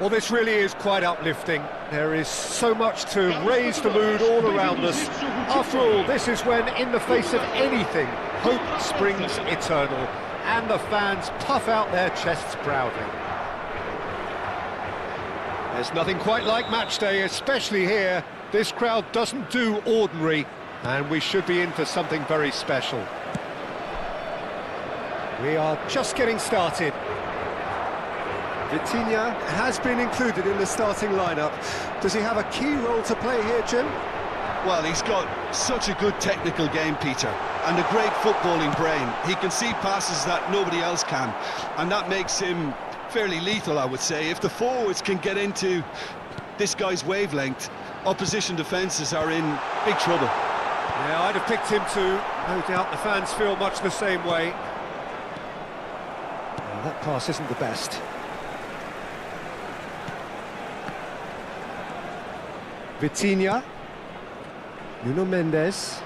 Well, this really is quite uplifting. There is so much to raise the mood all around us. After all, this is when, in the face of anything, hope springs eternal, and the fans puff out their chests proudly. There's nothing quite like match day, especially here. This crowd doesn't do ordinary, and we should be in for something very special. We are just getting started. Vitinha has been included in the starting lineup. Does he have a key role to play here, Jim? Well, he's got such a good technical game, Peter, and a great footballing brain. He can see passes that nobody else can, and that makes him fairly lethal, I would say. If the forwards can get into this guy's wavelength, opposition defences are in big trouble. Yeah, I'd have picked him too. No doubt the fans feel much the same way. Well, that pass isn't the best. Vitinha, Nuno Mendes,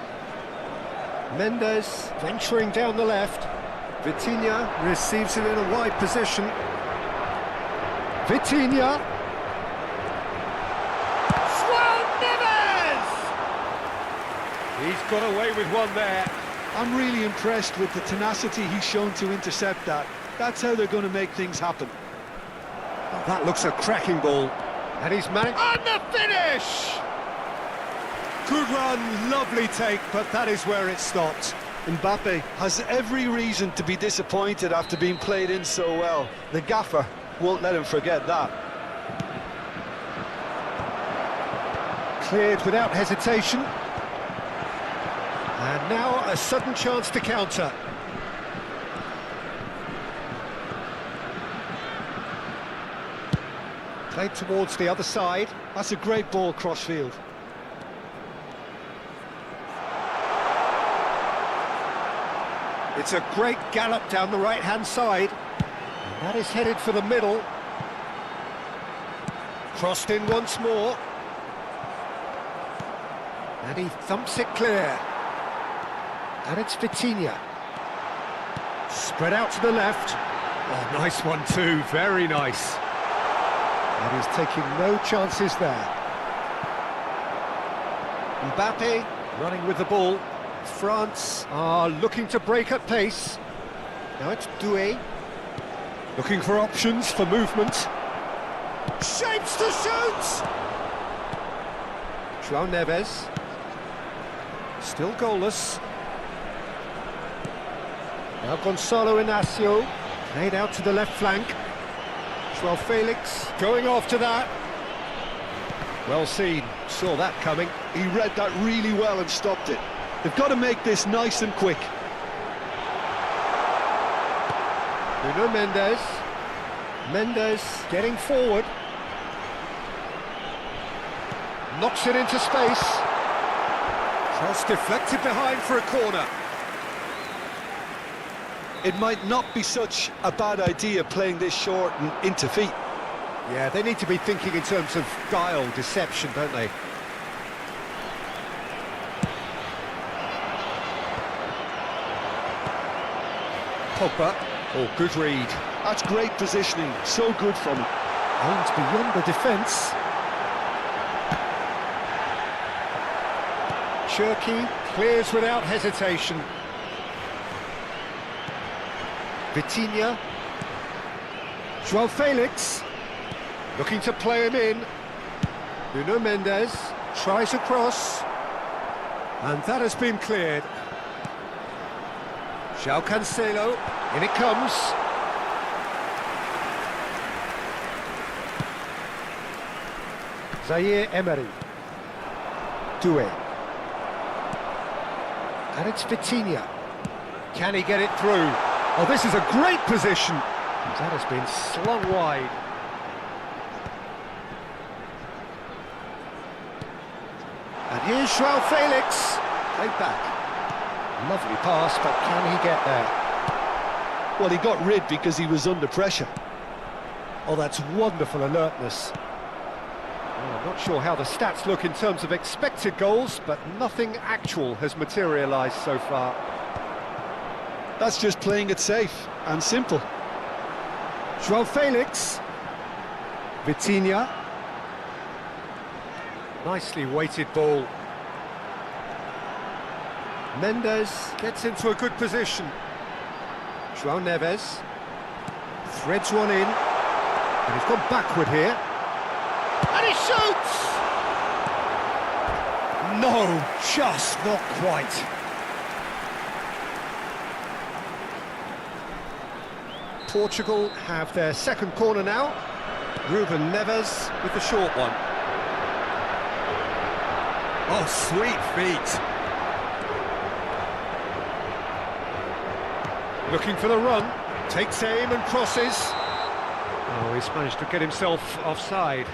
Mendes venturing down the left, Vitinha receives it in a wide position, Vitinha, Neves! He's got away with one there. I'm really impressed with the tenacity he's shown to intercept that. That's how they're going to make things happen. Oh, that looks a cracking ball. And he's managed... And the finish! Good run, lovely take, but that is where it stopped. Mbappe has every reason to be disappointed after being played in so well. The gaffer won't let him forget that. Cleared without hesitation. And now a sudden chance to counter. Played towards the other side. That's a great ball cross-field. It's a great gallop down the right-hand side. And that is headed for the middle. Crossed in once more. And he thumps it clear. And it's Vitinha. Spread out to the left. Oh, nice one too, very nice. And he's taking no chances there. Mbappe running with the ball. France are looking to break at pace. Now it's Doué. Looking for options for movement. Shapes to shoot! João Neves. Still goalless. Now Gonçalo Inácio. Played out to the left flank. João Felix going after that. Well seen, saw that coming. He read that really well and stopped it. They've got to make this nice and quick. Nuno Mendes. Mendes getting forward. Knocks it into space. Cross deflected behind for a corner. It might not be such a bad idea playing this short and into feet. Yeah, they need to be thinking in terms of guile, deception, don't they? Pogba. Oh, good read. That's great positioning, so good from him. Aims beyond the defence. Cherki clears without hesitation. Vitinha. João Felix. Looking to play him in. Nuno Mendes tries a cross. And that has been cleared. João Cancelo, in it comes. Zaire Emery. Doué. And it's Vitinha. Can he get it through? Oh, this is a great position. That has been slung wide. And here's João Felix. Played back. Lovely pass, but can he get there? Well, he got rid because he was under pressure. Oh, that's wonderful alertness. Well, I'm not sure how the stats look in terms of expected goals, but nothing actual has materialised so far. That's just playing it safe and simple. João Felix. Vitinha. Nicely weighted ball. Mendes gets into a good position. João Neves threads one in, and he's gone backward here. And he shoots! No, just not quite. Portugal have their second corner now. Ruben Neves with the short one. Oh, sweet feet. Looking for the run, takes aim and crosses. Oh, he's managed to get himself offside.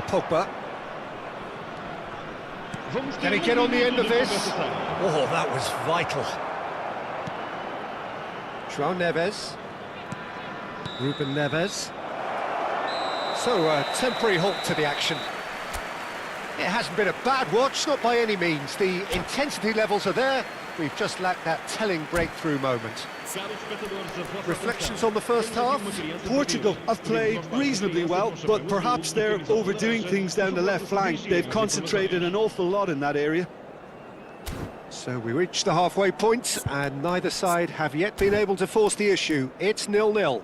Pogba. Can he get on the end of this? Oh, that was vital. João Neves. Ruben Neves. So, a temporary halt to the action. It hasn't been a bad watch, not by any means. The intensity levels are there. We've just lacked that telling breakthrough moment. Reflections on the first half? Portugal have played reasonably well, but perhaps they're overdoing things down the left flank. They've concentrated an awful lot in that area. So we reached the halfway point, and neither side have yet been able to force the issue. It's 0-0.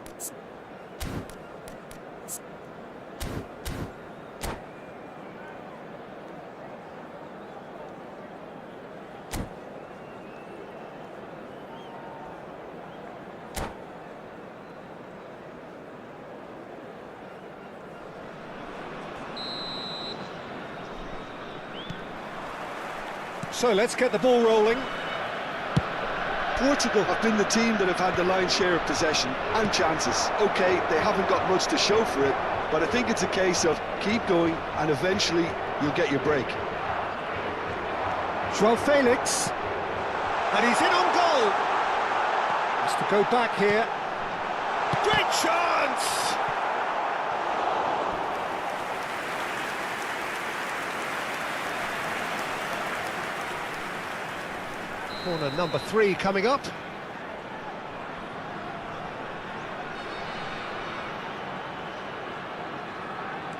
So let's get the ball rolling. Portugal have been the team that have had the lion's share of possession and chances. OK, they haven't got much to show for it, but I think it's a case of keep going and eventually you'll get your break. João Felix. And he's in on goal. Has to go back here. Great chance! Corner number 3 coming up.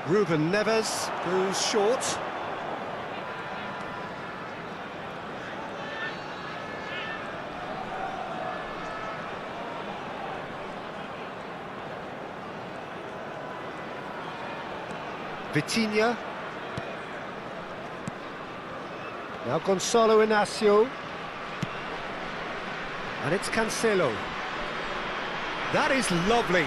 Ruben Neves goes short. Vitinha. Now Gonçalo Inácio. And it's Cancelo. That is lovely.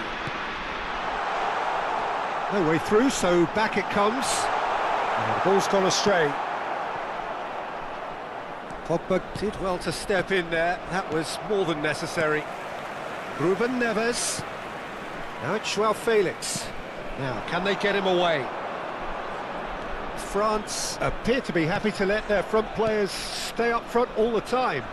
No way through, so back it comes. And the ball's gone astray. Pogba did well to step in there. That was more than necessary. Ruben Neves. Now it's João Felix. Now, can they get him away? France appear to be happy to let their front players stay up front all the time.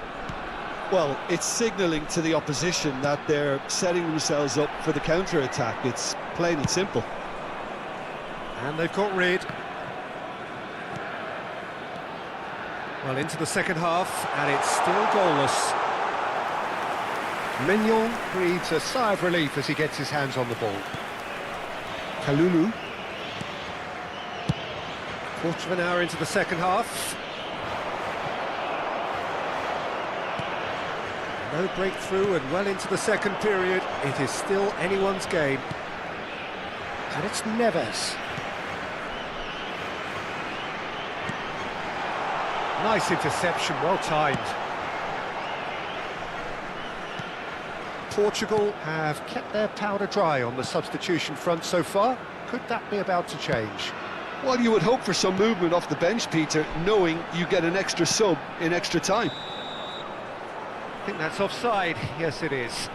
Well, it's signalling to the opposition that they're setting themselves up for the counter-attack. It's plain and simple. And they've got rid. Well, into the second half, and it's still goalless. Mignon breathes a sigh of relief as he gets his hands on the ball. Kalulu. Quarter of an hour into the second half. No breakthrough and well into the second period. It is still anyone's game. And it's Neves. Nice interception, well timed. Portugal have kept their powder dry on the substitution front so far. Could that be about to change? Well, you would hope for some movement off the bench, Peter, knowing you get an extra sub in extra time. I think that's offside. Yes, it is.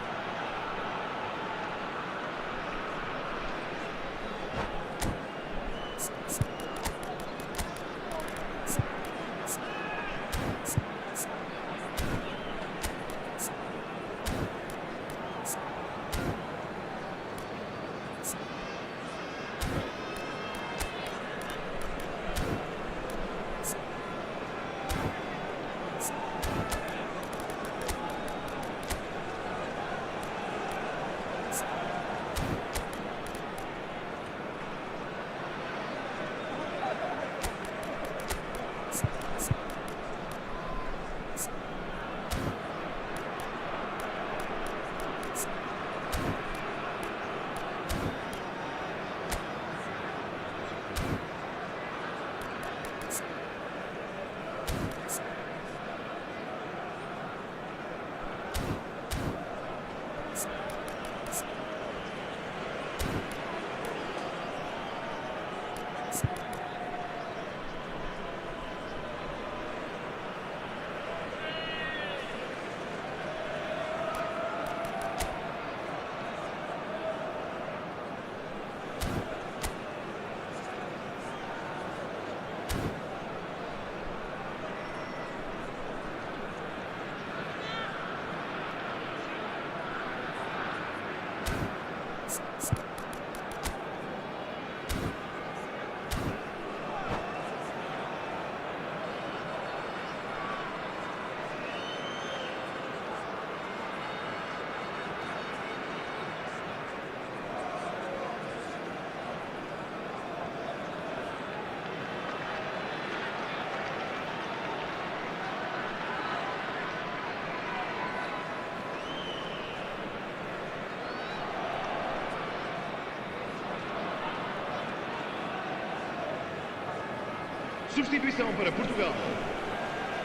Substituição para Portugal.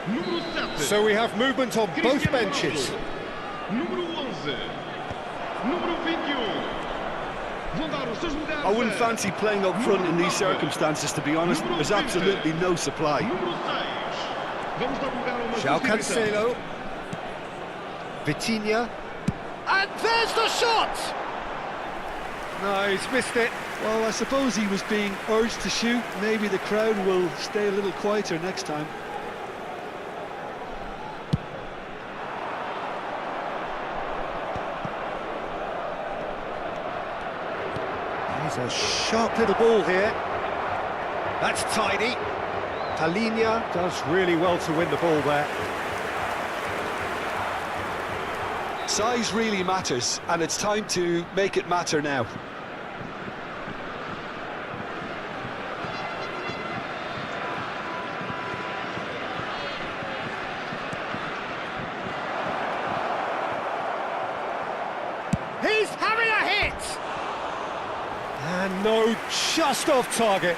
Número 7. So we have movement on both benches. Número 11. Número 21. Vão dar os seus lugares. I wouldn't fancy playing up front in these circumstances, to be honest. There's absolutely no supply. Número 6. Vamos dar lugar a uma João substituição. Cancelo. Vitinha. And there's the shot! No, he's missed it. Well, I suppose he was being urged to shoot. Maybe the crowd will stay a little quieter next time. He's a sharp little ball here. That's tidy. Palinha does really well to win the ball there. Size really matters, and it's time to make it matter now. He's having a hit! And no, just off target.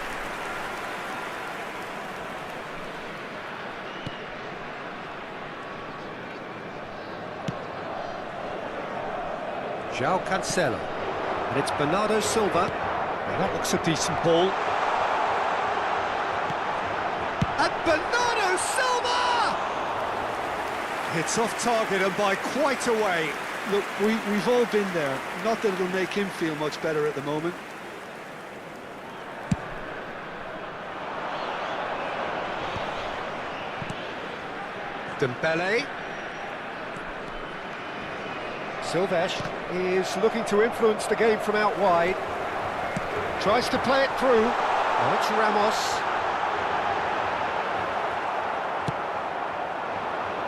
João Cancelo. And it's Bernardo Silva. Now that looks a decent ball. And Bernardo Silva! It's off target and by quite a way. Look, we've all been there. Not that it'll make him feel much better at the moment. Dembele. Silvesh is looking to influence the game from out wide. Tries to play it through. Now it's Ramos.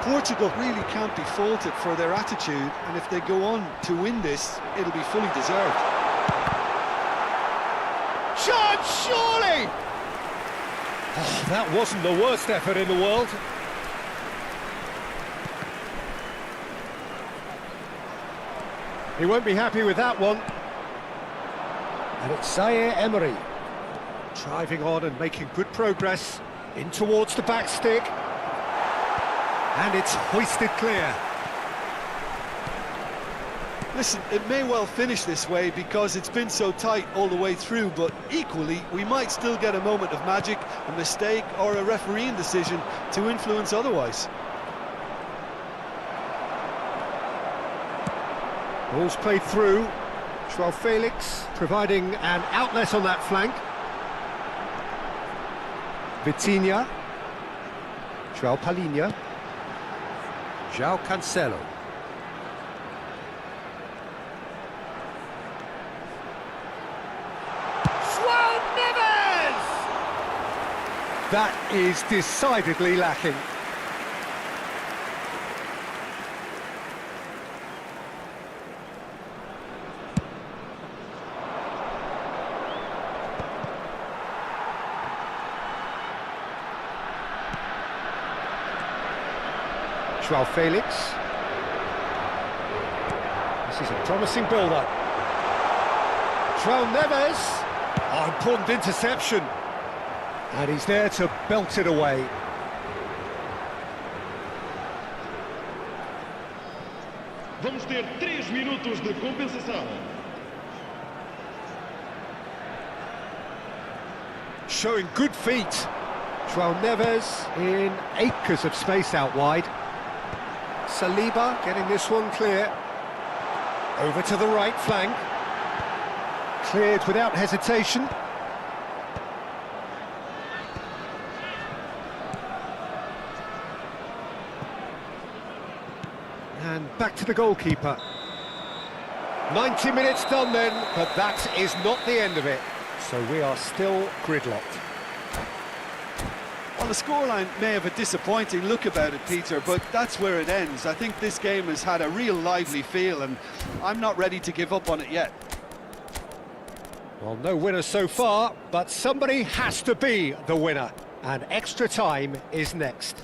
Portugal really can't be faulted for their attitude, and if they go on to win this, it'll be fully deserved. Chance, surely! Oh, that wasn't the worst effort in the world. He won't be happy with that one. And it's Zaire Emery. Driving on and making good progress. In towards the back stick. And it's hoisted clear. Listen, it may well finish this way because it's been so tight all the way through, but equally, we might still get a moment of magic, a mistake, or a refereeing decision to influence otherwise. Ball's played through. João Felix providing an outlet on that flank. Vitinha. João Palinha. João Cancelo. João Neves! That is decidedly lacking. João Felix. This is a promising build-up. João Neves. Oh, important interception. And he's there to belt it away. Vamos ter 3 minutos de compensação. Showing good feet. João Neves in acres of space out wide. Saliba getting this one clear. Over to the right flank. Cleared without hesitation. And back to the goalkeeper. 90 minutes done then, but that is not the end of it. So we are still gridlocked. Well, the scoreline may have a disappointing look about it, Peter, but that's where it ends. I think this game has had a real lively feel, and I'm not ready to give up on it yet. Well, no winner so far, but somebody has to be the winner. And extra time is next.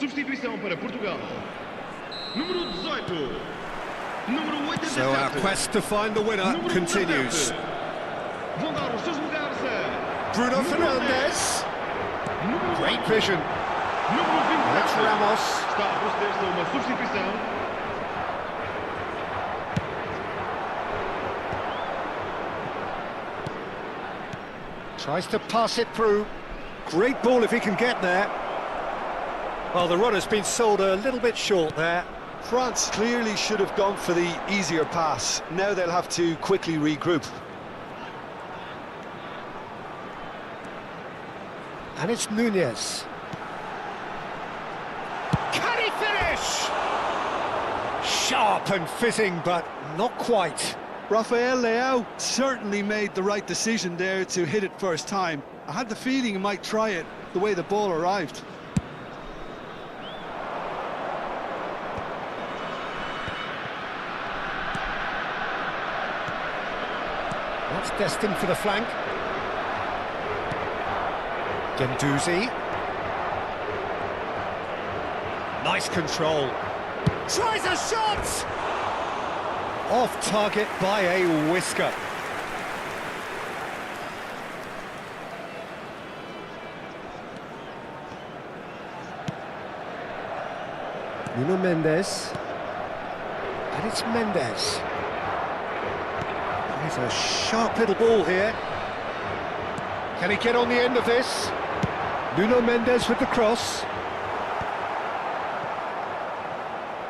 Substituição para Portugal. Número 18. Número 87. So our quest to find the winner Número continues. 17. Vão dar os seus lugares a... Bruno Número Fernandes. 10. Número Great 8. vision. Número 27. That's Ramos. Está a proceder-se a uma substituição. Tries to pass it through. Great ball if he can get there. Well, the runner's been sold a little bit short there. France clearly should have gone for the easier pass. Now they'll have to quickly regroup. And it's Nunez. Can he finish? Sharp and fizzing, but not quite. Rafael Leao certainly made the right decision there to hit it first time. I had the feeling he might try it the way the ball arrived. That's destined for the flank. Guendouzi. Nice control. Tries a shot! Off target by a whisker. Nuno Mendes. And it's Mendes. There's a sharp little ball here. Can he get on the end of this? Nuno Mendes with the cross.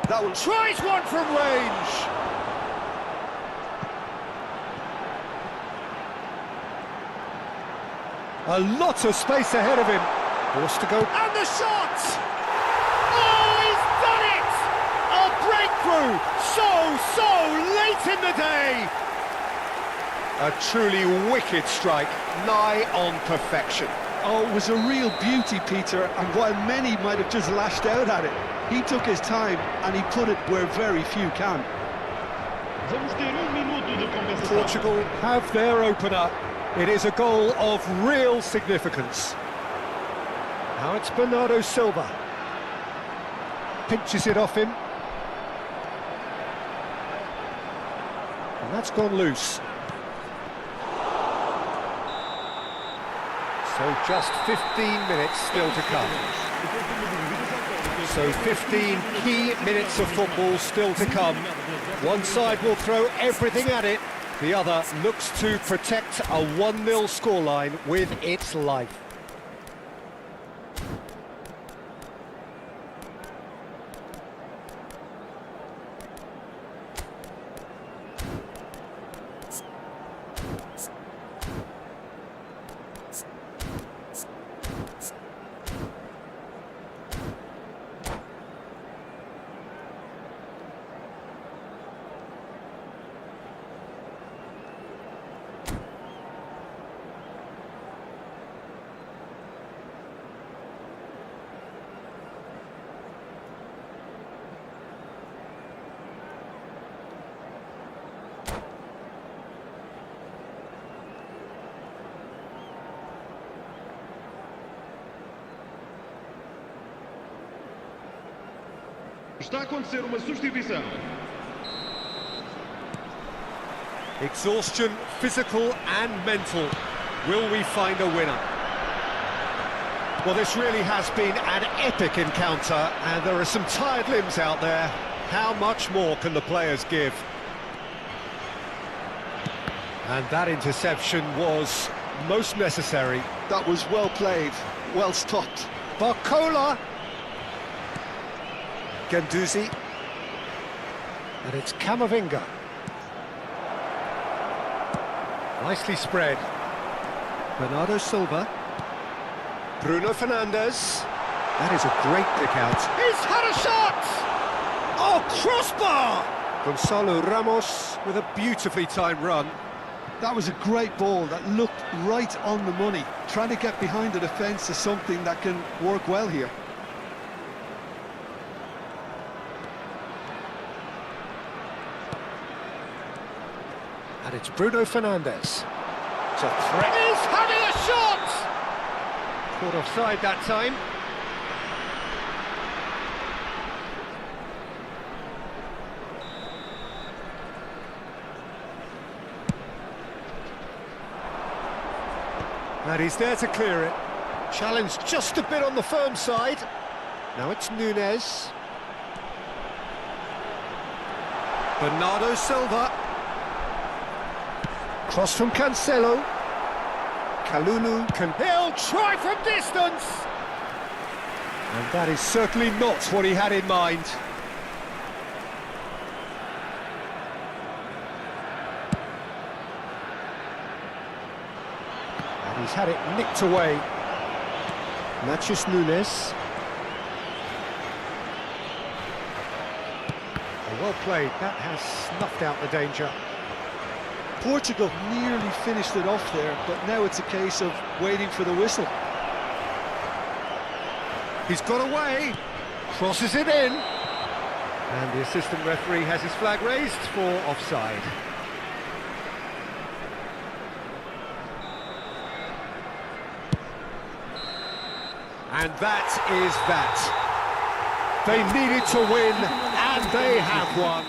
That one Tries one from range. A lot of space ahead of him. Forced to go. And the shot! Oh, he's done it! A breakthrough! So late in the day! A truly wicked strike, nigh on perfection. Oh, it was a real beauty, Peter, and while many might have just lashed out at it, he took his time and he put it where very few can. Vamos ter minuto de compensação. Portugal have their opener. It is a goal of real significance. Now it's Bernardo Silva. Pinches it off him. And that's gone loose. So just 15 minutes still to come. So 15 key minutes of football still to come. One side will throw everything at it. The other looks to protect a 1-0 scoreline with its life. Está a acontecer uma substituição. Exhaustion, physical and mental. Will we find a winner? Well, this really has been an epic encounter, and there are some tired limbs out there. How much more can the players give? And that interception was most necessary. That was well played, well stopped. Barcola. Guendouzi. And it's Camavinga. Nicely spread. Bernardo Silva. Bruno Fernandes. That is a great pick out. He's had a shot! Oh, crossbar! Gonzalo Ramos with a beautifully timed run. That was a great ball that looked right on the money. Trying to get behind the defence is something that can work well here. And it's Bruno Fernandes. It's a threat. He's having a shot! Caught offside that time. And he's there to clear it. Challenge just a bit on the firm side. Now it's Nunes. Bernardo Silva. Cross from Cancelo. Kalulu can... He'll try from distance! And that is certainly not what he had in mind. And he's had it nicked away. Matthews Nunes. Well played, that has snuffed out the danger. Portugal nearly finished it off there, but now it's a case of waiting for the whistle. He's got away, crosses it in, and the assistant referee has his flag raised for offside. And that is that. They needed to win, and they have won.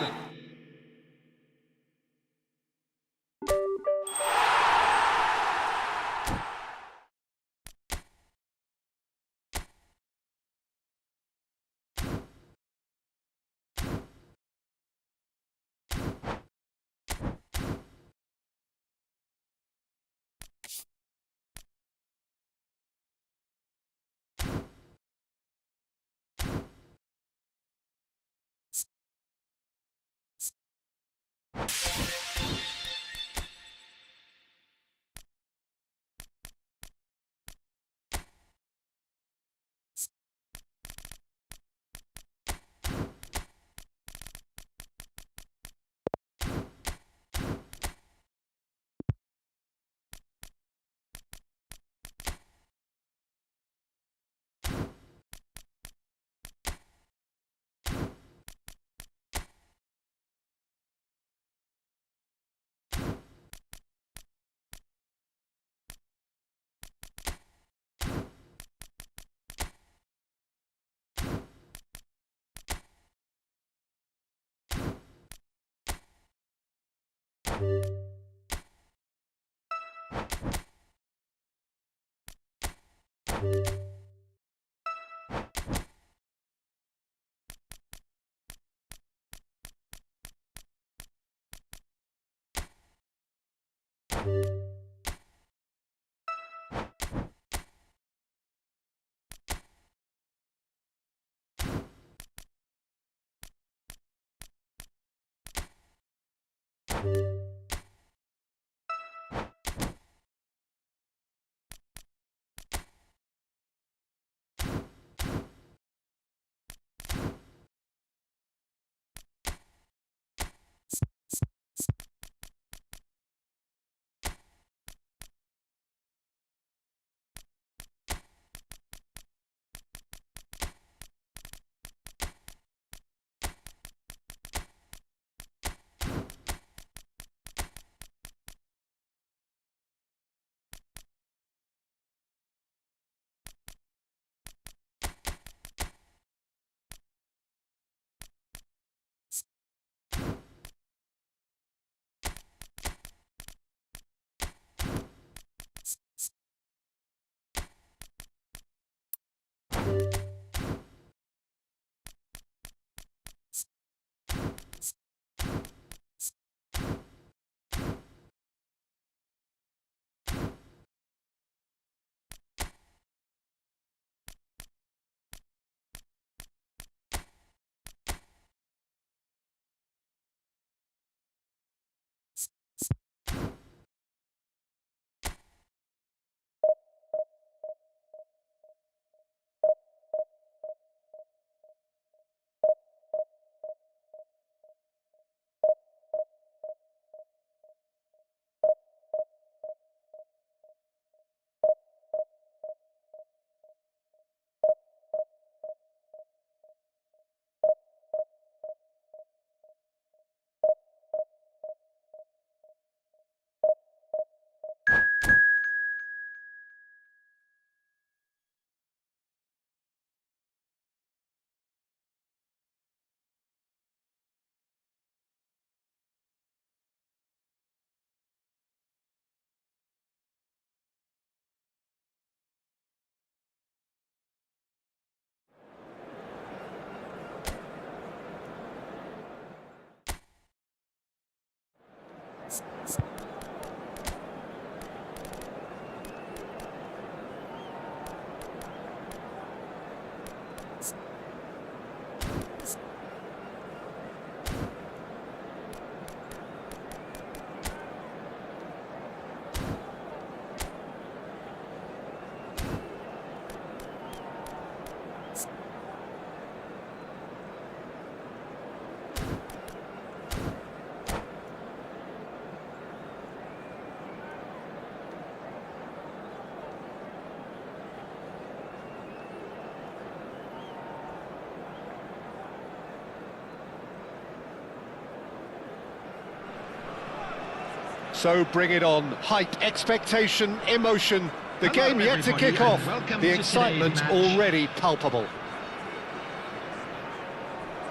So bring it on. Hype, expectation, emotion. The game yet to kick off. The excitement already palpable.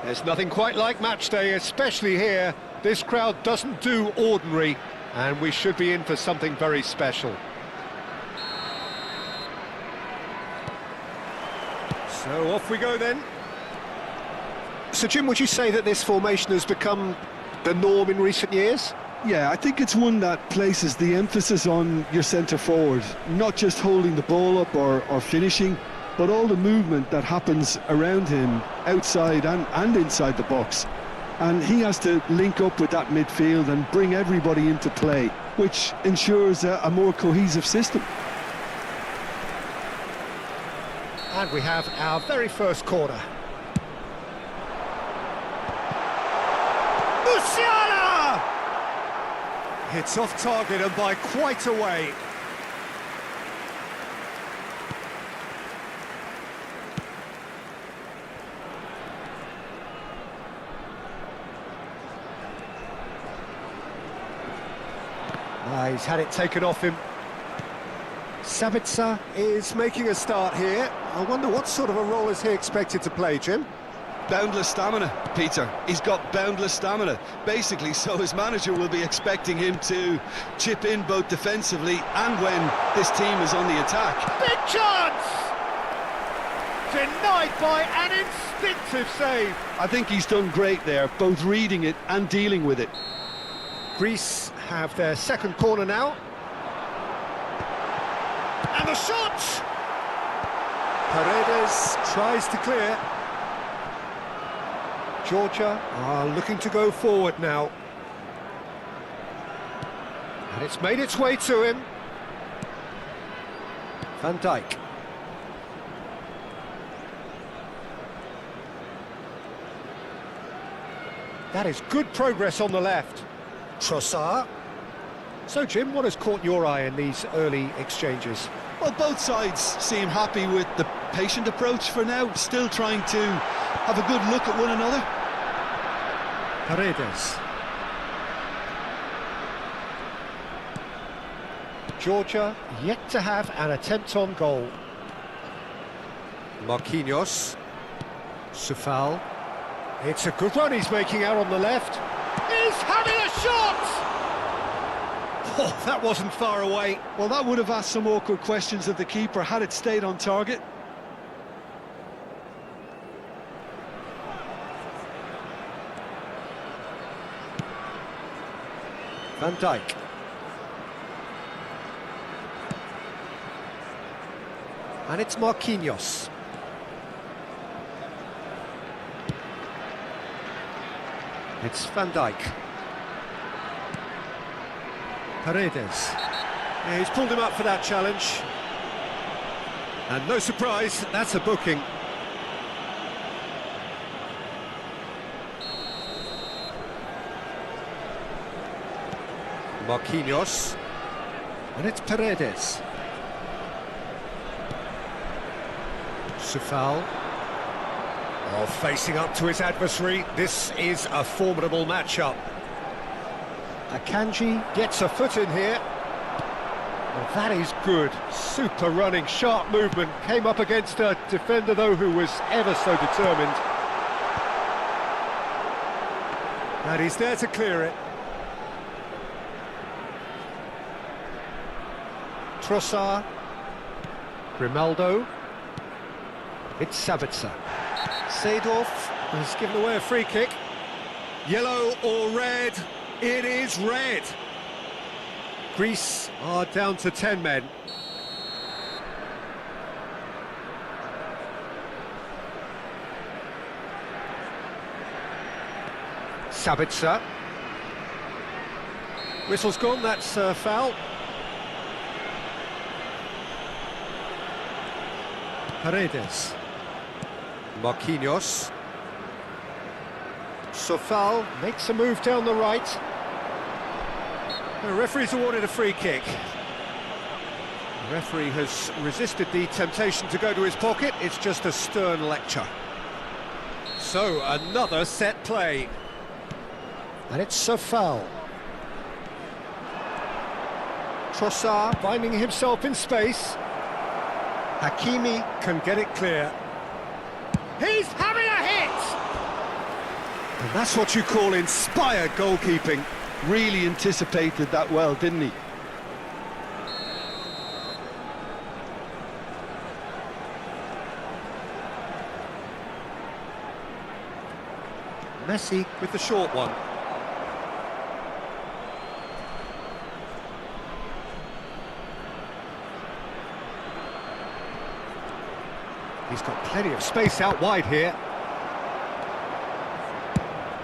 There's nothing quite like match day, especially here. This crowd doesn't do ordinary, and we should be in for something very special. So off we go then. So Jim, would you say that this formation has become the norm in recent years? Yeah, I think it's one that places the emphasis on your centre forward, not just holding the ball up or finishing, but all the movement that happens around him, outside and inside the box. And he has to link up with that midfield and bring everybody into play, which ensures a more cohesive system. And we have our very first corner. Musiala! It's off target and by quite a way. He's had it taken off him. Sabitzer is making a start here. I wonder what sort of a role is he expected to play, Jim? Boundless stamina, Peter. He's got boundless stamina. Basically, so his manager will be expecting him to chip in both defensively and when this team is on the attack. Big chance! Denied by an instinctive save. I think he's done great there, both reading it and dealing with it. Greece have their second corner now. And the shot! Paredes tries to clear. Georgia are looking to go forward now. And it's made its way to him. Van Dijk. That is good progress on the left. Trossard. So, Jim, what has caught your eye in these early exchanges? Well, both sides seem happy with the patient approach for now, still trying to have a good look at one another. Paredes. Georgia yet to have an attempt on goal. Marquinhos. Sufal. It's a good run he's making out on the left. He's having a shot! Oh, that wasn't far away. Well, that would have asked some awkward questions of the keeper had it stayed on target. Van Dijk. And it's Marquinhos. It's Van Dijk. Paredes. Yeah, he's pulled him up for that challenge. And no surprise, that's a booking. Marquinhos. And it's Paredes. Sufal. Oh, facing up to his adversary. This is a formidable matchup. Akanji gets a foot in here. Well, that is good. Super running, sharp movement. Came up against a defender, though, who was ever so determined. And he's there to clear it. Trossard. Grimaldo. It's Sabitzer. Seedorf has given away a free kick. Yellow or red? It is red. Greece are down to 10 men. Sabitzer. Whistle's gone, that's a foul. Paredes. Marquinhos. Sofal makes a move down the right. The referee's awarded a free kick. The referee has resisted the temptation to go to his pocket. It's just a stern lecture. So, another set play. And it's Sofal. Trossard finding himself in space. Hakimi can get it clear. He's having a hit! And that's what you call inspired goalkeeping. Really anticipated that well, didn't he? Messi with the short one. He's got plenty of space out wide here.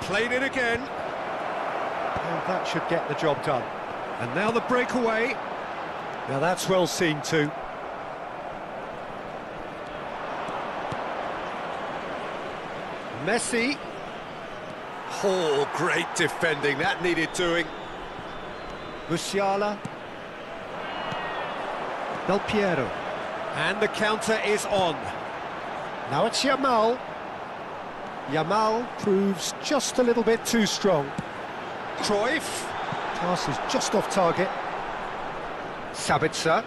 Played it again. And that should get the job done. And now the breakaway. Now that's well seen too. Messi. Oh, great defending. That needed doing. Musiala. Del Piero. And the counter is on. Now it's Yamal. Yamal proves just a little bit too strong. Cruyff. Pass is just off target. Sabitzer.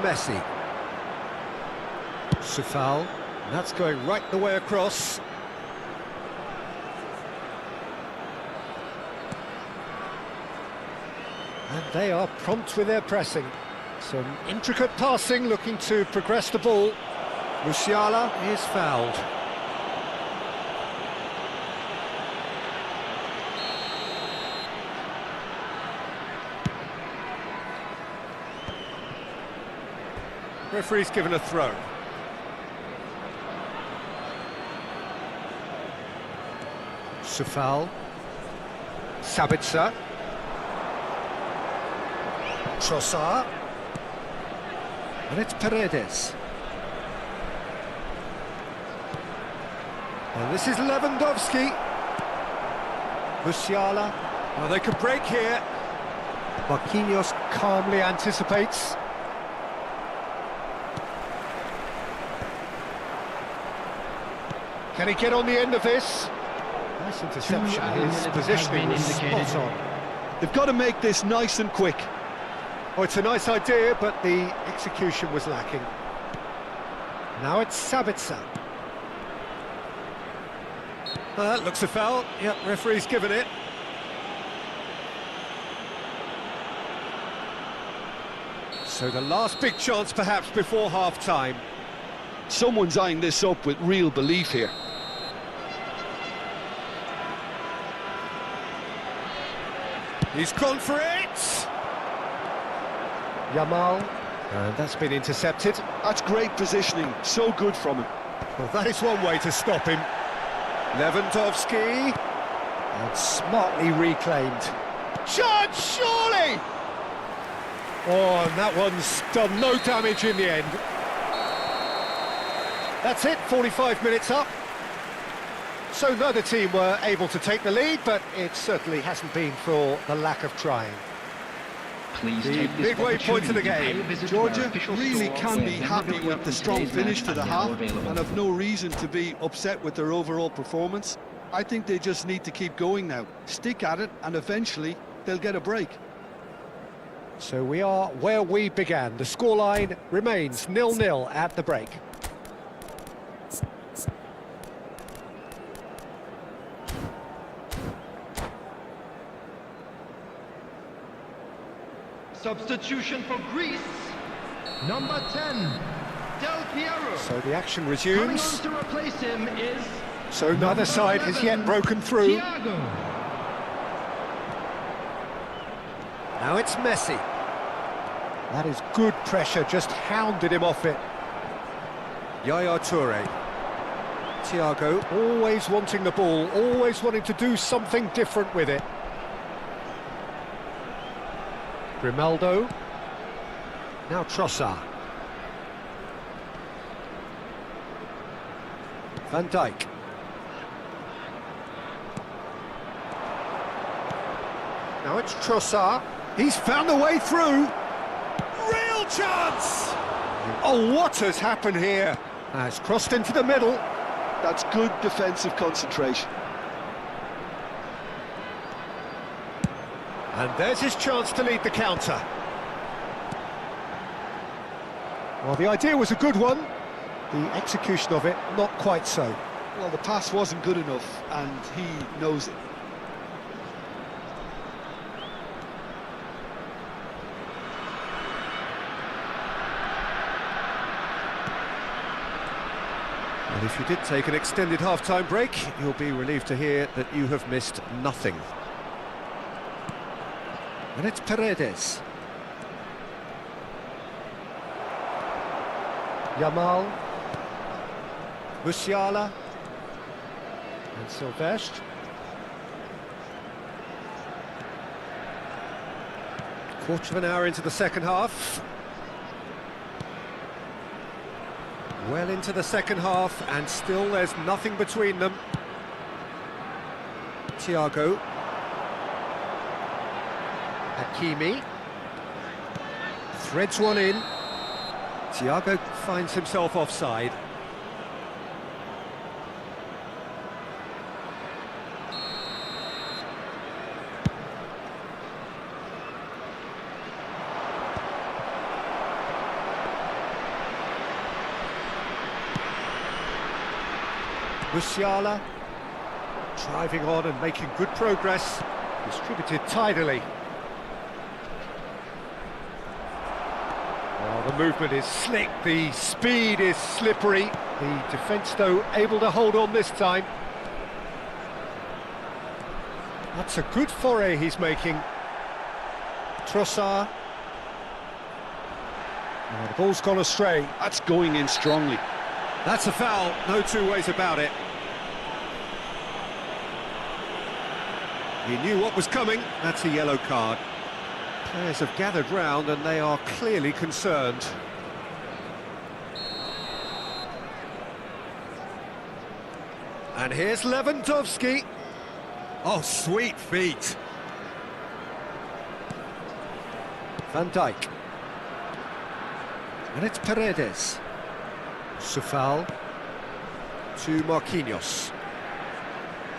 Messi. Sufal. That's going right the way across. And they are prompt with their pressing. Some intricate passing, looking to progress the ball. Musiala is fouled. Referee's given a throw. Sufal. Sabitzer. Trossard. And it's Paredes. And this is Lewandowski. Musiala. Well, they could break here. Marquinhos calmly anticipates. Can he get on the end of this? Nice interception. His positioning was spot on. They've got to make this nice and quick. Oh, it's a nice idea, but the execution was lacking. Now it's Sabitzer. That looks a foul. Yep, referee's given it. So the last big chance perhaps before half-time. Someone's eyeing this up with real belief here. He's gone for it! Yamal, and that's been intercepted. That's great positioning, so good from him. Well, that is one way to stop him. Lewandowski, and smartly reclaimed. Chance, surely! Oh, and that one's done no damage in the end. That's it, 45 minutes up. So neither team were able to take the lead, but it certainly hasn't been for the lack of trying. Please The take this midway point of the game. Georgia really can be happy with the strong finish to the half and have no reason to be upset with their overall performance. I think they just need to keep going now, stick at it, and eventually they'll get a break. So we are where we began. The scoreline remains 0-0 at the break. Substitution for Greece, number 10, Del Piero. So the action Coming resumes. on to replace him is So neither side has yet broken through. Thiago. Now it's Messi. That is good pressure, just hounded him off it. Yaya Toure. Thiago, always wanting the ball, always wanting to do something different with it. Grimaldo. Now Trossard. Van Dijk. Now it's Trossard. He's found a way through. Real chance! Oh, what has happened here? Has crossed into the middle. That's good defensive concentration. And there's his chance to lead the counter. Well, the idea was a good one. The execution of it, not quite so. Well, the pass wasn't good enough, and he knows it. And if you did take an extended half-time break, you'll be relieved to hear that you have missed nothing. And it's Paredes. Yamal. Musiala. And Silvestre. Quarter of an hour into the second half. Well into the second half, and still there's nothing between them. Thiago. Hakimi. Threads one in. Thiago finds himself offside. Musiala, driving on and making good progress, distributed tidily. Well, the movement is slick, the speed is slippery, the defence, though, able to hold on this time. That's a good foray he's making. Trossard. Oh, the ball's gone astray. That's going in strongly. That's a foul, no two ways about it. He knew what was coming, that's a yellow card. Players have gathered round and they are clearly concerned. And here's Lewandowski. Oh, sweet feet. Van Dijk. And it's Paredes. Sufal to Marquinhos.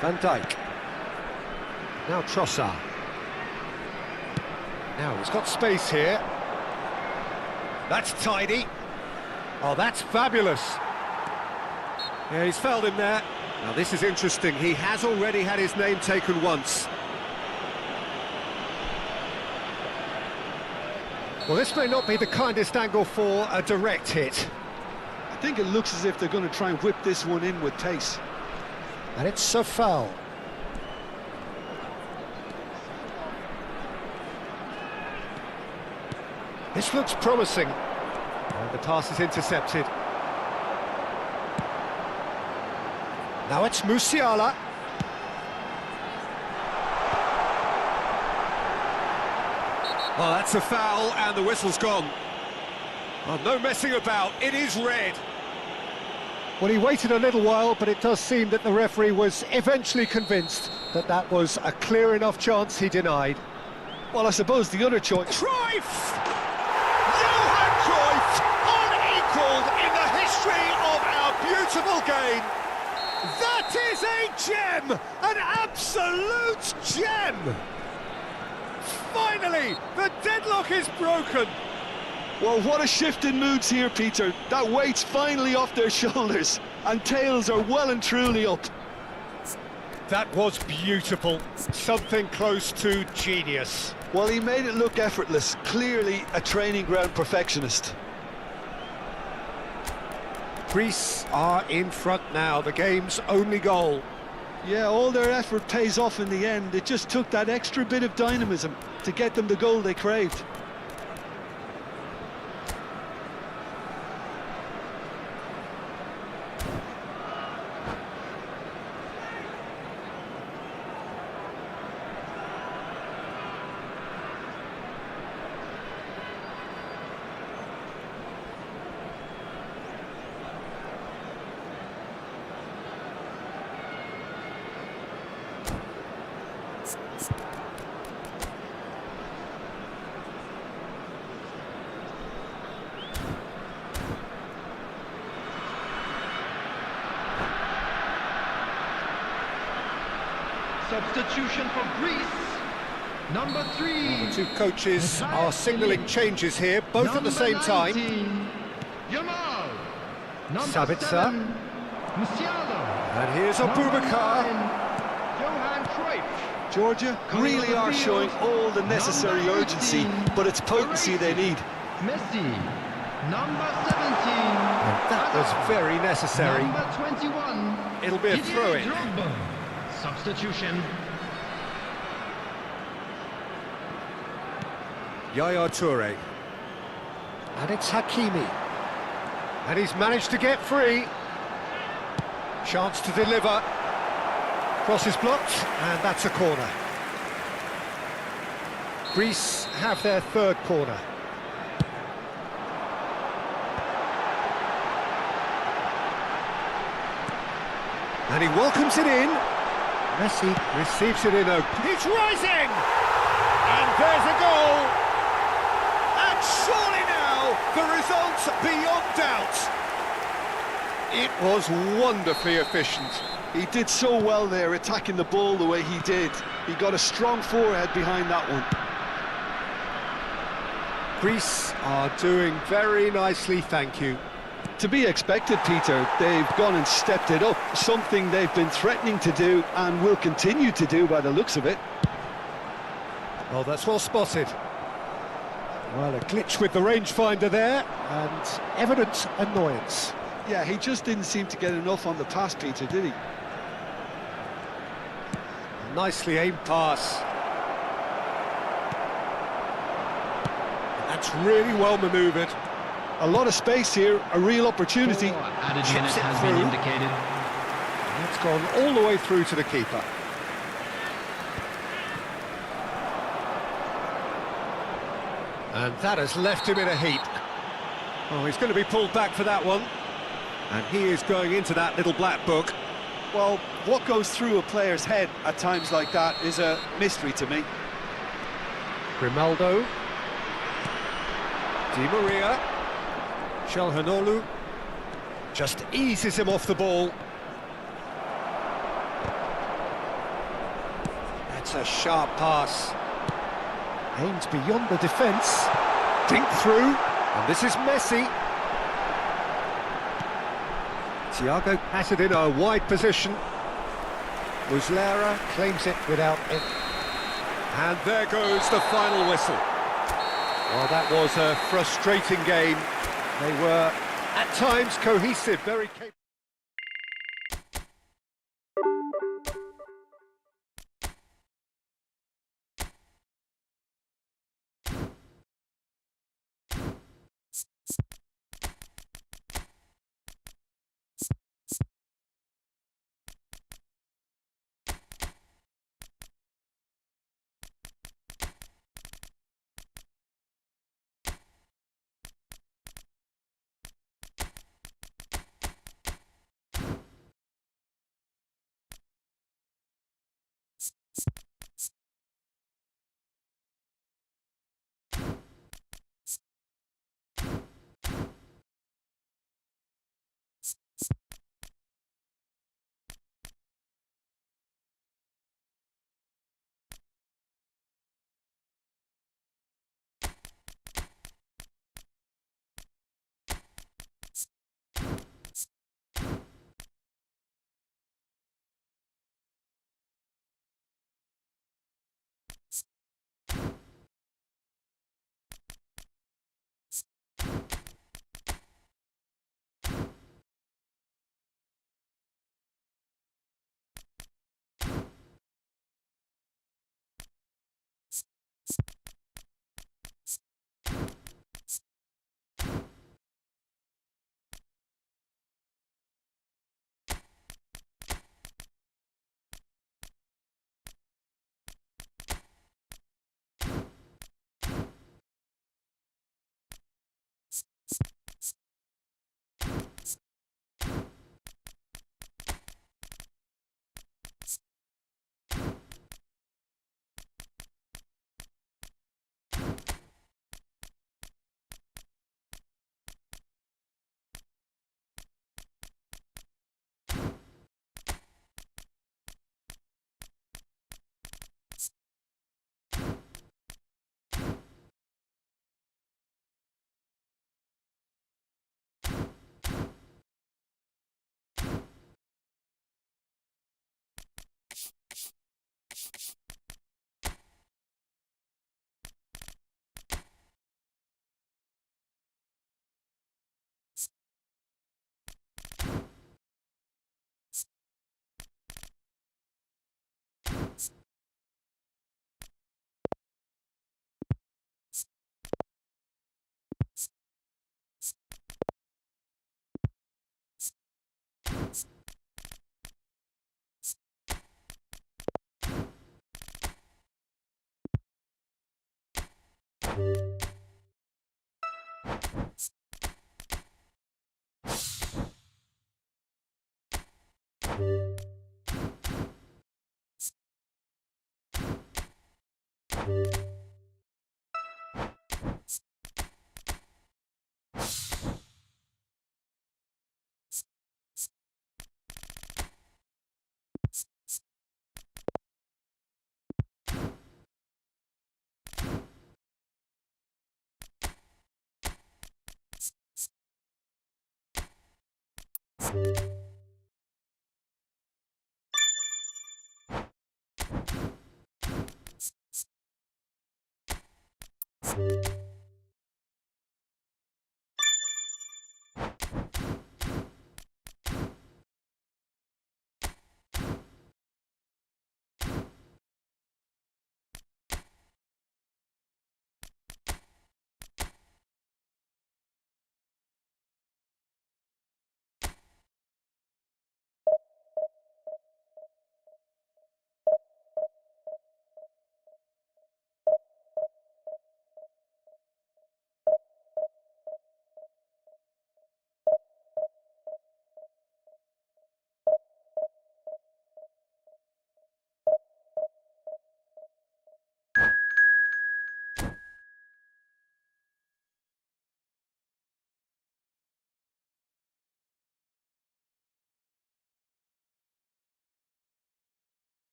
Van Dijk. Now Trossard. Now he's got space here. That's tidy. Oh, that's fabulous. Yeah, he's fouled him there. Now this is interesting. He has already had his name taken once. Well, this may not be the kindest angle for a direct hit. I think it looks as if they're going to try and whip this one in with pace. And it's a foul. This looks promising. And the pass is intercepted. Now it's Musiala. Oh, that's a foul, and the whistle's gone. Oh, no messing about, it is red. Well, he waited a little while, but it does seem that the referee was eventually convinced that that was a clear enough chance he denied. Well, I suppose the other choice... Cruyff! Johan Cruyff, unequalled in the history of our beautiful game. That is a gem, an absolute gem. Finally, the deadlock is broken. Well, what a shift in moods here, Peter. That weight's finally off their shoulders, and tails are well and truly up. That was beautiful, something close to genius. Well, he made it look effortless, clearly a training ground perfectionist. Greece are in front now, the game's only goal. Yeah, all their effort pays off in the end. It just took that extra bit of dynamism to get them the goal they craved. Substitution for Greece. Number 3. The two coaches are signalling changes here, both at the same time. Yamal. Number Sabitzer. 7. Musiala. And here's Number Abubakar. 9, Johan Cruyff. Georgia really are showing all the necessary Number urgency, 18, but it's potency they need. Messi. Number 17. And that was very necessary. Number 21. It'll be a Didier throw-in. Drogba. Substitution. Yaya Toure. And it's Hakimi. And he's managed to get free. Chance to deliver. Cross is blocked, and that's a corner. Greece have their third corner. And he welcomes it in. Messi receives it in a... He's rising! And there's a goal! And surely now, the result's beyond doubt. It was wonderfully efficient. He did so well there, attacking the ball the way he did. He got a strong forehead behind that one. Greece are doing very nicely, thank you. To be expected, Peter. They've gone and stepped it up, something they've been threatening to do and will continue to do by the looks of it. Well, that's well spotted. Well, a glitch with the rangefinder there, and evident annoyance. Yeah, he just didn't seem to get enough on the pass, Peter, did he? Nicely aimed pass. That's really well manoeuvred. A lot of space here, a real opportunity. Added Chips minute it has through. been indicated. It's gone all the way through to the keeper. And that has left him in a heap. Oh, he's going to be pulled back for that one. And he is going into that little black book. Well, what goes through a player's head at times like that is a mystery to me. Grimaldo. Di Maria. Çalhanoğlu just eases him off the ball. That's a sharp pass. Aims beyond the defence. Dink through. And this is Messi. Thiago has it in a wide position. Muslera claims it without it. And there goes the final whistle. Well, that was a frustrating game. They were, at times, cohesive, very capable.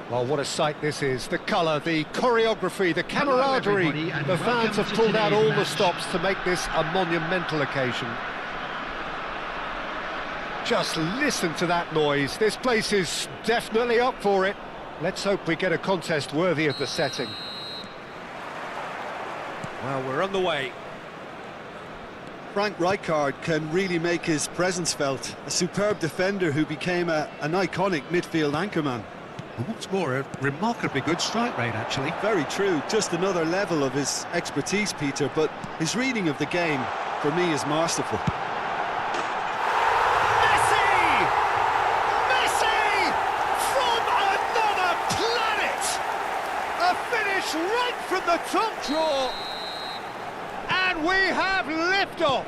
Well, what a sight this is. The colour, the choreography, the camaraderie. The fans have pulled out all the stops to make this a monumental occasion. Just listen to that noise. This place is definitely up for it. Let's hope we get a contest worthy of the setting. Well, we're on the way. Frank Rijkaard can really make his presence felt. A superb defender who became an iconic midfield anchorman. And what's more, a remarkably good strike rate, actually. Very true, just another level of his expertise, Peter, but his reading of the game, for me, is masterful. Messi! Messi! From another planet! A finish right from the top drawer! And we have liftoff!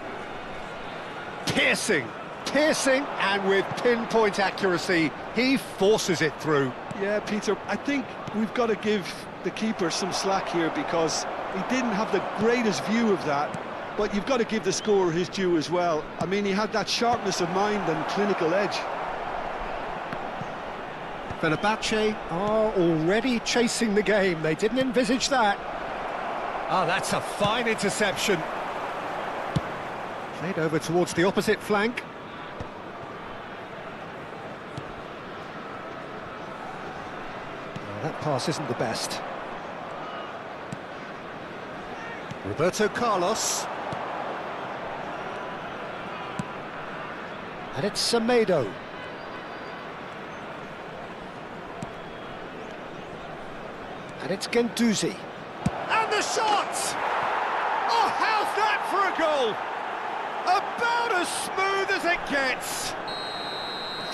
Piercing, and with pinpoint accuracy, he forces it through. Yeah, Peter, I think we've got to give the keeper some slack here because he didn't have the greatest view of that, but you've got to give the scorer his due as well. I mean, he had that sharpness of mind and clinical edge. Fenerbahce are already chasing the game. They didn't envisage that. Ah, that's a fine interception. Played over towards the opposite flank. That pass isn't the best. Roberto Carlos. And it's Semedo. And it's Guendouzi. And the shot! Oh, how's that for a goal? About as smooth as it gets.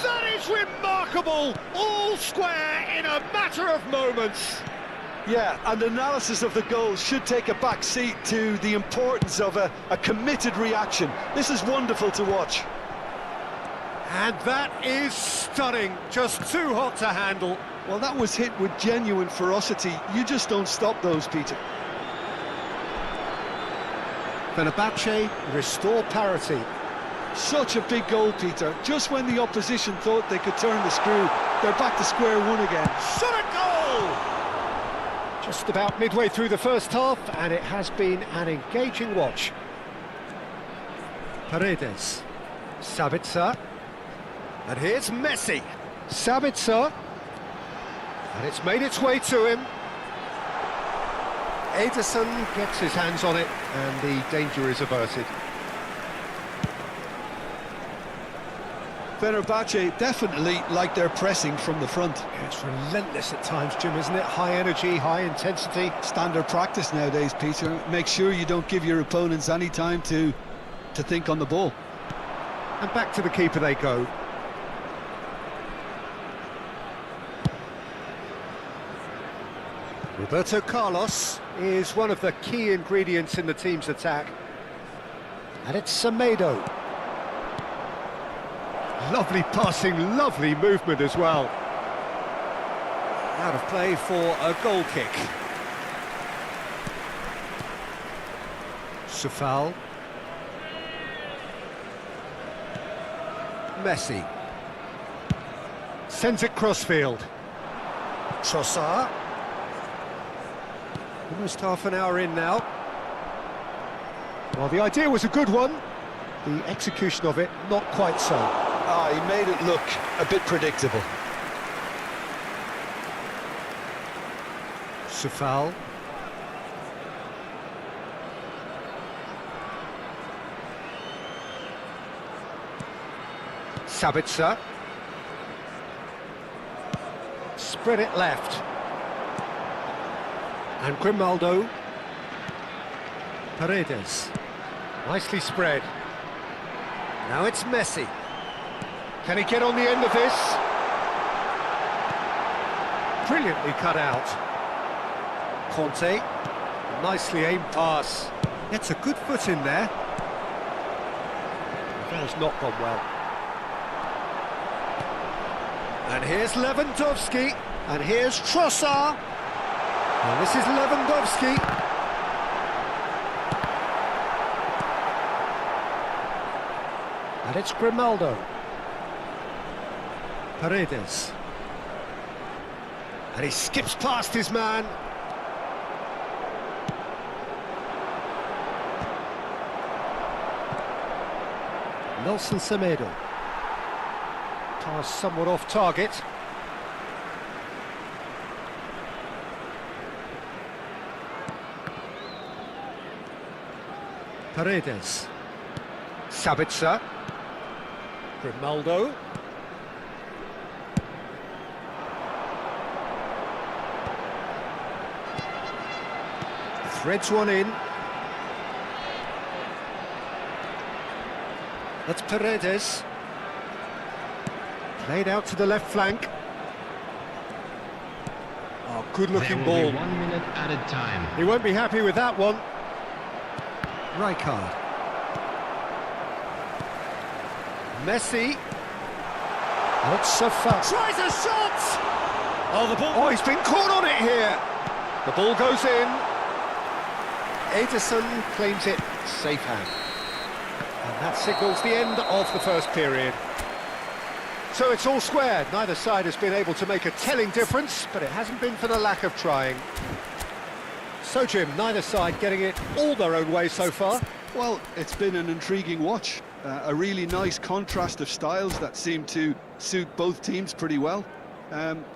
That is remarkable, all square in a matter of moments. Yeah, and analysis of the goal should take a back seat to the importance of a committed reaction. This is wonderful to watch. And that is stunning, just too hot to handle. Well, that was hit with genuine ferocity. You just don't stop those, Peter. Fenerbahce restore parity. Such a big goal, Peter. Just when the opposition thought they could turn the screw, they're back to square one again. Shot a goal! Just about midway through the first half, and it has been an engaging watch. Paredes. Sabitzer. And here's Messi. Sabitzer. And it's made its way to him. Ederson gets his hands on it, and the danger is averted. Fenerbahce definitely like their pressing from the front. Yeah, it's relentless at times, Jim, isn't it? High energy, high intensity. Standard practice nowadays, Peter. Make sure you don't give your opponents any time to think on the ball. And back to the keeper they go. Roberto Carlos is one of the key ingredients in the team's attack. And it's Semedo. Lovely passing, lovely movement as well. Out of play for a goal kick. Sufal. Messi. Sends it crossfield. Trossard. Almost half an hour in now. Well, the idea was a good one. The execution of it, not quite so. Ah, he made it look a bit predictable. Sufal. Sabitzer. Spread it left. And Grimaldo. Paredes. Nicely spread. Now it's Messi. Can he get on the end of this? Brilliantly cut out. Conte. Nicely aimed pass. Gets a good foot in there. That has not gone well. And here's Lewandowski. And here's Trossard. And this is Lewandowski. And it's Grimaldo. Paredes. And he skips past his man. Nelson Semedo. Pass somewhat off target. Paredes. Sabitzer. Grimaldo. Threads one in. That's Paredes. Played out to the left flank. Oh, good-looking ball. 1 minute added time. He won't be happy with that one. Rijkaard. Messi. And it's Sufal. Tries a shot! Oh, the ball. Oh, he's been caught on it here. The ball goes in. Ederson claims it. Safe hand. And that signals the end of the first period. So it's all squared. Neither side has been able to make a telling difference, but it hasn't been for the lack of trying. So, Jim, neither side getting it all their own way so far. Well, it's been an intriguing watch. A really nice contrast of styles that seem to suit both teams pretty well.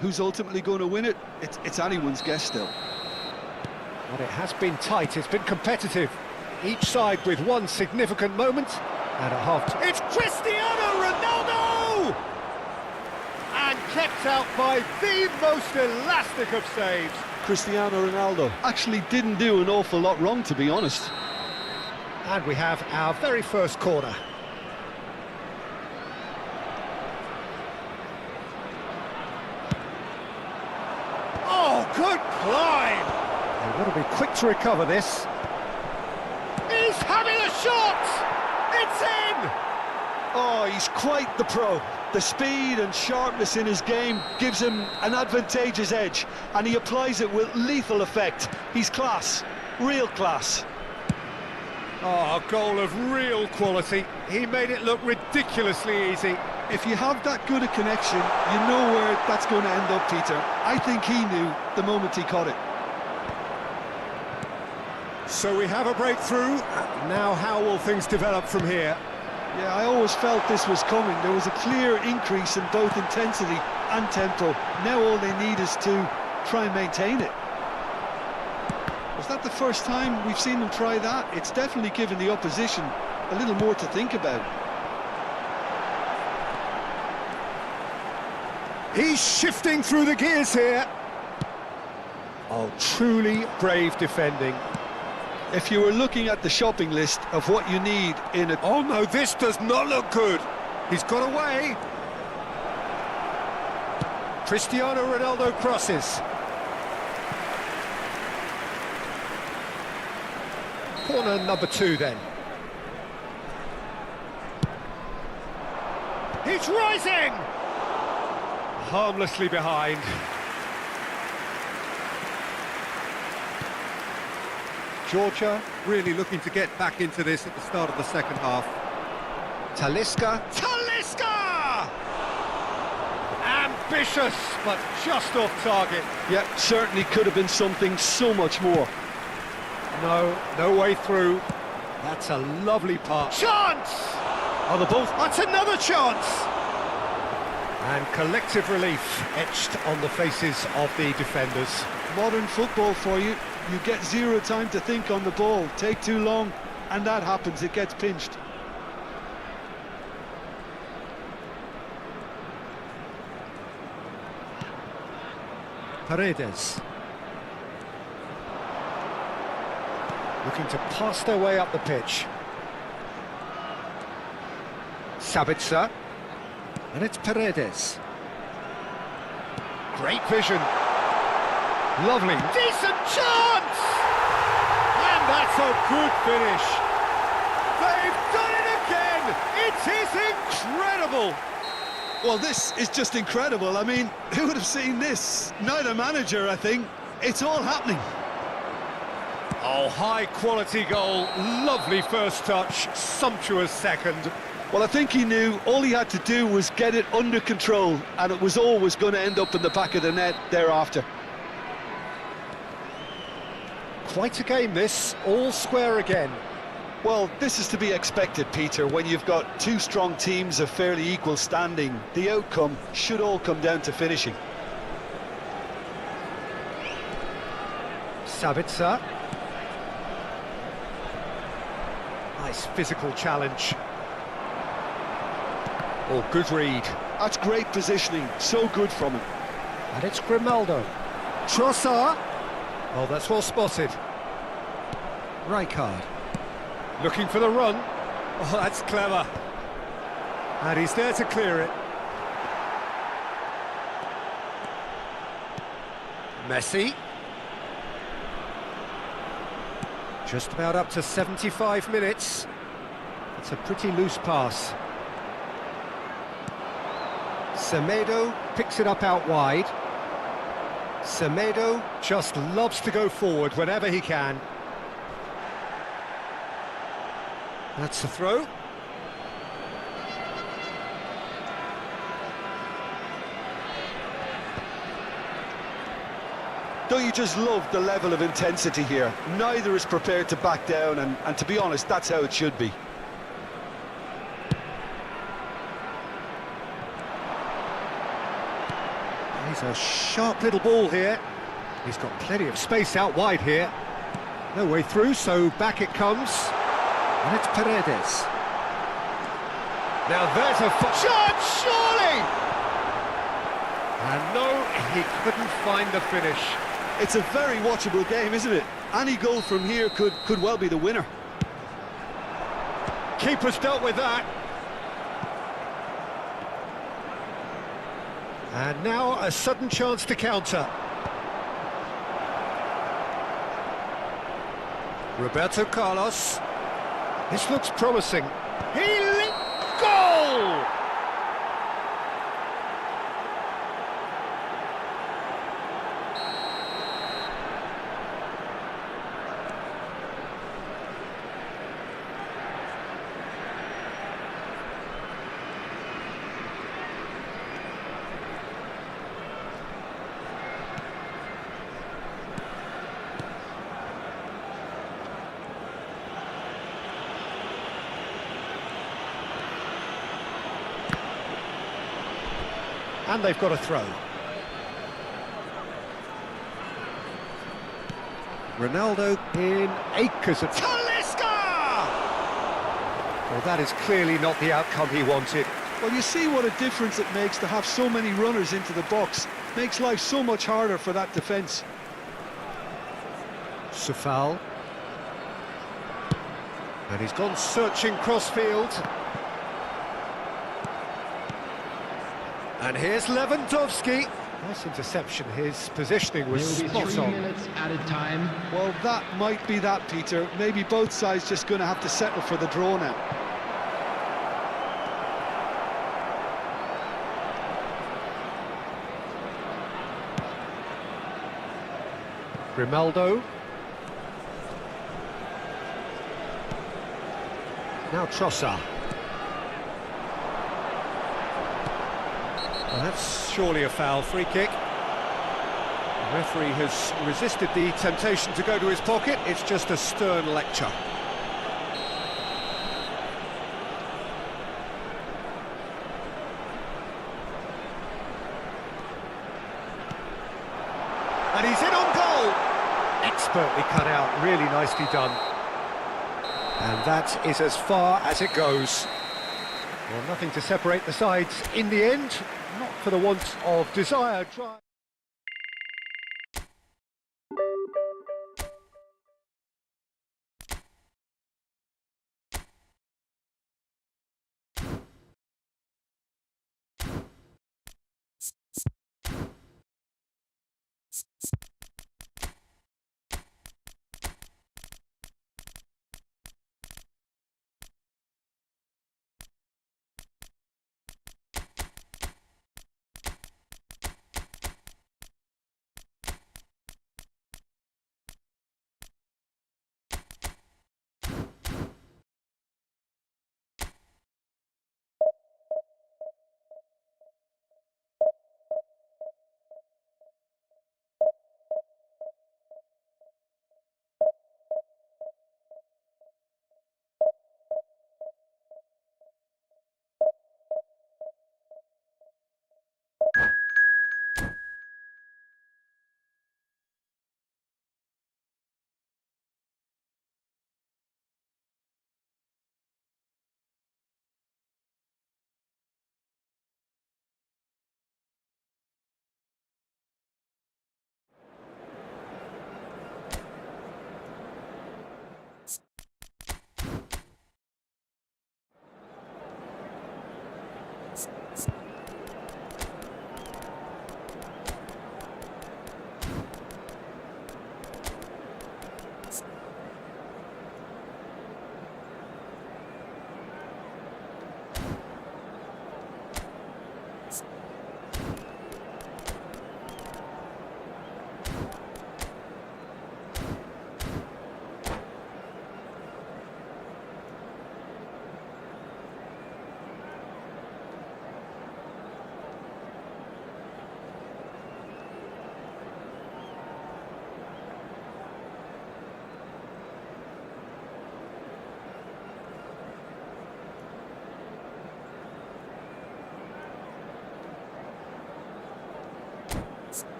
Who's ultimately going to win it? It's anyone's guess still. But it has been tight, it's been competitive. Each side with one significant moment and a half. It's Cristiano Ronaldo! And kept out by the most elastic of saves. Cristiano Ronaldo actually didn't do an awful lot wrong, to be honest. And we have our very first corner. Oh, good climb! They've got to be quick to recover this. He's having a shot! It's in! Oh, he's quite the pro. The speed and sharpness in his game gives him an advantageous edge, and he applies it with lethal effect. He's class, real class. Oh, a goal of real quality. He made it look ridiculously easy. If you have that good a connection, you know where that's going to end up, Peter. I think he knew the moment he caught it. So we have a breakthrough. Now how will things develop from here? Yeah, I always felt this was coming. There was a clear increase in both intensity and tempo. Now all they need is to try and maintain it. Was that the first time we've seen them try that? It's definitely given the opposition a little more to think about. He's shifting through the gears here. Oh, truly brave defending. If you were looking at the shopping list of what you need in a... Oh no, this does not look good. He's got away. Cristiano Ronaldo crosses. Corner number 2 then. He's rising! Harmlessly behind. Georgia really looking to get back into this at the start of the second half. Talisca. Talisca! Ambitious, but just off target. Yeah, certainly could have been something so much more. No way through. That's a lovely pass. Chance! Oh, the ball. That's another chance! And collective relief etched on the faces of the defenders. Modern football for you. You get zero time to think on the ball. Take too long, and that happens. It gets pinched. Paredes. Looking to pass their way up the pitch. Sabitzer. And it's Paredes. Great vision. Lovely. Decent chance! And that's a good finish. They've done it again! It is incredible! Well, this is just incredible. I mean, who would have seen this? Neither manager, I think. It's all happening. Oh, high-quality goal. Lovely first touch. Sumptuous second. Well, I think he knew all he had to do was get it under control, and it was always going to end up in the back of the net thereafter. Quite a game, this. All square again. Well, this is to be expected, Peter. When you've got two strong teams of fairly equal standing, the outcome should all come down to finishing. Sabitzer. Nice physical challenge. Oh, good read. That's great positioning. So good from him. And it's Grimaldo. Trossard. Oh, that's well spotted. Rijkaard. Looking for the run. Oh, that's clever. And he's there to clear it. Messi. Just about up to 75 minutes. It's a pretty loose pass. Semedo picks it up out wide. Semedo just loves to go forward whenever he can. That's the throw. Don't you just love the level of intensity here? Neither is prepared to back down, and to be honest, that's how it should be. He's a sharp little ball here. He's got plenty of space out wide here. No way through, so back it comes. And it's Paredes. Now there's a shot, surely! And no, he couldn't find the finish. It's a very watchable game, isn't it? Any goal from here could well be the winner. Keeper's dealt with that. And now a sudden chance to counter. Roberto Carlos. This looks promising. Goal! And they've got a throw. Ronaldo in acres of... Talisca! Well, that is clearly not the outcome he wanted. Well, you see what a difference it makes to have so many runners into the box. Makes life so much harder for that defence. Safal. And he's gone searching crossfield. And here's Lewandowski. Nice interception, his positioning was There will be spot 3 on. minutes added time. Well, that might be that, Peter. Maybe both sides just going to have to settle for the draw now. Grimaldo. Now Trossard. Well, that's surely a foul. Free kick. The referee has resisted the temptation to go to his pocket. It's just a stern lecture. And he's in on goal. Expertly cut out, really nicely done. And that is as far as it goes. Well, nothing to separate the sides in the end, not for the want of desire.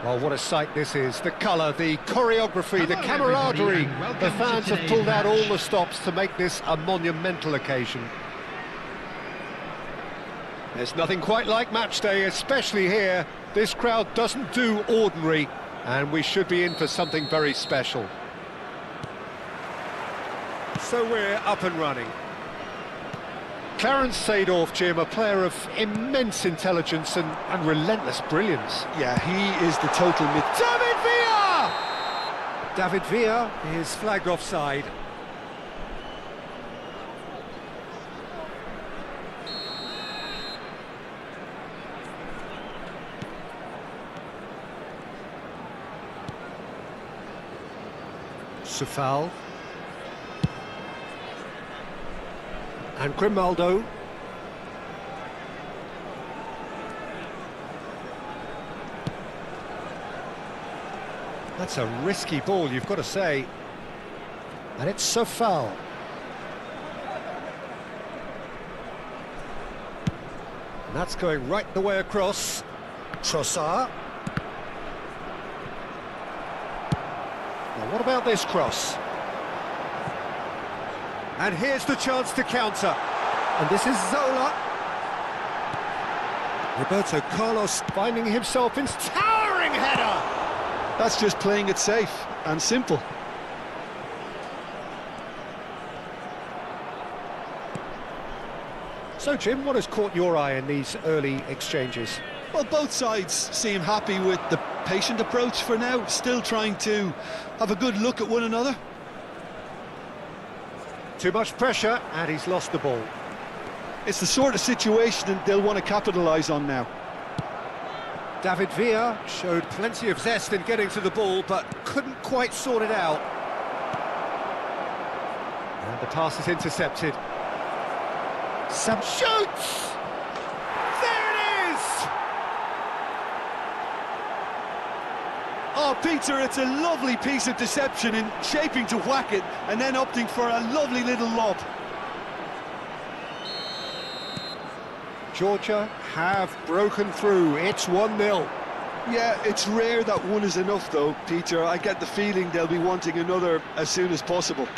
Well, what a sight this is. The colour, the choreography, the Hello, everybody, camaraderie. and welcome The to fans have today's pulled out match. all the stops to make this a monumental occasion. There's nothing quite like match day, especially here. This crowd doesn't do ordinary, and we should be in for something very special. So we're up and running. Clarence Seedorf, Jim, a player of immense intelligence and relentless brilliance. Yeah, he is the total mid... David Villa! David Villa is flagged offside. Sufal. And Grimaldo. That's a risky ball, you've got to say. And it's so foul. And that's going right the way across. Trossard. Now what about this cross? And here's the chance to counter. And this is Zola. Roberto Carlos finding himself in towering header. That's just playing it safe and simple. So, Jim, what has caught your eye in these early exchanges? Well, both sides seem happy with the patient approach for now, still trying to have a good look at one another. Too much pressure, and he's lost the ball. It's the sort of situation that they'll want to capitalise on now. David Villa showed plenty of zest in getting to the ball, but couldn't quite sort it out. And the pass is intercepted. Sam shoots! There it is! Oh, Peter, it's a lovely piece of deception in shaping to whack it and then opting for a lovely little lob. Georgia have broken through. It's 1-0. Yeah, it's rare that one is enough, though, Peter. I get the feeling they'll be wanting another as soon as possible.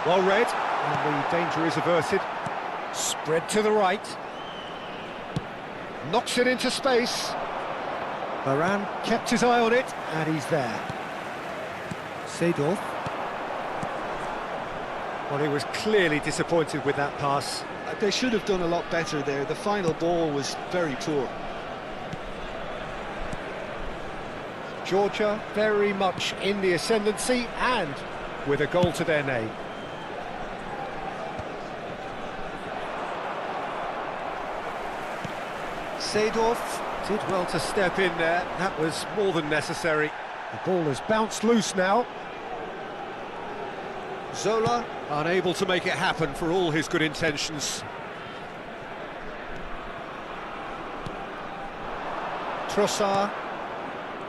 Well read, and the danger is averted. Spread to the right. Knocks it into space. Varane kept his eye on it, and he's there. Seedorf. Well, he was clearly disappointed with that pass. They should have done a lot better there. The final ball was very poor. Georgia very much in the ascendancy and with a goal to their name. Seedorf did well to step in there. That was more than necessary. The ball has bounced loose now. Zola unable to make it happen for all his good intentions. Trossard.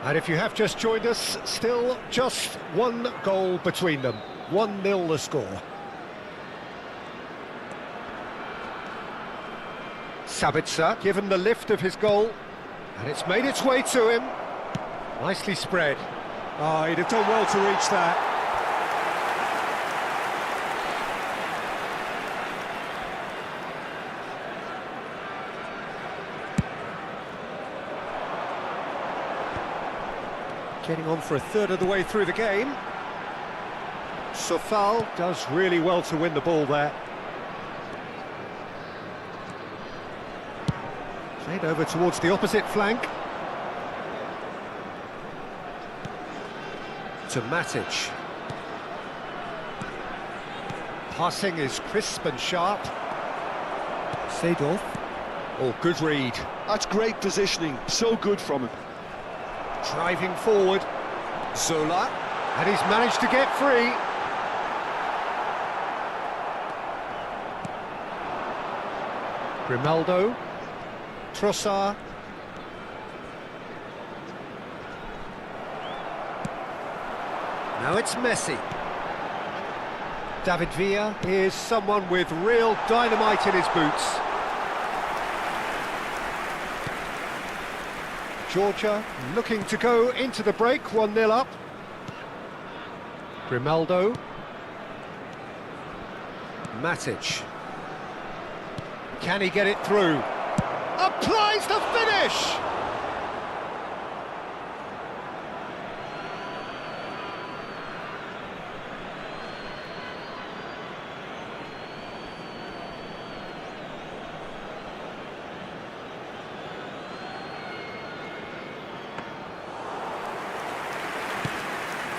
And if you have just joined us, still just one goal between them. 1-0 the score. Sabitzer given the lift of his goal, and it's made its way to him. Nicely spread. Oh, he'd have done well to reach that. Getting on for a third of the way through the game. Sofal does really well to win the ball there. Played over towards the opposite flank. To Matic. Passing is crisp and sharp. Seedorf. Oh, good read. That's great positioning, so good from him. Driving forward. Zola. And he's managed to get free. Grimaldo. Trossard. Now it's Messi. David Villa is someone with real dynamite in his boots. Georgia looking to go into the break, 1-0 up. Grimaldo. Matic. Can he get it through? Applies the finish!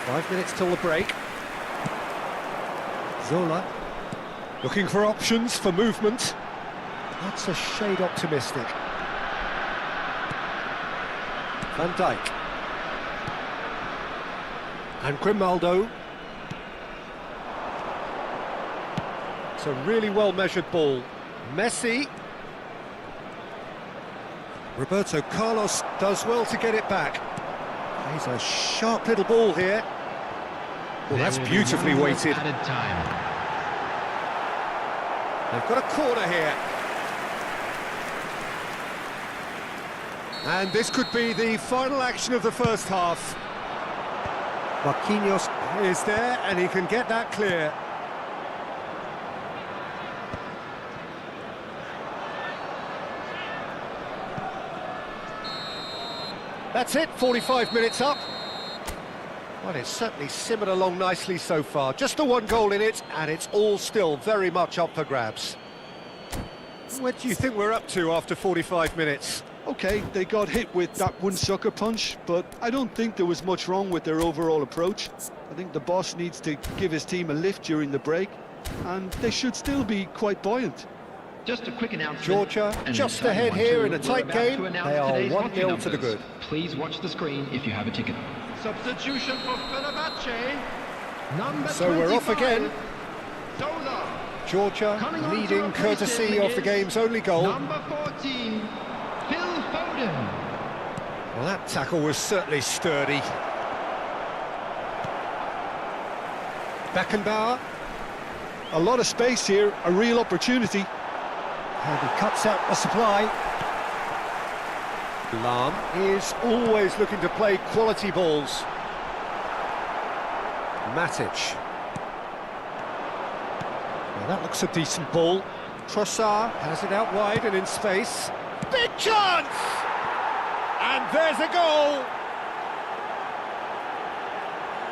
Five minutes till the break. Zola. Looking for options for movement. That's a shade optimistic. Van Dijk. And Grimaldo. It's a really well-measured ball. Messi. Roberto Carlos does well to get it back. He's a sharp little ball here. Well, that's beautifully weighted. Added time. They've got a corner here. And this could be the final action of the first half. Marquinhos is there, and he can get that clear. That's it, 45 minutes up. Well, it's certainly simmered along nicely so far. Just the one goal in it, and it's all still very much up for grabs. What do you think we're up to after 45 minutes? Okay, they got hit with that one sucker punch, but I don't think there was much wrong with their overall approach. I think the boss needs to give his team a lift during the break, and they should still be quite buoyant. Just a quick announcement. Georgia And just an ahead exciting here one in a too. tight We're about game. to announce They are today's 1-0 hockey to the numbers. good. Please watch the screen if you have a ticket. Substitution for Fenerbahce. Number So we're off 25, again. Zola. Georgia Coming on to leading replace courtesy him of the is game's only goal. Number 14, Phil Foden. Well, that tackle was certainly sturdy. Beckenbauer. A lot of space here, a real opportunity. And he cuts out the supply. Lahm is always looking to play quality balls. Matic. Well, that looks a decent ball. Trossard has it out wide and in space. Big chance! And there's a goal!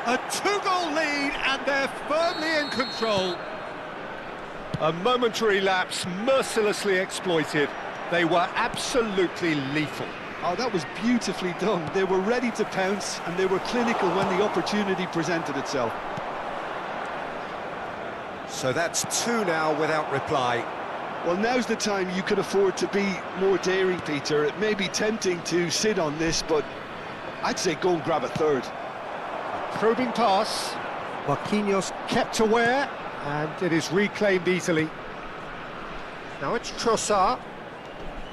A two-goal lead, and they're firmly in control. A momentary lapse mercilessly exploited. They were absolutely lethal. Oh, that was beautifully done. They were ready to pounce, and they were clinical when the opportunity presented itself. So that's two now without reply. Well, now's the time you could afford to be more daring, Peter. It may be tempting to sit on this, but I'd say go and grab a third. Probing pass. Marquinhos kept aware, and it is reclaimed easily. Now it's Trossard.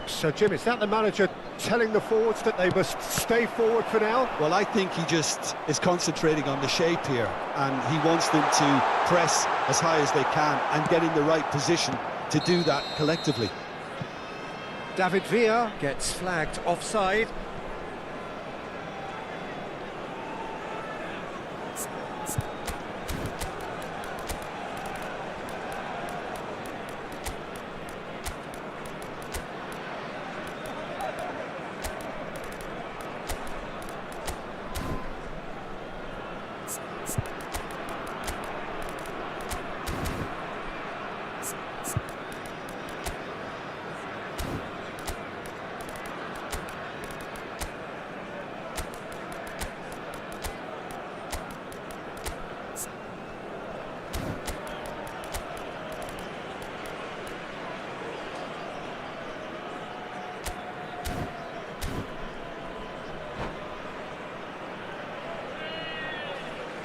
So, Jim, is that the manager telling the forwards that they must stay forward for now? Well, I think he just is concentrating on the shape here, and he wants them to press as high as they can and get in the right position to do that collectively. David Villa gets flagged offside.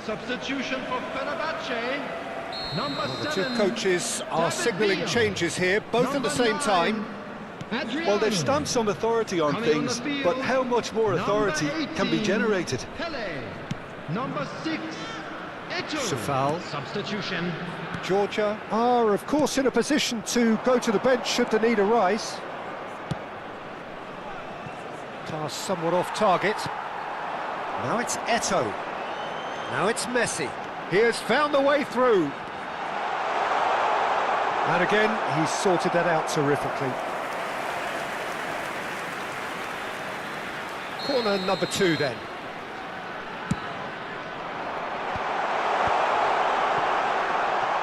Substitution for Fenerbahce. Number The two 7. coaches are David signalling Villa. changes here, both at the Number same 9, time. Adriano. Well, they've stamped some authority on Coming on the things, field, but how much more authority number can be 18, generated? Pele. Number 6, Eto. It's a foul. Substitution. Georgia are, of course, in a position to go to the bench should the need arise. Time Now somewhat off target. Now it's Eto'o. Now it's Messi. He has found the way through. And again, he's sorted that out terrifically. Corner number 2 then.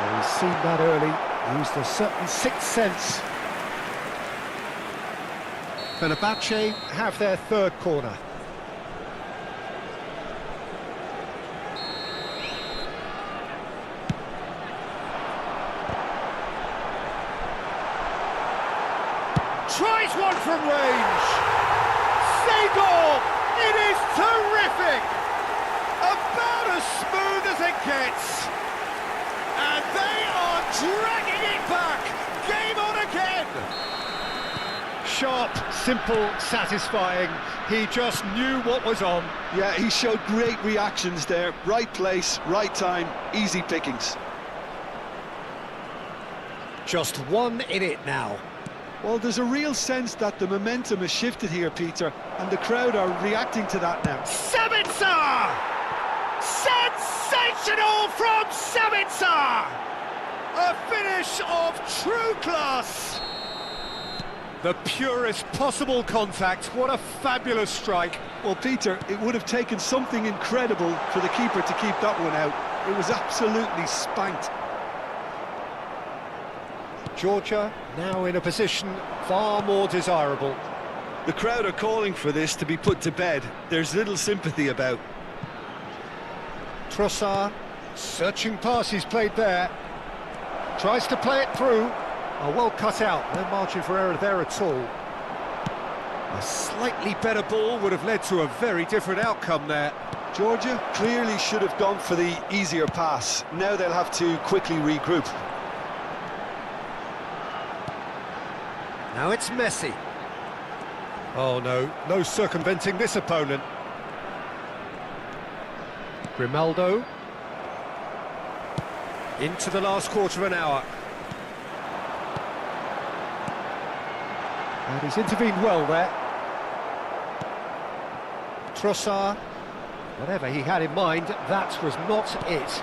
Well, he's seen that early, used a certain sixth sense. Fenerbahce have their 3rd corner. Tries one from range. Seagull! It is terrific! About as smooth as it gets. And they are dragging it back. Game on again. Sharp, simple, satisfying. He just knew what was on. Yeah, he showed great reactions there. Right place, right time, easy pickings. Just 1 in it now. Well, there's a real sense that the momentum has shifted here, Peter, and the crowd are reacting to that now. Sabitzer! Sensational from Sabitzer! A finish of true class! The purest possible contact. What a fabulous strike. Well, Peter, it would have taken something incredible for the keeper to keep that one out. It was absolutely spanked. Georgia now in a position far more desirable. The crowd are calling for this to be put to bed. There's little sympathy about. Trossard, searching pass he's played there. Tries to play it through. Oh, well cut out, no margin for error there at all. A slightly better ball would have led to a very different outcome there. Georgia clearly should have gone for the easier pass. Now they'll have to quickly regroup. Now it's Messi. Oh no, no circumventing this opponent. Grimaldo. Into the last quarter of an hour. And he's intervened well there. Trossard. Whatever he had in mind, that was not it.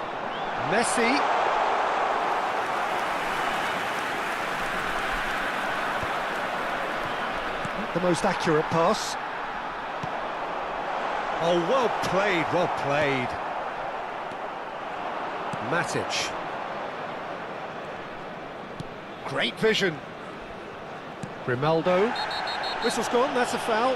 Messi. The most accurate pass. Oh, well played, well played. Matic. Great vision. Grimaldo. Whistle's gone, that's a foul.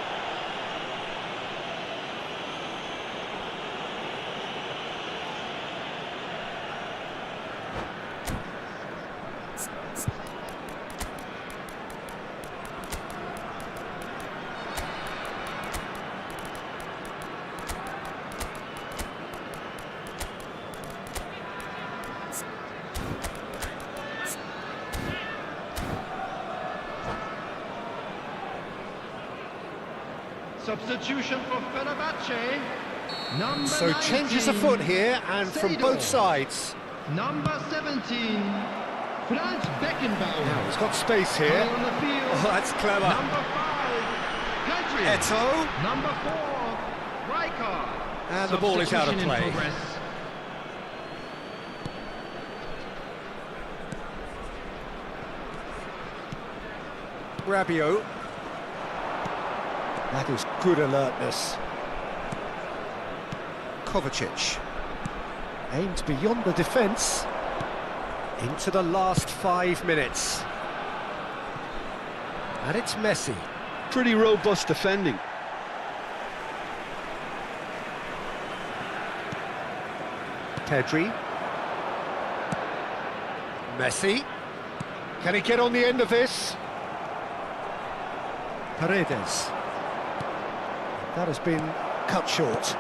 Substitution for Fenerbahce. Number So 19, changes afoot here, and from Seedorf. both sides. Number 17, Franz Beckenbauer. Now he's got space here. Play on the field. Oh, that's clever. Number 5, Country. Eto'o. Number 4, Rijkaard. And the ball is out of Substitution in play. progress. Rabiot. That is good alertness. Kovacic. Aimed beyond the defence. Into the last 5 minutes. And it's Messi. Pretty robust defending. Pedri. Messi. Can he get on the end of this? Paredes. That has been cut short.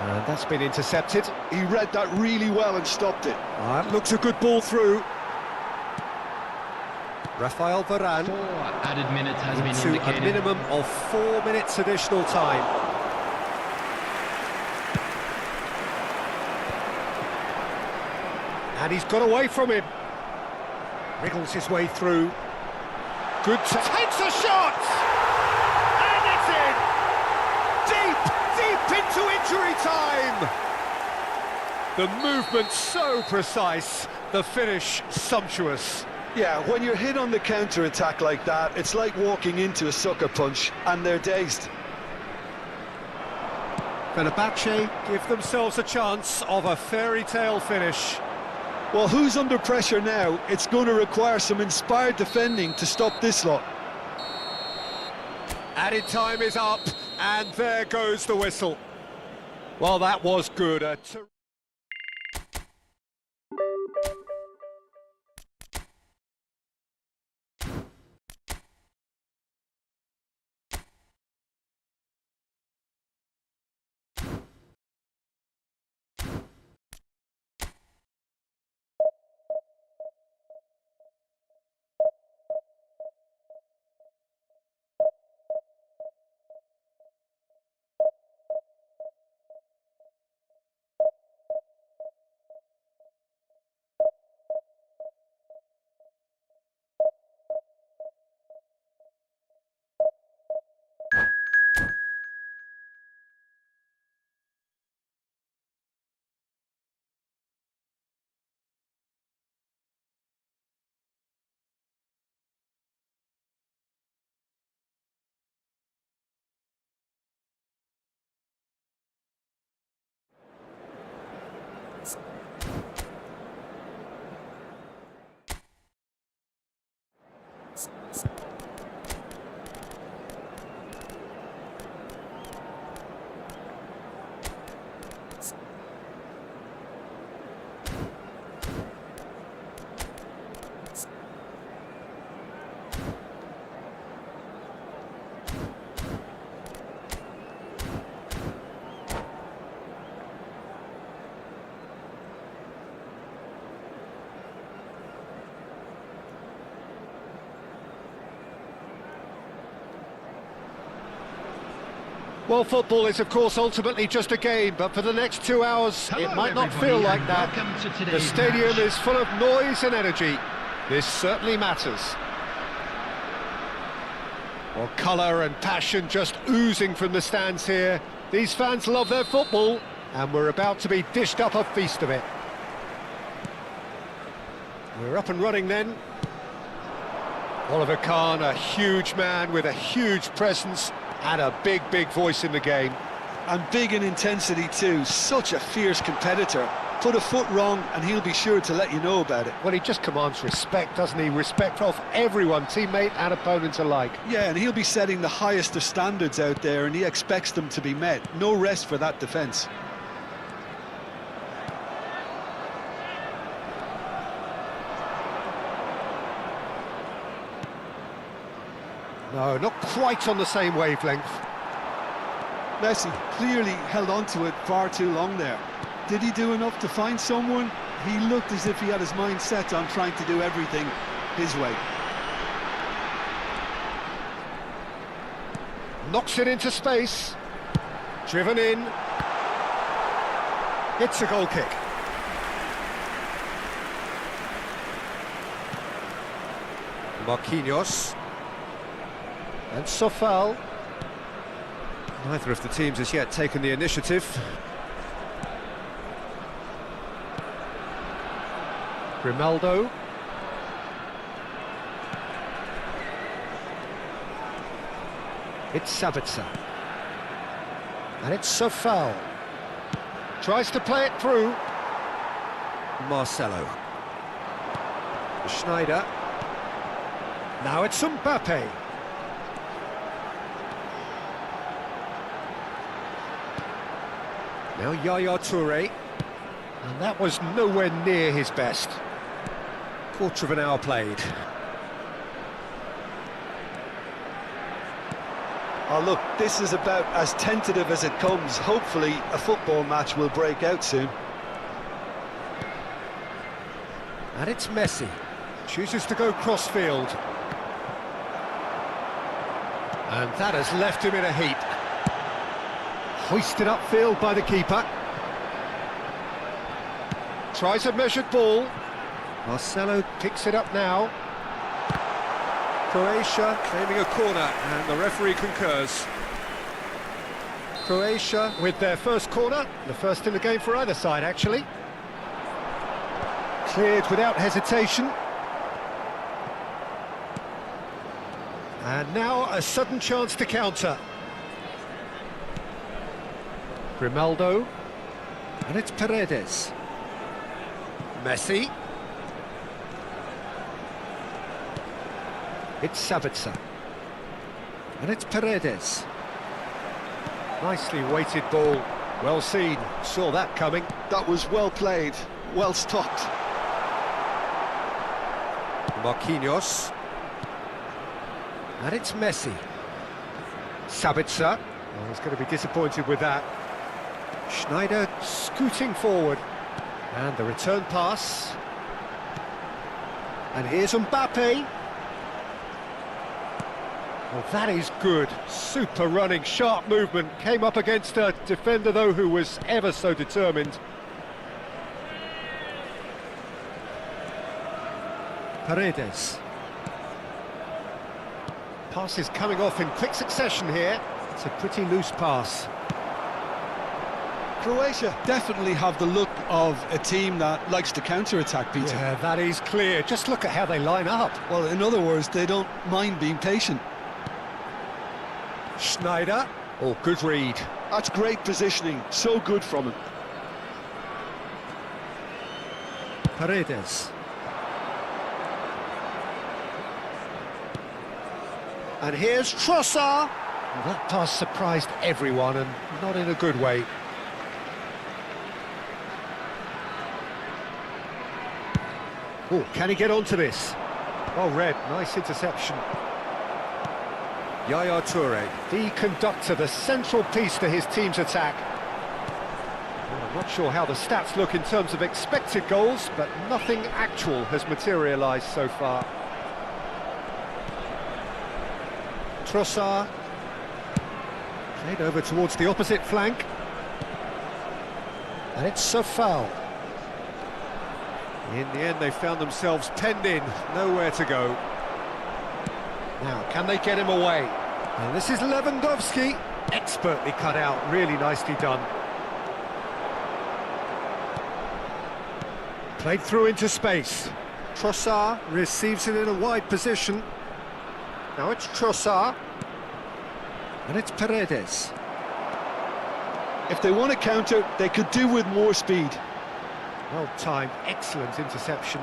And that's been intercepted. He read that really well and stopped it. That looks a good ball through. Rafael Varane. 4 added minutes has been To a indicated. minimum of 4 minutes additional time. And he's got away from him. Wriggles his way through. Takes a shot! And it's in! to injury time! The movement so precise, the finish sumptuous. Yeah, when you're hit on the counter-attack like that, it's like walking into a sucker punch, and they're dazed. Fenerbahce give themselves a chance of a fairy tale finish. Well, who's under pressure now? It's going to require some inspired defending to stop this lot. Added time is up, and there goes the whistle. Well, that was good. Well, football is, of course, ultimately just a game, but for the next 2 hours, it might not feel like that. The stadium is full of noise and energy. This certainly matters. Well, colour and passion just oozing from the stands here. These fans love their football, and we're about to be dished up a feast of it. We're up and running then. Oliver Kahn, a huge man with a huge presence and a big, big voice in the game. And big in intensity too, such a fierce competitor. Put a foot wrong and he'll be sure to let you know about it. Well, he just commands respect, doesn't he? Respect of everyone, teammate and opponent alike. Yeah, and he'll be setting the highest of standards out there, and he expects them to be met. No rest for that defence. No, not quite on the same wavelength. Messi clearly held on to it far too long there. Did he do enough to find someone? He looked as if he had his mind set on trying to do everything his way. Knocks it into space. Driven in. It's a goal kick. Marquinhos. And Sofal. Neither of the teams has yet taken the initiative. Grimaldo. It's Sabitzer. And it's Sofal. Tries to play it through. Marcelo. Schneider. Now it's Mbappe. Now Yaya Toure, and that was nowhere near his best. Quarter of an hour played. Oh look, this is about as tentative as it comes. Hopefully a football match will break out soon. And it's Messi. Chooses to go cross-field. And that has left him in a heap. Hoisted upfield by the keeper. Tries a measured ball. Marcelo picks it up now. Croatia claiming a corner, and the referee concurs. Croatia with their first corner, the first in the game for either side, actually. Cleared without hesitation. And now a sudden chance to counter. Grimaldo. And it's Paredes. Messi. It's Sabitzer. And it's Paredes. Nicely weighted ball. Well seen. Saw that coming. That was well played, well stopped. Marquinhos. And it's Messi. Sabitzer. Oh, he's going to be disappointed with that. Schneider scooting forward. And the return pass. And here's Mbappe. Well, that is good. Super running, sharp movement. Came up against a defender, though, who was ever so determined. Paredes. Pass is coming off in quick succession here. It's a pretty loose pass. Croatia definitely have the look of a team that likes to counter-attack, Peter. Yeah, that is clear. Just look at how they line up. Well, in other words, they don't mind being patient. Schneider. Oh, good read. That's great positioning, so good from him. Paredes. And here's Trossard. Well, that pass surprised everyone, and not in a good way. Oh, can he get onto this? Well read, nice interception. Yaya Toure, the conductor, the central piece to his team's attack. Well, I'm not sure how the stats look in terms of expected goals, but nothing actual has materialised so far. Trossard. Played over towards the opposite flank. And it's a foul. In the end, they found themselves penned in, nowhere to go. Now, can they get him away? And this is Lewandowski, expertly cut out, really nicely done. Played through into space. Trossard receives it in a wide position. Now it's Trossard. And it's Paredes. If they want to counter, they could do with more speed. Well timed, excellent interception.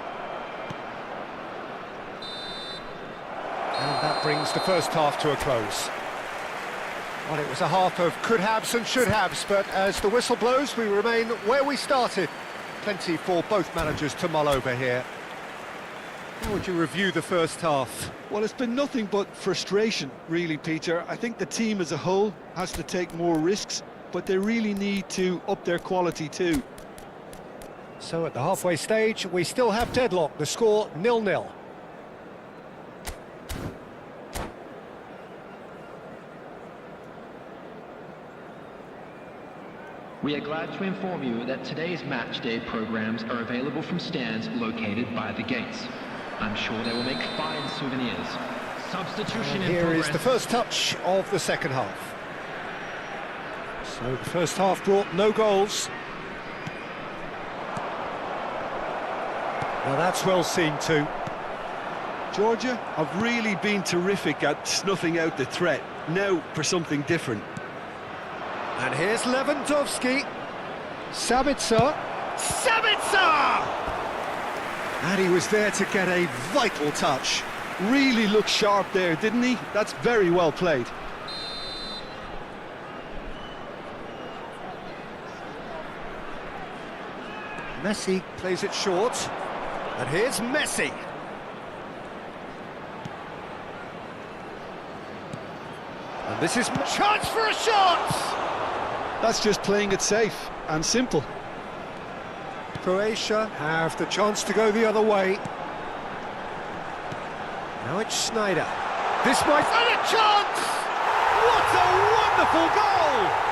And that brings the first half to a close. Well, it was a half of could-haves and should-haves, but as the whistle blows, we remain where we started. Plenty for both managers to mull over here. How would you review the first half? Well, it's been nothing but frustration, really, Peter. I think the team as a whole has to take more risks, but they really need to up their quality too. So at the halfway stage, we still have deadlock, the score 0-0. We are glad to inform you that today's match day programs are available from stands located by the gates. I'm sure they will make fine souvenirs. Substitution in Here progress. is the first touch of the second half. So the first half brought no goals. Now that's well seen too. Georgia have really been terrific at snuffing out the threat. Now for something different. And here's Lewandowski. Sabitzer. Sabitzer! And he was there to get a vital touch. Really looked sharp there, didn't he? That's very well played. Messi plays it short. And here's Messi. And this is chance for a shot! That's just playing it safe and simple. Croatia have the chance to go the other way. Now it's Schneider. This might... And a chance! What a wonderful goal!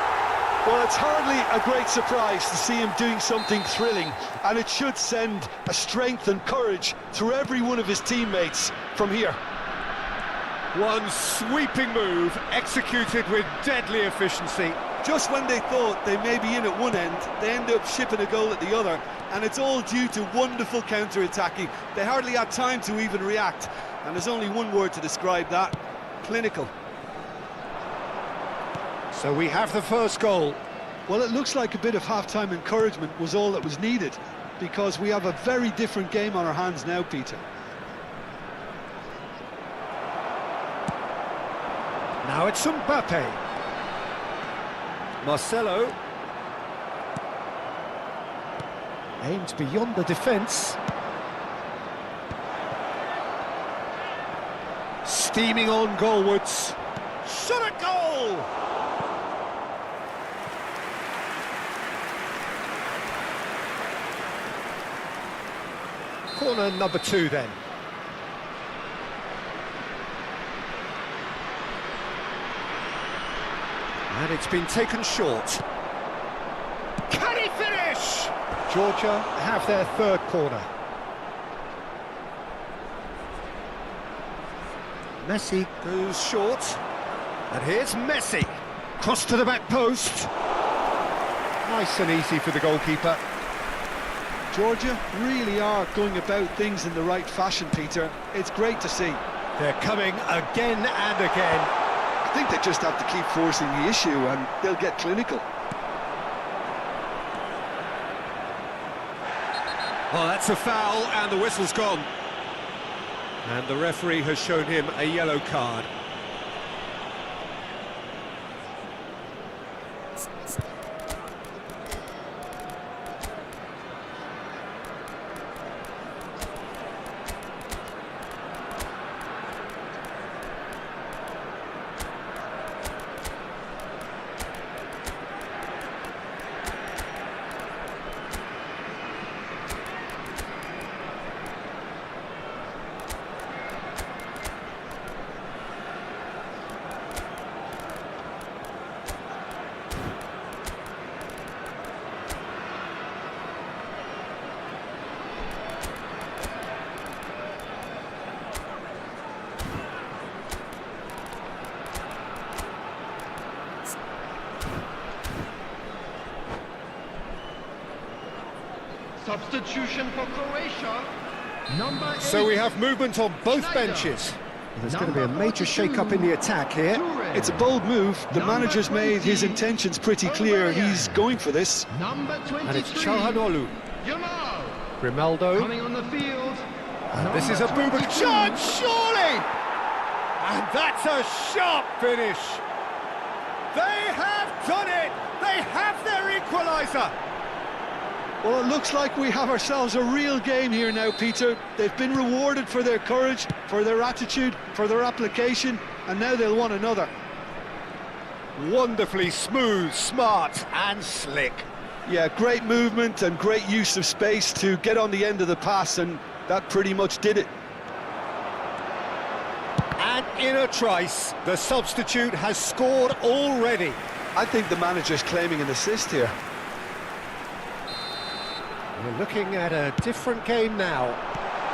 Well, it's hardly a great surprise to see him doing something thrilling, and it should send a strength and courage through every one of his teammates from here. One sweeping move, executed with deadly efficiency. Just when they thought they may be in at one end, they end up shipping a goal at the other, and it's all due to wonderful counter-attacking. They hardly had time to even react, and there's only one word to describe that: clinical. So we have the first goal. Well, it looks like a bit of half-time encouragement was all that was needed, because we have a very different game on our hands now, Peter. Now it's Mbappe. Marcelo. Aimed beyond the defence. Steaming on goalwards. Shot at goal! Corner number 2 then. And it's been taken short. Can he finish? Georgia have their third corner. Messi goes short. And here's Messi. Cross to the back post. Nice and easy for the goalkeeper. Georgia really are going about things in the right fashion, Peter. It's great to see. They're coming again and again. I think they just have to keep forcing the issue and they'll get clinical. Oh, that's a foul and the whistle's gone. And the referee has shown him a yellow card. Substitution for Croatia, number 8. So we have movement on both benches. There's going to be a major shake-up in the attack here. It's a bold move. The manager's made his intentions pretty clear. He's going for this. Number 23. And it's Çalhanoğlu. Yamal. Grimaldo. Coming on the field. And this is a Bubak chance, surely! And that's a sharp finish. They have done it! They have their equaliser! Well, it looks like we have ourselves a real game here now, Peter. They've been rewarded for their courage, for their attitude, for their application, and now they'll want another. Wonderfully smooth, smart and slick. Yeah, great movement and great use of space to get on the end of the pass, and that pretty much did it. And in a trice, the substitute has scored already. I think the manager's claiming an assist here. We're looking at a different game now.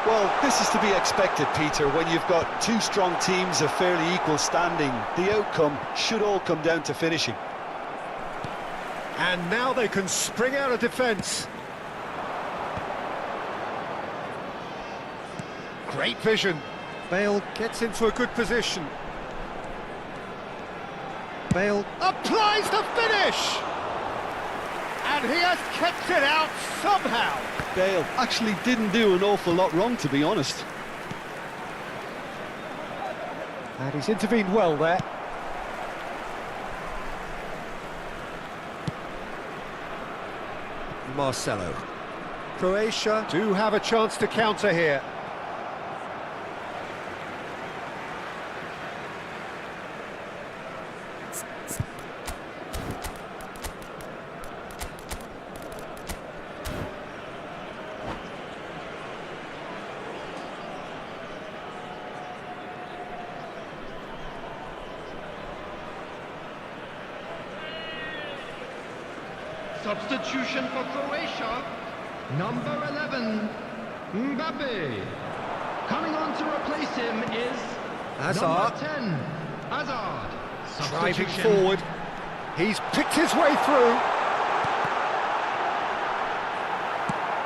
Well, this is to be expected, Peter. When you've got two strong teams of fairly equal standing, the outcome should all come down to finishing. And now they can spring out of defence. Great vision. Bale gets into a good position. Bale applies the finish! And he has kept it out somehow. Bale actually didn't do an awful lot wrong, to be honest. And he's intervened well there. Marcelo. Croatia do have a chance to counter here. Substitution for Croatia, number 11, Mbappe. Coming on to replace him is Hazard. number 10, Hazard. Driving Substitution. forward. He's picked his way through.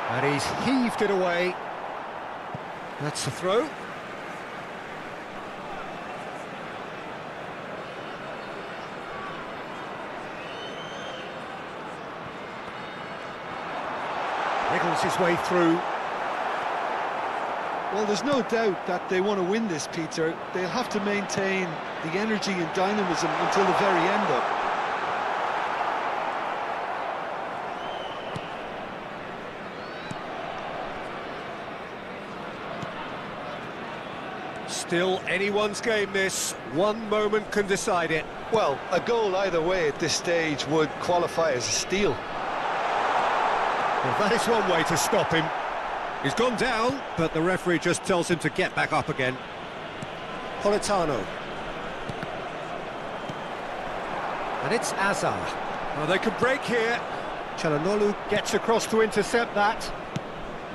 And he's heaved it away. That's the throw. Wriggles his way through. Well, there's no doubt that they want to win this, Peter. They'll have to maintain the energy and dynamism until the very end, though. Still anyone's game, this. One moment can decide it. Well, a goal either way at this stage would qualify as a steal. Well, that is one way to stop him. He's gone down, but the referee just tells him to get back up again. Politano. And it's Azar. Well, they can break here. Çalhanoğlu gets across to intercept that.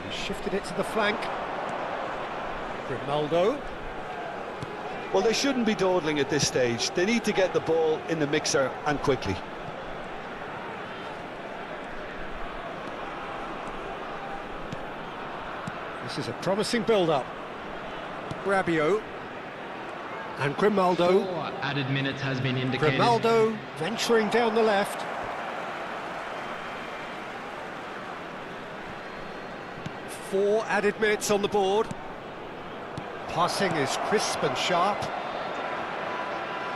He shifted it to the flank. Grimaldo. Well, they shouldn't be dawdling at this stage. They need to get the ball in the mixer and quickly. This is a promising build-up. Rabiot. And Grimaldo. 4 added minutes has been indicated. Grimaldo venturing down the left. Four added minutes on the board. Passing is crisp and sharp.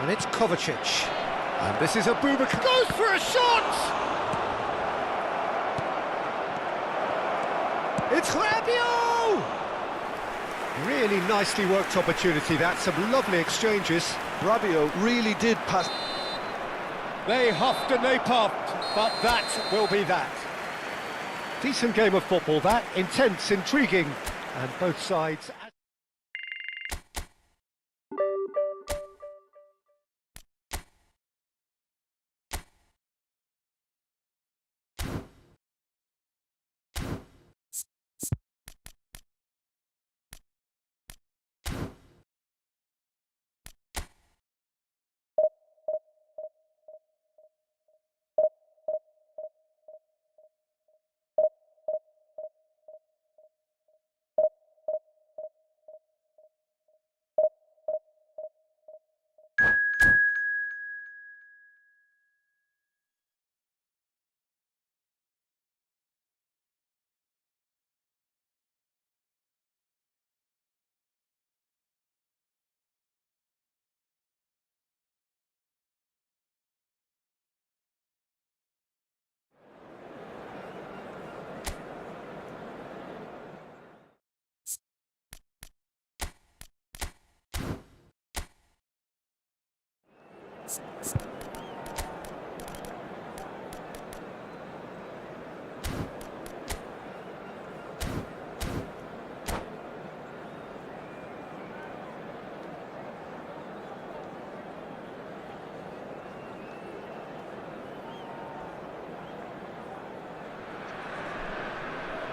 And it's Kovacic. And this is Abubakar. Goes for a shot! It's Rabiot! Really nicely worked opportunity, that. Some lovely exchanges. Rabiot really did pass. They huffed and they puffed, but that will be that. Decent game of football, that. Intense, intriguing, and both sides...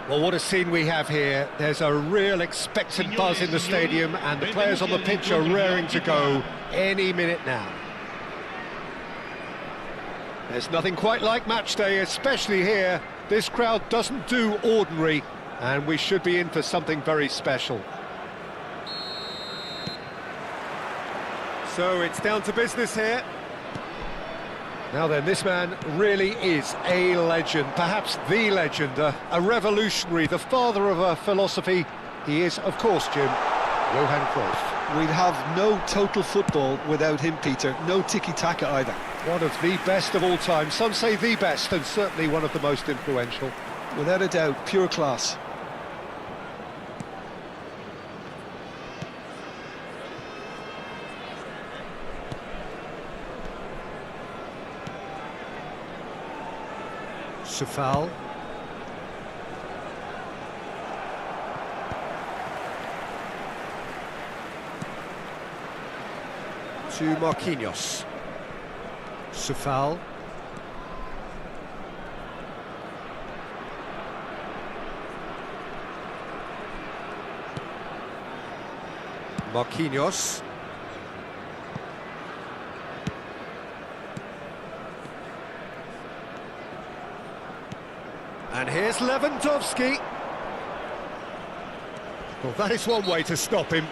Well, what a scene we have here. There's a real expectant buzz in the stadium, and the players on the pitch are raring to go any minute now. There's nothing quite like match day, especially here. This crowd doesn't do ordinary, and we should be in for something very special. So it's down to business here. Now then, this man really is a legend, perhaps the legend, a revolutionary, the father of a philosophy. He is, of course, Jim, Johan Cruyff. We'd have no total football without him, Peter. No tiki-taka either. One of the best of all time. Some say the best, and certainly one of the most influential. Without a doubt, pure class. Sufal. To Marquinhos. Sufal. Marquinhos. Lewandowski. Well, that is one way to stop him.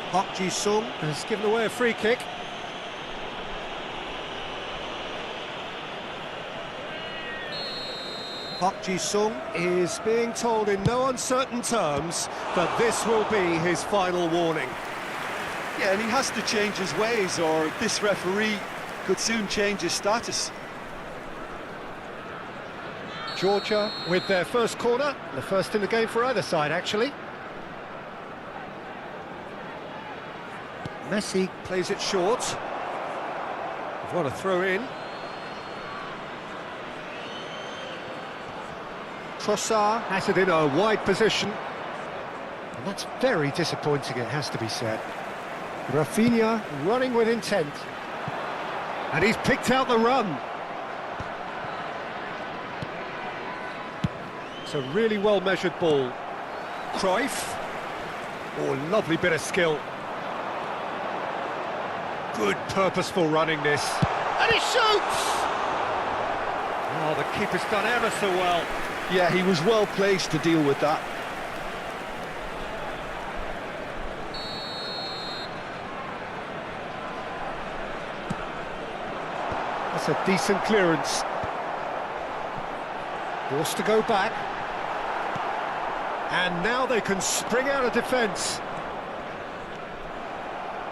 Park Ji-sung. Has given away a free kick. Park Ji-sung. Is being told in no uncertain terms that this will be his final warning. Yeah, and he has to change his ways, or this referee could soon change his status. Georgia with their first corner, the first in the game for either side, actually. Messi plays it short. What a throw in. Trossard has it in a wide position. And that's very disappointing, it has to be said. Rafinha running with intent. And he's picked out the run. It's a really well-measured ball. Cruyff. Oh, lovely bit of skill. Good purposeful running this. And he shoots! Oh, the keeper's done ever so well. Yeah, he was well placed to deal with that. That's a decent clearance. Forced to go back. And now they can spring out of defence.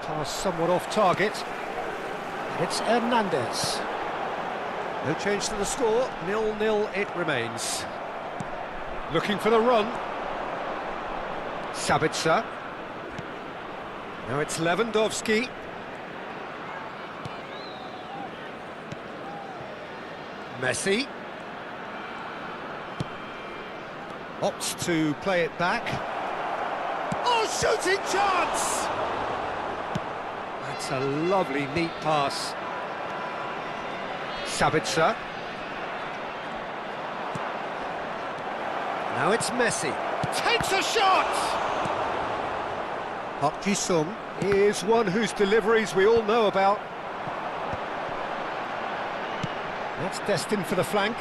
Pass somewhat off target. It's Hernandez. No change to the score, 0-0 it remains. Looking for the run. Sabitzer. Now it's Lewandowski. Messi. Opts to play it back. Oh, shooting chance! That's a lovely, neat pass. Sabitzer. Now it's Messi. Takes a shot! Park Ji-sung. Is one whose deliveries we all know about. That's destined for the flank.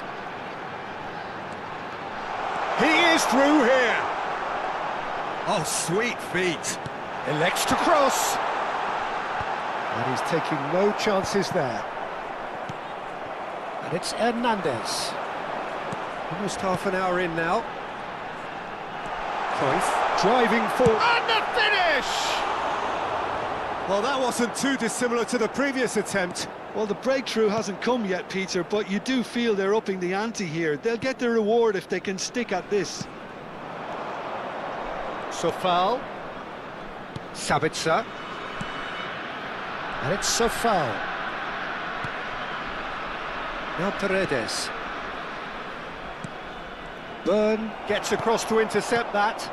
He is through here. Oh, sweet feet. Elects to cross. And he's taking no chances there. And it's Hernandez. Almost half an hour in now. Cruyff driving forward. And the finish! Well, that wasn't too dissimilar to the previous attempt. Well, the breakthrough hasn't come yet, Peter, but you do feel they're upping the ante here. They'll get their reward if they can stick at this. Sofal. Sabitzer. And it's Sofal. Now Paredes. Byrne gets across to intercept that.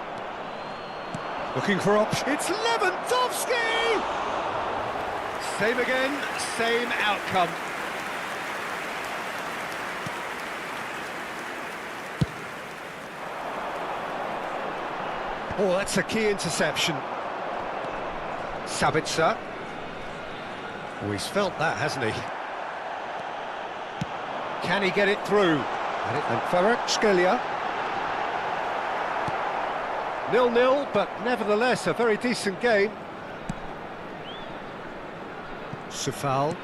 Looking for option. It's Lewandowski! Same again, same outcome. Oh, that's a key interception. Sabitzer. Oh, he's felt that, hasn't he? Can he get it through? And Kvaratskhelia. 0-0, but nevertheless a very decent game. Sofal.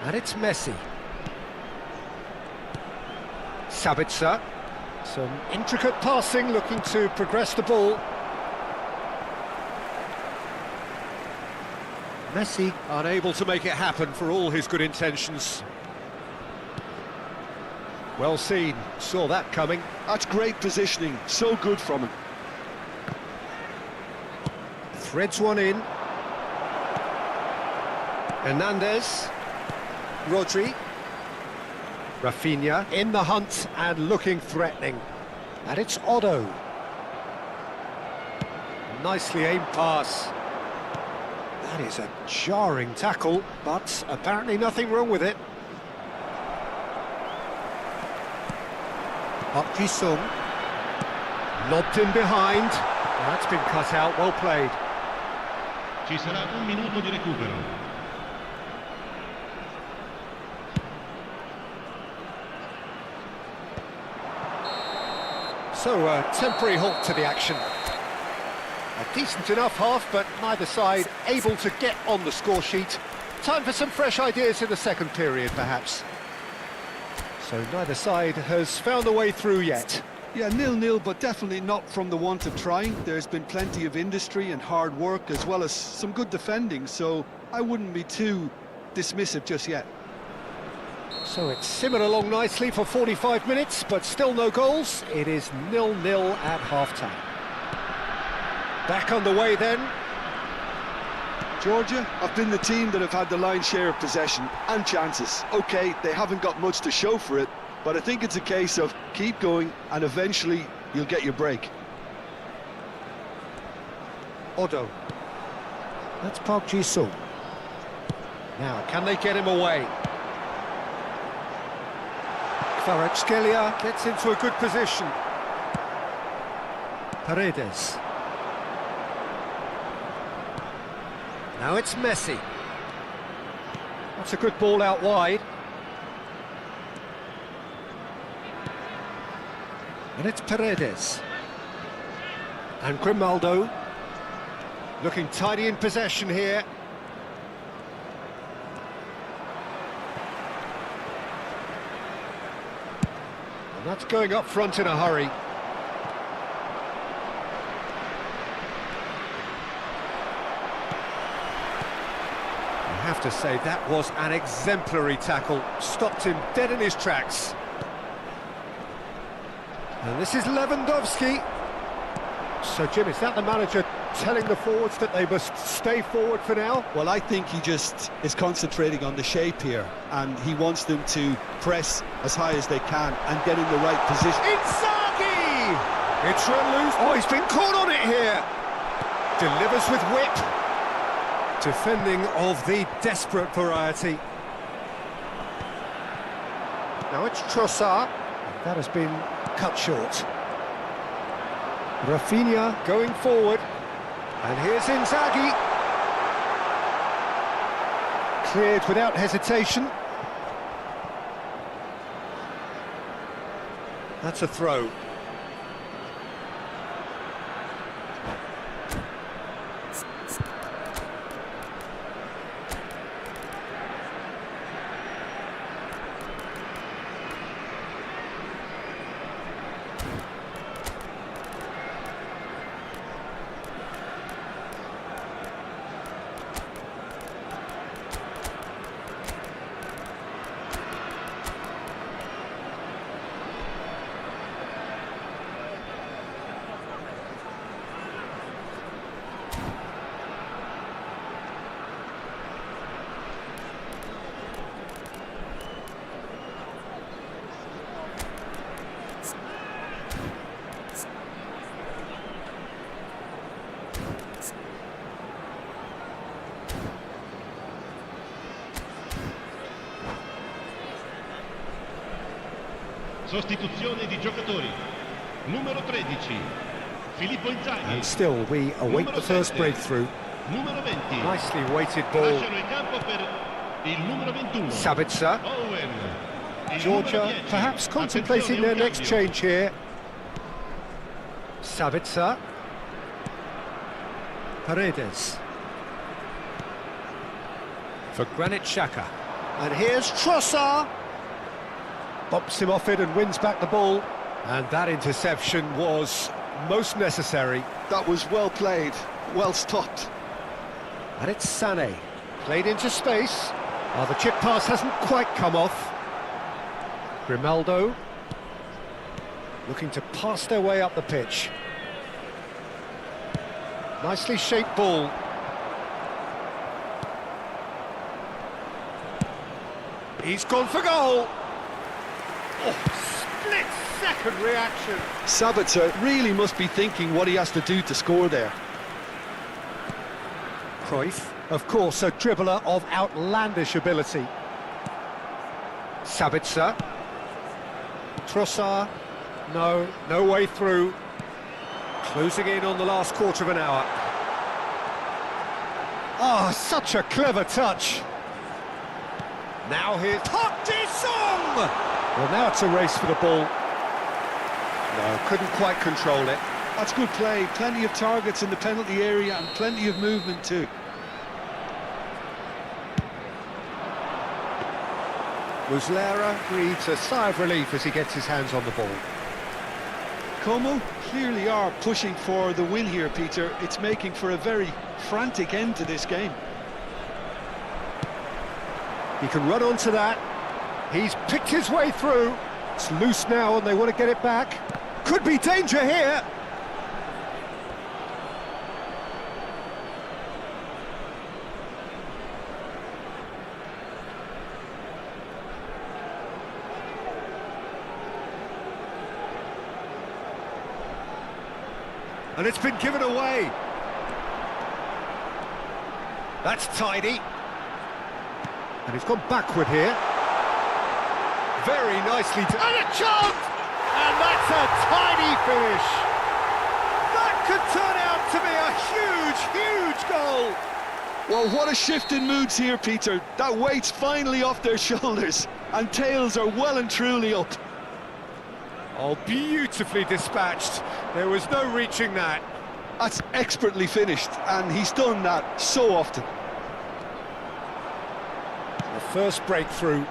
And it's Messi. Sabitzer. Some intricate passing, looking to progress the ball. Messi unable to make it happen for all his good intentions. Well seen, saw that coming. That's great positioning, so good from him. Threads one in. Hernandez. Rodri. Rafinha in the hunt and looking threatening. And it's Otto. Nicely aimed pass. That is a jarring tackle, but apparently nothing wrong with it. Park Ji-sung. Lobbed in behind. That's been cut out, well played. Ci sarà un minuto di recupero. So, a temporary halt to the action. A decent enough half, but neither side able to get on the score sheet. Time for some fresh ideas in the second period, perhaps. So neither side has found a way through yet. Yeah, 0-0, but definitely not from the want of trying. There's been plenty of industry and hard work, as well as some good defending, so I wouldn't be too dismissive just yet. So it's simmered along nicely for 45 minutes, but still no goals. It is 0-0 at half-time. Back underway then. Georgia have been the team that have had the lion's share of possession and chances. OK, they haven't got much to show for it, but I think it's a case of keep going and eventually you'll get your break. Odo. That's Park Ji-sung. Now, can they get him away? Kvaratskhelia gets into a good position. Paredes. Now it's Messi. That's a good ball out wide. And it's Paredes. And Grimaldo. Looking tidy in possession here. And that's going up front in a hurry. I have to say that was an exemplary tackle, stopped him dead in his tracks. And this is Lewandowski. So Jim, is that the manager telling the forwards that they must stay forward for now? Well, I think he just is concentrating on the shape here, and he wants them to press as high as they can and get in the right position. Inzaghi! It's run loose. Oh, he's been caught on it here. Delivers with whip. Defending of the desperate variety. Now it's Trossard. That has been cut short. Rafinha going forward. And here's Inzaghi. Cleared without hesitation. That's a throw. Sostituzione di giocatori. Numero 13, Filippo Inzaghi. And still, we await Numero the first 7, breakthrough. Numero 20. Nicely weighted ball. Lasciano il campo per il numero 21. Sabitzer. Owen. Il Georgia numero 10. perhaps contemplating Attenzione, their un next cambio. change here. Sabitzer. Paredes. For Granit Xhaka. And here's Trossard. Bumps him off it and wins back the ball. And that interception was most necessary. That was well played, well stopped. And it's Sané. Played into space. Oh, the chip pass hasn't quite come off. Grimaldo. Looking to pass their way up the pitch. Nicely shaped ball. He's gone for goal. Oh, split-second reaction. Sabitzer really must be thinking what he has to do to score there. Cruyff, of course, a dribbler of outlandish ability. Sabitzer. Trossard. No way through. Closing in on the last quarter of an hour. Oh, such a clever touch. Now here's Park Ji-sung! Well, now it's a race for the ball. No, couldn't quite control it. That's good play, plenty of targets in the penalty area and plenty of movement too. Muslera breathes a sigh of relief as he gets his hands on the ball. Como clearly are pushing for the win here, Peter. It's making for a very frantic end to this game. He can run onto that. He's picked his way through. It's loose now and they want to get it back. Could be danger here. And it's been given away. That's tidy. And he's gone backward here. Very nicely done. And a chance! And that's a tiny finish. That could turn out to be a huge, huge goal. Well, what a shift in moods here, Peter. That weight's finally off their shoulders, and tails are well and truly up. Oh, beautifully dispatched. There was no reaching that. That's expertly finished, and he's done that so often. The first breakthrough.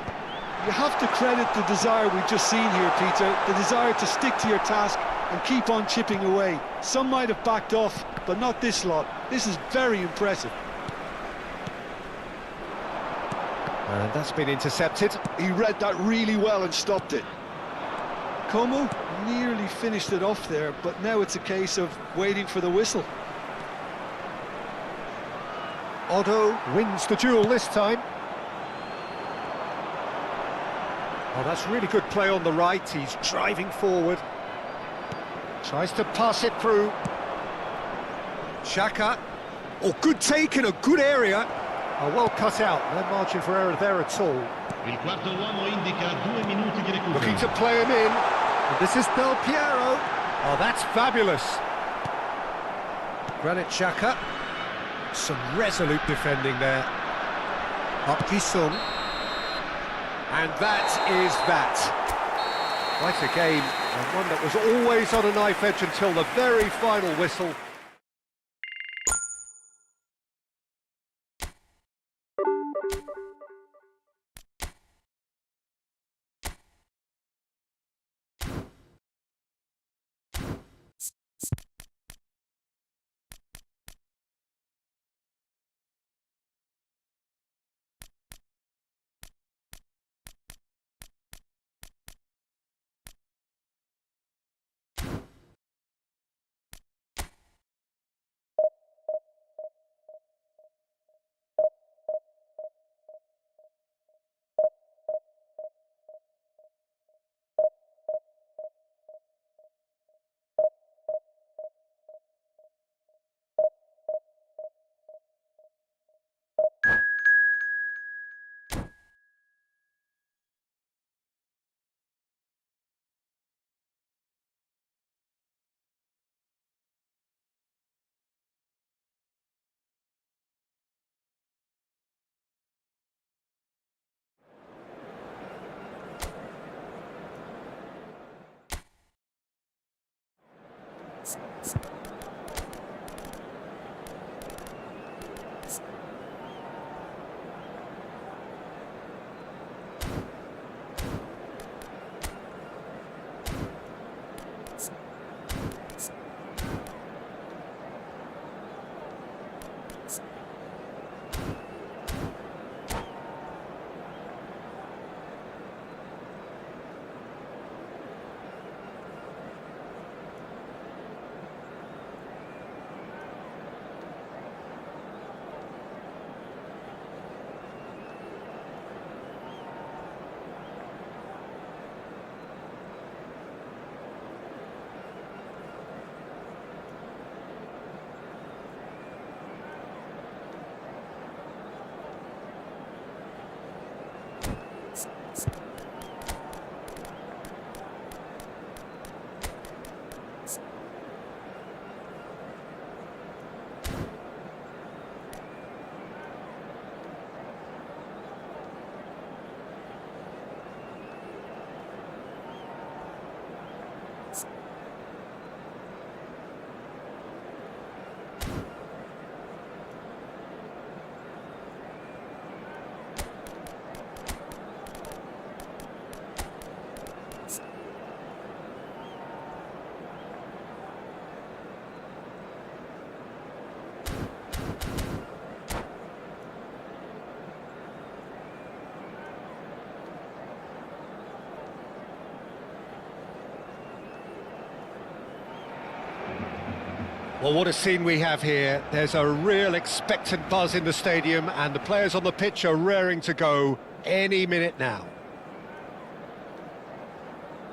You have to credit the desire we've just seen here, Peter, the desire to stick to your task and keep on chipping away. Some might have backed off, but not this lot. This is very impressive. And that's been intercepted. He read that really well and stopped it. Como nearly finished it off there, but now it's a case of waiting for the whistle. Otto wins the duel this time. Oh, that's really good play on the right. He's driving forward. Tries to pass it through. Xhaka. Oh, good take in a good area. Oh, well cut out. No margin for error there at all. Il quarto uomo indica 2 minuti di recupero. Looking to play him in. And this is Del Piero. Oh, that's fabulous. Granit Xhaka. Some resolute defending there. Park Ji-sung. And that is that. Quite a game, and one that was always on a knife edge until the very final whistle. Well, what a scene we have here. There's a real expectant buzz in the stadium, and the players on the pitch are raring to go any minute now.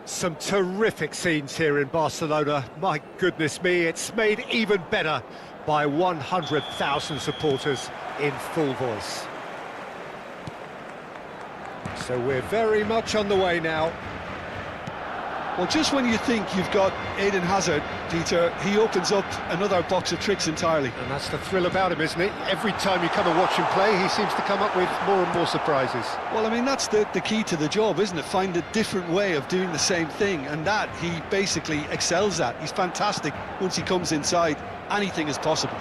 Some terrific scenes here in Barcelona. My goodness me, it's made even better by 100,000 supporters in full voice. So we're very much on the way now. Well, just when you think you've got Eden Hazard, Peter, he opens up another box of tricks entirely. And that's the thrill about him, isn't it? Every time you come and watch him play, he seems to come up with more and more surprises. Well, I mean, that's the key to the job, isn't it? Find a different way of doing the same thing, and that he basically excels at. He's fantastic. Once he comes inside, anything is possible.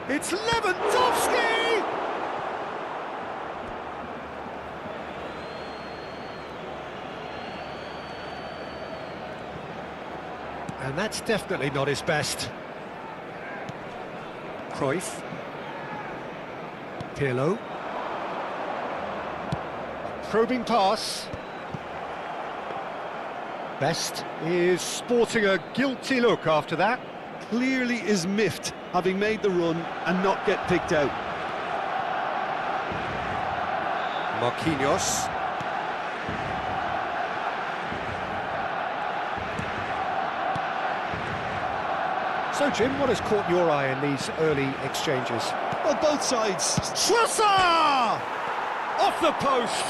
It's Lewandowski! And that's definitely not his best. Cruyff. Pirlo. Probing pass. Best is sporting a guilty look after that. Clearly is miffed, having made the run and not get picked out. Marquinhos. So, Jim, what has caught your eye in these early exchanges? Well, both sides. Trossard! Off the post!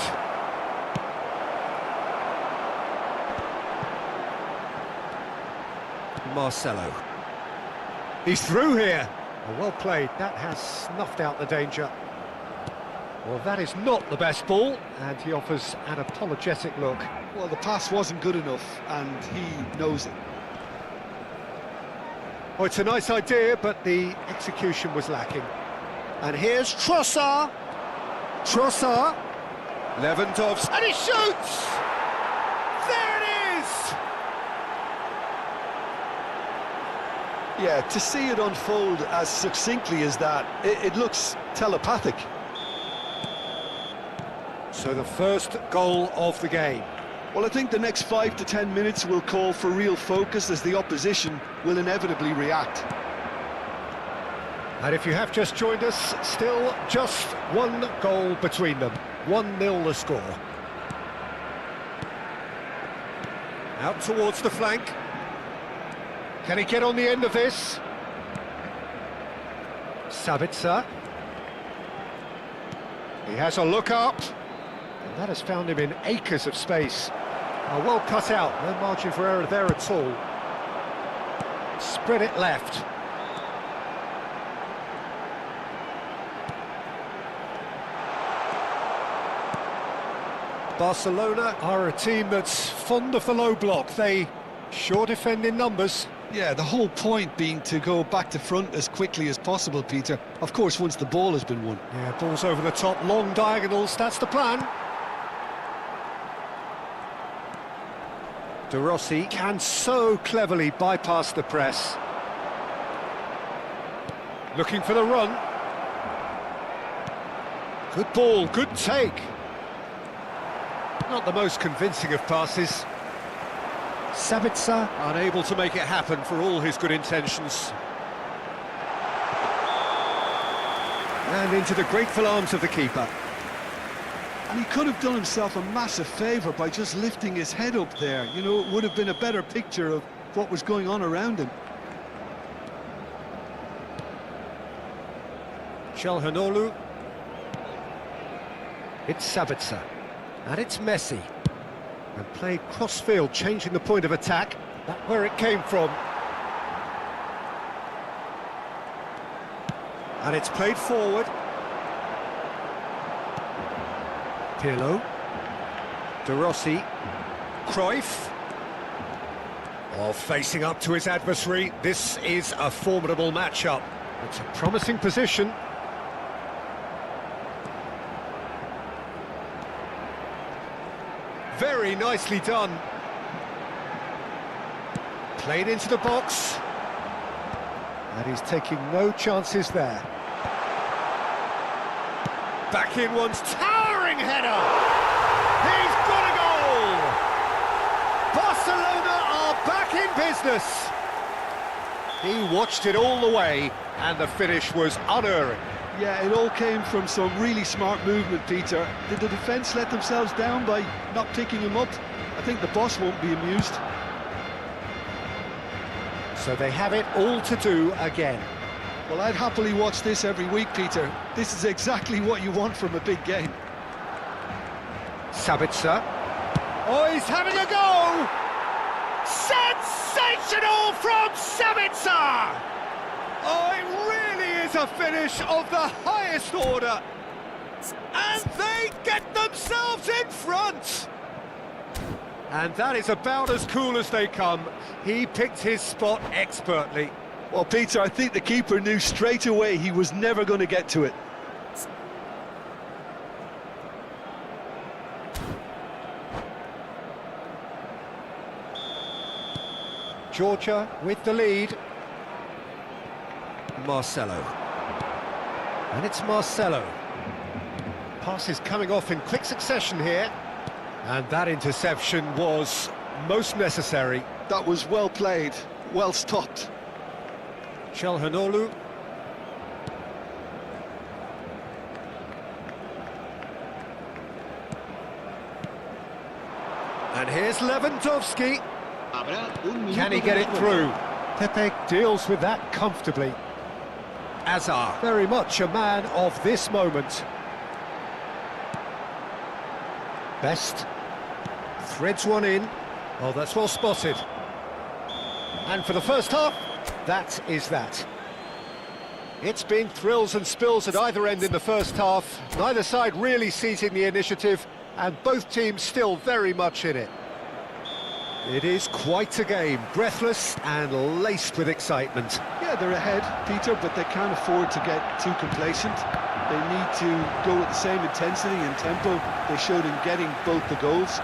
Marcelo. He's through here. Oh, well played. That has snuffed out the danger. Well, that is not the best ball, and he offers an apologetic look. Well, the pass wasn't good enough, and he knows it. Oh, it's a nice idea, but the execution was lacking. And here's Trossard. Trossard. Lewandowski. And he shoots! There it is! Yeah, to see it unfold as succinctly as that, it looks telepathic. So the first goal of the game. Well, I think the next 5 to 10 minutes will call for real focus as the opposition will inevitably react. And if you have just joined us, still just one goal between them. 1-0 the score. Out towards the flank. Can he get on the end of this? Sabitzer. He has a look up. And that has found him in acres of space. Well cut out, no margin for error there at all. Spread it left. Barcelona are a team that's fond of the low block. They sure defend in numbers. Yeah, the whole point being to go back to front as quickly as possible, Peter. Of course, once the ball has been won. Yeah, balls over the top, long diagonals, that's the plan. De Rossi can so cleverly bypass the press. Looking for the run. Good ball, good take. Not the most convincing of passes. Sabitzer unable to make it happen for all his good intentions. And into the grateful arms of the keeper. And he could have done himself a massive favour by just lifting his head up there. You know, it would have been a better picture of what was going on around him. Çalhanoğlu. It's Sabitzer. And it's Messi. And played cross-field, changing the point of attack. That's where it came from. And it's played forward. Pirlo. De Rossi. Cruyff. Oh, facing up to his adversary. This is a formidable matchup. It's a promising position. Very nicely done. Played into the box. And he's taking no chances there. Back in once, towering header! He's got a goal! Barcelona are back in business! He watched it all the way, and the finish was unerring. Yeah, it all came from some really smart movement, Peter. Did the defence let themselves down by not picking him up? I think the boss won't be amused. So they have it all to do again. Well, I'd happily watch this every week, Peter. This is exactly what you want from a big game. Sabitzer. Oh, he's having a go! Sensational from Sabitzer! Oh, it really is a finish of the highest order. And they get themselves in front! And that is about as cool as they come. He picked his spot expertly. Well, Peter, I think the keeper knew straight away he was never going to get to it. Georgia with the lead. Marcelo. And it's Marcelo. Passes coming off in quick succession here. And that interception was most necessary. That was well played, well stopped. Çalhanoğlu. And here's Lewandowski. Can he get it through? Pepe deals with that comfortably. Azar, very much a man of this moment. Best threads one in. Oh, that's well spotted. And for the first half, that is that. It's been thrills and spills at either end in the first half. Neither side really seizing the initiative, and both teams still very much in it. It is quite a game, breathless and laced with excitement. Yeah, they're ahead, Peter, but they can't afford to get too complacent. They need to go with the same intensity and tempo they showed in getting both the goals.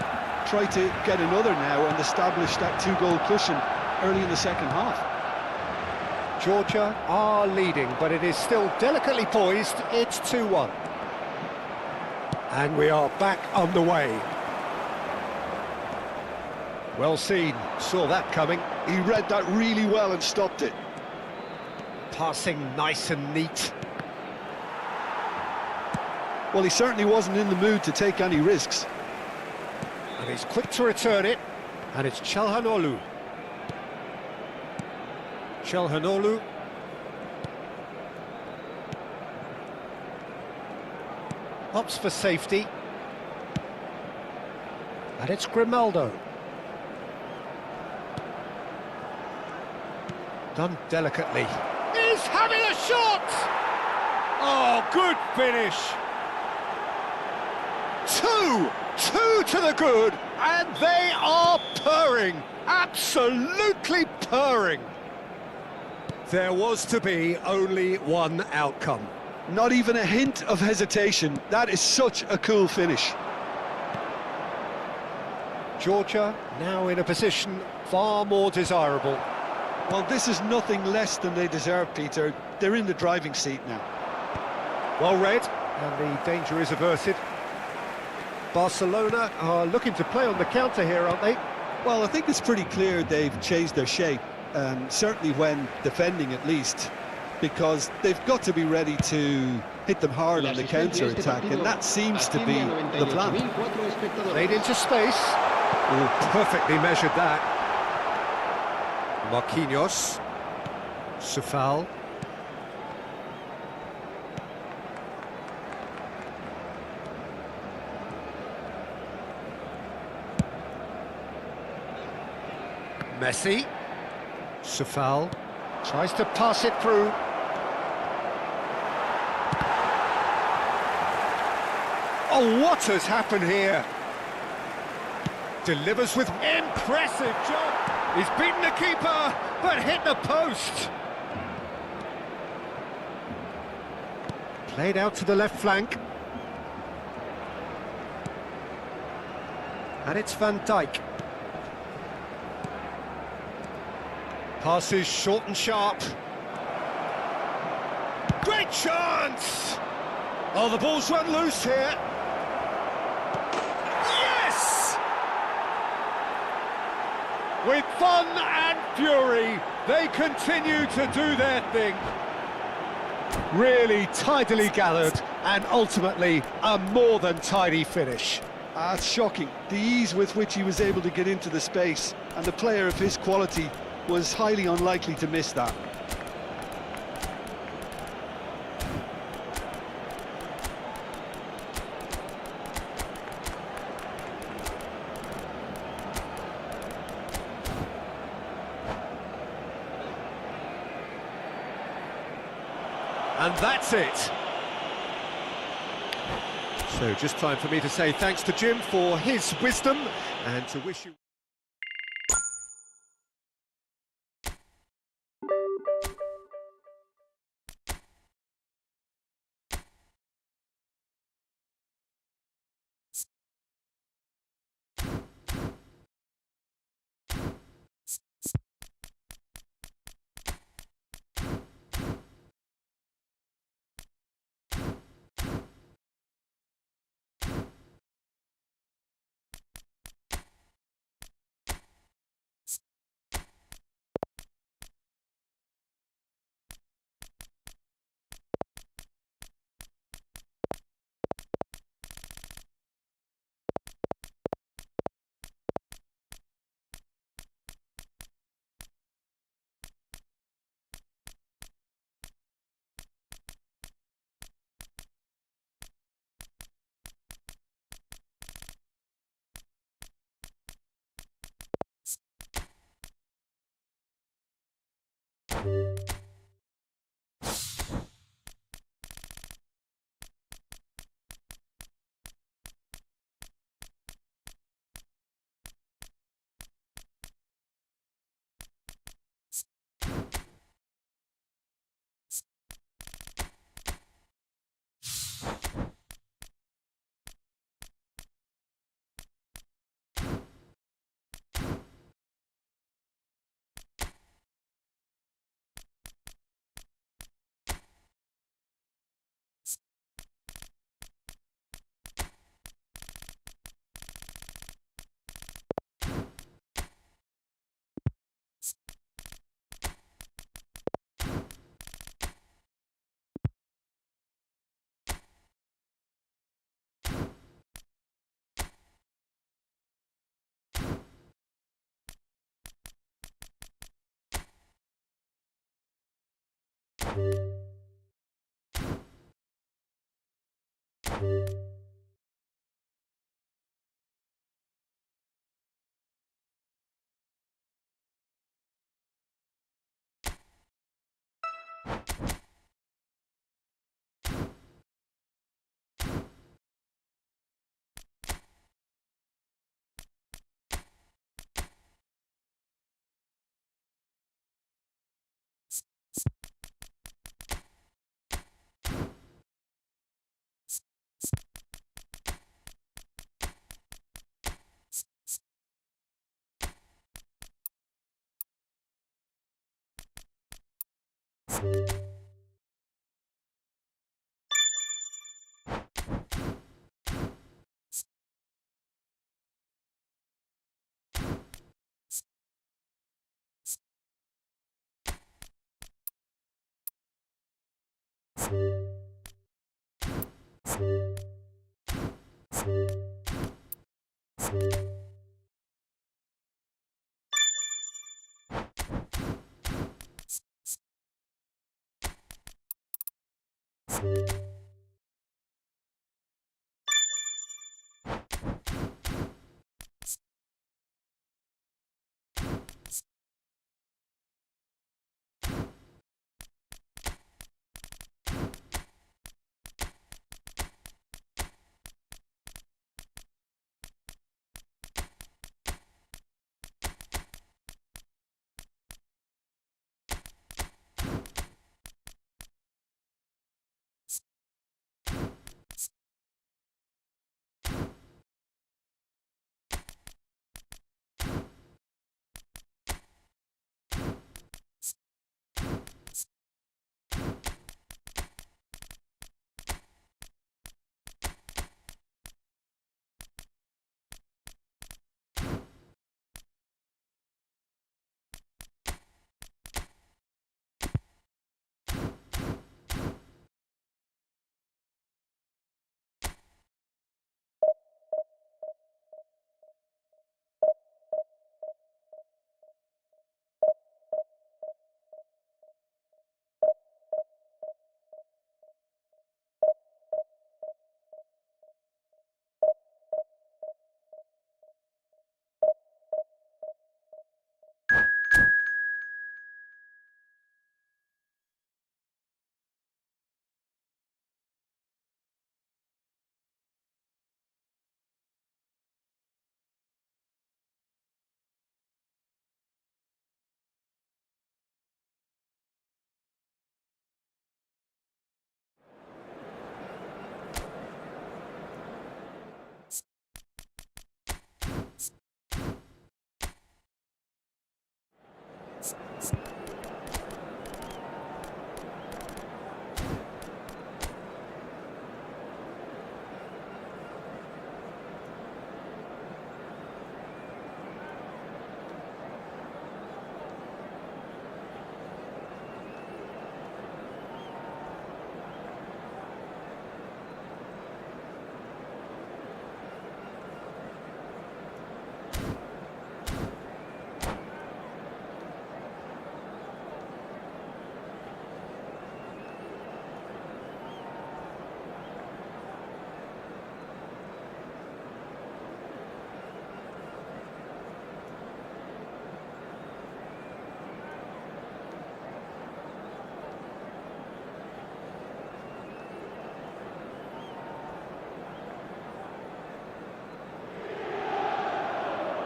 Try to get another now and establish that two-goal cushion early in the second half. Georgia are leading, but it is still delicately poised. It's 2-1. And we are back underway. Well seen, saw that coming. He read that really well and stopped it. Passing nice and neat. Well, he certainly wasn't in the mood to take any risks. And he's quick to return it. And it's Çalhanoğlu. Çalhanoğlu. Opts for safety. And it's Grimaldo. Done delicately. He's having a shot! Oh, good finish! Two to the good, and they are purring, absolutely purring. There was to be only one outcome. Not even a hint of hesitation. That is such a cool finish. Georgia now in a position far more desirable. Well, this is nothing less than they deserve, Peter. They're in the driving seat now. Well read, and the danger is averted. Barcelona are looking to play on the counter here, aren't they? Well, I think it's pretty clear they've changed their shape, certainly when defending at least, because they've got to be ready to hit them hard on the counter-attack, and that seems to be the plan. Played into space. Oh, perfectly measured that. Marquinhos. Sufal. Messi. Sufal tries to pass it through. Oh, what has happened here? Delivers with impressive job. He's beaten the keeper, but hit the post. Played out to the left flank. And it's Van Dijk. Passes short and sharp. Great chance! Oh, the ball's run loose here. Yes! With fun and fury, They continue to do their thing. Really tidily gathered, and ultimately a more than tidy finish. It's shocking, the ease with which he was able to get into the space, and the player of his quality was highly unlikely to miss that. And that's it. So just time for me to say thanks to Jim for his wisdom and to wish you...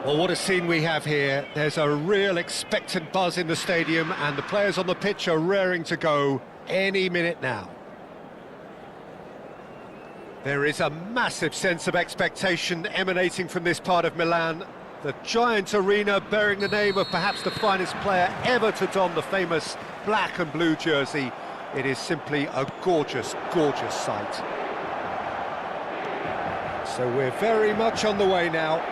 Well, what a scene we have here. There's a real expectant buzz in the stadium, and the players on the pitch are raring to go any minute now. There is a massive sense of expectation emanating from this part of Milan. The giant arena bearing the name of perhaps the finest player ever to don the famous black and blue jersey. It is simply a gorgeous, gorgeous sight. So we're very much on the way now.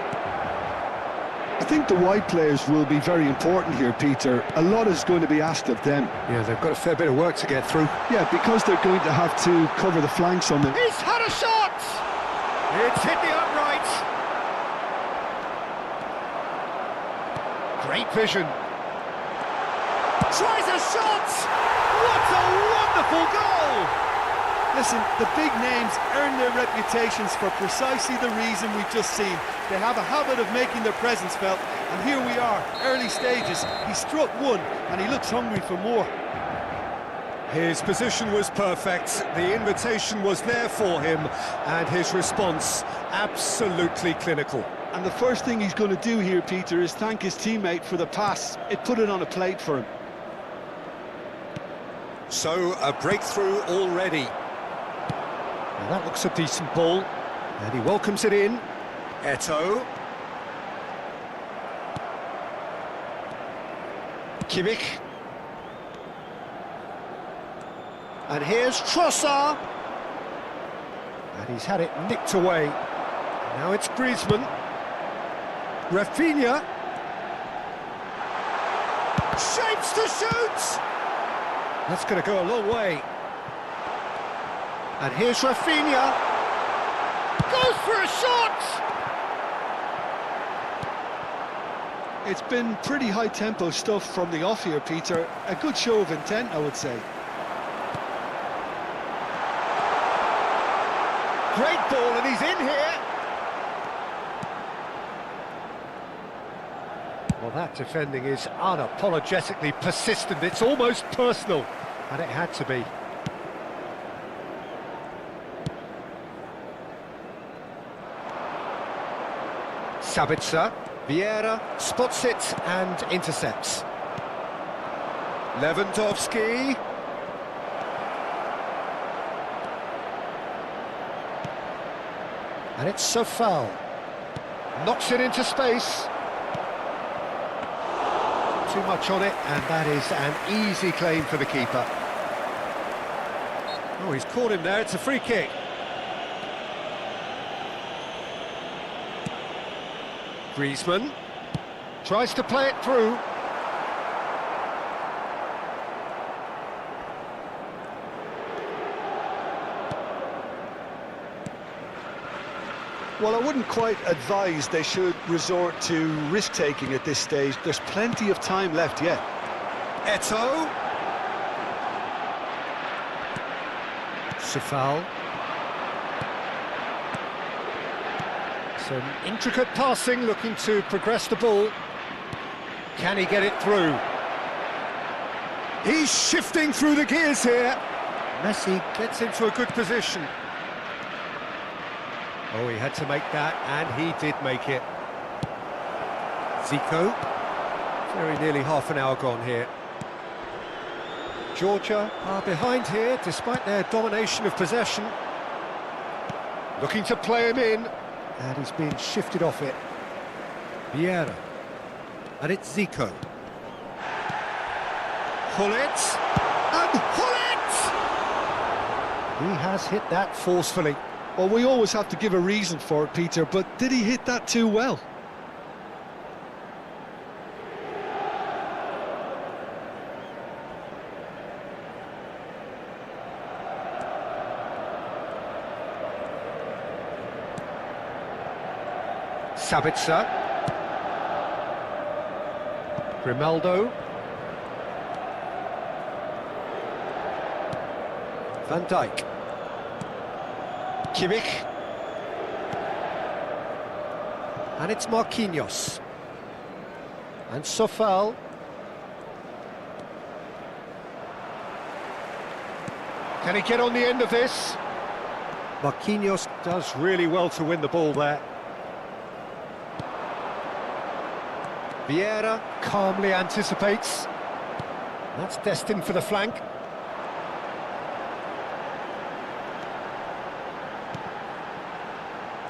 I think the wide players will be very important here, Peter. A lot is going to be asked of them. Yeah, they've got a fair bit of work to get through. Yeah, because they're going to have to cover the flanks on them. He's had a shot! It's hit the upright. Great vision. Tries a shot! What a wonderful goal! Listen, the big names earn their reputations for precisely the reason we've just seen. They have a habit of making their presence felt, and here we are, early stages. He struck one, and he looks hungry for more. His position was perfect, the invitation was there for him, and his response absolutely clinical. And the first thing he's going to do here, Peter, is thank his teammate for the pass. It put it on a plate for him. So, a breakthrough already. Now that looks a decent ball, and he welcomes it in. Eto'o. Kimmich. And here's Trossard. And he's had it nicked away. Now it's Griezmann. Rafinha. Shapes to shoot! That's going to go a long way. And here's Rafinha. Goes for a shot! It's been pretty high-tempo stuff from the off here, Peter. A good show of intent, I would say. Great ball, and he's in here. Well, that defending is unapologetically persistent. It's almost personal, and it had to be. Sabitzer, Vieira spots it and intercepts. Lewandowski. And it's Sofal. Knocks it into space. Too much on it, and that is an easy claim for the keeper. Oh, he's caught him there, it's a free kick. Griezmann tries to play it through. Well, I wouldn't quite advise they should resort to risk-taking at this stage. There's plenty of time left yet. Eto'o. Sofal. Some intricate passing, looking to progress the ball. Can he get it through? He's shifting through the gears here. Messi gets into a good position. Oh, he had to make that, and he did make it. Zico. Very nearly half an hour gone here. Georgia are behind here, despite their domination of possession. Looking to play him in, and he's being shifted off it. Vieira. And it's Zico. Hullet. And Hullet! He has hit that forcefully. Well, we always have to give a reason for it, Peter, but did he hit that too well? Sabitzer. Grimaldo. Van Dijk. Kimmich. And it's Marquinhos. And Sofal. Can he get on the end of this? Marquinhos does really well to win the ball there. Vieira calmly anticipates. That's destined for the flank.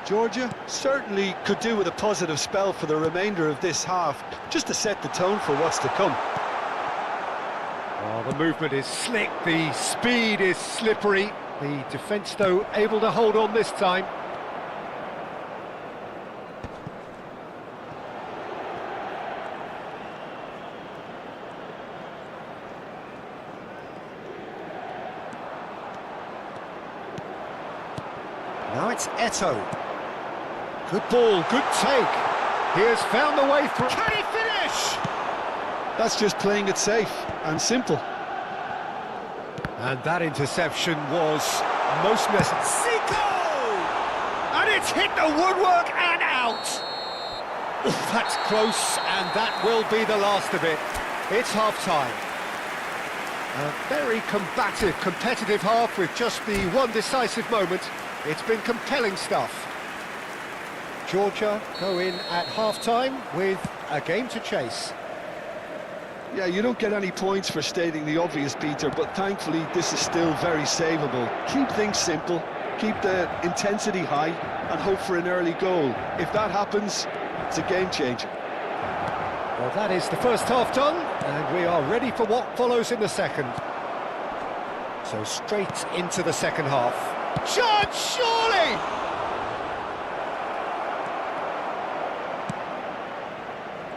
Georgia certainly could do with a positive spell for the remainder of this half, just to set the tone for what's to come. Oh, the movement is slick, the speed is slippery. The defence, though, able to hold on this time. Now it's Eto'o. Good ball, good take. He has found the way through. Can he finish? That's just playing it safe and simple. And that interception was most necessary. Zico! And it's hit the woodwork and out. Oof, that's close, and that will be the last of it. It's half-time. A very combative, competitive half with just the one decisive moment. It's been compelling stuff. Georgia go in at half-time with a game to chase. Yeah, you don't get any points for stating the obvious, Peter, but thankfully this is still very savable. Keep things simple, keep the intensity high, and hope for an early goal. If that happens, it's a game changer. Well, that is the first half done, and we are ready for what follows in the second. So straight into the second half. Chance, surely!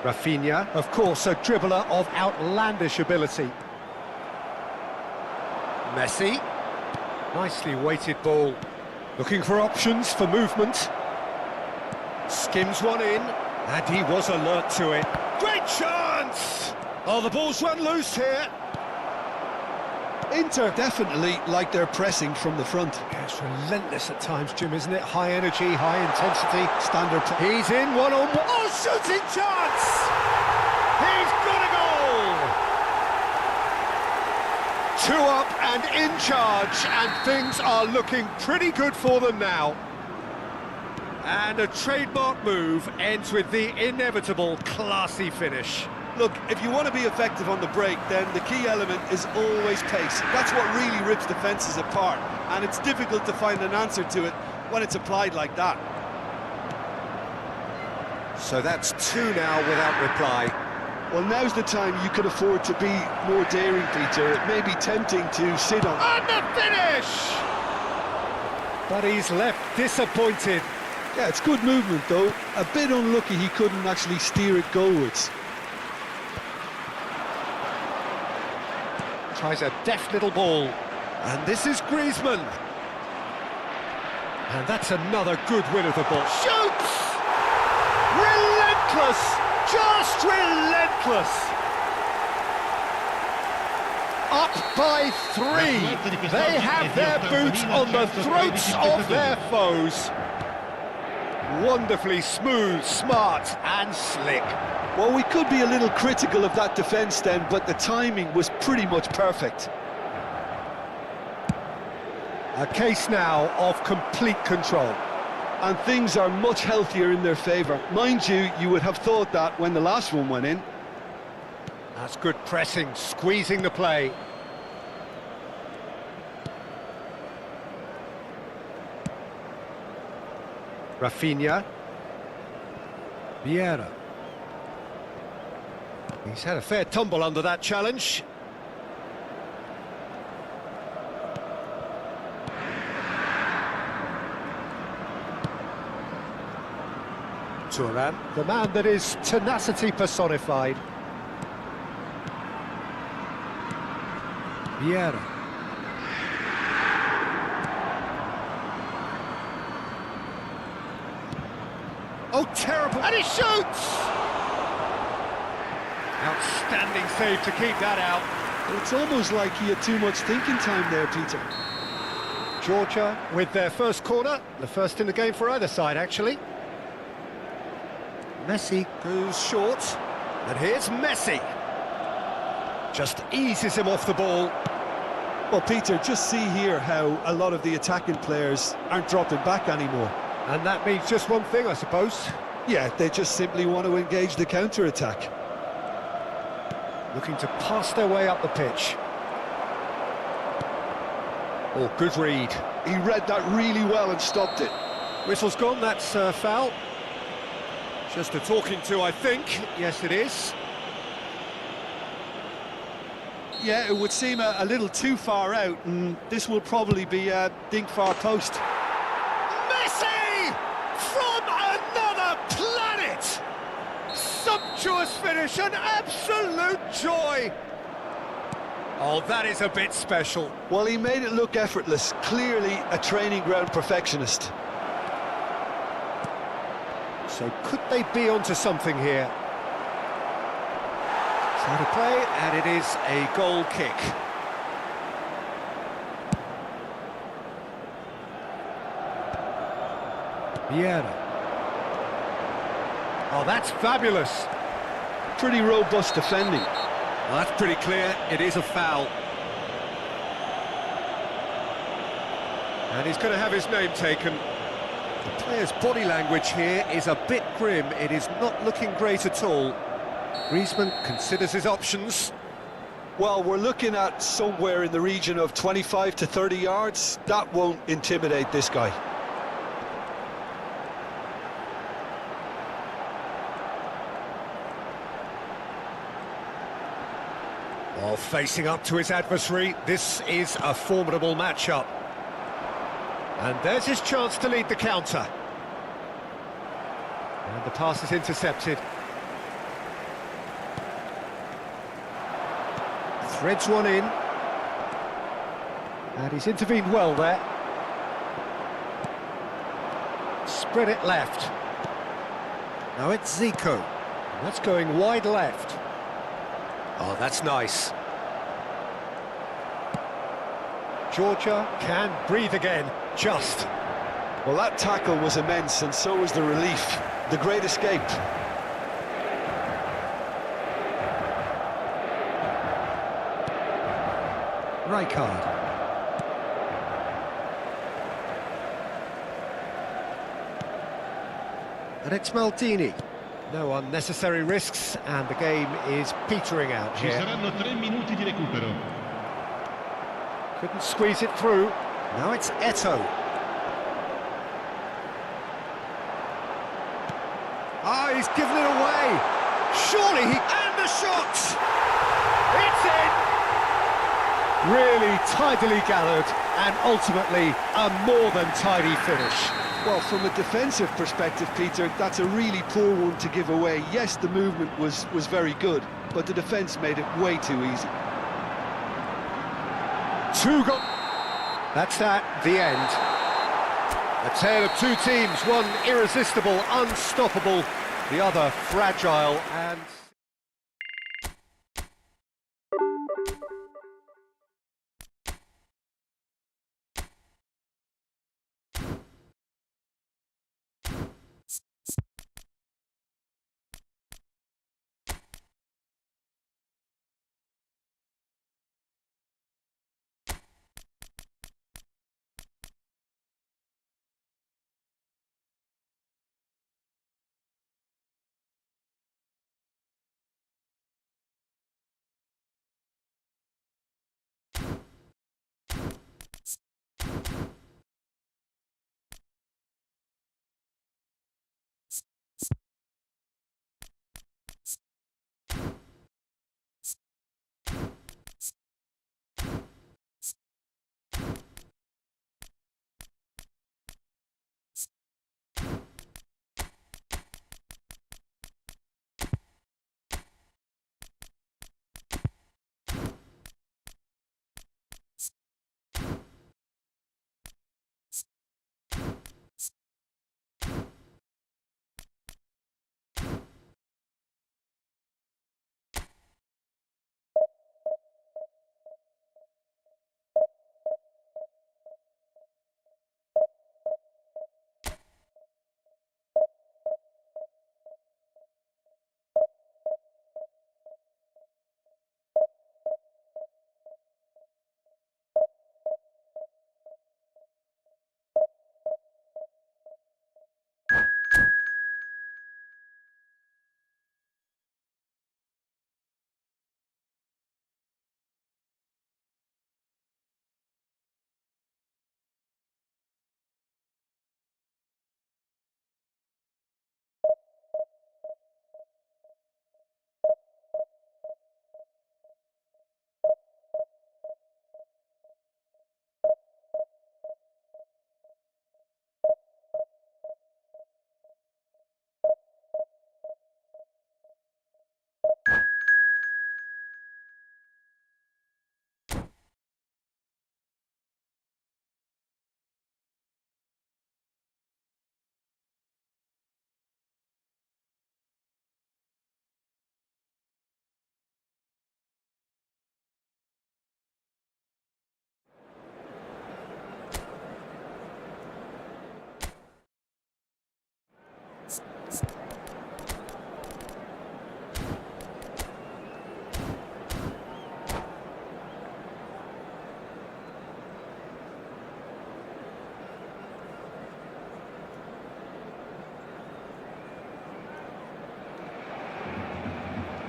Rafinha, of course, a dribbler of outlandish ability. Messi. Nicely weighted ball. Looking for options for movement. Skims one in, and he was alert to it. Great chance! Oh, the ball's run loose here. Inter definitely like their pressing from the front. Yeah, it's relentless at times, Jim, isn't it? High energy, high intensity. Standard. He's in one-on-one. Oh, shooting chance! He's got a goal! 2 up and in charge, and things are looking pretty good for them now. And a trademark move ends with the inevitable classy finish. Look, if you want to be effective on the break, then the key element is always pace. That's what really rips defences apart, and it's difficult to find an answer to it when it's applied like that. So that's 2 now without reply. Well, now's the time you can afford to be more daring, Peter. It may be tempting to sit on. And the finish! But he's left disappointed. Yeah, it's good movement, though. A bit unlucky he couldn't actually steer it goalwards. Tries a deft little ball, and this is Griezmann. And that's another good win of the ball. Shoots! Relentless! Just relentless! Up by 3. They have their boots on the throats of their foes. Wonderfully smooth, smart and slick. Well, we could be a little critical of that defence then, but the timing was pretty much perfect. A case now of complete control. And things are much healthier in their favour. Mind you, you would have thought that when the last one went in. That's good pressing, squeezing the play. Rafinha. Vieira. He's had a fair tumble under that challenge. Thuram, the man that is tenacity personified. Vieira. Oh, terrible! And he shoots! Outstanding save to keep that out. It's almost like he had too much thinking time there, Peter. Georgia with their first corner, the first in the game for either side, actually. Messi goes short, and here's Messi. Just eases him off the ball. Well, Peter, just see here how a lot of the attacking players aren't dropping back anymore. And that means just one thing, I suppose. Yeah, they just simply want to engage the counter-attack. Looking to pass their way up the pitch. Oh, good read. He read that really well and stopped it. Whistle's gone, that's foul. Just a talking to, I think. Yes, it is. Yeah, it would seem a little too far out, and this will probably be a dink far post. Messi! From another planet! Sumptuous finish, an absolute joy! Oh, that is a bit special. Well, he made it look effortless. Clearly a training ground perfectionist. So could they be onto something here? Out of play, and it is a goal kick. Vieira. Oh, that's fabulous. Pretty robust defending. Well, that's pretty clear. It is a foul. And he's going to have his name taken. The player's body language here is a bit grim. It is not looking great at all. Griezmann considers his options. Well, we're looking at somewhere in the region of 25 to 30 yards. That won't intimidate this guy. While facing up to his adversary, this is a formidable matchup. And there's his chance to lead the counter. And the pass is intercepted. Threads one in. And he's intervened well there. Spread it left. Now it's Zico. And that's going wide left. Oh, that's nice. Georgia can breathe again, just. Well, that tackle was immense, and so was the relief. The great escape. Rijkaard. And it's Maldini. No unnecessary risks, and the game is petering out Ci here. saranno 3 minuti di recupero. Couldn't squeeze it through. Now it's Eto'o. Ah, he's given it away. Surely he... And the shot! It's in! Really tidily gathered, and ultimately a more than tidy finish. Well, from a defensive perspective, Peter, that's a really poor one to give away. Yes, the movement was very good, but the defence made it way too easy. 2 goals. That's that, the end. A tale of two teams, one irresistible, unstoppable, the other fragile and...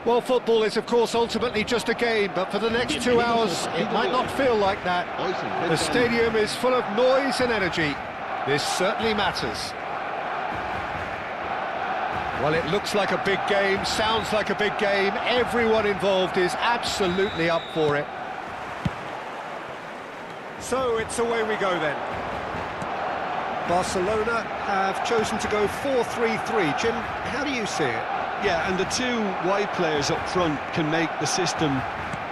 Well, football is, of course, ultimately just a game, but for the next 2 hours, it might not feel like that. The stadium is full of noise and energy. This certainly matters. Well, it looks like a big game, sounds like a big game. Everyone involved is absolutely up for it. So it's away we go then. Barcelona have chosen to go 4-3-3. Jim, how do you see it? Yeah, and the two wide players up front can make the system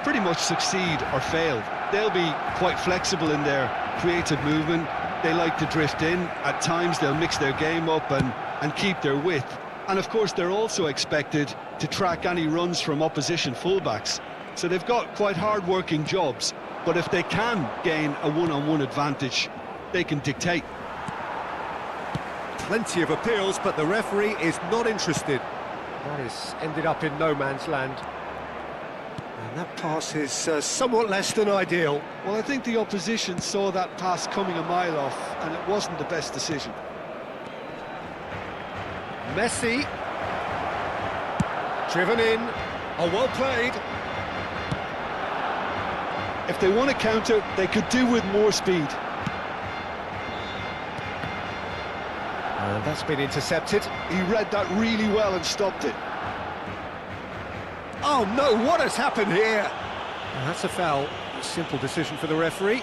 pretty much succeed or fail. They'll be quite flexible in their creative movement. They like to drift in. At times they'll mix their game up and keep their width. And of course they're also expected to track any runs from opposition fullbacks. So they've got quite hard-working jobs, but if they can gain a one-on-one advantage, they can dictate. Plenty of appeals, but the referee is not interested. That has ended up in no man's land. And that pass is somewhat less than ideal. Well, I think the opposition saw that pass coming a mile off, and it wasn't the best decision. Messi. Driven in. Oh, well played. If they want to counter, they could do with more speed. And that's been intercepted. He read that really well and stopped it. Oh no, what has happened here? And that's a foul. A simple decision for the referee.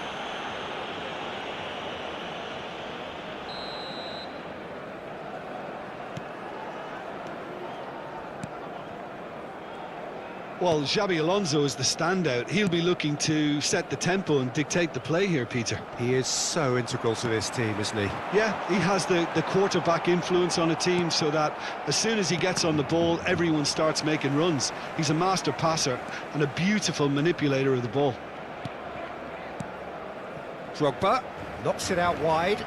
Well, Xabi Alonso is the standout. He'll be looking to set the tempo and dictate the play here, Peter. He is so integral to this team, isn't he? Yeah, he has the quarterback influence on a team so that as soon as he gets on the ball, everyone starts making runs. He's a master passer and a beautiful manipulator of the ball. Drogba knocks it out wide.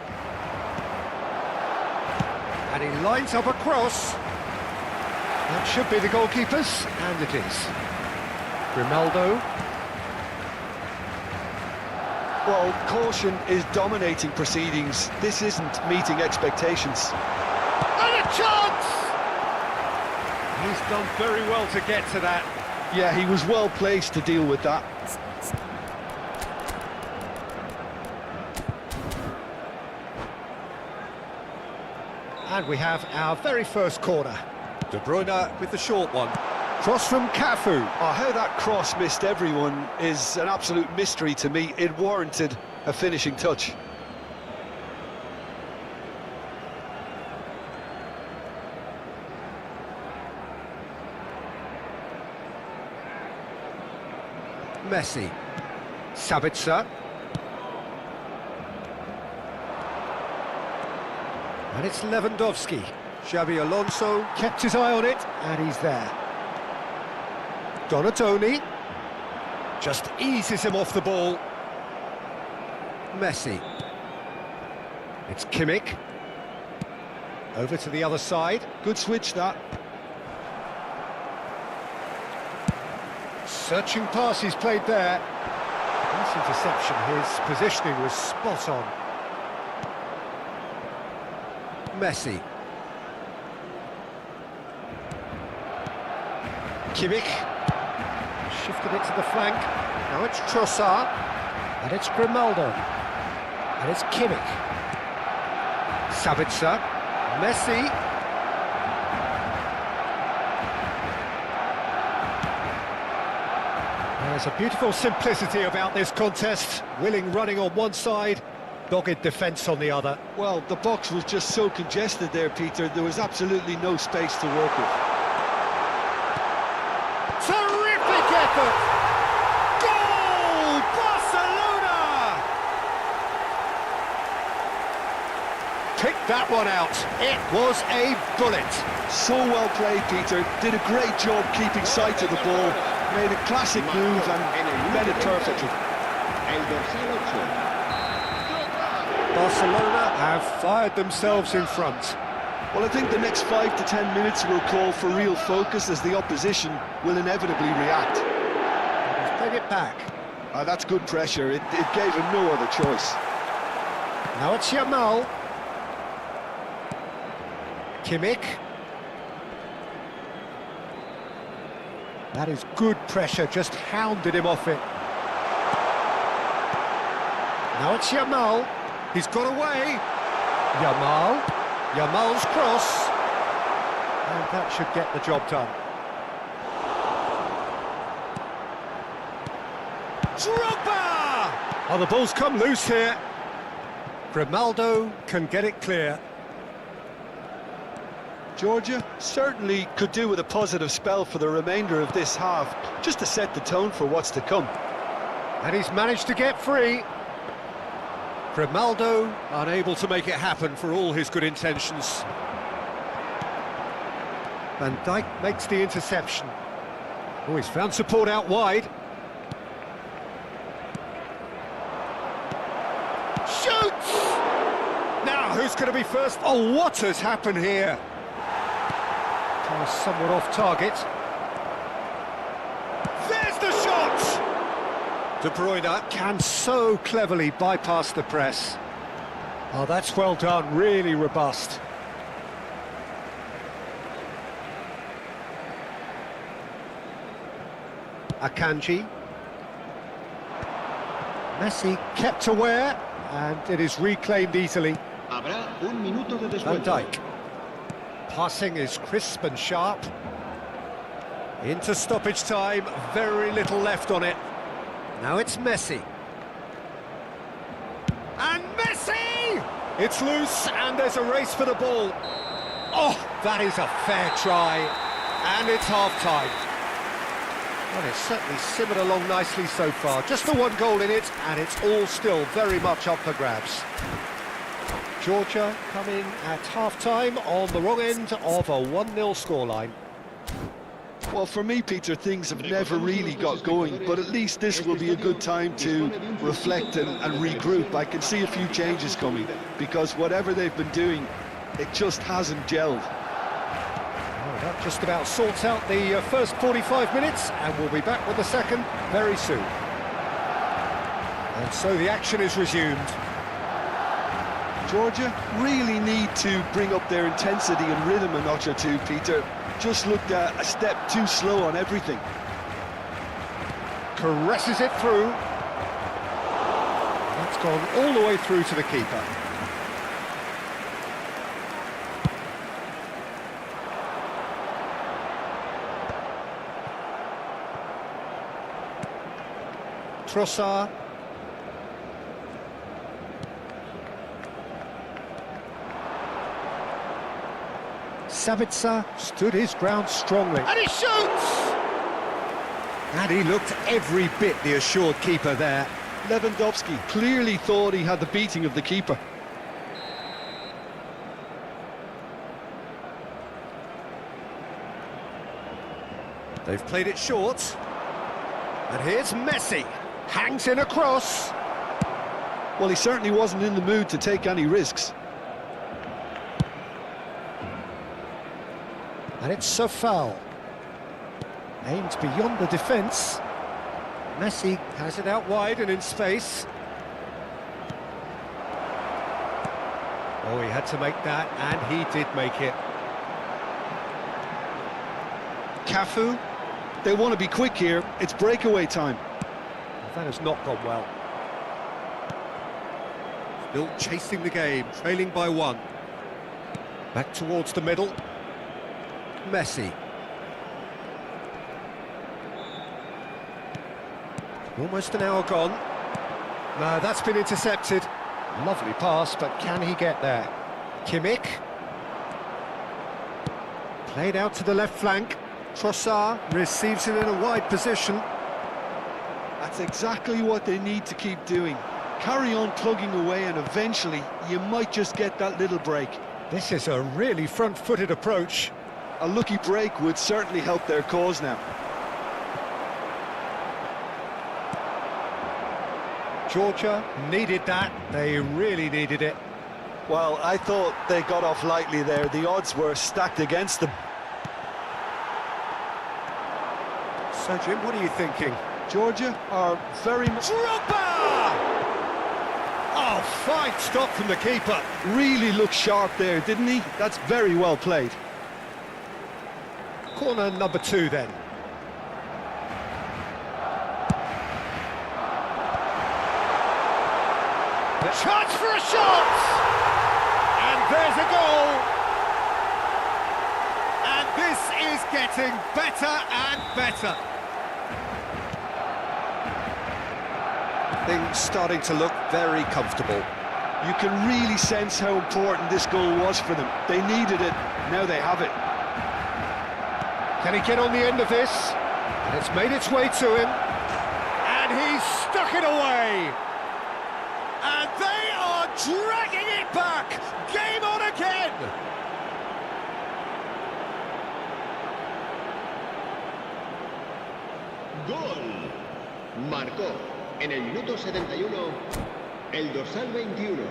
And he lines up a cross. That should be the goalkeeper's, and it is. Grimaldo. Well, caution is dominating proceedings. This isn't meeting expectations. And a chance! He's done very well to get to that. Yeah, he was well placed to deal with that. And we have our very first corner. De Bruyne with the short one. Cross from Cafu. Oh, how that cross missed everyone is an absolute mystery to me. It warranted a finishing touch. Messi. Sabitzer. And it's Lewandowski. Xabi Alonso kept his eye on it, and he's there. Donatoni just eases him off the ball. Messi. It's Kimmich. Over to the other side. Good switch, that. Searching pass he's played there. Nice interception, his positioning was spot on. Messi. Kimmich. Shifted it to the flank. Now it's Trossard. And it's Grimaldo. And it's Kimmich. Sabitzer. Messi. There's a beautiful simplicity about this contest. Willing running on one side, dogged defence on the other. Well, the box was just so congested there, Peter. There was absolutely no space to work with. Terrific effort! Goal! Barcelona! Picked that one out. It was a bullet. So well played, Peter. Did a great job keeping sight of the ball. Made a classic move and read it perfectly. Barcelona have fired themselves in front. Well, I think the next 5 to 10 minutes will call for real focus as the opposition will inevitably react. He's played it back. That's good pressure. It gave him no other choice. Now it's Yamal. Kimmich. That is good pressure, just hounded him off it. Now it's Yamal. He's got away. Yamal's cross. And that should get the job done. Drogba! Oh, the ball's come loose here. Grimaldo can get it clear. Georgia certainly could do with a positive spell for the remainder of this half, just to set the tone for what's to come. And he's managed to get free. Grimaldo unable to make it happen for all his good intentions. Van Dijk makes the interception. Oh, he's found support out wide. Shoots! Now, who's going to be first? Oh, what has happened here? Somewhat off target. There's the shot! De Bruyne can so cleverly bypass the press. Oh, that's well done, really robust. Akanji. Messi kept aware, and it is reclaimed easily. Van Dijk. Passing is crisp and sharp. Into stoppage time, very little left on it. Now it's Messi. And Messi! It's loose, and there's a race for the ball. Oh, that is a fair try. And it's half-time. Well, it's certainly simmered along nicely so far. Just the one goal in it, and it's all still very much up for grabs. Georgia coming at half-time on the wrong end of a 1-0 scoreline. Well, for me, Peter, things have never really got going, but at least this will be a good time to reflect and regroup. I can see a few changes coming, because whatever they've been doing, it just hasn't gelled. Oh, that just about sorts out the first 45 minutes, and we'll be back with the second very soon. And so the action is resumed. Georgia really need to bring up their intensity and rhythm a notch or two, Peter. Just looked a step too slow on everything. Caresses it through. That's gone all the way through to the keeper. Trossard. Savitzer stood his ground strongly. And he shoots! And he looked every bit the assured keeper there. Lewandowski clearly thought he had the beating of the keeper. They've played it short. And here's Messi. Hangs in a cross. Well, he certainly wasn't in the mood to take any risks. And it's a foul. Aimed beyond the defence. Messi has it out wide and in space. Oh, he had to make that, and he did make it. Cafu, they want to be quick here. It's breakaway time. That has not gone well. Still chasing the game, trailing by one. Back towards the middle. Messi. Almost an hour gone. No, that's been intercepted. Lovely pass, but can he get there? Kimmich. Played out to the left flank. Trossard receives it in a wide position. That's exactly what they need to keep doing. Carry on plugging away, and eventually you might just get that little break. This is a really front-footed approach. A lucky break would certainly help their cause now. Georgia needed that. They really needed it. Well, I thought they got off lightly there. The odds were stacked against them. So, Jim, what are you thinking? Georgia are very much... Drogba! Oh, fine stop from the keeper. Really looked sharp there, didn't he? That's very well played. Corner number 2 then. Chance for a shot! And there's a goal! And this is getting better and better. Things starting to look very comfortable. You can really sense how important this goal was for them. They needed it, now they have it. Can he get on the end of this? And it's made its way to him. And he's stuck it away. And they are dragging it back. Game on again. Gol. Marcó en el minuto 71 el dorsal 21.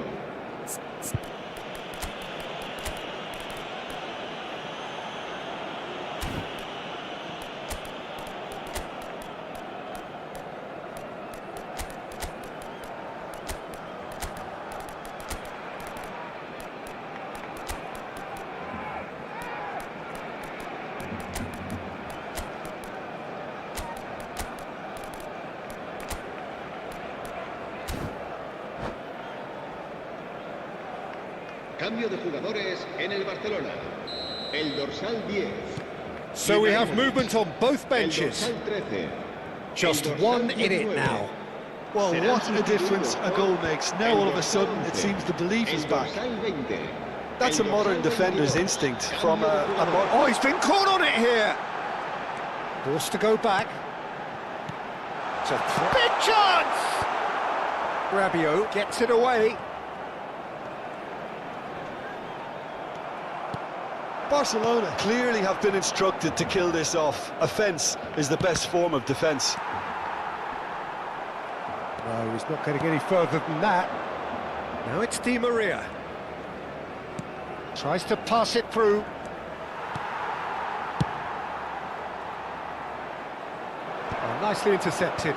Cambio de jugadores en el Barcelona. El dorsal 10. So we have movement on both benches. El dorsal 13. Just El dorsal one in it 19. now. Well, what a difference a goal makes. Now all of a sudden it seems the belief is El back. dorsal 20. That's a El modern dorsal defender's 22. instinct from Oh, he's been caught on it here. Forced to go back. It's a big chance. Rabiot gets it away. Barcelona clearly have been instructed to kill this off. Offence is the best form of defence. No, he's not going to get any further than that. Now it's Di Maria. Tries to pass it through. Oh, nicely intercepted.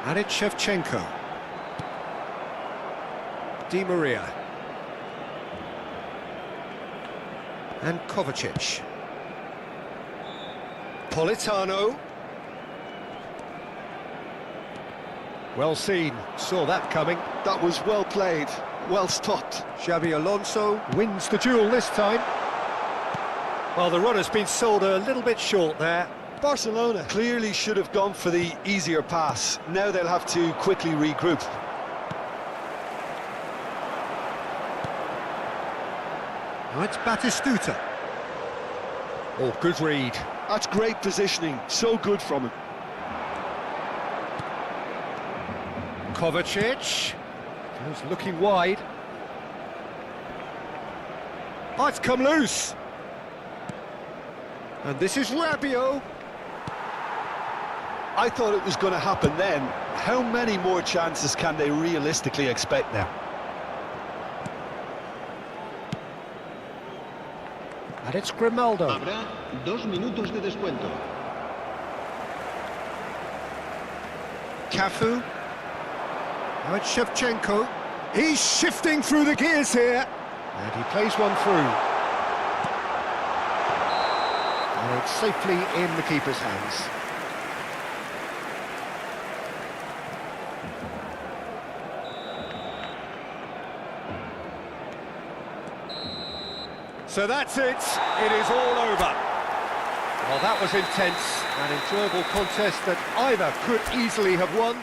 And it's Shevchenko. Di Maria. And Kovacic. Politano. Well seen, saw that coming. That was well played, well stopped. Xabi Alonso wins the duel this time. Well, the runner's been sold a little bit short there. Barcelona clearly should have gone for the easier pass. Now they'll have to quickly regroup. Now it's Batistuta. Oh, good read. That's great positioning, so good from him. Kovacic. Goes looking wide. Oh, it's come loose. And this is Rabiot. I thought it was going to happen then. How many more chances can they realistically expect now? And it's Grimaldo. Habrá 2 minutos de descuento. Cafu. Now it's Shevchenko. He's shifting through the gears here. And he plays one through. And it's safely in the keeper's hands. So that's it. It is all over. Well, that was intense, an enjoyable contest that either could easily have won.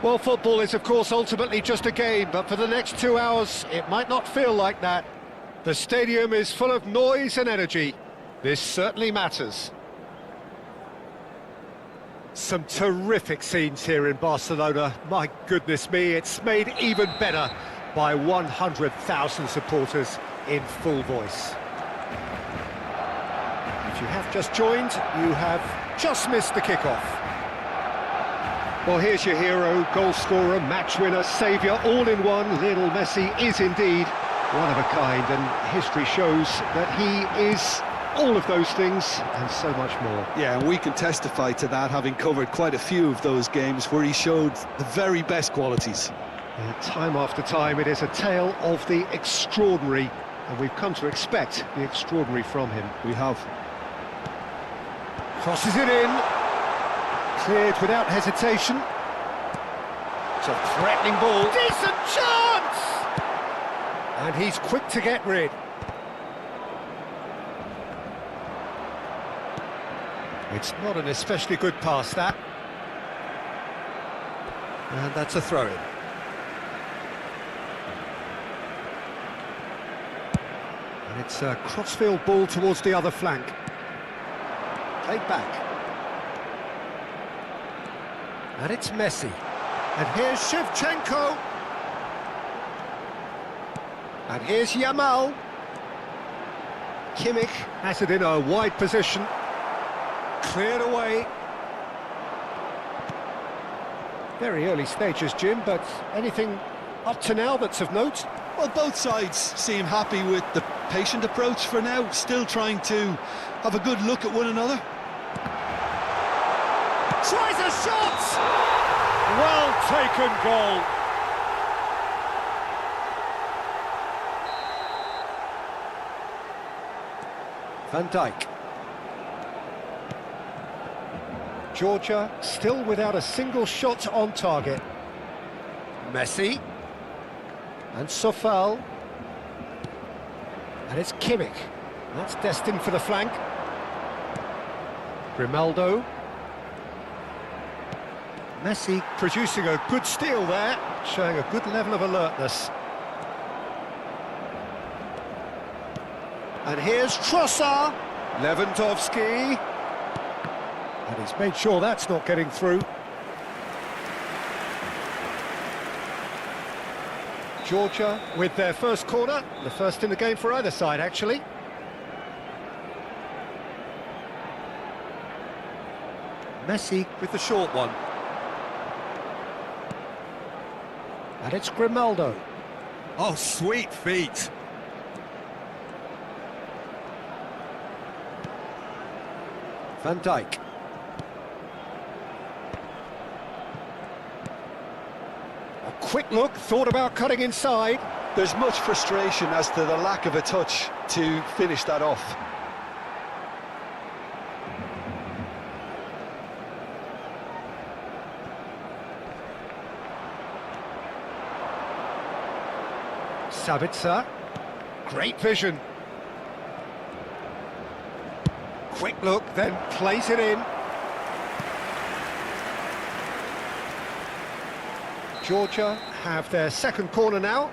Well, football is, of course, ultimately just a game, but for the next 2 hours, it might not feel like that. The stadium is full of noise and energy. This certainly matters. Some terrific scenes here in Barcelona. My goodness me, it's made even better by 100,000 supporters in full voice. If you have just joined, you have just missed the kickoff. Well, here's your hero, goal scorer, match winner, saviour, all in one. Lionel Messi is indeed one of a kind, and history shows that he is all of those things and so much more. Yeah, and we can testify to that, having covered quite a few of those games where he showed the very best qualities. Time after time, it is a tale of the extraordinary, and we've come to expect the extraordinary from him. We have. Crosses it in. Cleared without hesitation. It's a threatening ball. Decent chance! And he's quick to get rid. It's not an especially good pass, that. And that's a throw-in. And it's a crossfield ball towards the other flank. Played back. And it's Messi. And here's Shevchenko. And here's Yamal. Kimmich has it in a wide position. Cleared away. Very early stages, Jim, but anything up to now that's of note? Well, both sides seem happy with the patient approach for now, still trying to have a good look at one another. Tries a shot! Well taken goal. Van Dijk. Georgia still without a single shot on target. Messi. And Sofal. And it's Kimmich. That's destined for the flank. Grimaldo. Messi producing a good steal there, showing a good level of alertness. And here's Trossard. Lewandowski. And he's made sure that's not getting through. Georgia with their first corner, the first in the game for either side, actually. Messi with the short one. And it's Grimaldo. Oh, sweet feet. Van Dijk. A quick look, thought about cutting inside. There's much frustration as to the lack of a touch to finish that off. Sabitzer, great vision. Quick look, then plays it in. Georgia have their second corner now.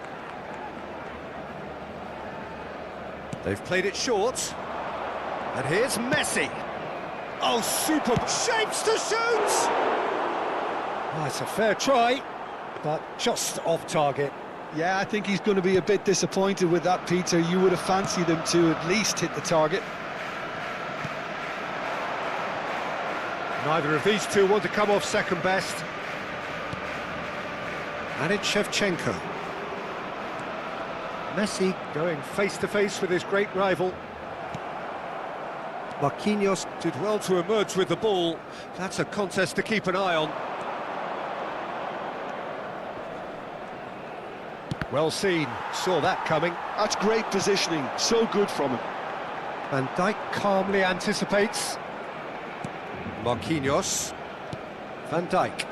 They've played it short. And here's Messi. Oh, super shapes to shoot! Oh, it's a fair try, but just off target. Yeah, I think he's going to be a bit disappointed with that, Peter. You would have fancied him to at least hit the target. Neither of these two want to come off second best. And it's Shevchenko. Messi going face-to-face with his great rival. Marquinhos did well to emerge with the ball. That's a contest to keep an eye on. Well seen, saw that coming. That's great positioning, so good from him. Van Dijk calmly anticipates. Marquinhos. Van Dijk.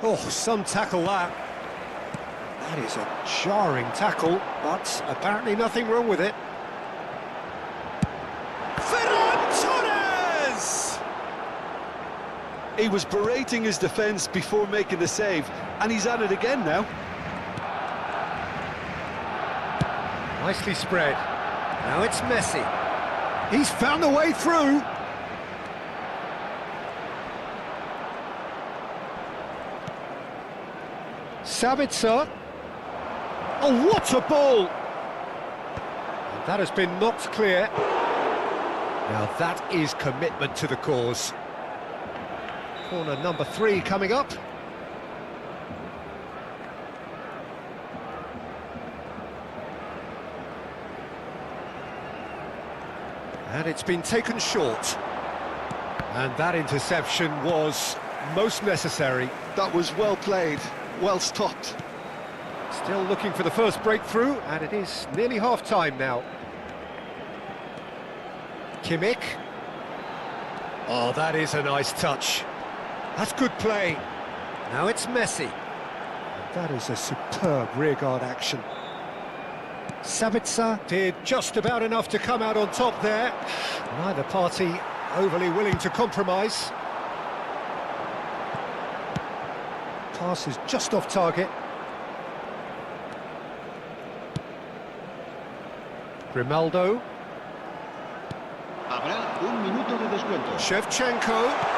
Oh, some tackle that. That is a jarring tackle, but apparently nothing wrong with it. He was berating his defence before making the save, and he's at it again now. Nicely spread. Now it's Messi. He's found a way through. Sabitzer. Oh, what a ball! And that has been knocked clear. Now that is commitment to the cause. Corner number 3 coming up. And it's been taken short. And that interception was most necessary. That was well played, well stopped. Still looking for the first breakthrough, and it is nearly half-time now. Kimmich. Oh, that is a nice touch. That's good play. Now it's Messi. And that is a superb rearguard action. Sabitzer did just about enough to come out on top there. Neither party overly willing to compromise. Pass is just off target. Grimaldo. Habrá un minuto de descuento. Shevchenko.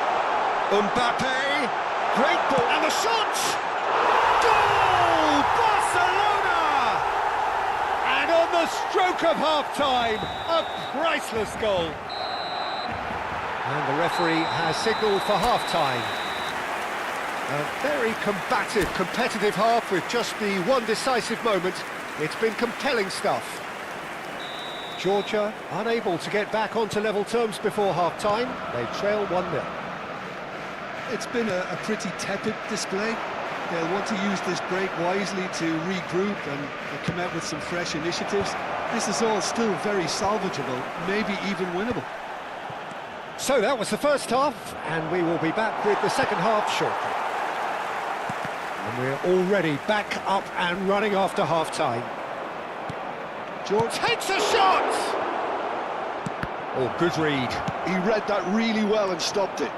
Mbappe, great ball, and the shot! Goal! Barcelona! And on the stroke of half-time, a priceless goal. And the referee has signalled for half-time. A very combative, competitive half with just the one decisive moment. It's been compelling stuff. Georgia unable to get back onto level terms before half-time. They trail 1-0. It's been a pretty tepid display. They'll want to use this break wisely to regroup and come out with some fresh initiatives. This is all still very salvageable, maybe even winnable. So that was the first half, and we will be back with the second half shortly. And we're already back up and running after half-time. George takes a shot! Oh, good read. He read that really well and stopped it.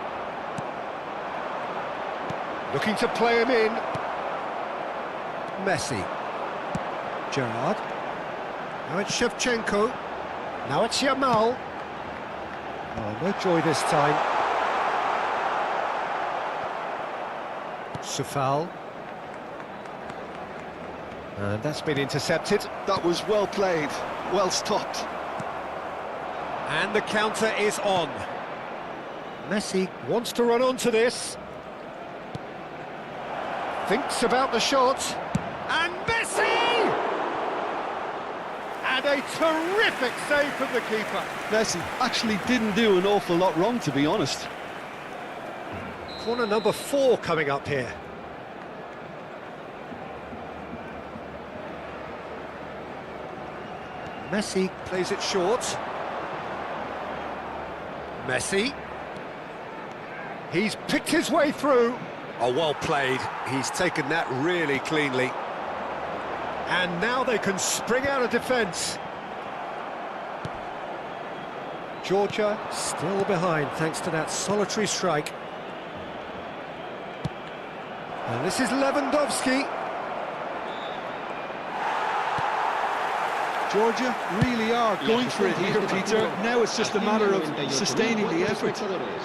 Looking to play him in. Messi. Gerrard. Now it's Shevchenko. Now it's Yamal. Oh, no joy this time. Sufal. And that's been intercepted. That was well played, well stopped. And the counter is on. Messi wants to run onto this. Thinks about the shot, and Messi! And a terrific save from the keeper. Messi actually didn't do an awful lot wrong, to be honest. Corner number 4 coming up here. Messi plays it short. Messi. He's picked his way through. Oh, well played. He's taken that really cleanly. And now they can spring out of defence. Georgia still behind thanks to that solitary strike. And this is Lewandowski. Georgia really are going for it here, Peter. Now it's just a matter of sustaining the effort.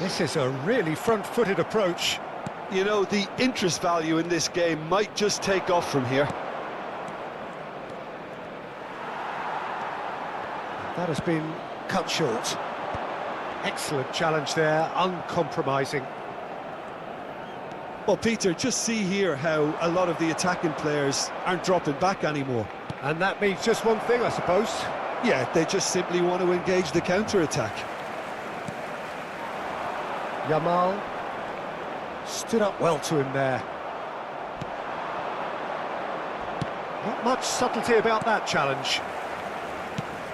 This is a really front-footed approach. You know, the interest value in this game might just take off from here. That has been cut short. Excellent challenge there, uncompromising. Well, Peter, just see here how a lot of the attacking players aren't dropping back anymore. And that means just one thing, I suppose. Yeah, they just simply want to engage the counter-attack. Yamal stood up well to him there. Not much subtlety about that challenge.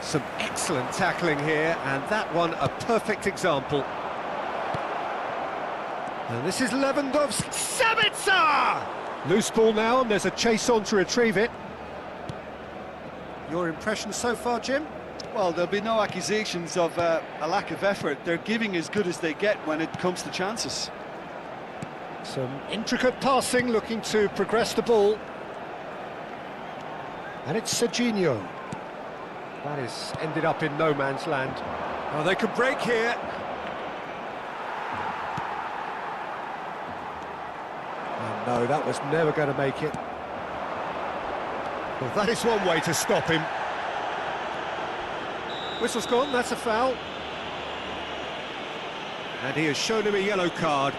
Some excellent tackling here, and that one a perfect example. And this is Lewandowski. Sabitzer! Loose ball now, and there's a chase on to retrieve it. Your impression so far, Jim? Well, there'll be no accusations of a lack of effort. They're giving as good as they get when it comes to chances. Some intricate passing, looking to progress the ball. And it's Serginho. That is ended up in no man's land. Oh, they could break here. Oh, no, that was never going to make it. Well, that is one way to stop him. Whistle's gone, that's a foul. And he has shown him a yellow card.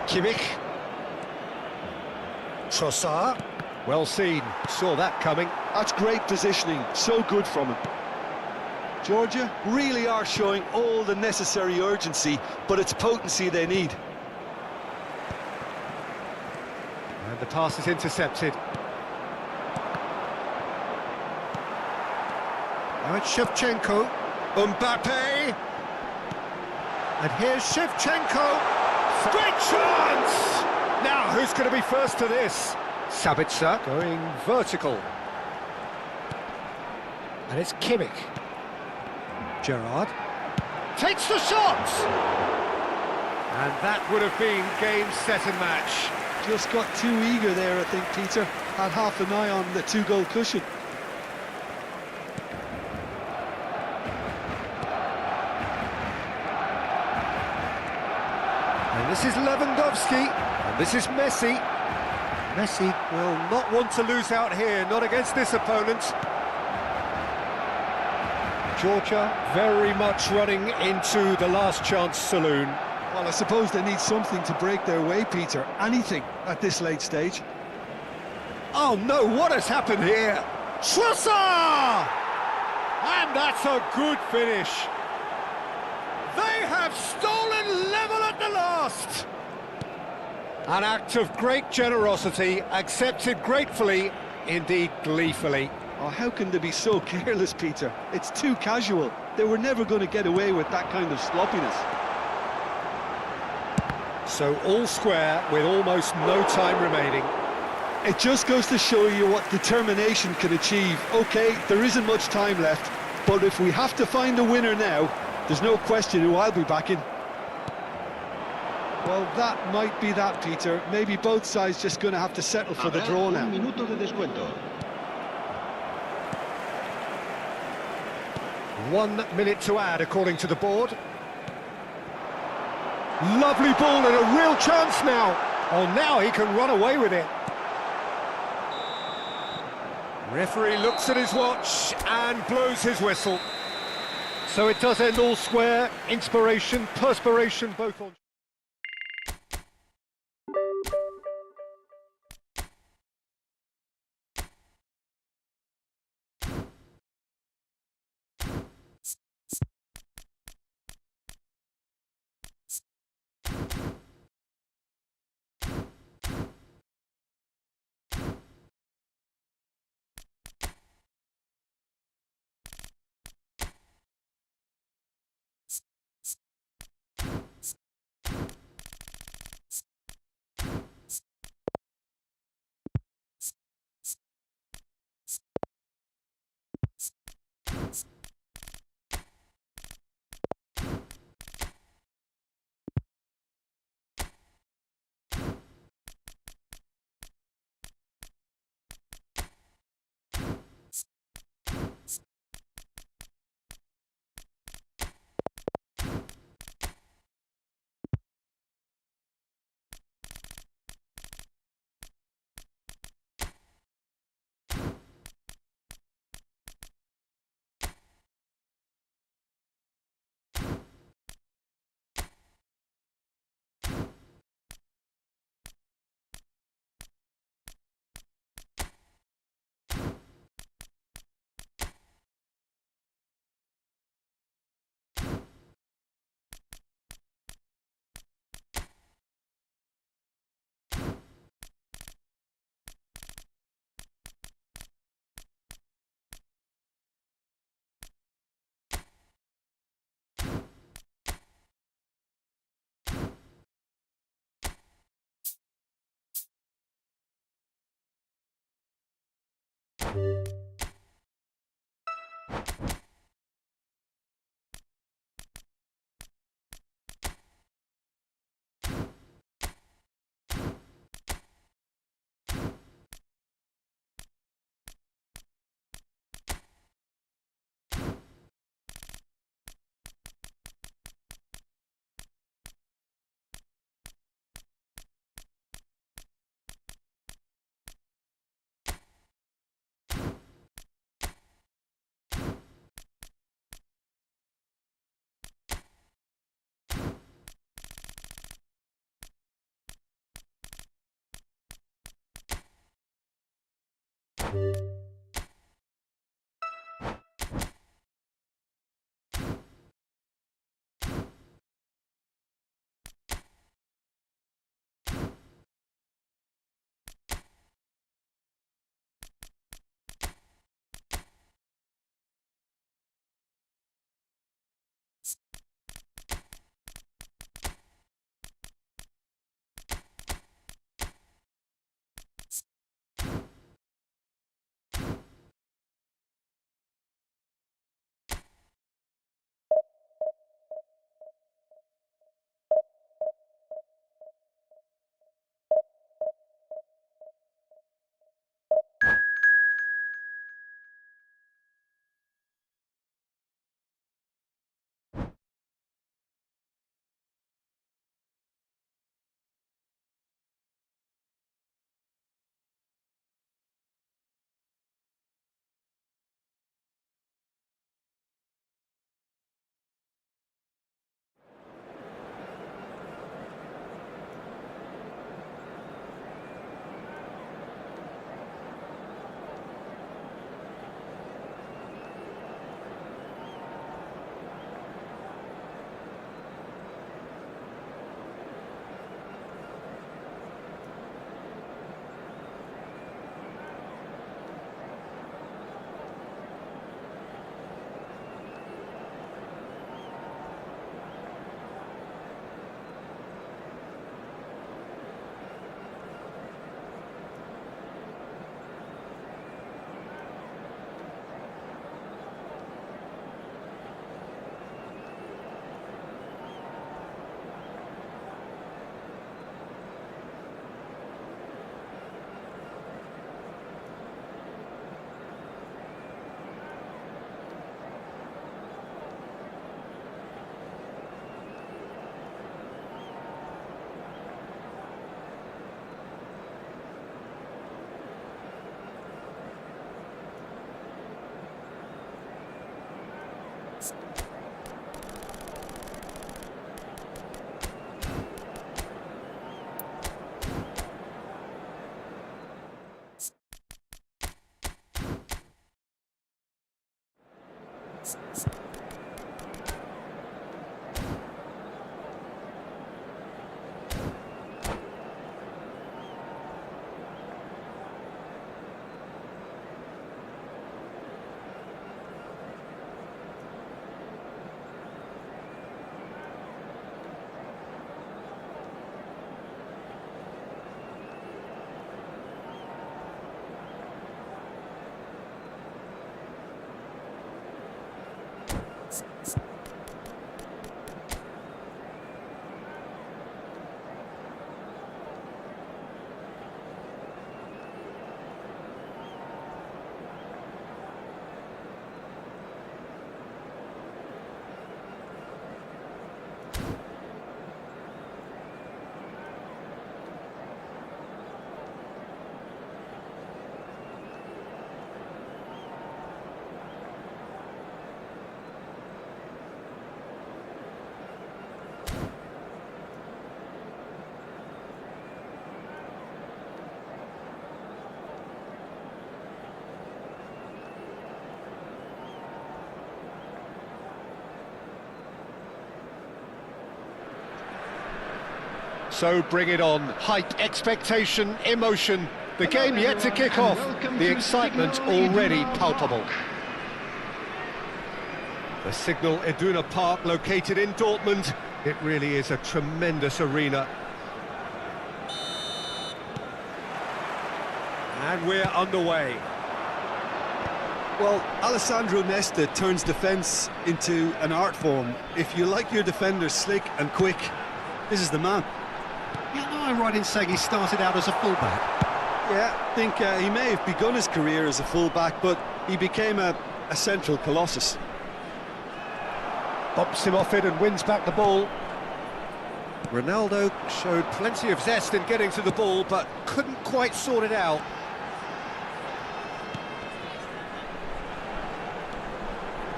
Kimmich. Trossard. Well seen, saw that coming. That's great positioning, so good from him. Georgia really are showing all the necessary urgency, but it's potency they need. And the pass is intercepted. Now it's Shevchenko. Mbappe. And here's Shevchenko. Great chance! Now, who's going to be first to this? Sabitzer going vertical. And it's Kimmich. Gerrard takes the shot! And that would have been game, set and match. Just got too eager there, I think, Peter. Had half an eye on the two-goal cushion. And this is Lewandowski, and this is Messi. Messi will not want to lose out here, not against this opponent. Georgia very much running into the last chance saloon. Well, I suppose they need something to break their way, Peter. Anything at this late stage. Oh no, what has happened here? Trossard! And that's a good finish. They have stolen level at the last. An act of great generosity, accepted gratefully, indeed gleefully. Oh, how can they be so careless, Peter? It's too casual. They were never going to get away with that kind of sloppiness. So all square with almost no time remaining. It just goes to show you what determination can achieve. OK, there isn't much time left, but if we have to find a winner now, there's no question who I'll be backing. Well, that might be that, Peter. Maybe both sides just going to have to settle for the draw now. 1 minute to add, according to the board. Lovely ball and a real chance now. Oh, now he can run away with it. Referee looks at his watch and blows his whistle. So it does end all square. Inspiration, perspiration, both on... So bring it on. Hype, expectation, emotion. The game yet to kick off. The excitement already palpable. The Signal Iduna Park, located in Dortmund. It really is a tremendous arena. And we're underway. Well, Alessandro Nesta turns defence into an art form. If you like your defenders slick and quick, this is the man. Yeah, no, I'm right in saying he started out as a fullback. Yeah, I think he may have begun his career as a fullback, but he became a central colossus. Bumps him off it and wins back the ball. Ronaldo showed plenty of zest in getting to the ball, but couldn't quite sort it out.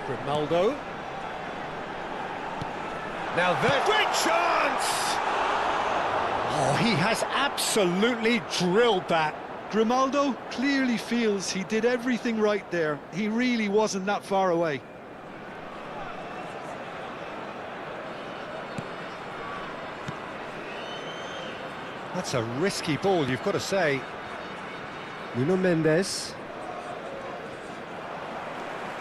Ronaldo. Now there's great chance! Oh, he has absolutely drilled that. Grimaldo clearly feels he did everything right there. He really wasn't that far away. That's a risky ball, you've got to say. Nuno Mendes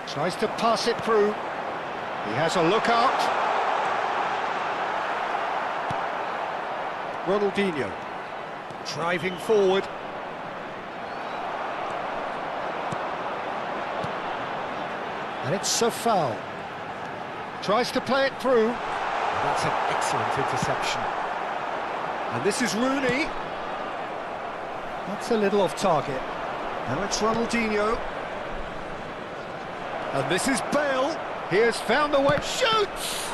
tries to pass it through. He has a look out. Ronaldinho driving forward. And it's a foul. Tries to play it through. That's an excellent interception. And this is Rooney. That's a little off target. Now it's Ronaldinho. And this is Bale. He has found a way. Shoots!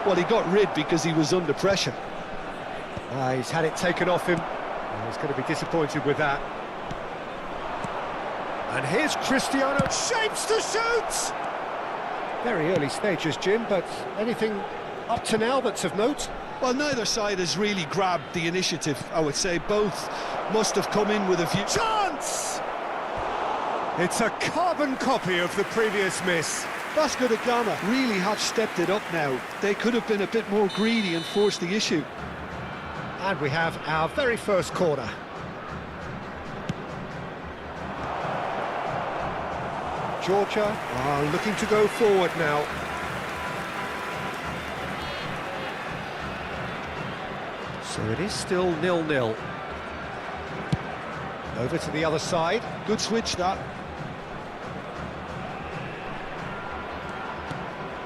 Well, he got rid because he was under pressure. He's had it taken off him. He's going to be disappointed with that. And here's Cristiano. Shapes to shoot! Very early stages, Jim, but anything up to now that's of note? Well, neither side has really grabbed the initiative, I would say. Both must have come in with a view. Chance! It's a carbon copy of the previous miss. Vasco da Gama really have stepped it up now. They could have been a bit more greedy and forced the issue. And we have our very first corner. Georgia are looking to go forward now. So it is still 0-0. Over to the other side. Good switch, that.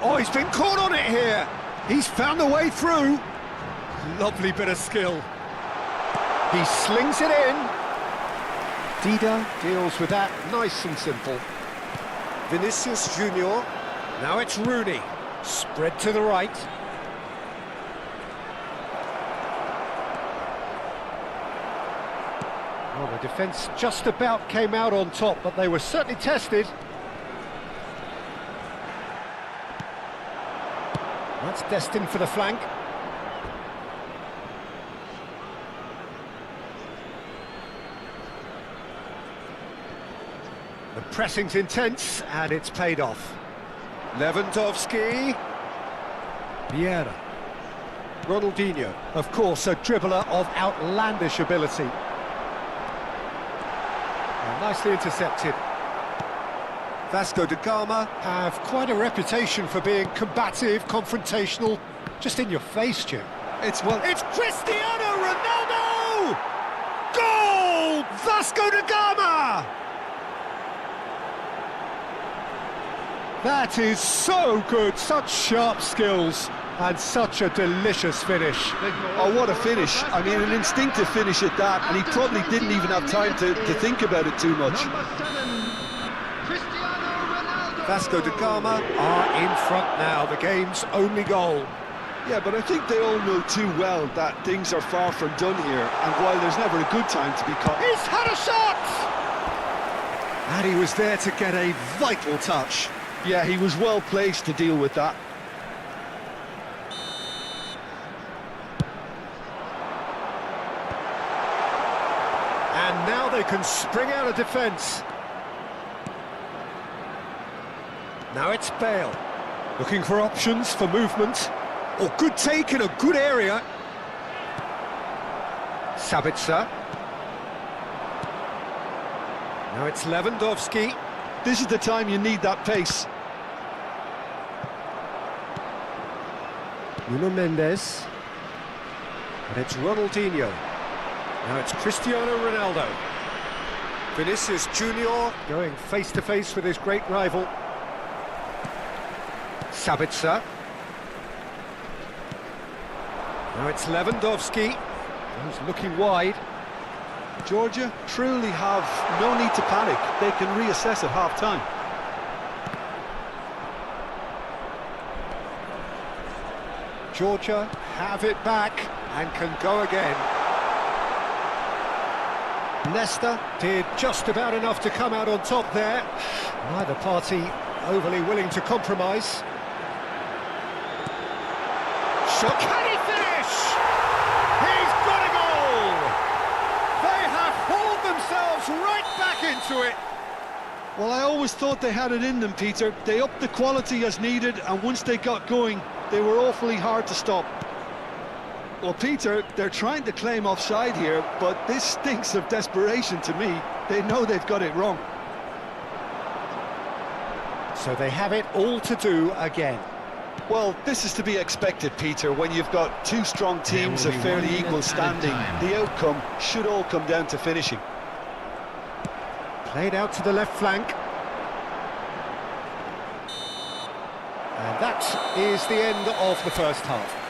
Oh, he's been caught on it here. He's found a way through. Lovely bit of skill. He slings it in. Dida deals with that nice and simple. Vinicius Junior. Now it's Rooney. Spread to the right. Well, the defence just about came out on top, but they were certainly tested. That's destined for the flank. The pressing's intense, and it's paid off. Lewandowski. Vieira. Ronaldinho. Of course, a dribbler of outlandish ability. And nicely intercepted. Vasco da Gama have quite a reputation for being combative, confrontational, just in your face, Jim. It's Cristiano Ronaldo! Goal! Vasco da Gama! That is so good, such sharp skills, and such a delicious finish. Oh, what a finish. I mean, an instinctive finish at that, and he probably didn't even have time to think about it too much. Vasco da Gama are in front now, the game's only goal. Yeah, but I think they all know too well that things are far from done here, and while there's never a good time to be caught... He's had a shot! And he was there to get a vital touch. Yeah, he was well placed to deal with that. And now they can spring out of defence. Now it's Bale, looking for options for movement. Oh, good take in a good area. Sabitzer. Now it's Lewandowski. This is the time you need that pace. Nuno Mendes. And it's Ronaldinho. Now it's Cristiano Ronaldo. Vinicius Junior going face-to-face with his great rival. Sabitzer. Now it's Lewandowski. He's looking wide. Georgia truly have no need to panic. They can reassess at half-time. Georgia have it back and can go again. Leicester did just about enough to come out on top there. Neither party overly willing to compromise. Shot, can he finish? He's got a goal! They have hauled themselves right back into it. Well, I always thought they had it in them, Peter. They upped the quality as needed, and once they got going, they were awfully hard to stop. Well, Peter, they're trying to claim offside here, but this stinks of desperation to me. They know they've got it wrong. So they have it all to do again. Well, this is to be expected, Peter, when you've got two strong teams of fairly equal standing. The outcome should all come down to finishing. Played out to the left flank. And that is the end of the first half.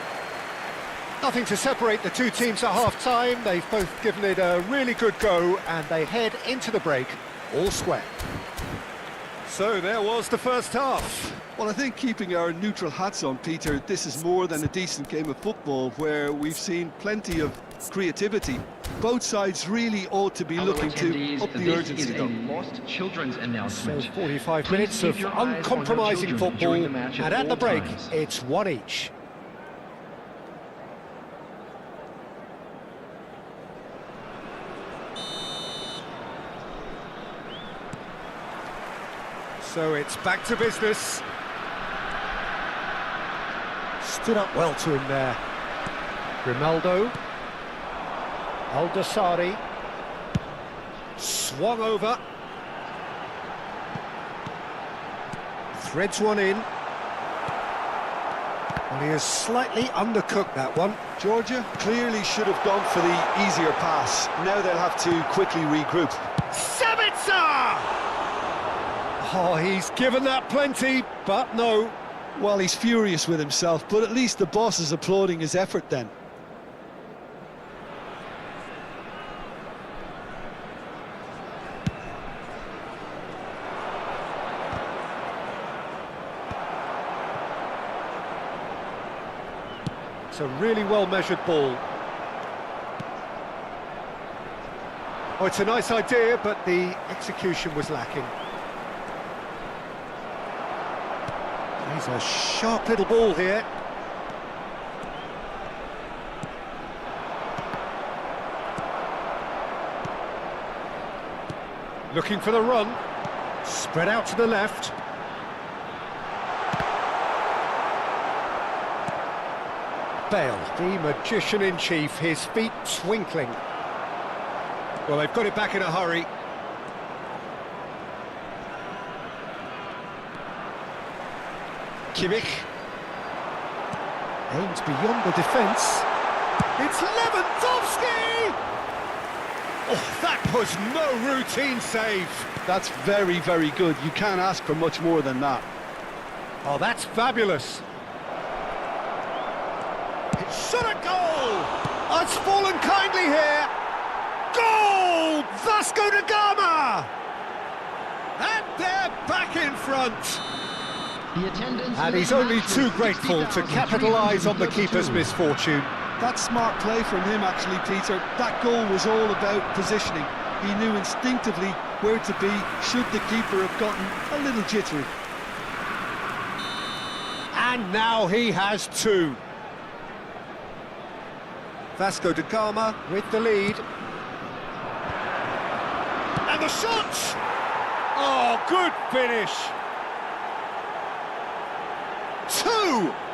Nothing to separate the two teams at half-time. They've both given it a really good go, and they head into the break all square. So there was the first half. Well, I think keeping our neutral hats on, Peter, this is more than a decent game of football where we've seen plenty of creativity. Both sides really ought to be looking to up the urgency, though. Lost children's announcement. So 45 minutes of uncompromising football, and at the break, it's one each. So it's back to business. Stood up well to him there. Grimaldo. Al-Dassari. Swung over. Threads one in. Well, he has slightly undercooked that one. Georgia clearly should have gone for the easier pass. Now they'll have to quickly regroup. Sabitzer! Oh, he's given that plenty, but no. Well, he's furious with himself, but at least the boss is applauding his effort then. It's a really well-measured ball. Oh, it's a nice idea, but the execution was lacking. He's a sharp little ball here. Looking for the run. Spread out to the left. Bale, the magician-in-chief, his feet twinkling. Well, they've got it back in a hurry. Kimmich. Aims beyond the defence. It's Lewandowski! Oh, that was no routine save. That's very, very good. You can't ask for much more than that. Oh, that's fabulous. It's shot a goal! Oh, it's fallen kindly here. Goal! Vasco da Gama! And they're back in front. And he's only too grateful to capitalise on the keeper's misfortune. That's smart play from him, actually, Peter. That goal was all about positioning. He knew instinctively where to be should the keeper have gotten a little jittery. And now he has two. Vasco da Gama with the lead. And the shot! Oh, good finish.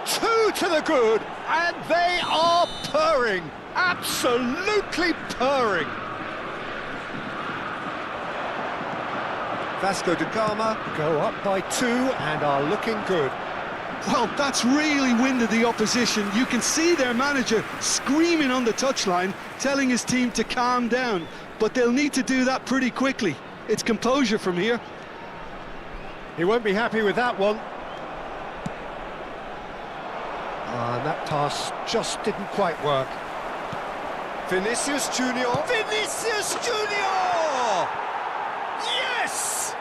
Two to the good, and they are purring, absolutely purring. Vasco da Gama go up by 2 and are looking good. Well, that's really winded the opposition. You can see their manager screaming on the touchline, telling his team to calm down. but they'll need to do that pretty quickly. It's composure from here. He won't be happy with that one. And that pass just didn't quite work. Vinicius Junior. Vinicius Junior! Yes!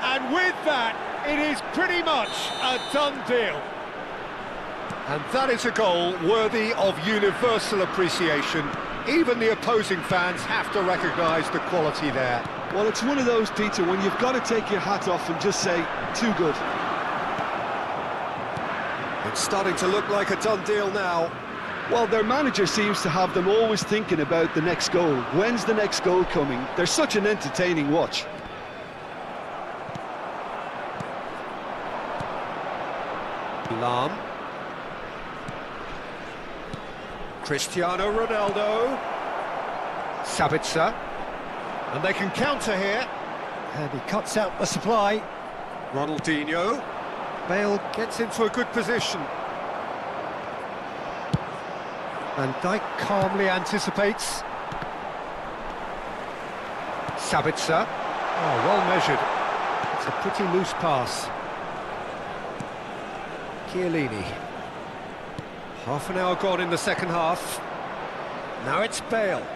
And with that, it is pretty much a done deal. And that is a goal worthy of universal appreciation. Even the opposing fans have to recognise the quality there. Well, it's one of those, Peter, when you've got to take your hat off and just say, too good. It's starting to look like a done deal now. Well, their manager seems to have them always thinking about the next goal. When's the next goal coming? They're such an entertaining watch. Lam. Cristiano Ronaldo. Sabitzer. And they can counter here. And he cuts out the supply. Ronaldinho. Bale gets into a good position. Van Dijk calmly anticipates. Sabitzer. Oh, well measured. It's a pretty loose pass. Chiellini. Half an hour gone in the second half. Now it's Bale.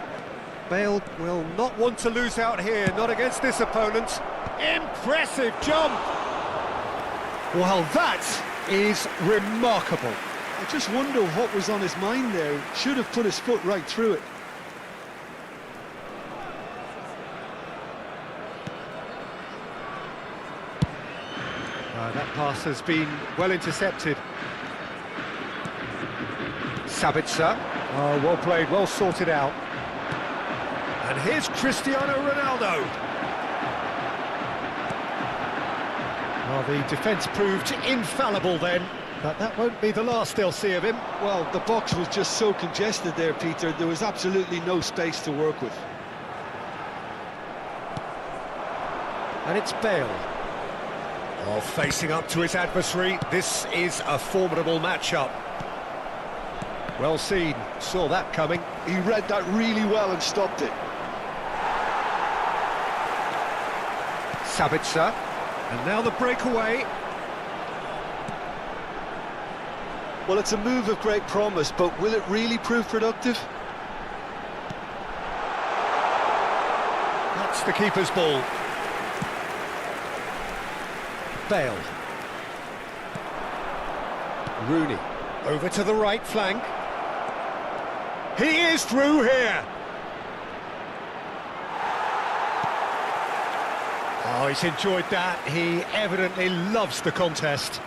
Bale will not want to lose out here, not against this opponent. Impressive jump! Well, that is remarkable. I just wonder what was on his mind there. Should have put his foot right through it. That pass has been well intercepted. Sabitzer. Oh, well played, well sorted out. And here's Cristiano Ronaldo. Well, the defence proved infallible then, but that won't be the last they'll see of him. Well, the box was just so congested there, Peter. There was absolutely no space to work with. And it's Bale. Oh, facing up to his adversary, this is a formidable matchup. Well seen, saw that coming. He read that really well and stopped it. Sabitzer, and now the breakaway. Well, it's a move of great promise, but will it really prove productive? That's the keeper's ball. Bale. Rooney, over to the right flank. He is through here. Oh, he's enjoyed that. He evidently loves the contest.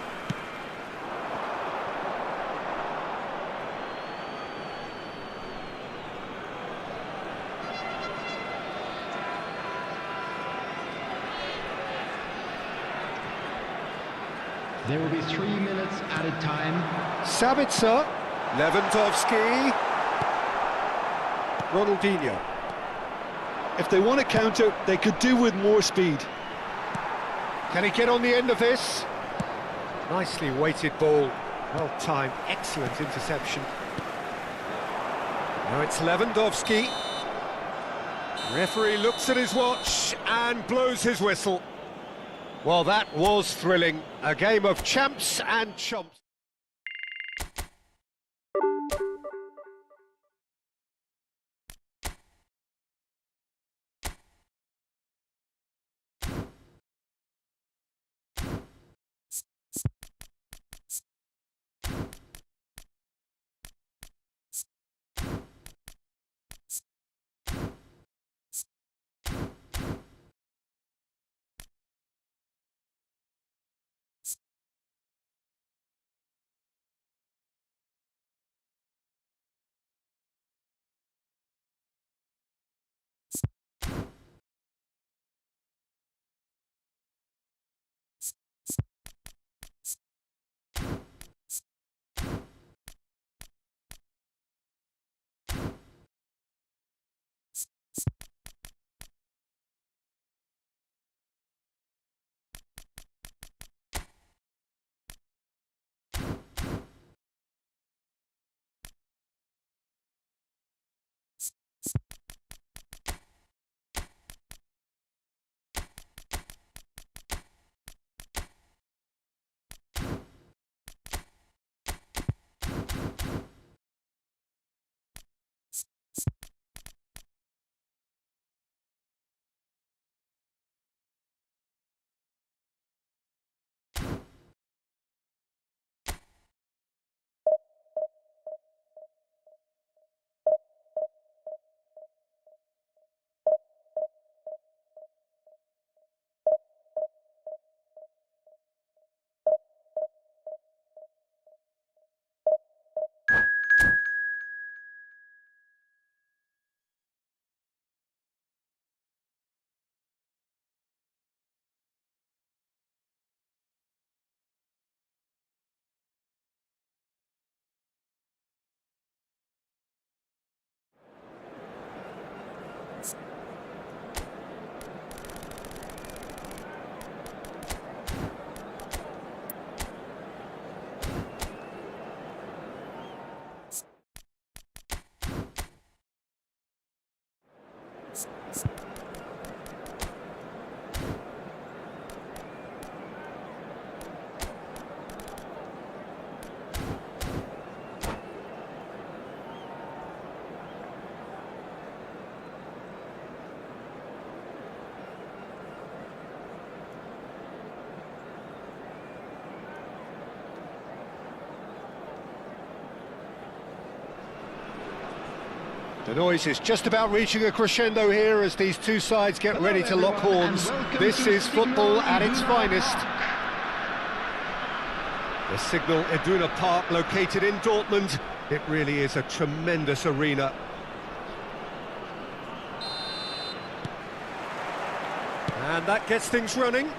There will be 3 minutes added time. Sabitzer. Lewandowski. Ronaldinho. If they want to counter, they could do with more speed. Can he get on the end of this? Nicely weighted ball. Well timed, excellent interception. Now it's Lewandowski. Referee looks at his watch and blows his whistle. Well, that was thrilling. A game of champs and chumps. The noise is just about reaching a crescendo here as these two sides get ready to lock horns. This is football at its finest. The Signal Iduna Park, located in Dortmund. It really is a tremendous arena. And that gets things running.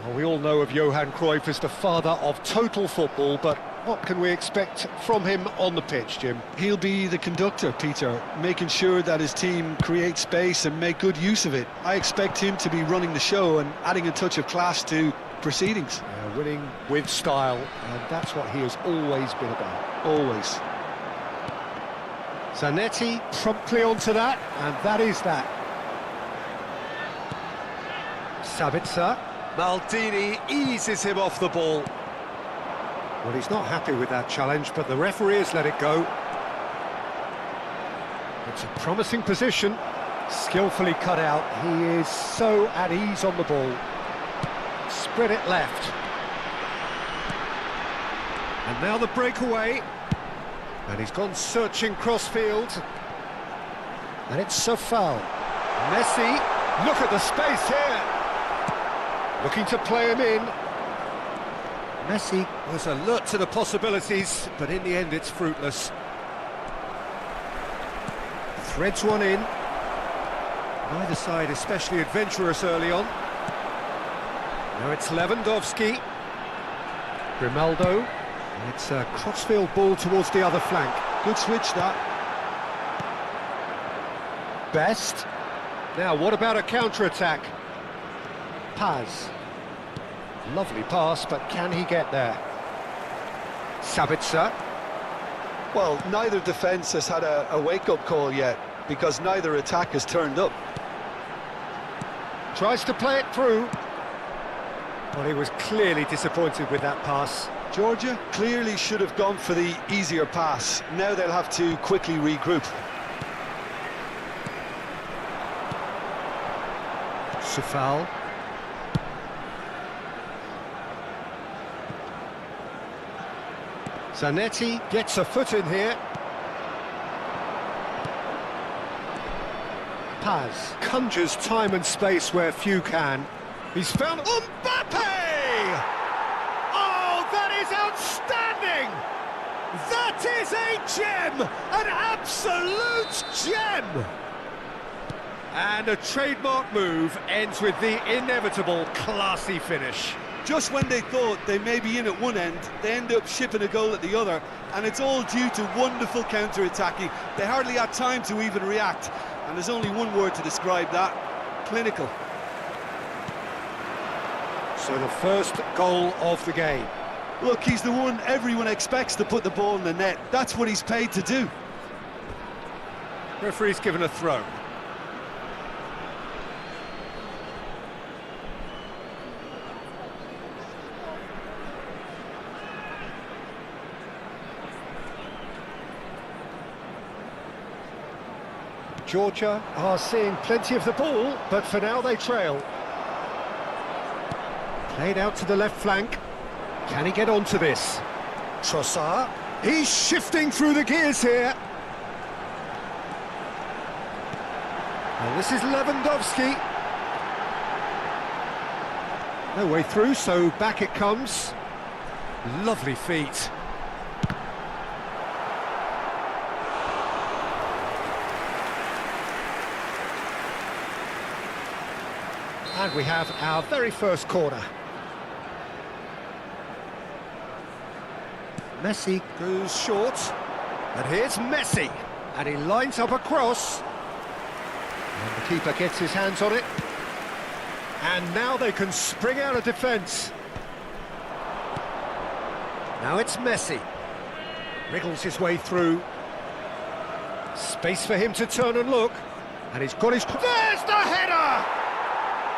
Well, we all know of Johan Cruyff as the father of total football, but what can we expect from him on the pitch, Jim? He'll be the conductor, Peter, making sure that his team create space and make good use of it. I expect him to be running the show and adding a touch of class to proceedings. Yeah, winning with style, and that's what he has always been about. Always. Zanetti promptly onto that, and that is that. Sabitzer. Maldini eases him off the ball. Well, he's not happy with that challenge, but the referee has let it go. It's a promising position, skillfully cut out. He is so at ease on the ball. Spread it left. And now the breakaway. And he's gone searching crossfield. And it's a foul. Messi, look at the space here. Looking to play him in. Messi was alert to the possibilities, but in the end it's fruitless. Threads one in. Neither side especially adventurous early on. Now it's Lewandowski. Grimaldo. And it's a crossfield ball towards the other flank. Good switch, that. Best. Now what about a counter-attack? Paz. Lovely pass, but can he get there? Sabitzer. Well, neither defence has had a wake-up call yet, because neither attack has turned up. Tries to play it through. Well, he was clearly disappointed with that pass. Georgia clearly should have gone for the easier pass. Now they'll have to quickly regroup. Sufal. Zanetti gets a foot in here. Paz conjures time and space where few can. He's found Mbappe! Oh, that is outstanding! That is a gem! An absolute gem! And a trademark move ends with the inevitable classy finish. Just when they thought they may be in at one end, they end up shipping a goal at the other, and it's all due to wonderful counter-attacking. They hardly had time to even react, and there's only one word to describe that: clinical. So the first goal of the game. Look, he's the one everyone expects to put the ball in the net. That's what he's paid to do. Referee's given a throw. Georgia are seeing plenty of the ball, but for now they trail. Played out to the left flank. Can he get onto this? Trossard. He's shifting through the gears here. And this is Lewandowski. No way through, so back it comes. Lovely feet. And we have our very first corner. Messi goes short. And here's Messi. And he lines up a cross. And the keeper gets his hands on it. And now they can spring out of defence. Now it's Messi. Wriggles his way through. Space for him to turn and look. And he's got his... There's the header!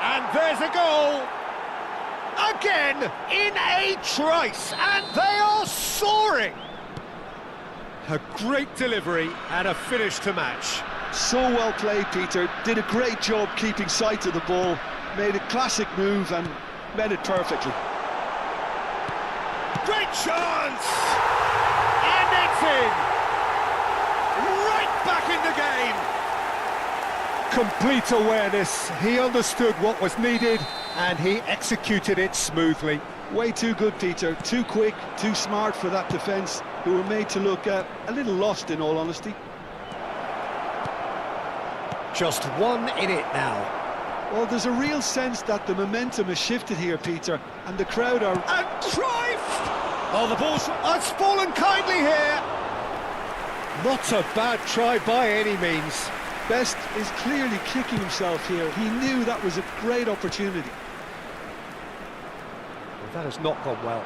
And there's a goal! Again, in a trice, and they are soaring! A great delivery and a finish to match. So well played, Peter. Did a great job keeping sight of the ball. Made a classic move and met it perfectly. Great chance! And it's in! Right back in the game! Complete awareness. He understood what was needed and he executed it smoothly. Way too good, Peter. Too quick, too smart for that defence, who were made to look a little lost, in all honesty. Just 1 in it now. Well, there's a real sense that the momentum has shifted here, Peter, and the crowd are... And Cruyff! Oh, the ball's... It's fallen kindly here! Not a bad try by any means. Best is clearly kicking himself here. He knew that was a great opportunity. Well, that has not gone well.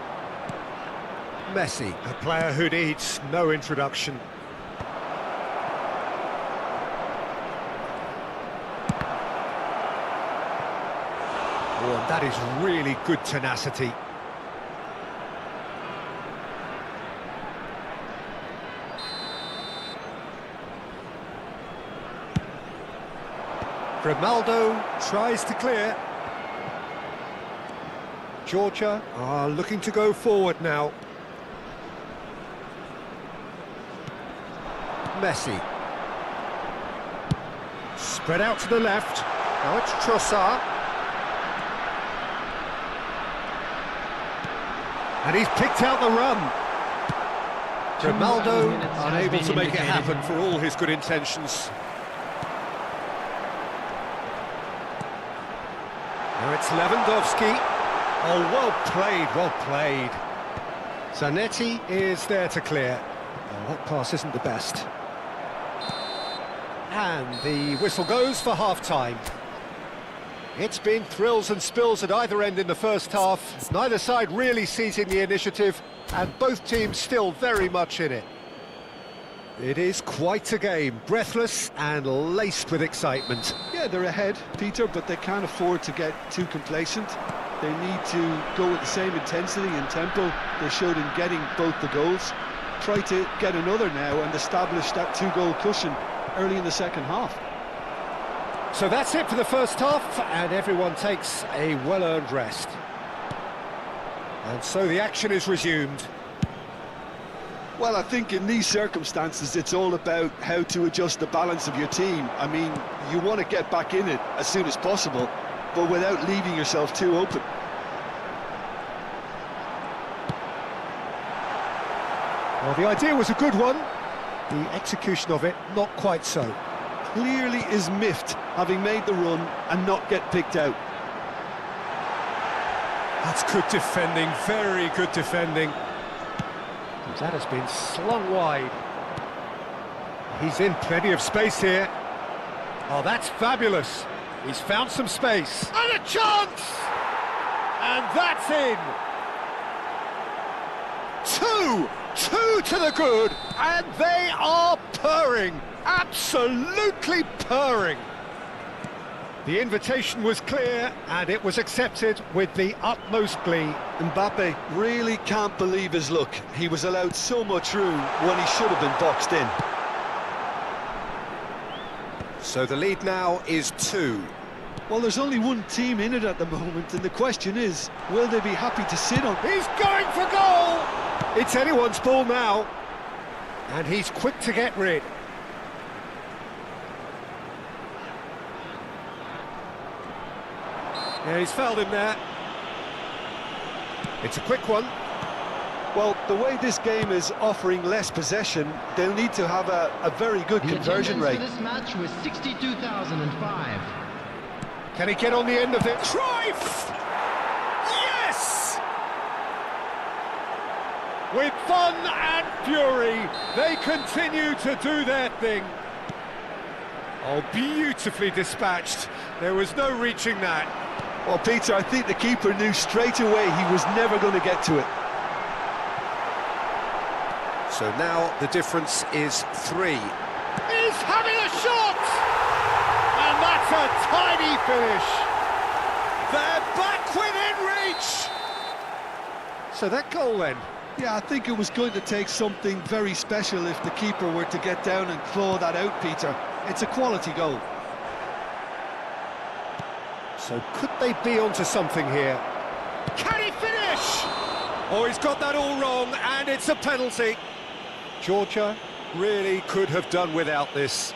Messi, a player who needs no introduction. Oh, and that is really good tenacity. Ronaldo tries to clear. Georgia are looking to go forward now. Messi. Spread out to the left. Now it's Trossard. And he's picked out the run. Ronaldo unable to make it happen for all his good intentions. Now it's Lewandowski. Oh, well played, well played. Zanetti is there to clear. Oh, that pass isn't the best. And the whistle goes for half-time. It's been thrills and spills at either end in the first half. Neither side really seizing the initiative, and both teams still very much in it. It is quite a game, breathless and laced with excitement. Yeah, they're ahead, Peter, but they can't afford to get too complacent. They need to go with the same intensity and tempo they showed in getting both the goals. Try to get another now and establish that two-goal cushion early in the second half. So that's it for the first half, and everyone takes a well-earned rest. And so the action is resumed. Well, I think in these circumstances, it's all about how to adjust the balance of your team. I mean, you want to get back in it as soon as possible, but without leaving yourself too open. Well, the idea was a good one. The execution of it, not quite so. Clearly is miffed, having made the run and not get picked out. That's good defending, very good defending. That has been slung wide. He's in plenty of space here. Oh, that's fabulous. He's found some space. And a chance! And that's in! Two to the good, and they are purring. Absolutely purring. The invitation was clear, and it was accepted with the utmost glee. Mbappe really can't believe his luck. He was allowed so much room when he should have been boxed in. So the lead now is 2. Well, there's only one team in it at the moment, and the question is, will they be happy to sit on? He's going for goal! It's anyone's ball now, and he's quick to get rid. Yeah, he's fouled him there. It's a quick one. Well, the way this game is offering less possession, they'll need to have a very good conversion rate. This match was 62,005. Can he get on the end of it? Cruyff! Yes! With fun and fury, they continue to do their thing. Oh, beautifully dispatched. There was no reaching that. Well, Peter, I think the keeper knew straight away he was never going to get to it. So now the difference is 3. He's having a shot! It's a tiny finish. They're back within reach. So that goal then. Yeah, I think it was going to take something very special if the keeper were to get down and claw that out, Peter. It's a quality goal. So could they be onto something here? Can he finish? Oh, he's got that all wrong, and it's a penalty. Georgia really could have done without this.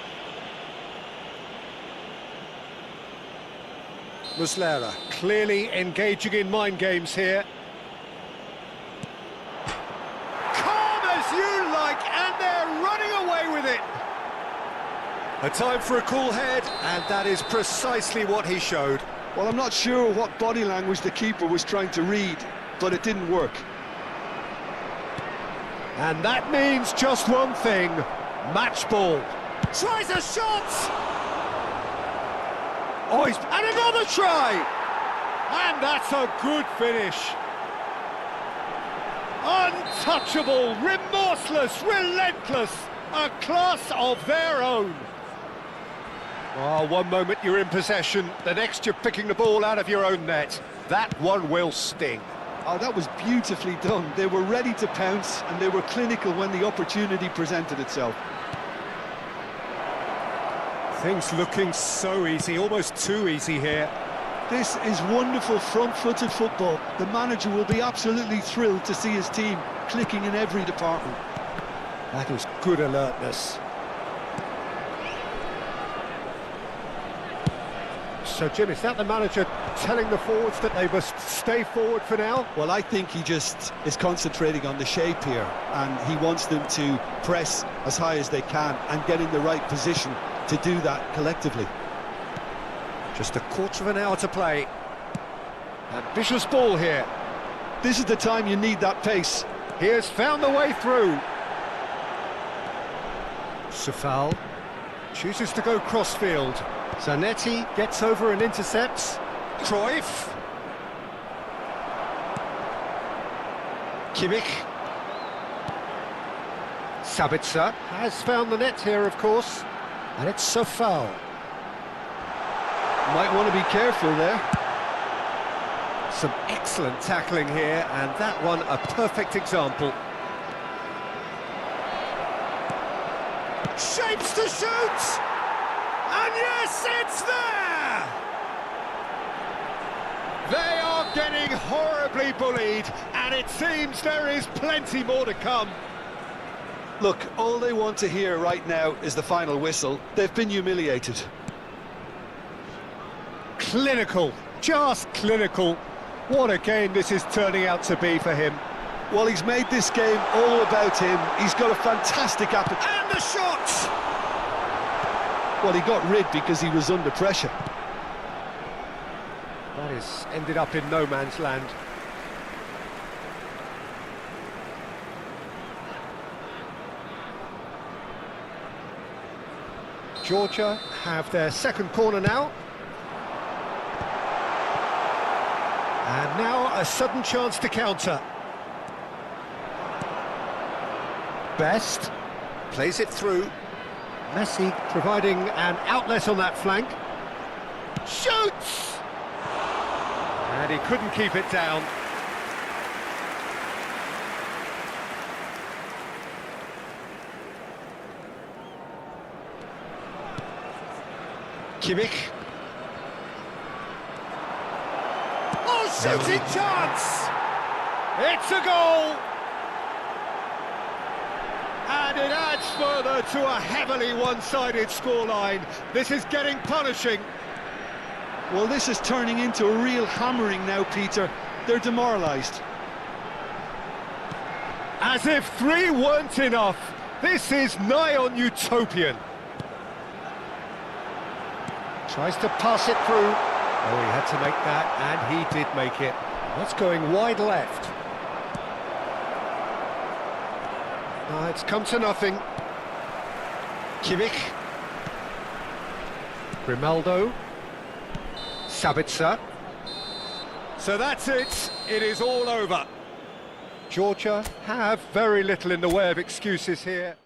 Muslera clearly engaging in mind games here. Calm as you like, and they're running away with it. A time for a cool head, and that is precisely what he showed. Well, I'm not sure what body language the keeper was trying to read, but it didn't work. And that means just one thing, match ball. Tries a shot! Oh, and another try! And that's a good finish. Untouchable, remorseless, relentless, a class of their own. Oh, one moment you're in possession, the next you're picking the ball out of your own net. That one will sting. Oh, that was beautifully done. They were ready to pounce, and they were clinical when the opportunity presented itself. Things looking so easy, almost too easy here. This is wonderful front-footed football. The manager will be absolutely thrilled to see his team clicking in every department. That is good alertness. So, Jim, is that the manager telling the forwards that they must stay forward for now? Well, I think he just is concentrating on the shape here, and he wants them to press as high as they can and get in the right position to do that collectively. Just a quarter of an hour to play. Ambitious ball here. This is the time you need that pace. He has found the way through. Safal chooses to go crossfield. Zanetti gets over and intercepts. Cruyff. Kimmich. Sabitzer has found the net here, of course. And it's Safal. Might want to be careful there. Some excellent tackling here, and that one a perfect example. Shapes to shoot! And yes, it's there! They are getting horribly bullied, and it seems there is plenty more to come. Look, all they want to hear right now is the final whistle. They've been humiliated. Clinical, just clinical. What a game this is turning out to be for him. Well, he's made this game all about him. He's got a fantastic appetite. And the shot! Well, he got rid because he was under pressure. That has ended up in no man's land. Georgia have their second corner now. And now a sudden chance to counter. Best plays it through. Messi providing an outlet on that flank. Shoots! And he couldn't keep it down. Kimmich. Oh, shooting chance! It's a goal! And it adds further to a heavily one-sided scoreline. This is getting punishing. Well, this is turning into a real hammering now, Peter. They're demoralised. As if 3 weren't enough. This is nigh on utopian. Tries to pass it through. Oh, he had to make that, and he did make it. That's going wide left. It's come to nothing. Kimmich. Grimaldo. Sabitzer. So that's it. It is all over. Georgia have very little in the way of excuses here.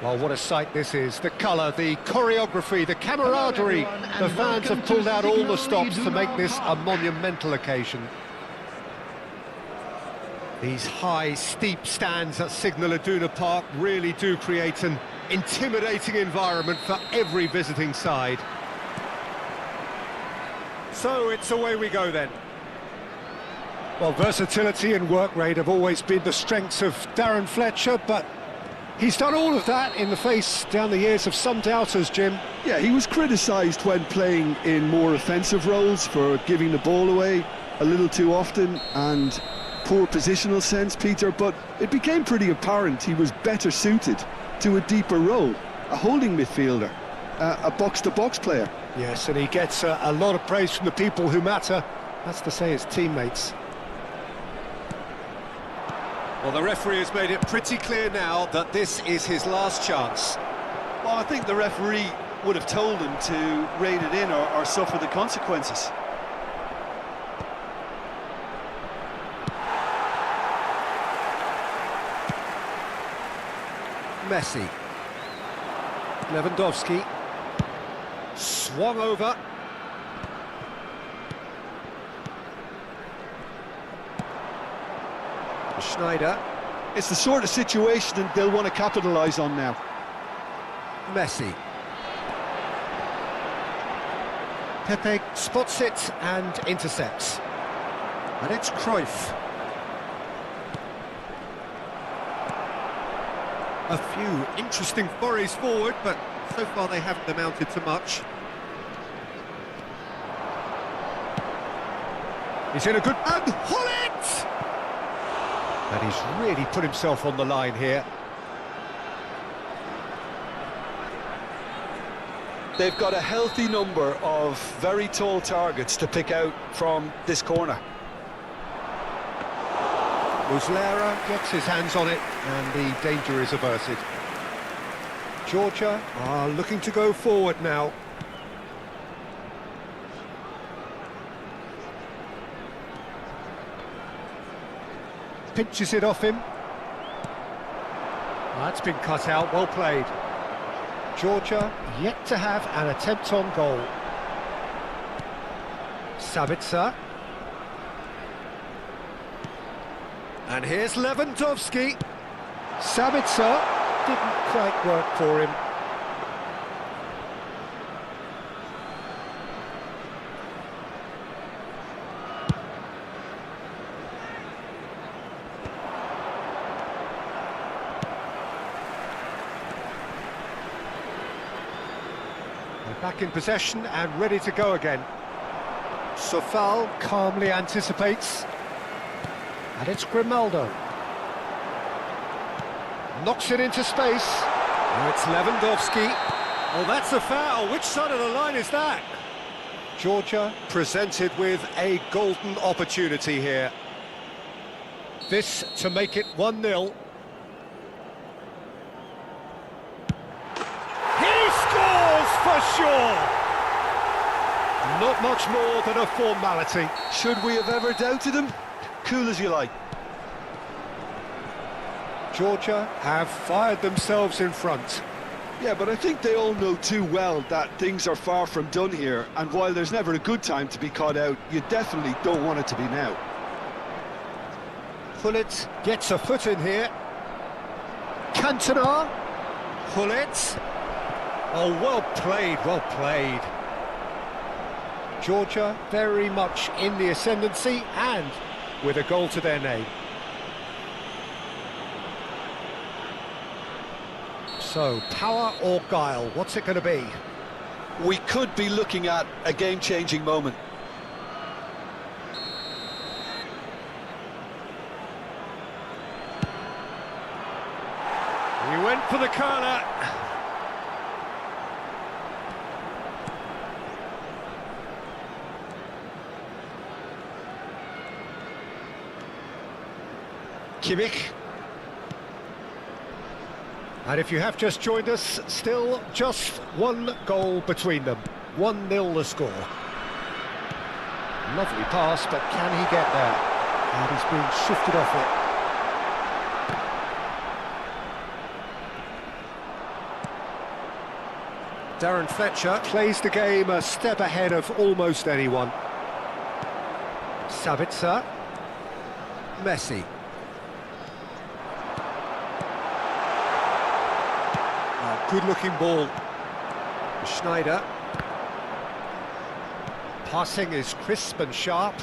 Well, what a sight this is. The colour, the choreography, the camaraderie. The fans have pulled out all the stops to make this a monumental occasion. These high, steep stands at Signal Iduna Park really do create an intimidating environment for every visiting side. So it's away we go then. Well, versatility and work rate have always been the strengths of Darren Fletcher, but he's done all of that in the face, down the years, of some doubters, Jim. Yeah, he was criticised when playing in more offensive roles for giving the ball away a little too often and poor positional sense, Peter, but it became pretty apparent he was better suited to a deeper role, a holding midfielder, a box-to-box player. Yes, and he gets a lot of praise from the people who matter. That's to say, his teammates. Well, the referee has made it pretty clear now that this is his last chance. Well, I think the referee would have told him to rein it in or suffer the consequences. Messi. Lewandowski. Swung over. Schneider. It's the sort of situation that they'll want to capitalise on now. Messi. Pepe spots it and intercepts. And it's Cruyff. A few interesting forays forward, but so far they haven't amounted to much. He's in a good... And Hullet! And he's really put himself on the line here. They've got a healthy number of very tall targets to pick out from this corner. Muslera gets his hands on it, and the danger is averted. Georgia are looking to go forward now. Pinches it off him. That's been cut out, well played. Georgia yet to have an attempt on goal. Sabitzer. And here's Lewandowski. Sabitzer didn't quite work for him. They're back in possession and ready to go again. Sofal calmly anticipates. And it's Grimaldo. Knocks it into space. Now it's Lewandowski. Oh, that's a foul. Which side of the line is that? Georgia presented with a golden opportunity here. This to make it 1-0. He scores for sure! Not much more than a formality. Should we have ever doubted him? Cool as you like. Georgia have fired themselves in front. Yeah, but I think they all know too well that things are far from done here, and while there's never a good time to be caught out, you definitely don't want it to be now. Pullet gets a foot in here. Cantona. Pullet. Oh, well played, well played. Georgia very much in the ascendancy and with a goal to their name. So, power or guile, what's it going to be? We could be looking at a game-changing moment. He went for the curler. Kimmich. And if you have just joined us, still just one goal between them. 1-0 the score. Lovely pass, but can he get there? And he's being shifted off it. Darren Fletcher plays the game a step ahead of almost anyone. Sabitzer. Messi. Good-looking ball. Schneider. Passing is crisp and sharp.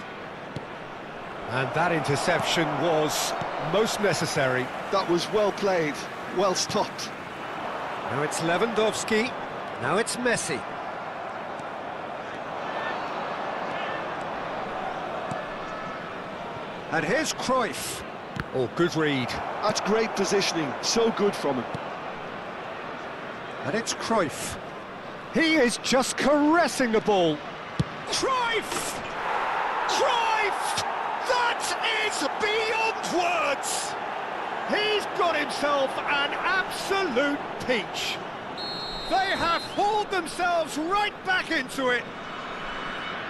And that interception was most necessary. That was well played, well stopped. Now it's Lewandowski. Now it's Messi. And here's Cruyff. Oh, good read. That's great positioning, so good from him. And it's Cruyff. He is just caressing the ball. Cruyff! Cruyff! That is beyond words! He's got himself an absolute peach. They have hauled themselves right back into it.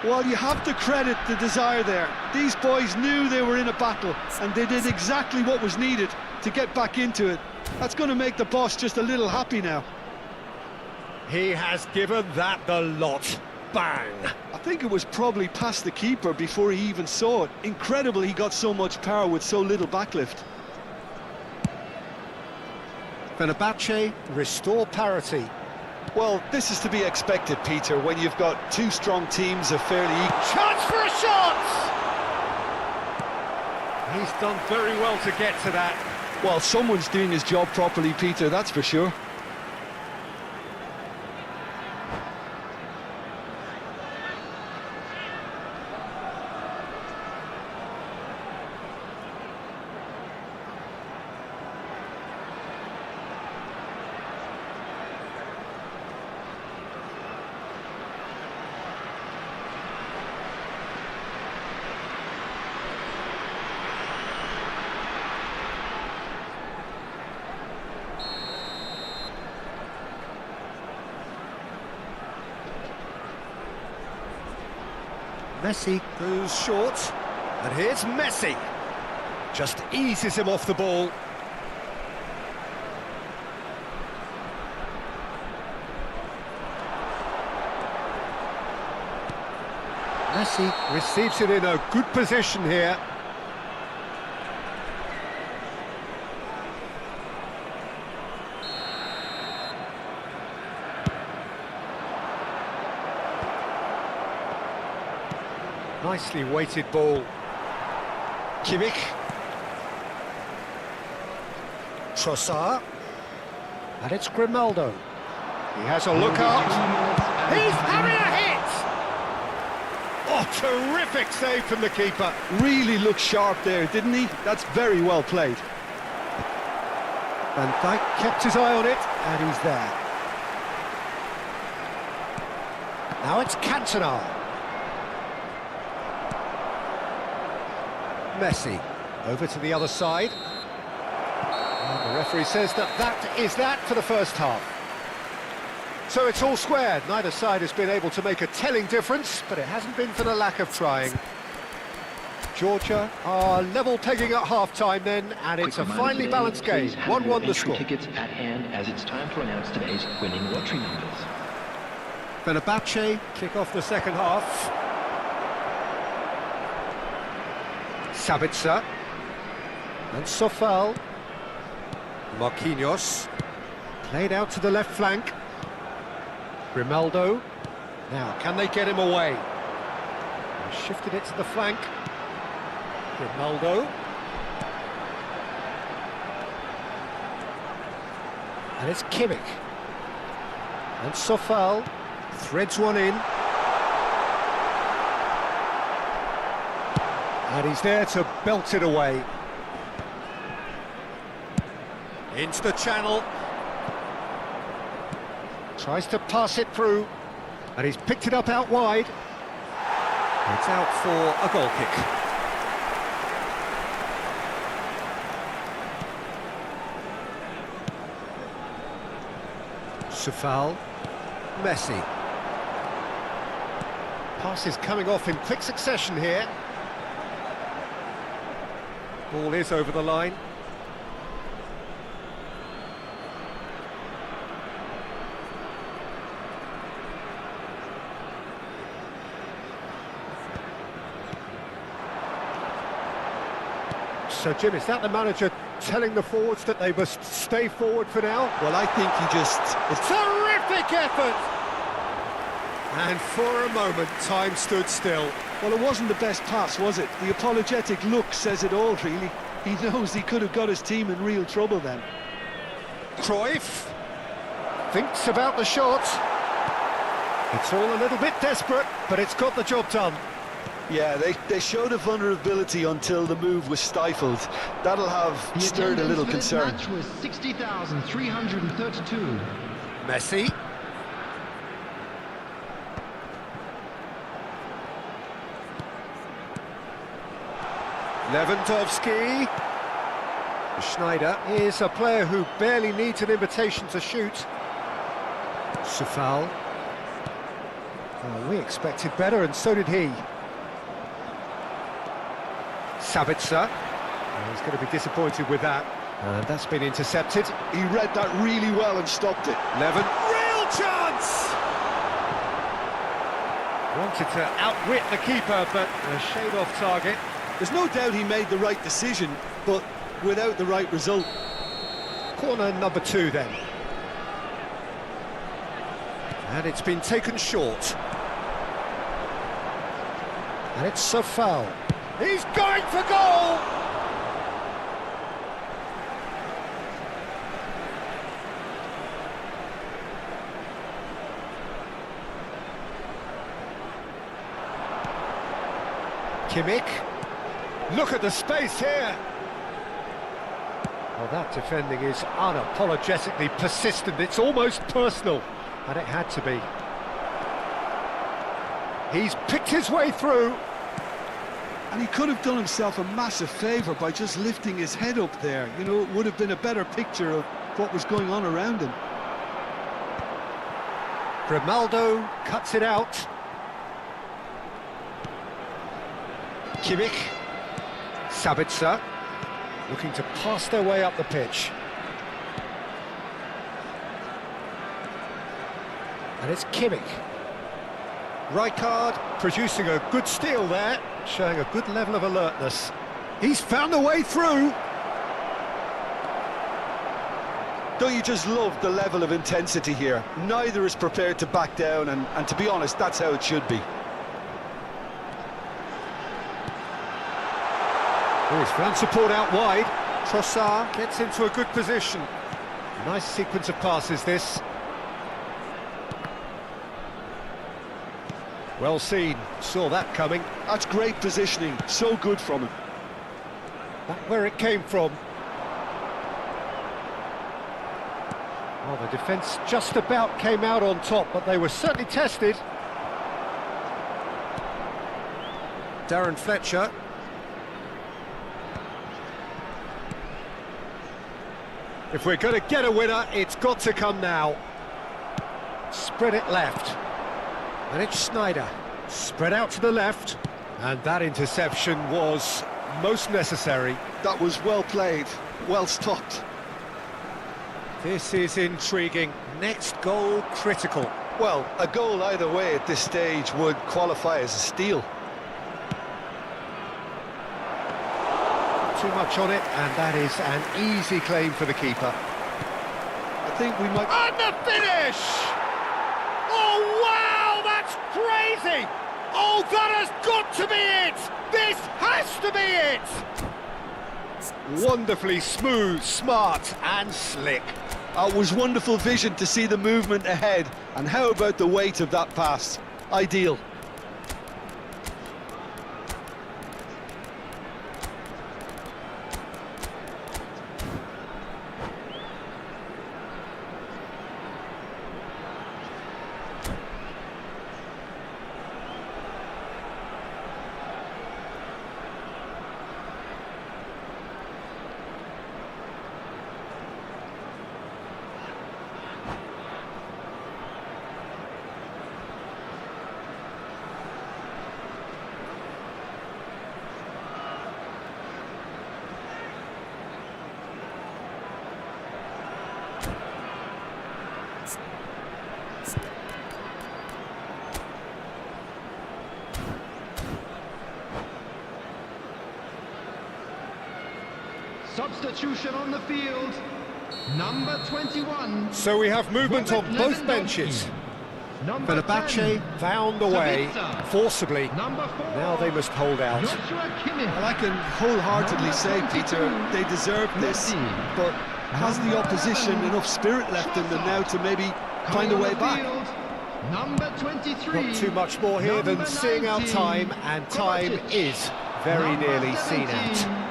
Well, you have to credit the desire there. These boys knew they were in a battle, and they did exactly what was needed to get back into it. That's going to make the boss just a little happy now. He has given that the lot. Bang! I think it was probably past the keeper before he even saw it. Incredible he got so much power with so little backlift. Fenerbahce restore parity. Well, this is to be expected, Peter, when you've got two strong teams of fairly equal. Chance for a shot! He's done very well to get to that. Well, someone's doing his job properly, Peter, that's for sure. Messi goes short, and here's Messi. Just eases him off the ball. Messi receives it in a good position here. Nicely weighted ball. Kimmich. Trossard. And it's Grimaldo. He has a look up. He's having a hit! Oh, terrific save from the keeper. Really looked sharp there, didn't he? That's very well played. Van Dijk kept his eye on it, and he's there. Now it's Cantona. Messi over to the other side. And the referee says that is that for the first half. So it's all squared. Neither side has been able to make a telling difference, but it hasn't been for the lack of trying. Georgia are level pegging at half-time then, and it's a finely balanced game. 1-1 the score. Tickets at hand, as it's time to announce today's winning lottery numbers. Fenerbahce kick off the second half. Sabitzer. And Sofal. Marquinhos. Played out to the left flank. Grimaldo. Now, can they get him away? He shifted it to the flank. Grimaldo. And it's Kimmich. And Sofal threads one in. And he's there to belt it away. Into the channel. Tries to pass it through. And he's picked it up out wide. It's out for a goal kick. Sofal. Messi. Passes coming off in quick succession here. Ball is over the line. So, Jim, is that the manager telling the forwards that they must stay forward for now? Well, I think he just... Terrific effort! And for a moment, time stood still. Well, it wasn't the best pass, was it? The apologetic look says it all, really. He knows he could have got his team in real trouble then. Cruyff thinks about the shot. It's all a little bit desperate, but it's got the job done. Yeah, they showed a vulnerability until the move was stifled. That'll have The stirred a little attendance for this concern. match was 60,332. Messi. Lewandowski. Schneider is a player who barely needs an invitation to shoot. Sofal. Oh, we expected better, and so did he. Sabitzer. Oh, he's going to be disappointed with that. And that's been intercepted. He read that really well and stopped it. Levin. Real chance! Wanted to outwit the keeper, but a shade off target. There's no doubt he made the right decision, but without the right result. Corner number 2 then. And it's been taken short. And it's Sofal. He's going for goal! Kimmich. Look at the space here. Well, that defending is unapologetically persistent. It's almost personal. And it had to be. He's picked his way through. And he could have done himself a massive favour by just lifting his head up there. You know, it would have been a better picture of what was going on around him. Grimaldo cuts it out. Kimmich. Sabitzer. Looking to pass their way up the pitch. And it's Kimmich. Rijkaard producing a good steal there, showing a good level of alertness. He's found a way through. Don't you just love the level of intensity here? Neither is prepared to back down, and to be honest, that's how it should be. Oh, he's found support out wide. Trossard gets into a good position. Nice sequence of passes, this. Well seen, saw that coming. That's great positioning, so good from him. Back where it came from. Well, the defence just about came out on top, but they were certainly tested. Darren Fletcher. If we're going to get a winner, it's got to come now. Spread it left. And it's Schneider. Spread out to the left. And that interception was most necessary. That was well played, well stopped. This is intriguing. Next goal critical. Well, a goal either way at this stage would qualify as a steal. Too much on it, and that is an easy claim for the keeper. I think we might... And the finish! Oh, wow, that's crazy! Oh, that has got to be it! This has to be it! Wonderfully smooth, smart and slick. It was wonderful vision to see the movement ahead, and how about the weight of that pass? Ideal. Substitution on the field, number 21. So we have movement on both benches. Fenerbahce found the way, forcibly. Now they must hold out. Well, I can wholeheartedly say, Peter, they deserve this, but has the opposition enough spirit left in them now to maybe find a way back? Number 23. Not too much more here than seeing out time, and time is very nearly seen out.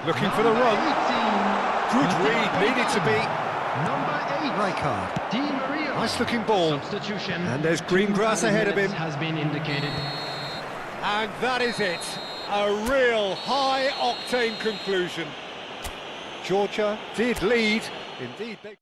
Looking for the run. Good read, needed to be. Number 8. Rijkaard. Di Maria. Nice looking ball. Substitution. And there's green grass ahead of him. Has been indicated. And that is it. A real high-octane conclusion. Georgia did lead. Indeed, they...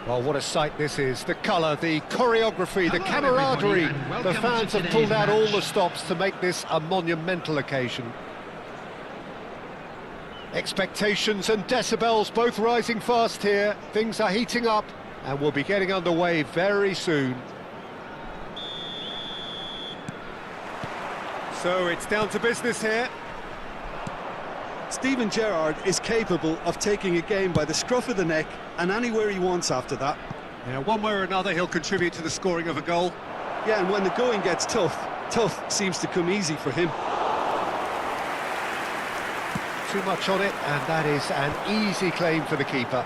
Well, what a sight this is. The colour, the choreography, the camaraderie. The fans have pulled out all the stops to make this a monumental occasion. Expectations and decibels both rising fast here. Things are heating up and we'll be getting underway very soon. So it's down to business here. Steven Gerrard is capable of taking a game by the scruff of the neck and anywhere he wants after that. Yeah, one way or another he'll contribute to the scoring of a goal. Yeah, and when the going gets tough seems to come easy for him. Too much on it, and that is an easy claim for the keeper.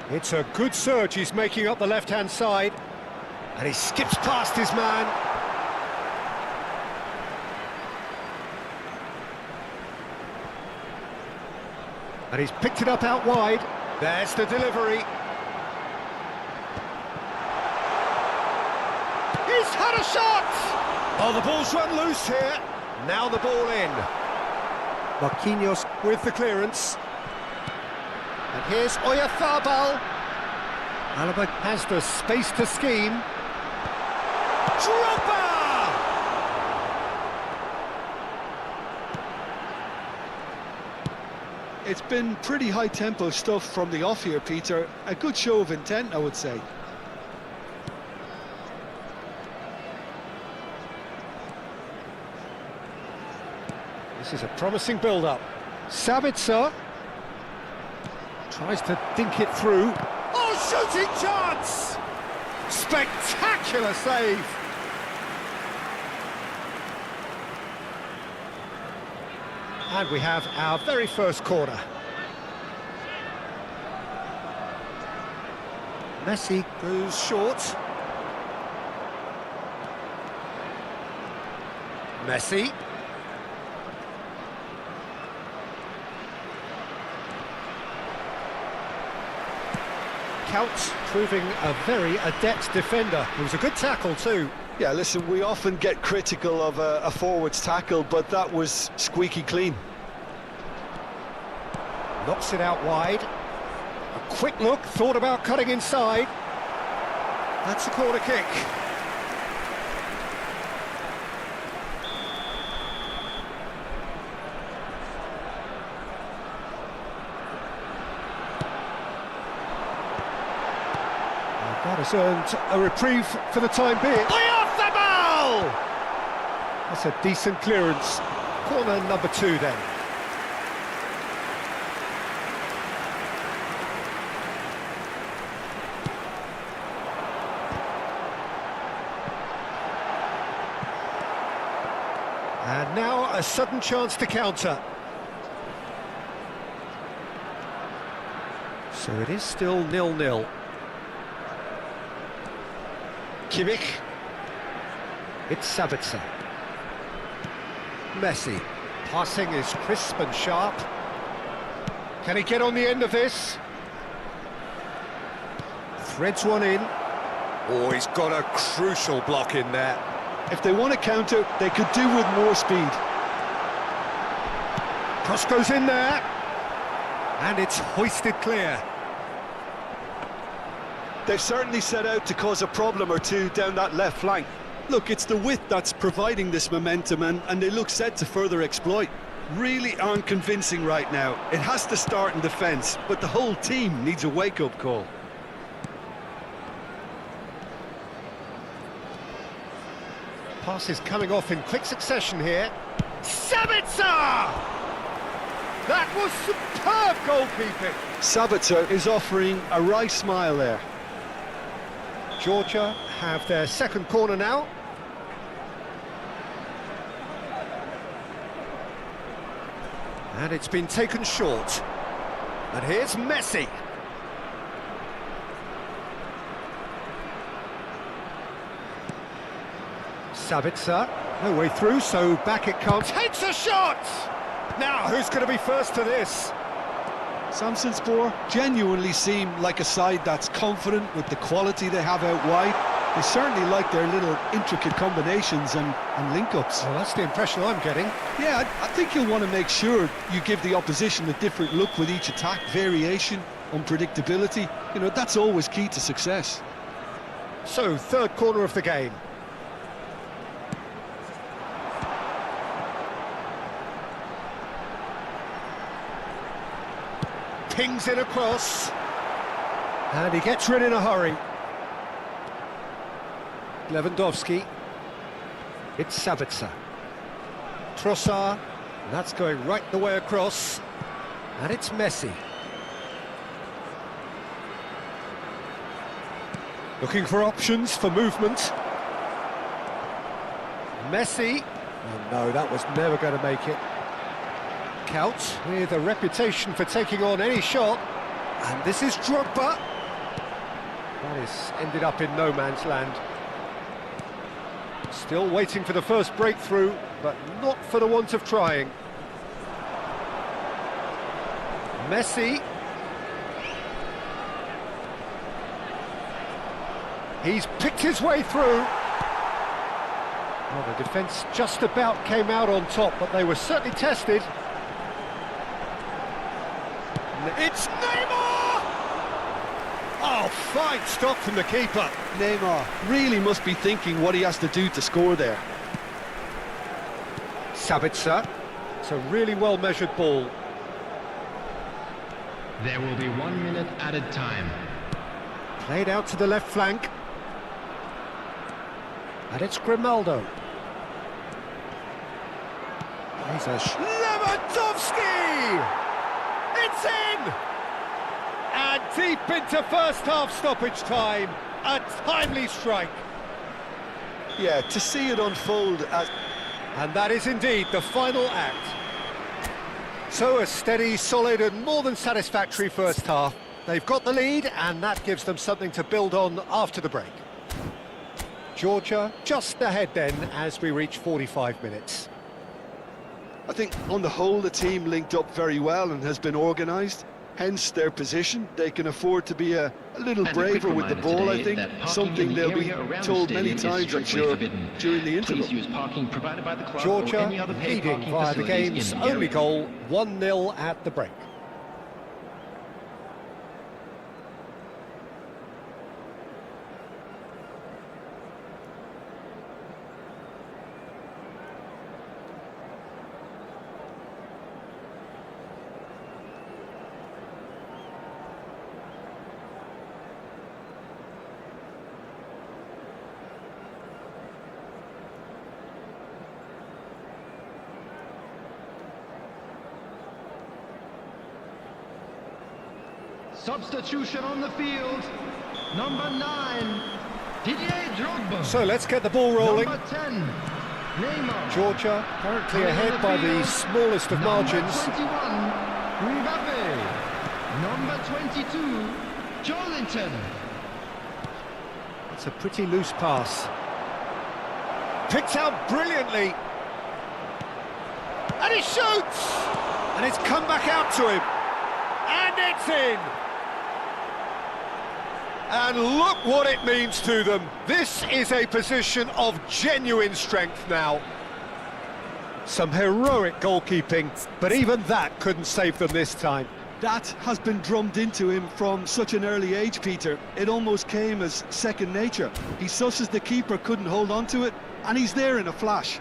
It's a good surge he's making up the left-hand side. And he skips past his man. And he's picked it up out wide. There's the delivery. He's had a shot! Oh, the ball's run loose here. Now the ball in. Marquinhos with the clearance. And here's Oyarzabal. Alaba has the space to scheme. Drogba! It's been pretty high-tempo stuff from the off here, Peter. A good show of intent, I would say. This is a promising build-up. Sabitzer tries to dink it through. Oh, shooting chance! Spectacular save! And we have our very first corner. Messi goes short. Messi. Count proving a very adept defender. It was a good tackle too. Yeah, listen, we often get critical of a forward's tackle, but that was squeaky clean. Knocks it out wide. A quick look, thought about cutting inside. That's a corner kick. That has earned a reprieve for the time being. Oyarzabal! That's a decent clearance. Corner number 2 then. And now a sudden chance to counter. So it is still 0-0. Kimmich. It's Sabitzer. Messi. Passing is crisp and sharp. Can he get on the end of this? Threads one in. Oh, he's got a crucial block in there. If they want to counter, they could do with more speed. Cross goes in there. And it's hoisted clear. They've certainly set out to cause a problem or two down that left flank. Look, it's the width that's providing this momentum, and they look set to further exploit. Really aren't convincing right now. It has to start in defence, but the whole team needs a wake-up call. Pass is coming off in quick succession here. Sabitzer! That was superb goalkeeping. Sabitzer is offering a wry smile there. Georgia have their second corner now. And it's been taken short. And here's Messi. Sabitzer, no way through, so back it comes. Takes a shot! Now, who's going to be first to this? Samsunspor genuinely seem like a side that's confident with the quality they have out wide. They certainly like their little intricate combinations and link-ups. Well, that's the impression I'm getting. Yeah, I think you'll want to make sure you give the opposition a different look with each attack. Variation, unpredictability, you know, that's always key to success. So, third corner of the game. Pings in across. And he gets rid in a hurry. Lewandowski. It's Sabitzer. Trossard. That's going right the way across. And it's Messi. Looking for options for movement. Messi. Oh no, that was never going to make it. Count with a reputation for taking on any shot. And this is Drogba. That is ended up in no man's land. Still waiting for the first breakthrough, but not for the want of trying. Messi. He's picked his way through. Well, the defence just about came out on top, but they were certainly tested. It's Neymar! Oh, fine stop from the keeper. Neymar really must be thinking what he has to do to score there. Sabitzer. It's a really well-measured ball. There will be 1 minute added time. Played out to the left flank. And it's Grimaldo. He's a Lewandowski! It's in! And deep into first half stoppage time. A timely strike. Yeah, to see it unfold as... And that is indeed the final act. So a steady, solid and more than satisfactory first half. They've got the lead and that gives them something to build on after the break. Georgia just ahead then as we reach 45 minutes. I think on the whole the team linked up very well and has been organised. Hence their position. They can afford to be a little braver with the ball, I think. Something they'll be told many times, I'm sure, during the interval. Please use parking provided by the club Georgia or any other paid leading parking via the facilities game's in the only area. goal, 1-0 at the break. Substitution on the field. Number 9, Didier Drogba. So let's get the ball rolling. Number 10, Neymar. Georgia currently Coming on ahead the by the field. smallest of margins. Number 21, Mbappe. Number 22, Jolinton. It's a pretty loose pass. Picked out brilliantly. And he shoots! And it's come back out to him. And it's in! And look what it means to them. This is a position of genuine strength now. Some heroic goalkeeping, but even that couldn't save them this time. That has been drummed into him from such an early age, Peter. It almost came as second nature. He susses the keeper couldn't hold on to it, and he's there in a flash.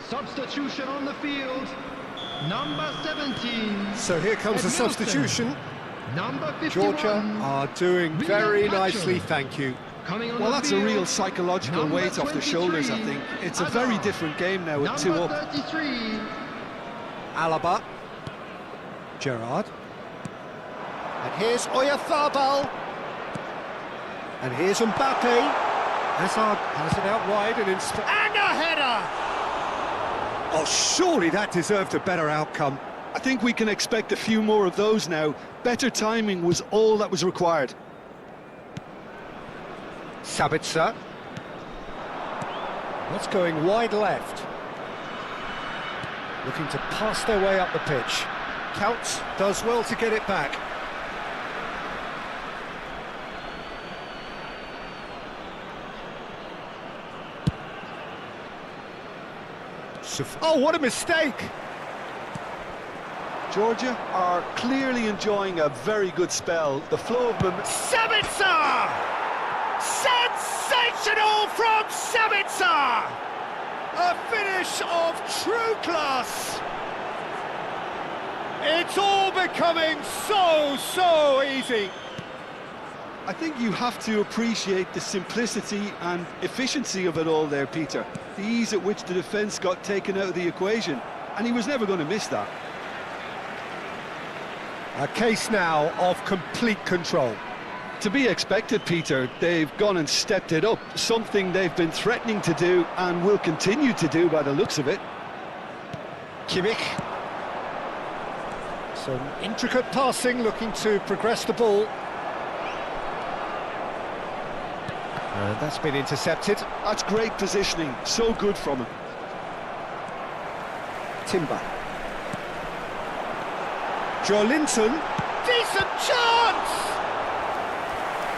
Substitution on the field. Number 17. So here comes the Edmilson. substitution. Number 51. Georgia are doing very William nicely, Pacho. thank you. Coming on Well, the that's a field. real psychological Number weight off the shoulders, I 23, think. It's a very Hazard. different game now with two Number up. 33. Alaba. Gerrard. And here's Oyarzabal. And here's Mbappe. Hazard has it out wide and and a header! Oh, surely that deserved a better outcome. I think we can expect a few more of those now. Better timing was all that was required. Sabitzer. That's going wide left. Looking to pass their way up the pitch. Counts, does well to get it back. Oh, what a mistake! Georgia are clearly enjoying a very good spell. The flow of momentum... Sabitzer! Sensational from Sabitzer! A finish of true class! It's all becoming so easy. I think you have to appreciate the simplicity and efficiency of it all there, Peter. The ease at which the defence got taken out of the equation, and he was never going to miss that. A case now of complete control. To be expected, Peter. They've gone and stepped it up, something they've been threatening to do and will continue to do by the looks of it. Kimmich. Some intricate passing, looking to progress the ball. And that's been intercepted. That's great positioning, so good from him. Timber. Joelinton. Decent chance!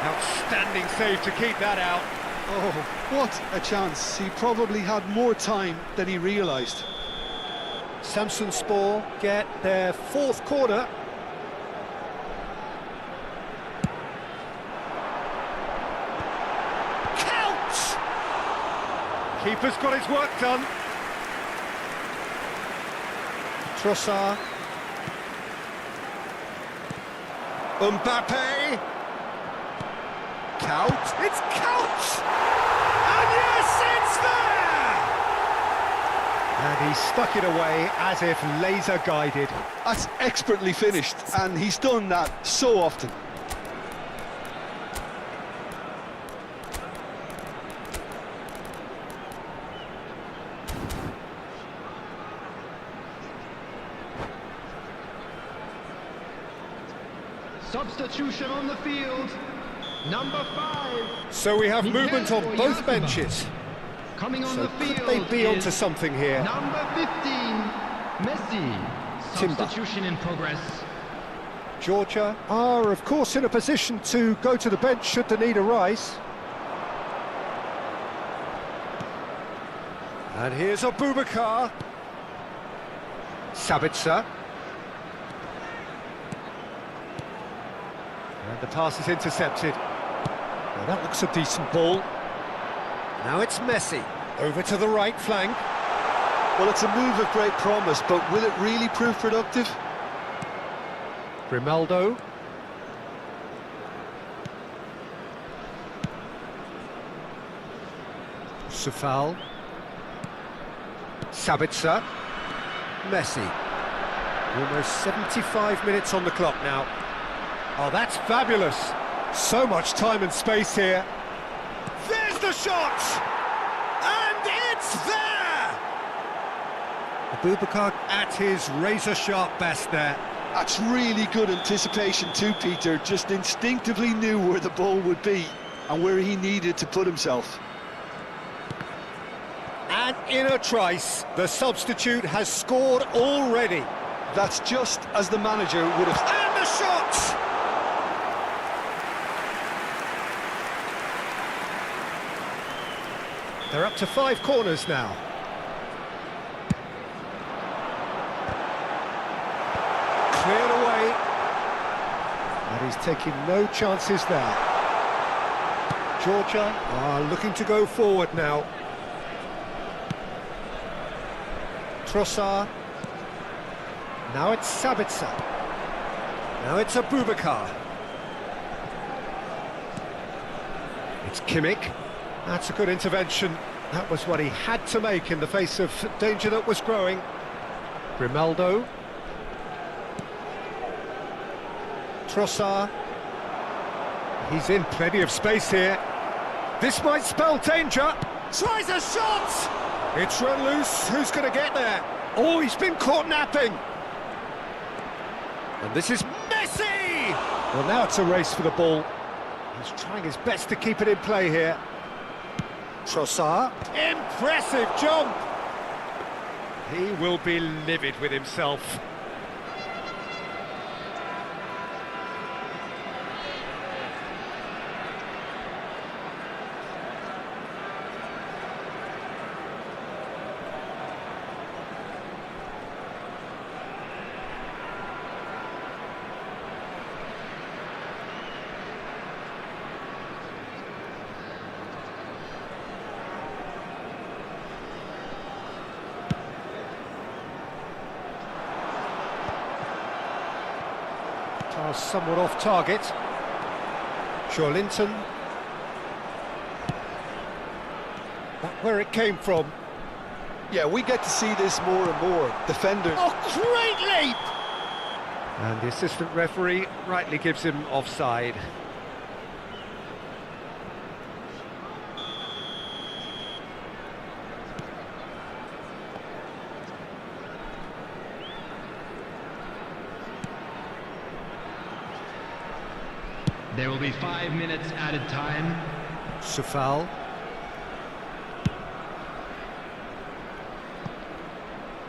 Outstanding save to keep that out. Oh, what a chance. He probably had more time than he realised. Samsunspor get their fourth corner. Count! Keeper's got his work done. Trossard. Mbappe. Count. It's Count! And yes, it's there! And he stuck it away as if laser guided. That's expertly finished, and he's done that so often. Substitution on the field. Number 5. So we have movement on both benches. Coming on So the field. could they be onto is something here? Number 15, Messi. Timber. Substitution in progress. Georgia are, of course, in a position to go to the bench should the need arise. And here's Abubakar. Sabitzer. And the pass is intercepted. Well, that looks a decent ball. Now it's Messi. Over to the right flank. Well, it's a move of great promise, but will it really prove productive? Grimaldo. Sufal. Sabitzer. Messi. Almost 75 minutes on the clock now. Oh, that's fabulous. So much time and space here. There's the shot! And it's there! Abubakar at his razor-sharp best there. That's really good anticipation too, Peter. Just instinctively knew where the ball would be and where he needed to put himself. And in a trice, the substitute has scored already. That's just as the manager would have... And the shot! They're up to 5 corners now. Cleared away. And he's taking no chances there. Georgia are looking to go forward now. Trossard. Now it's Sabitzer. Now it's Abubakar. It's Kimmich. That's a good intervention. That was what he had to make in the face of danger that was growing. Grimaldo. Trossard. He's in plenty of space here. This might spell danger. Tries a shot! It's run loose. Who's going to get there? Oh, he's been caught napping. And this is Messi! Well, now it's a race for the ball. He's trying his best to keep it in play here. Trossard. Impressive jump! He will be livid with himself. Somewhat off target. Linton. Back where it came from. Yeah, we get to see this more and more. Defender. Oh, great leap! And the assistant referee rightly gives him offside. There will be 5 minutes added time. Safal.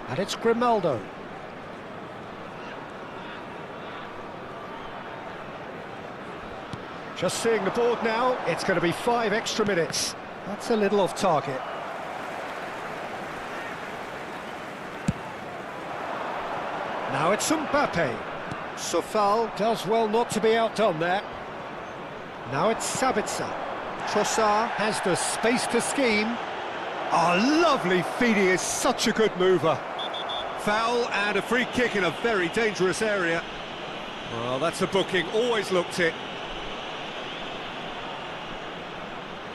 And it's Grimaldo. Just seeing the board now, it's going to be 5 extra minutes. That's a little off target. Now it's Mbappe. Safal does well not to be outdone there. Now it's Sabitzer. Trossard has the space to scheme. Oh, lovely feed, he is such a good mover. Foul and a free kick in a very dangerous area. Well, that's a booking, always looked it.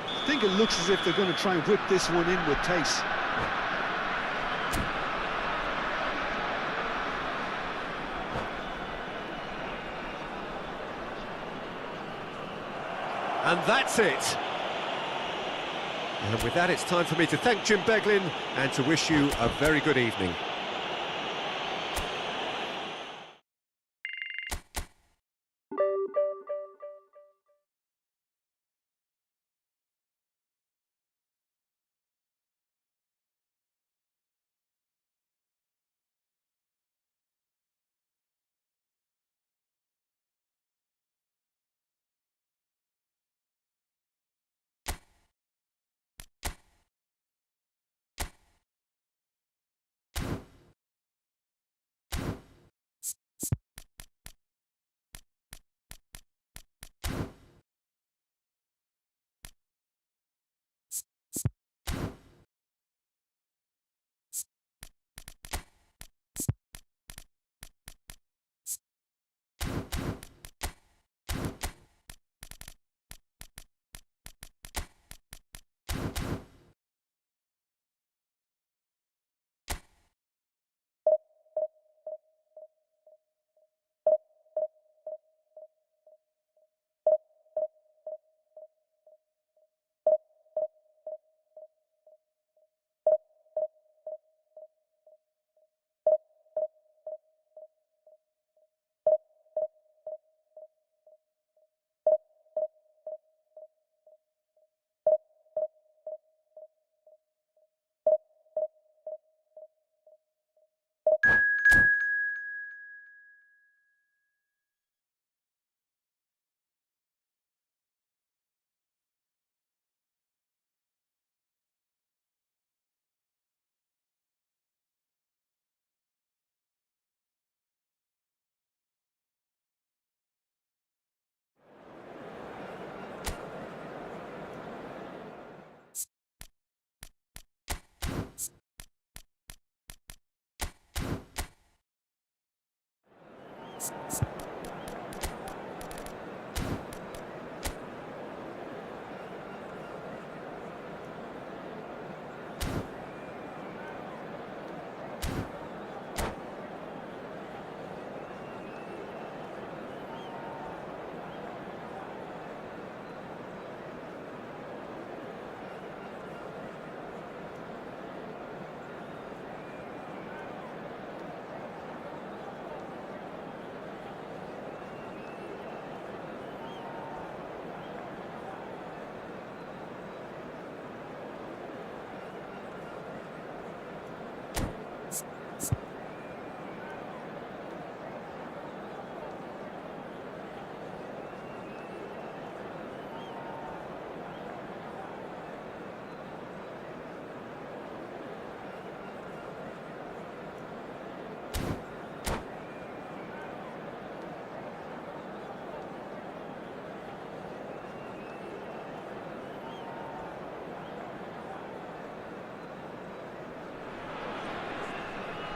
I think it looks as if they're going to try and whip this one in with pace. And that's it. And with that, it's time for me to thank Jim Beglin and to wish you a very good evening.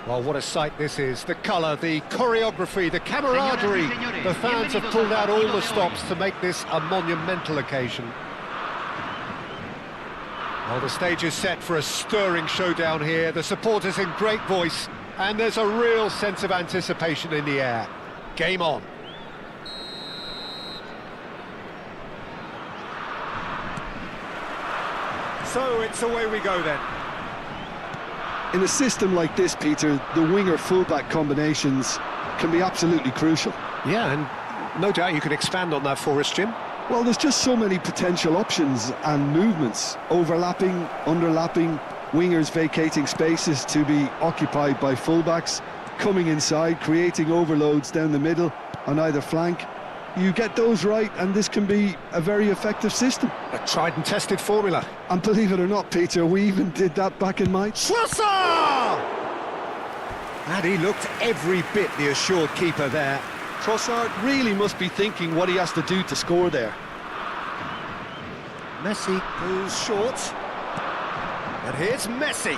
Well, what a sight this is. The colour, the choreography, the camaraderie. The fans have pulled out all the stops to make this a monumental occasion. Well, the stage is set for a stirring showdown here. The supporters in great voice, and there's a real sense of anticipation in the air. Game on. So it's away we go then. In a system like this, Peter, the winger-fullback combinations can be absolutely crucial. Yeah, and no doubt you can expand on that for us, Jim. Well, there's just so many potential options and movements, overlapping, underlapping, wingers vacating spaces to be occupied by fullbacks, coming inside, creating overloads down the middle on either flank. You get those right, and this can be a very effective system. A tried and tested formula. And believe it or not, Peter, we even did that back in my... Trossard! And he looked every bit the assured keeper there. Trossard really must be thinking what he has to do to score there. Messi goes short. And here's Messi.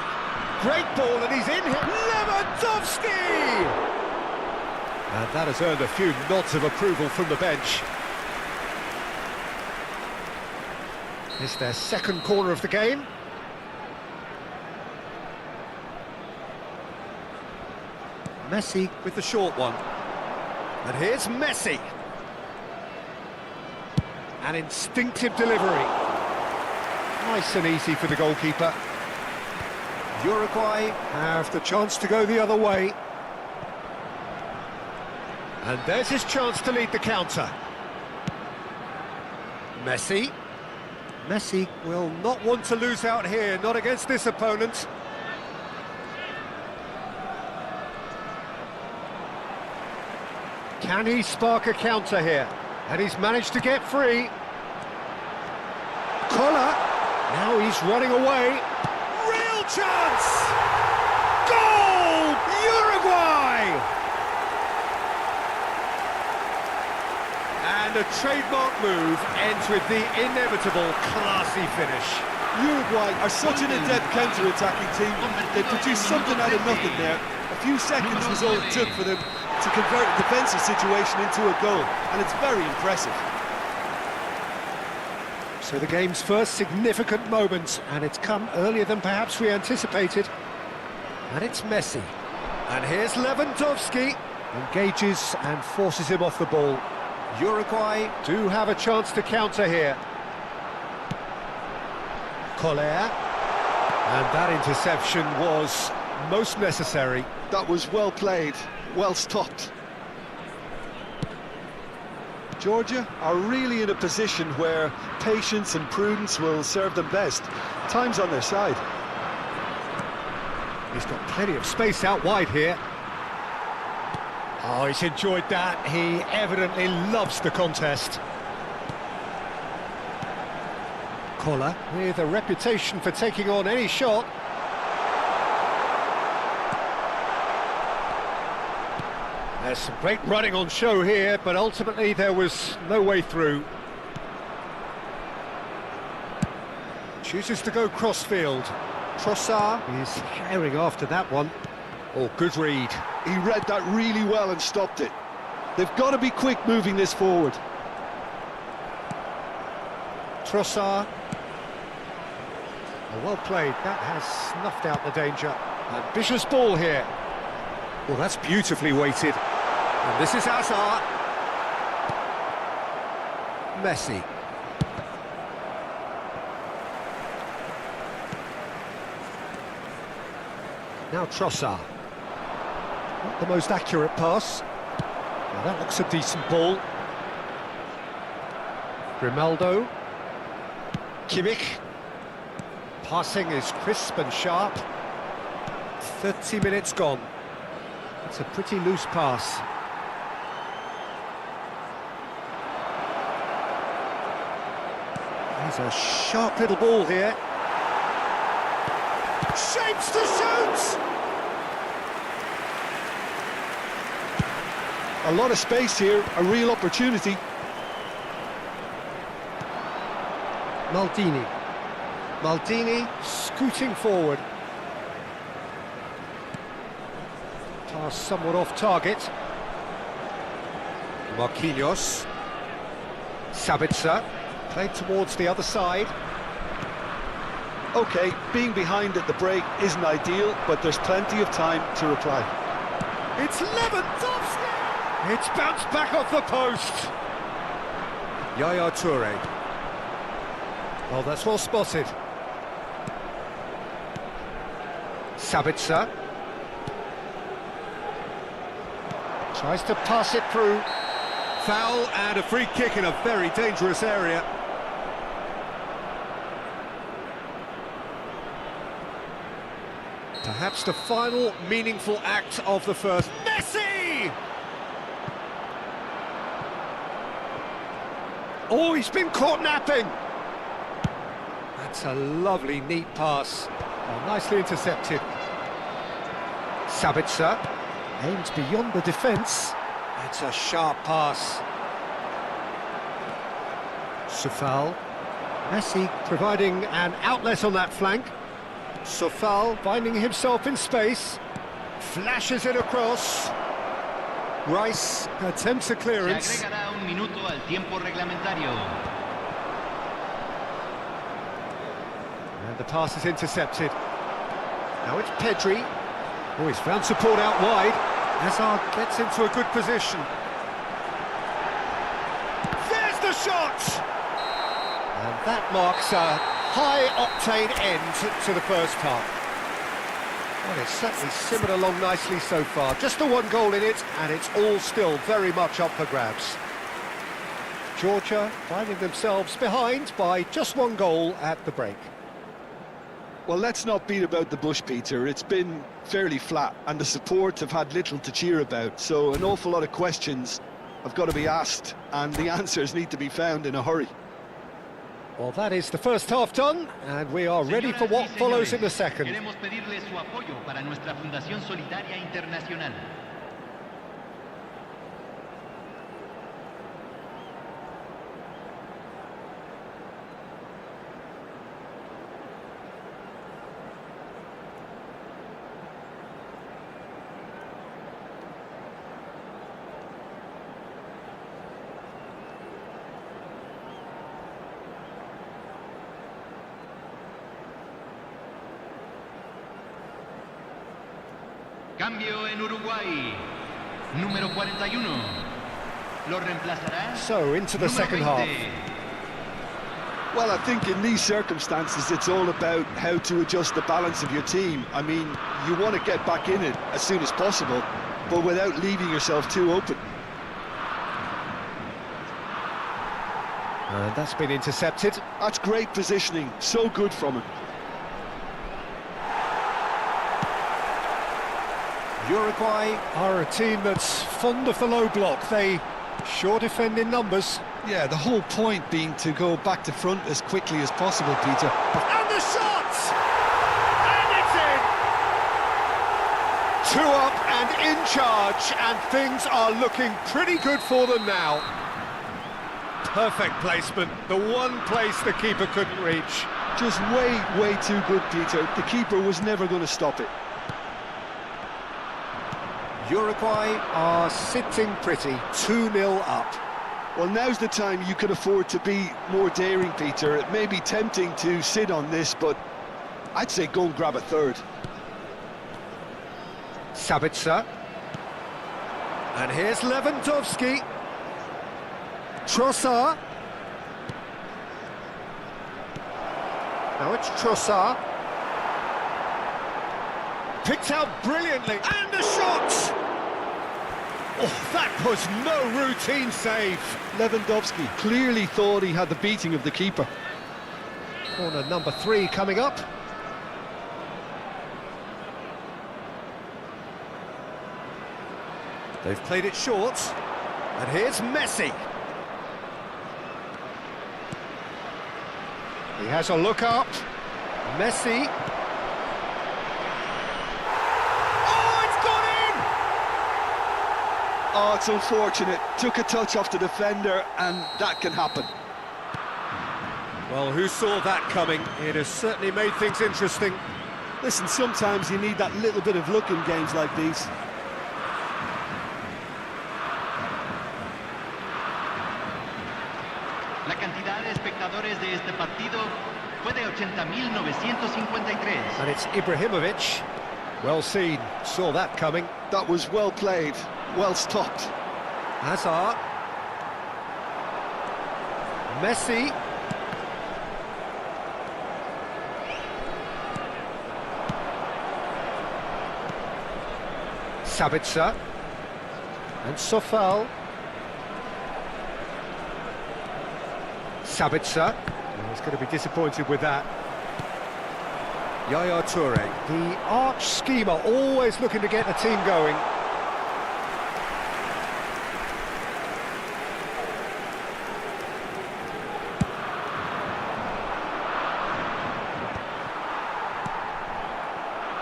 Great ball, and he's in here. Lewandowski! And that has earned a few nods of approval from the bench. It's their second corner of the game. Messi with the short one. And here's Messi. An instinctive delivery. Nice and easy for the goalkeeper. Uruguay have the chance to go the other way. And there's his chance to lead the counter. Messi. Messi will not want to lose out here, not against this opponent. Can he spark a counter here? And he's managed to get free. Collar. Now he's running away. Real chance! Goal! Uruguay! And a trademark move ends with the inevitable classy finish. Uruguay are such an adept counter-attacking team. They produced something out of nothing there. A few seconds was all it took for them to convert a defensive situation into a goal, and it's very impressive. So the game's first significant moment, and it's come earlier than perhaps we anticipated. And it's Messi. And here's Lewandowski. Engages and forces him off the ball. Uruguay do have a chance to counter here. Collar. And that interception was most necessary. That was well played, well stopped. Georgia are really in a position where patience and prudence will serve them best. Time's on their side. He's got plenty of space out wide here. Oh, he's enjoyed that. He evidently loves the contest. Collar with a reputation for taking on any shot. There's some great running on show here, but ultimately there was no way through. Chooses to go crossfield. Trossard is herring after that one. Oh, good read. He read that really well and stopped it. They've got to be quick moving this forward. Trossard. Oh, well played. That has snuffed out the danger. Ambitious ball here. Well, that's beautifully weighted. And this is Hazard. Messi. Now Trossard. Not the most accurate pass. Well, that looks a decent ball. Grimaldo. Kimmich. Passing is crisp and sharp. 30 minutes gone. It's a pretty loose pass. He's a sharp little ball here. Shapes to shoot! A lot of space here, a real opportunity. Maldini. Maldini scooting forward. Pass somewhat off target. Marquinhos. Sabitzer. Played towards the other side. OK, being behind at the break isn't ideal, but there's plenty of time to reply. It's Lewandowski! It's bounced back off the post. Yaya Toure. Oh, that's well spotted. Sabitzer. Tries to pass it through. Foul and a free kick in a very dangerous area. Perhaps the final meaningful act of the first. Messi! Oh, he's been caught napping. That's a lovely, neat pass. Oh, nicely intercepted. Sabitzer aims beyond the defence. It's a sharp pass. Sofal. Messi providing an outlet on that flank. Sofal finding himself in space. Flashes it across. Rice attempts a clearance. Se agregará un minuto al tiempo reglamentario. And the pass is intercepted. Now it's Pedri. Oh, he's found support out wide. Hazard gets into a good position. There's the shot! And that marks a high-octane end to the first half. Well, it's certainly simmered along nicely so far. Just the one goal in it, and it's all still very much up for grabs. Georgia finding themselves behind by just one goal at the break. Well, let's not beat about the bush, Peter. It's been fairly flat, and the support have had little to cheer about, so an awful lot of questions have got to be asked, and the answers need to be found in a hurry. Well, that is the first half done, and we are ready for what follows in the second. Queremos pedirle su apoyo para nuestra Fundación Solidaria Internacional. Cambio en Uruguay. Número 41. Lo reemplazará. So, into the second 20. half. Well, I think in these circumstances, it's all about how to adjust the balance of your team. I mean, you want to get back in it as soon as possible, but without leaving yourself too open. And that's been intercepted. That's great positioning, so good from him. Uruguay are a team that's fond of the low block. They sure defend in numbers. Yeah, the whole point being to go back to front as quickly as possible, Peter. And the shot! And it's in! 2 up and in charge, and things are looking pretty good for them now. Perfect placement, the one place the keeper couldn't reach. Just way too good, Peter. The keeper was never going to stop it. Uruguay are sitting pretty, 2-0 up. Well, now's the time you can afford to be more daring, Peter. It may be tempting to sit on this, but I'd say go and grab a third. Sabitzer. And here's Lewandowski. Trossard. Now it's Trossard. Picked out brilliantly, and a shot! Oh, that was no routine save. Lewandowski clearly thought he had the beating of the keeper. Corner number 3 coming up. They've played it short, and here's Messi. He has a look up. Messi. Oh, it's unfortunate. Took a touch off the defender, and that can happen. Well, who saw that coming? It has certainly made things interesting. Listen, sometimes you need that little bit of luck in games like these. La cantidad de espectadores de este partido fue de 80.953. And it's Ibrahimovic. Well seen, saw that coming. That was well played, well stopped. Hazard. Messi. Sabitzer. And Sofal. Sabitzer. He's going to be disappointed with that. Yaya Toure, the arch schemer, always looking to get the team going.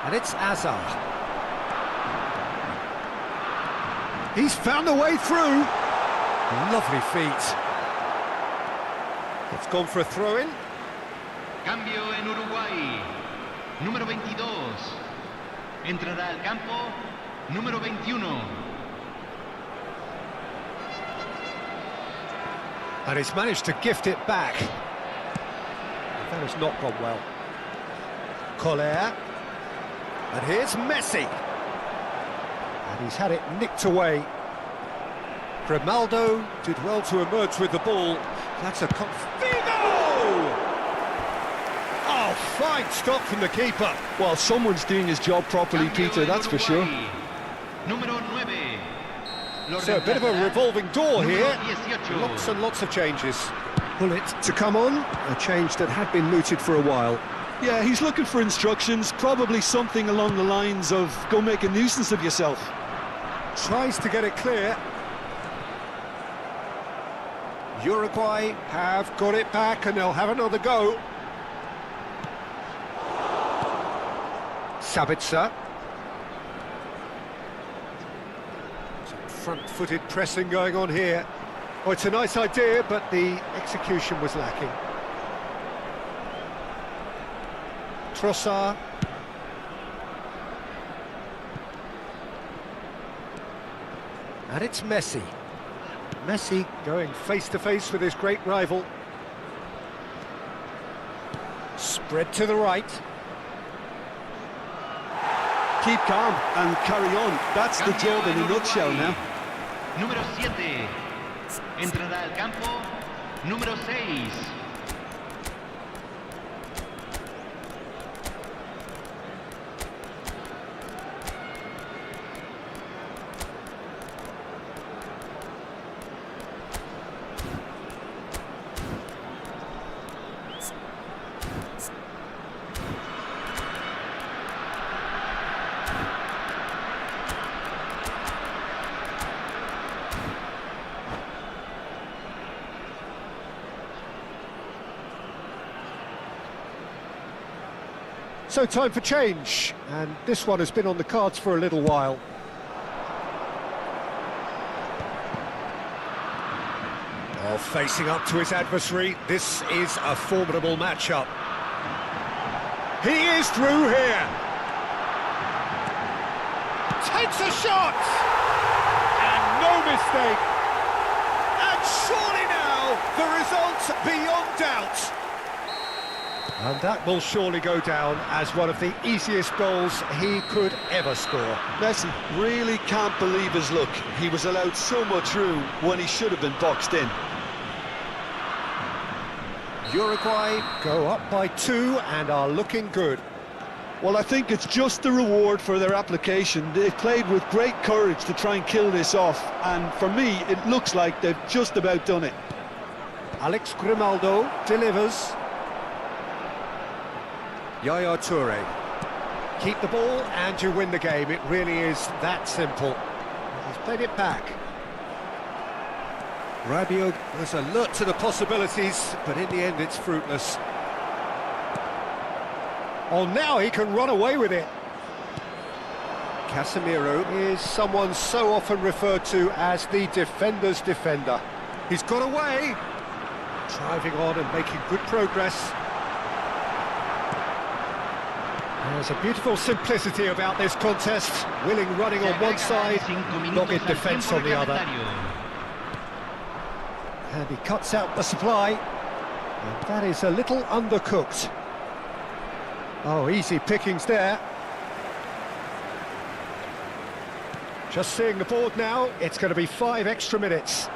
And it's Hazard. He's found a way through. Lovely feet. It's gone for a throw-in. Cambio en Uruguay. Número 22. Entrará al campo. Número 21. And he's managed to gift it back. That has not gone well. Collier. And here's Messi. And he's had it nicked away. Grimaldo did well to emerge with the ball. That's a Figo! Oh, fine stop from the keeper. Well, someone's doing his job properly, Peter, that's for sure. Número 9. So a bit of a revolving door here. Lots and lots of changes. Bullet to come on, a change that had been mooted for a while. Yeah, he's looking for instructions, probably something along the lines of, go make a nuisance of yourself. Tries to get it clear. Uruguay have got it back and they'll have another go. Sabitzer. Some front-footed pressing going on here. Oh, it's a nice idea, but the execution was lacking. Trossard. And it's Messi. Messi going face-to-face with his great rival. Spread to the right. Keep calm and carry on. That's the job in a nutshell now. Número 7. Entrará al campo. Número 6. So time for change, and this one has been on the cards for a little while. Oh, facing up to his adversary, this is a formidable matchup. He is through here. Takes a shot! And no mistake. And surely now, the result beyond doubt. And that will surely go down as one of the easiest goals he could ever score. Messi really can't believe his luck. He was allowed so much room when he should have been boxed in. Uruguay go up by 2 and are looking good. Well, I think it's just the reward for their application. They've played with great courage to try and kill this off, and for me, it looks like they've just about done it. Alex Grimaldo delivers. Yaya Toure. Keep the ball and you win the game. It really is that simple. He's played it back. Rabiot was alert to the possibilities, but in the end it's fruitless. Oh, now he can run away with it. Casemiro is someone so often referred to as the defender's defender. He's got away. Driving on and making good progress. There's a beautiful simplicity about this contest. Willing running on one side, dogged defence on the other. And he cuts out the supply. And that is a little undercooked. Oh, easy pickings there. Just seeing the board now, it's going to be 5 extra minutes.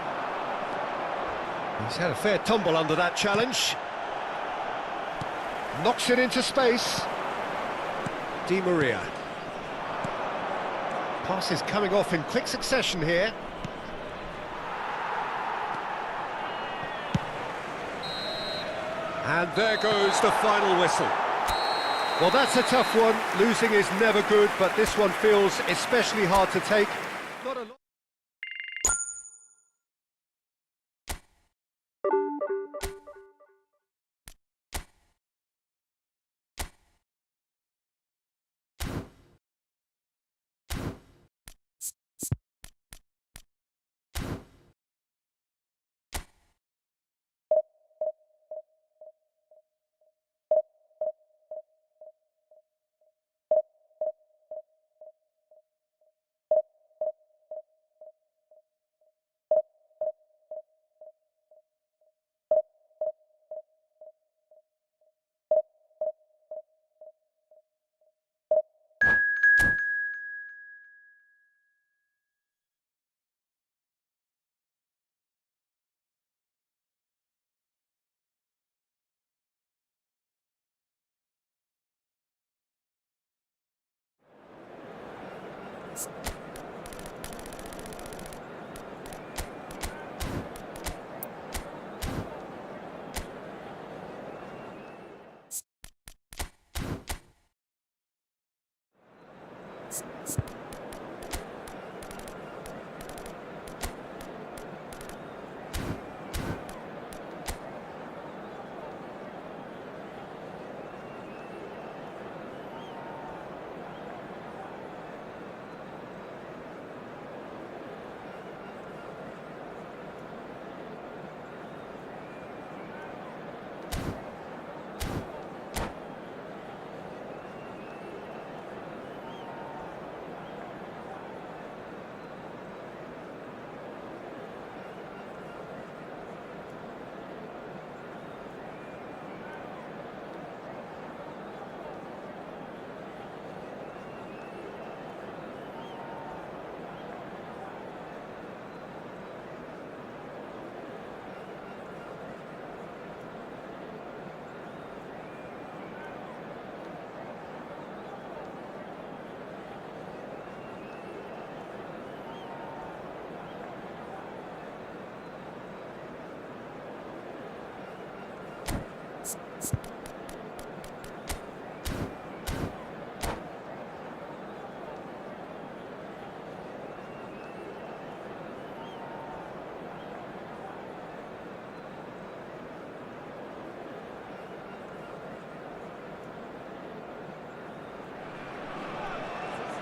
He's had a fair tumble under that challenge. Knocks it into space. Di Maria. Pass is coming off in quick succession here. And there goes the final whistle. Well, that's a tough one. Losing is never good, but this one feels especially hard to take. Not a lot.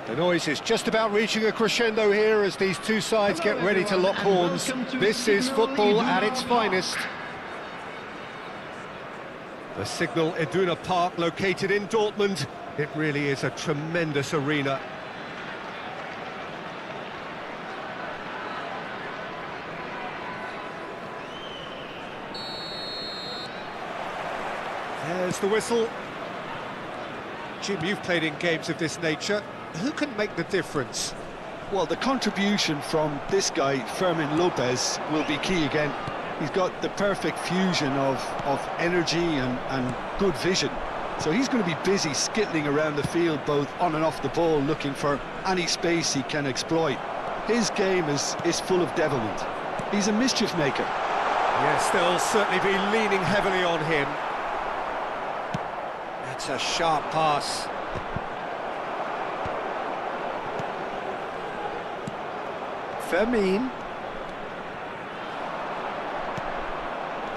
The noise is just about reaching a crescendo here as these two sides get ready to lock horns. This is football at its finest. The Signal Iduna Park, located in Dortmund. It really is a tremendous arena. There's the whistle. Jim, you've played in games of this nature. Who can make the difference? Well, the contribution from this guy, Fermin Lopez, will be key again. He's got the perfect fusion of energy and good vision. So he's going to be busy skittling around the field, both on and off the ball, looking for any space he can exploit. His game is full of devilment. He's a mischief maker. Yes, they'll certainly be leaning heavily on him. That's a sharp pass. Fermin.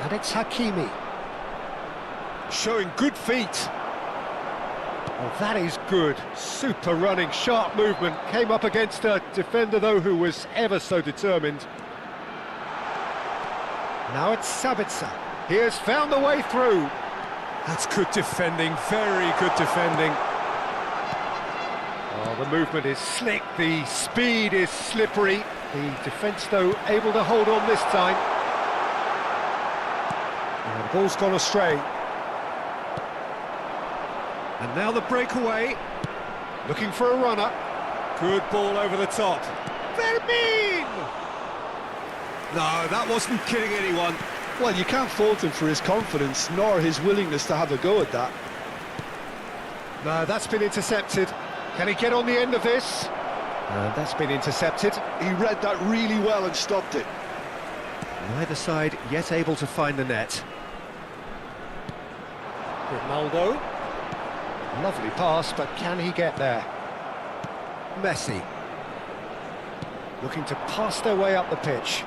And it's Hakimi. Showing good feet. Oh, that is good. Super running, sharp movement. Came up against a defender, though, who was ever so determined. Now it's Sabitzer. He has found a way through. That's good defending, very good defending. Oh, the movement is slick, the speed is slippery. The defence, though, able to hold on this time. The ball's gone astray. And now the breakaway. Looking for a runner. Good ball over the top. Vermin! No, that wasn't kidding anyone. Well, you can't fault him for his confidence, nor his willingness to have a go at that. No, that's been intercepted. Can he get on the end of this? That's been intercepted. He read that really well and stopped it. Neither side yet able to find the net. Ronaldo. Lovely pass, but can he get there? Messi. Looking to pass their way up the pitch.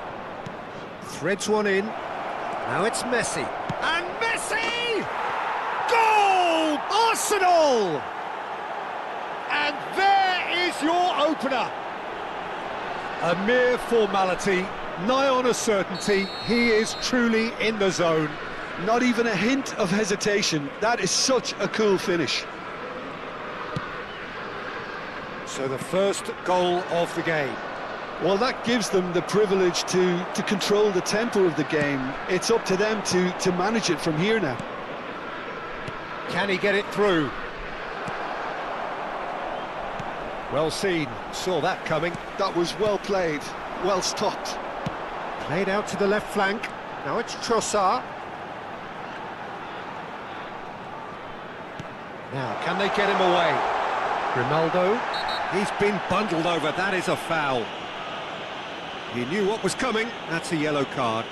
Threads one in. Now it's Messi. And Messi! Goal! Arsenal! And there is your opener. A mere formality, nigh on a certainty. He is truly in the zone. Not even a hint of hesitation. That is such a cool finish. So the first goal of the game. Well, that gives them the privilege to control the tempo of the game. It's up to them to manage it from here now. Can he get it through? Well seen, saw that coming. That was well played, well stopped. Played out to the left flank. Now it's Trossard. Now, can they get him away? Ronaldo. He's been bundled over, that is a foul. He knew what was coming, that's a yellow card.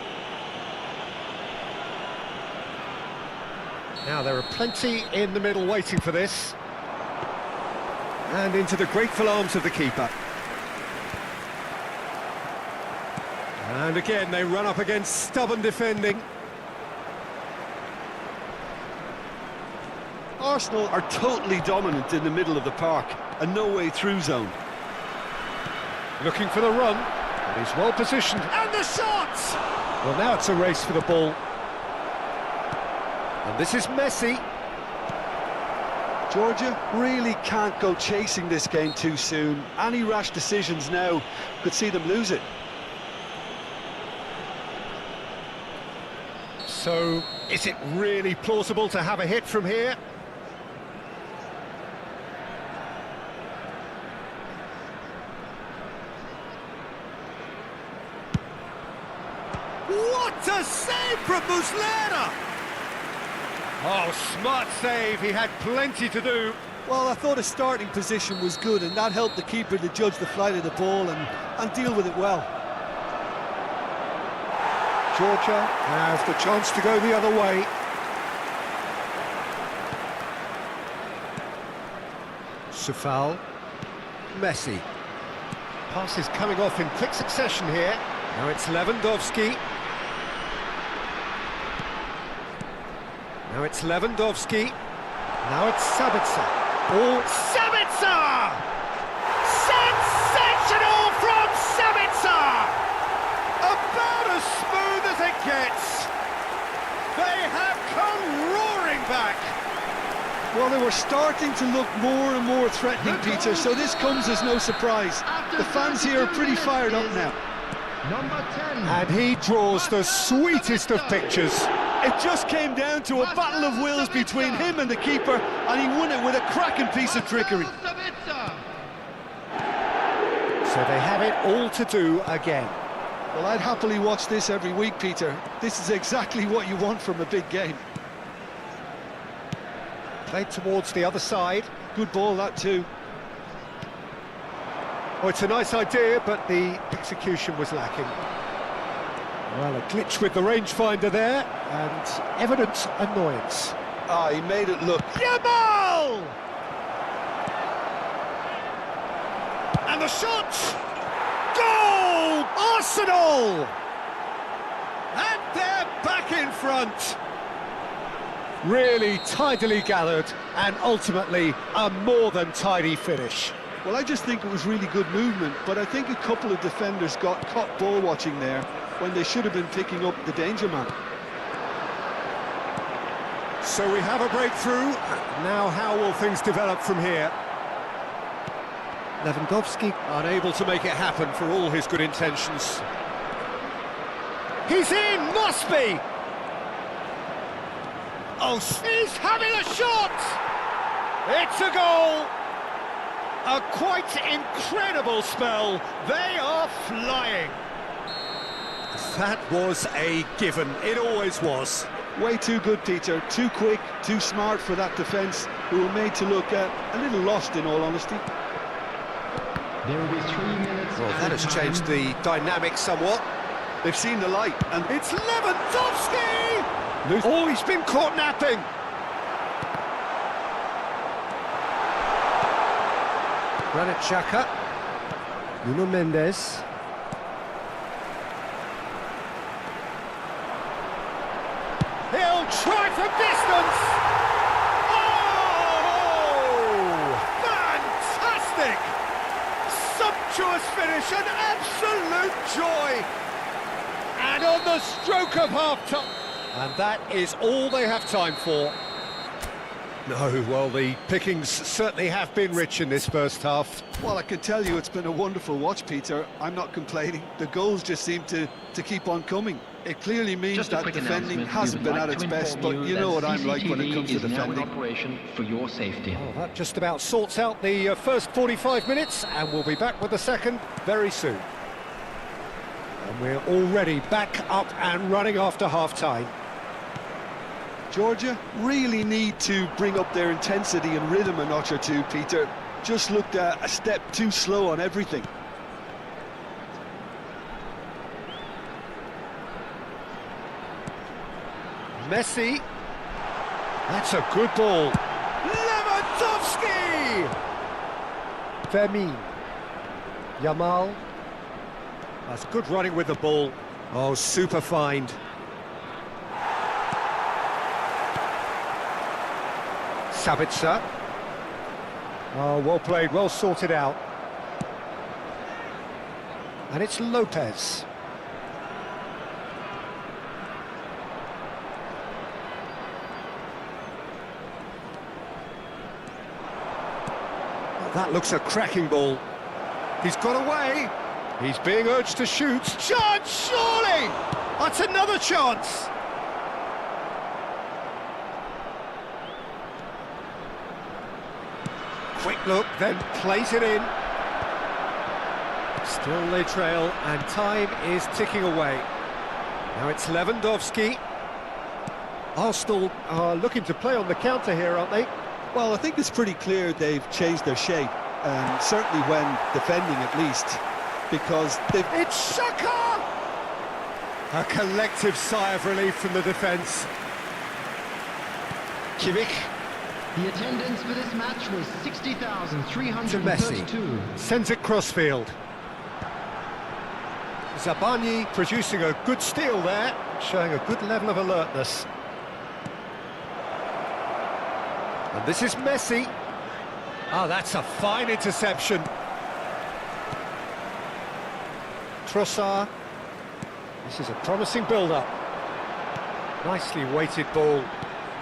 Now there are plenty in the middle waiting for this. And into the grateful arms of the keeper. And again they run up against stubborn defending. Arsenal are totally dominant in the middle of the park, a no-way through zone. Looking for the run, but he's well positioned, and the shot! Well, now it's a race for the ball. And this is Messi. Georgia really can't go chasing this game too soon. Any rash decisions now could see them lose it. So, is it really plausible to have a hit from here? What a save from Muslera! Oh, smart save, he had plenty to do. Well, I thought his starting position was good, and that helped the keeper to judge the flight of the ball and deal with it well. Georgia has the chance to go the other way. Sufal, Messi. Passes coming off in quick succession here. Now it's Lewandowski. Now it's Lewandowski. Now it's Sabitzer. Oh, Sabitzer! Sensational from Sabitzer! About as smooth as it gets. They have come roaring back. Well, they were starting to look more and more threatening, Peter, so this comes as no surprise. The fans here are pretty fired up now. Number 10. And he draws the sweetest of pictures. It just came down to a battle of wills between him and the keeper, and he won it with a cracking piece of trickery. So they have it all to do again. Well, I'd happily watch this every week, Peter. This is exactly what you want from a big game. Played towards the other side. Good ball, that too. Oh, it's a nice idea, but the execution was lacking. Well, a glitch with the rangefinder there, and evident annoyance. Ah, he made it look. Yamal! And the shot! Goal! Arsenal! And they're back in front. Really tidily gathered, and ultimately a more than tidy finish. Well, I just think it was really good movement, but I think a couple of defenders got caught ball watching there when they should have been picking up the danger man. So we have a breakthrough. Now how will things develop from here? Lewandowski unable to make it happen for all his good intentions. He's in, must be! Oh, he's having a shot! It's a goal! A quite incredible spell. They are flying. That was a given. It always was. Way too good, Peter. Too quick, too smart for that defence, who were made to look a little lost, in all honesty. There will be 3 minutes. Well, that has changed the dynamic somewhat. They've seen the light, and It's Lewandowski! Oh, he's been caught napping. Granit Xhaka. Nuno Mendes. He'll try from distance! Oh! Fantastic! Sumptuous finish, an absolute joy! And on the stroke of half-time. And that is all they have time for. No, well, the pickings certainly have been rich in this first half. well, I can tell you it's been a wonderful watch, Peter. I'm not complaining. The goals just seem to keep on coming. It clearly means Just a that quick defending announcement. hasn't We would been at like its to best, inform but you know that what I'm like when it CCTV comes to is now in defending. operation for your safety. Well, that just about sorts out the first 45 minutes, and we'll be back with the second very soon. And we're already back up and running after half-time. Georgia really need to bring up their intensity and rhythm a notch or two, Peter. Just looked a step too slow on everything. Messi. That's a good ball. Lewandowski! Fermin. Yamal. That's good running with the ball. Oh, super find. Sabitzer. Oh, well played, well sorted out. And it's Lopez. Oh, that looks a cracking ball. He's got away. He's being urged to shoot. Chance, surely! That's another chance. Quick look, then plays it in. Still they trail, and time is ticking away. Now it's Lewandowski. Arsenal are looking to play on the counter here, aren't they? Well, I think it's pretty clear they've changed their shape, certainly when defending at least, because they've... It's Xhaka! A collective sigh of relief from the defence. Kimmich The attendance for this match was to 60,332. Messi. Sends it crossfield. Zabani producing a good steal there, showing a good level of alertness. And this is Messi. Oh, that's a fine interception. Trossard. This is a promising build-up. Nicely weighted ball.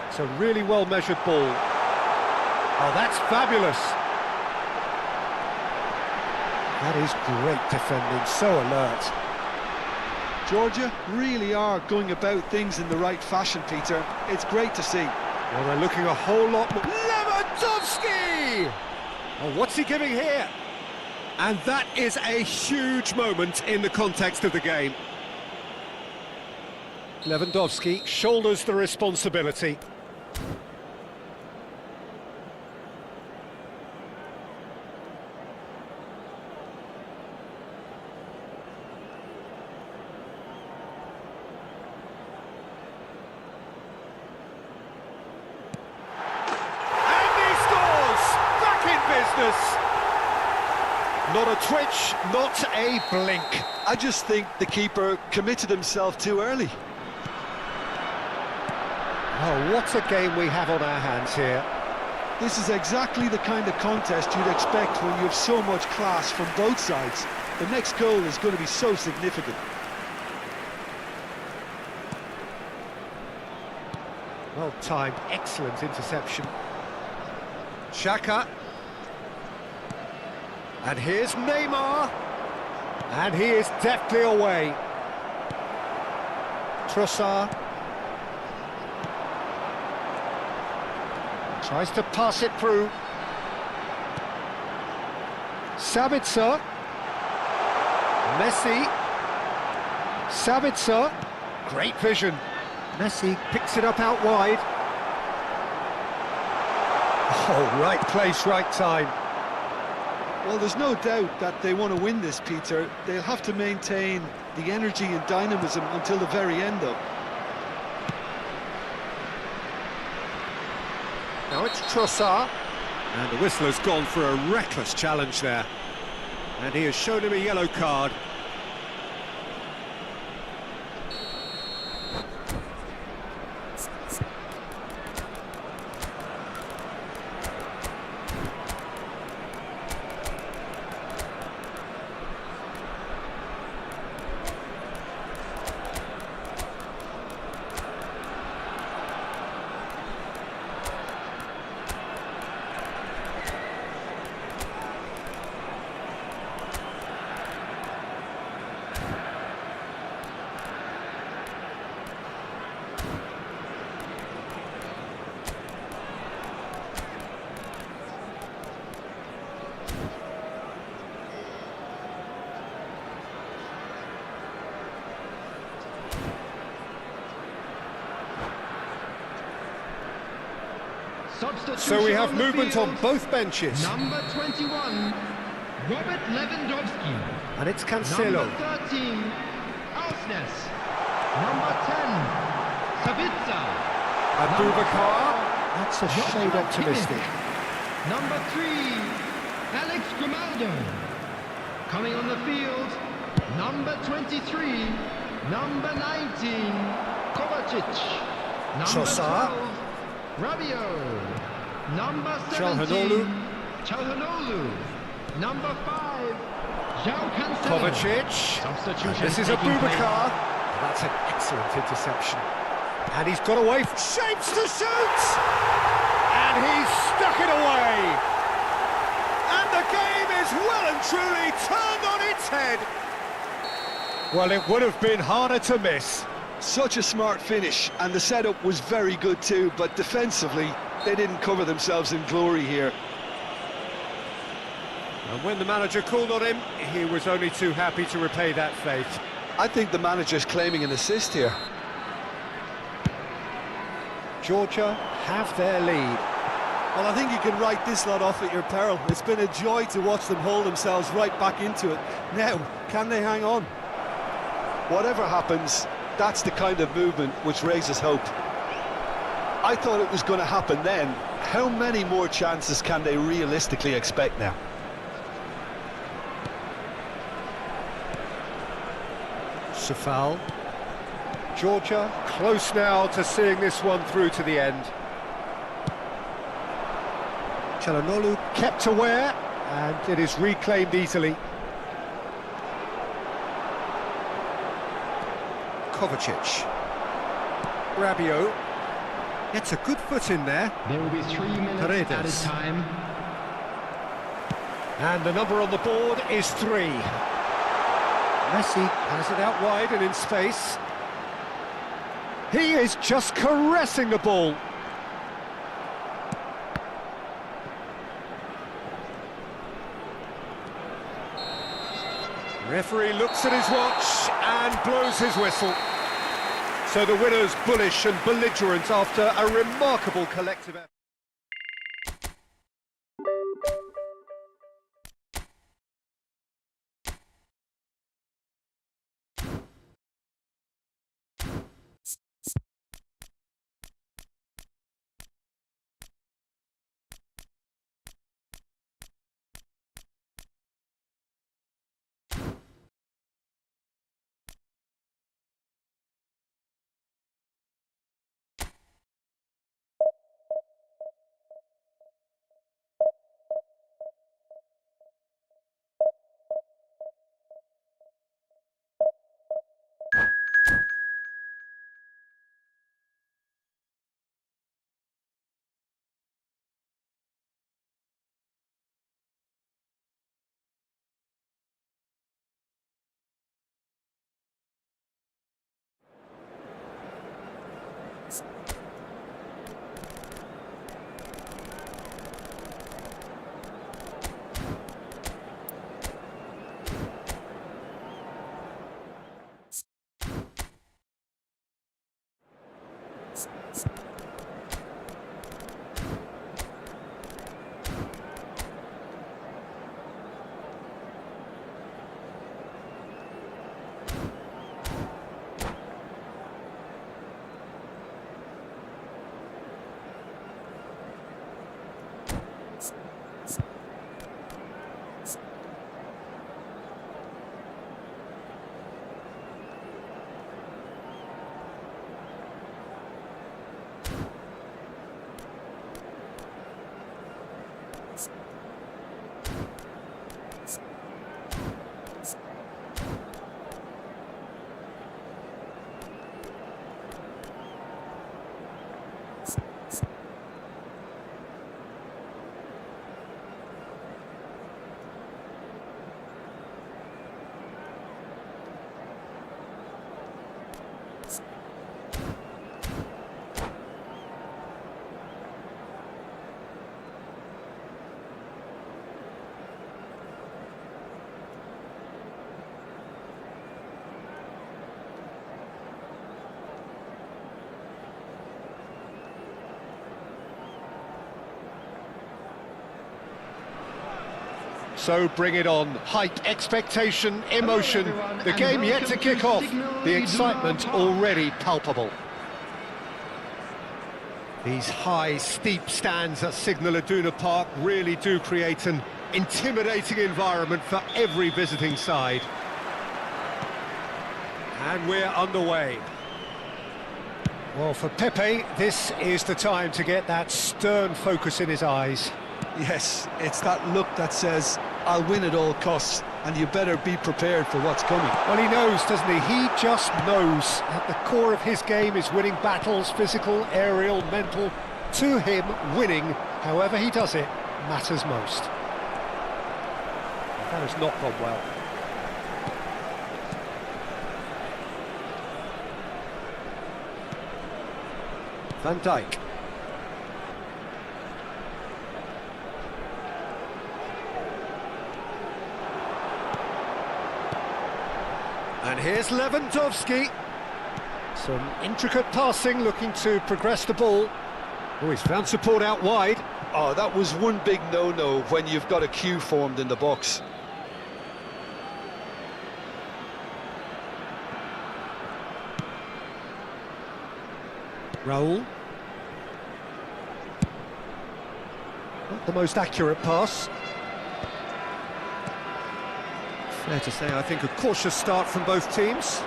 It's a really well-measured ball. Oh, that's fabulous. That is great defending, so alert. Georgia really are going about things in the right fashion, Peter. It's great to see. Well, they're looking a whole lot more... Lewandowski! Oh, what's he giving here? And that is a huge moment in the context of the game. Lewandowski shoulders the responsibility. Not a twitch, not a blink. I just think the keeper committed himself too early. Oh, what a game we have on our hands here. This is exactly the kind of contest you'd expect when you have so much class from both sides. The next goal is going to be so significant. Well timed, excellent interception. Xhaka. And here's Neymar. And he is deftly away. Trossard. Tries to pass it through. Sabitzer. Messi. Sabitzer. Great vision. Messi picks it up out wide. Oh, right place, right time. Well, there's no doubt that they want to win this, Peter. They'll have to maintain the energy and dynamism until the very end, though. Now it's Trossard. And the whistler's gone for a reckless challenge there. And he has shown him a yellow card. So we have movement on both benches. Number 21, Robert Lewandowski. And it's Cancelo. Number 13, Ausnes. Number 10, Sabitzer. Abubakar. That's a Joshua shade optimistic. Kimmich. Number 3, Alex Grimaldo. Coming on the field, number 23, number 19, Kovacic. Number Trossard. 12, Rabiot. Number 17, Çalhanoğlu. Number 5, João Cancelo. Kovacic. Substitution This is taking place. Abubakar. That's an excellent interception. And he's got away, shapes to shoot! And he's stuck it away! And the game is well and truly turned on its head! Well, it would have been harder to miss. Such a smart finish, and the setup was very good too, but defensively, they didn't cover themselves in glory here. And when the manager called on him, he was only too happy to repay that faith. I think the manager's claiming an assist here. Georgia have their lead. Well, I think you can write this lot off at your peril. It's been a joy to watch them hold themselves right back into it. Now, can they hang on? Whatever happens, that's the kind of movement which raises hope. I thought it was going to happen then. How many more chances can they realistically expect now? Safal. Georgia close now to seeing this one through to the end. Çalhanoğlu kept aware, and it is reclaimed easily. Kovacic. Rabiot gets a good foot in there. There will be 3 minutes Paredes. added time. And the number on the board is 3. Messi has it out wide and in space. He is just caressing the ball. Referee looks at his watch and blows his whistle. So the winner's bullish and belligerent after a remarkable collective effort. So bring it on. Hype, expectation, emotion. The game yet to kick off. The excitement already palpable. These high, steep stands at Signal Iduna Park really do create an intimidating environment for every visiting side. And we're underway. Well, for Pepe, this is the time to get that stern focus in his eyes. Yes, it's that look that says, I'll win at all costs, and you better be prepared for what's coming. Well, he knows, doesn't he? He just knows. At the core of his game is winning battles, physical, aerial, mental. To him, winning, however he does it, matters most. That has not gone well. Van Dijk. And here's Lewandowski. Some intricate passing, looking to progress the ball. Oh, he's found support out wide. Oh, that was one big no-no when you've got a queue formed in the box. Raul. Not the most accurate pass. Fair to say, I think, a cautious start from both teams.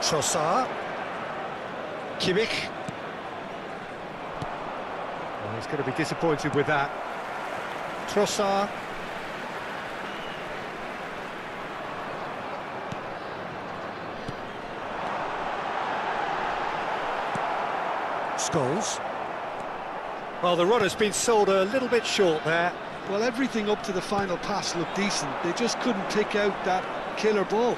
Trossard. Kimmich. Well, he's going to be disappointed with that. Trossard. Scholes. Well, the run has been sold a little bit short there. Well, everything up to the final pass looked decent. They just couldn't pick out that killer ball.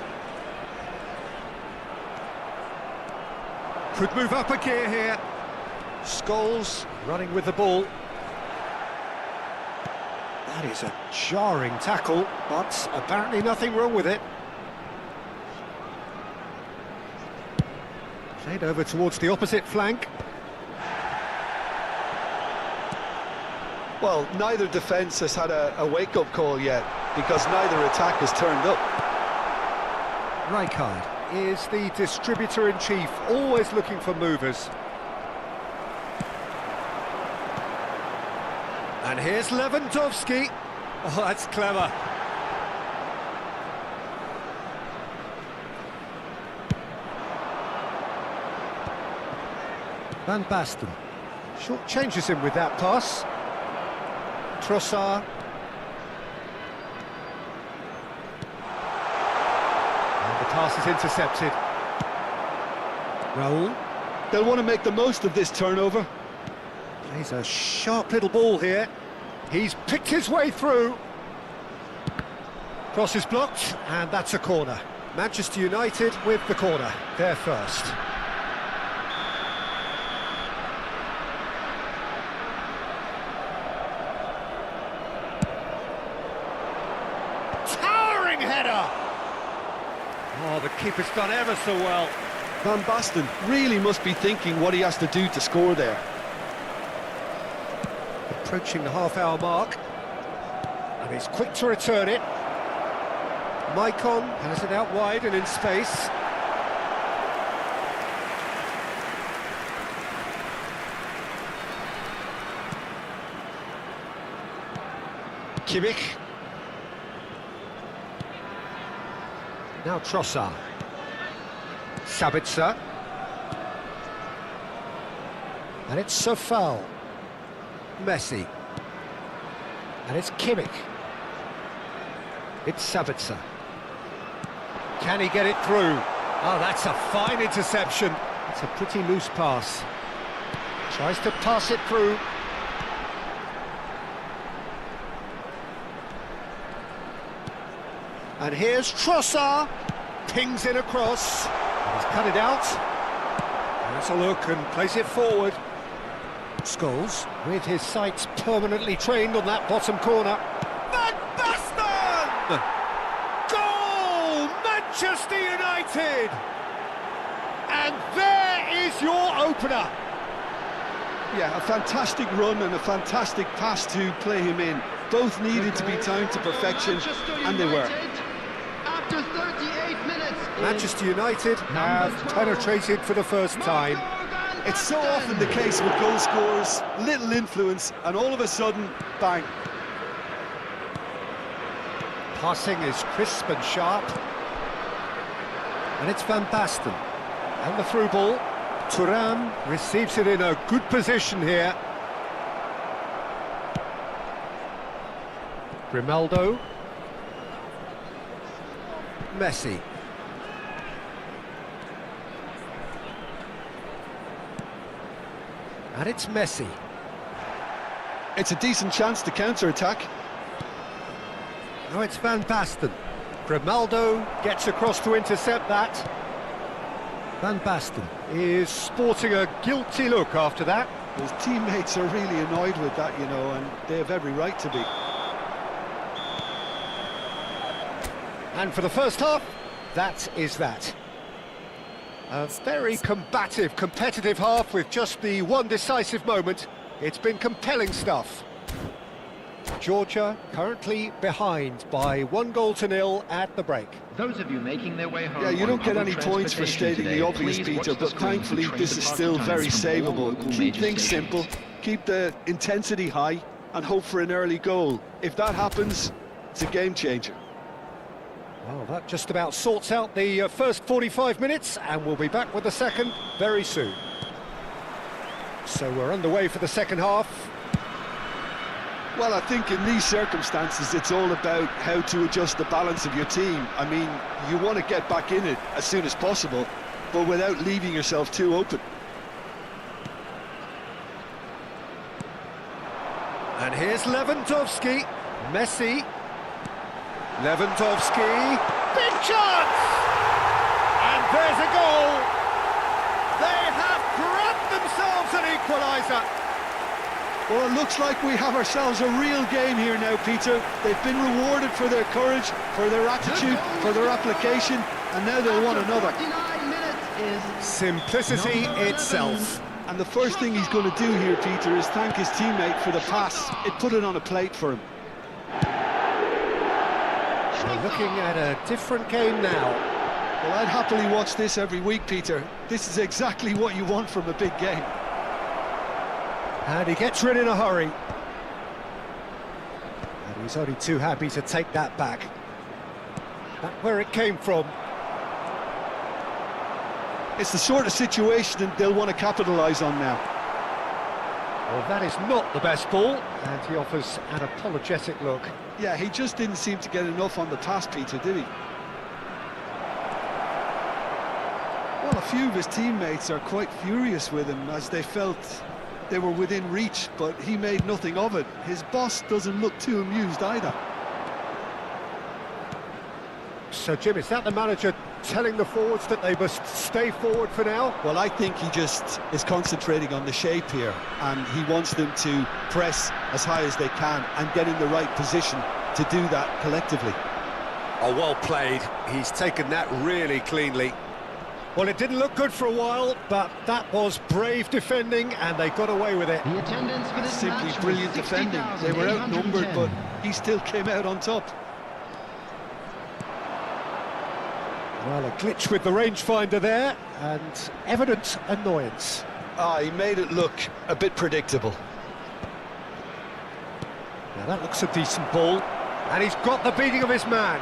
Could move up a gear here. Scholes running with the ball. That is a jarring tackle, but apparently nothing wrong with it. Played over towards the opposite flank. Well, neither defence has had a wake-up call yet, because neither attack has turned up. Rijkaard is the distributor-in-chief, always looking for movers. And here's Lewandowski. Oh, that's clever. Van Basten. Short changes him with that pass. Trossard. And the pass is intercepted. Raul. They'll want to make the most of this turnover. Plays a sharp little ball here. He's picked his way through. Cross is blocked, and that's a corner. Manchester United with the corner. They're first. Towering header! Oh, the keeper's done ever so well. Van Basten really must be thinking what he has to do to score there. Approaching the half-hour mark. And he's quick to return it. Maicon has it out wide and in space. Kimmich. Now Trossard. Sabitzer. And it's Sofal. Messi. And it's Kimmich. It's Sabitzer. Can he get it through? Oh, that's a fine interception. It's a pretty loose pass. Tries to pass it through. And here's Trossard. Pings it across. He's cut it out. Has a look and plays it forward. Scholes, with his sights permanently trained on that bottom corner. Van Basten! Goal! Manchester United! And there is your opener. Yeah, a fantastic run and a fantastic pass to play him in. Both needed to be timed to perfection, and they were. After 38 minutes, Manchester United have penetrated for the first time. It's so often the case with goal scorers, little influence, and all of a sudden, bang. Passing is crisp and sharp. And it's Van Basten. And the through ball. Thuram receives it in a good position here. Grimaldo. Messi. And it's Messi. It's a decent chance to counter-attack. Now it's Van Basten. Grimaldo gets across to intercept that. Van Basten is sporting a guilty look after that. His teammates are really annoyed with that, you know, and they have every right to be. And for the first half, that is that. A very combative, competitive half with just the one decisive moment. It's been compelling stuff. Georgia currently behind by 1-0 at the break. those of you making their way home. Yeah, you don't get on any public points for transportation stating today, the obvious, please watch Peter, the but screen to thankfully train this is still departure very times from all savable. local Keep major things stations. simple, keep the intensity high, and hope for an early goal. If that happens, it's a game changer. Well, that just about sorts out the first 45 minutes, and we'll be back with the second very soon. So we're underway for the second half. Well, I think in these circumstances, it's all about how to adjust the balance of your team. I mean, you want to get back in it as soon as possible, but without leaving yourself too open. And here's Lewandowski, Messi, Lewandowski, big chance! And there's a goal! They have grabbed themselves an equaliser! Well, it looks like we have ourselves a real game here now, Peter. They've been rewarded for their courage, for their attitude, for their application, and now they'll want another. 49 minutes is Simplicity itself. And the first thing he's going to do here, Peter, is thank his teammate for the pass. It put it on a plate for him. We're looking at a different game now. Well, I'd happily watch this every week, Peter. This is exactly what you want from a big game. And he gets rid in a hurry. And he's only too happy to take that back. That's where it came from. It's the sort of situation that they'll want to capitalise on now. Well, that is not the best ball, and he offers an apologetic look. Yeah, he just didn't seem to get enough on the pass, Peter, did he? Well, a few of his teammates are quite furious with him as they felt they were within reach, but he made nothing of it. His boss doesn't look too amused either. So, Jim, is that the manager telling the forwards that they must stay forward for now? Well, I think he just is concentrating on the shape here, and he wants them to press as high as they can and get in the right position to do that collectively. Oh, well played. He's taken that really cleanly. Well, it didn't look good for a while, but that was brave defending, and they got away with it. The attendance for this Simply match was brilliant defending. They were outnumbered, 60,810. but he still came out on top. Well, a glitch with the rangefinder there, and evident annoyance. He made it look a bit predictable. Now that looks a decent ball, and he's got the beating of his man.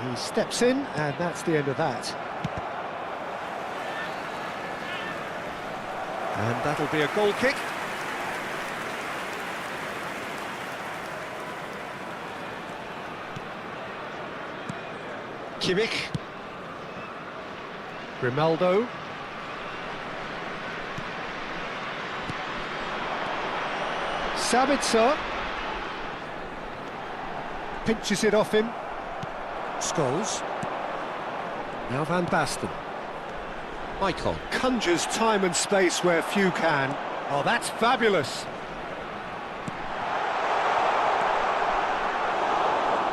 He steps in, and that's the end of that. And that'll be a goal kick. Kimmich. Grimaldo. Sabitzer. Pinches it off him. Scholes. Now Van Basten. Michael conjures time and space where few can. Oh, that's fabulous.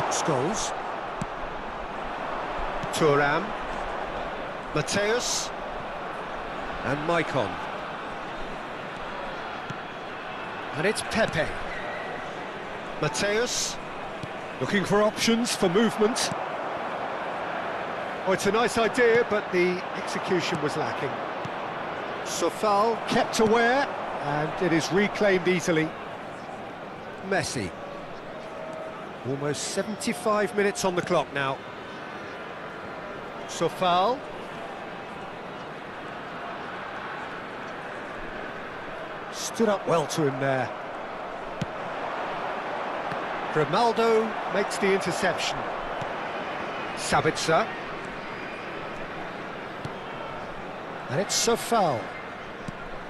Scholes. Thuram. Mateus. And Maicon. And it's Pepe. Mateus. Looking for options for movement. Oh, it's a nice idea, but the execution was lacking. Sofal kept aware, and it is reclaimed easily. Messi. Almost 75 minutes on the clock now. Sofal. Stood up well to him there. Grimaldo makes the interception. Sabitzer. And it's Sofal.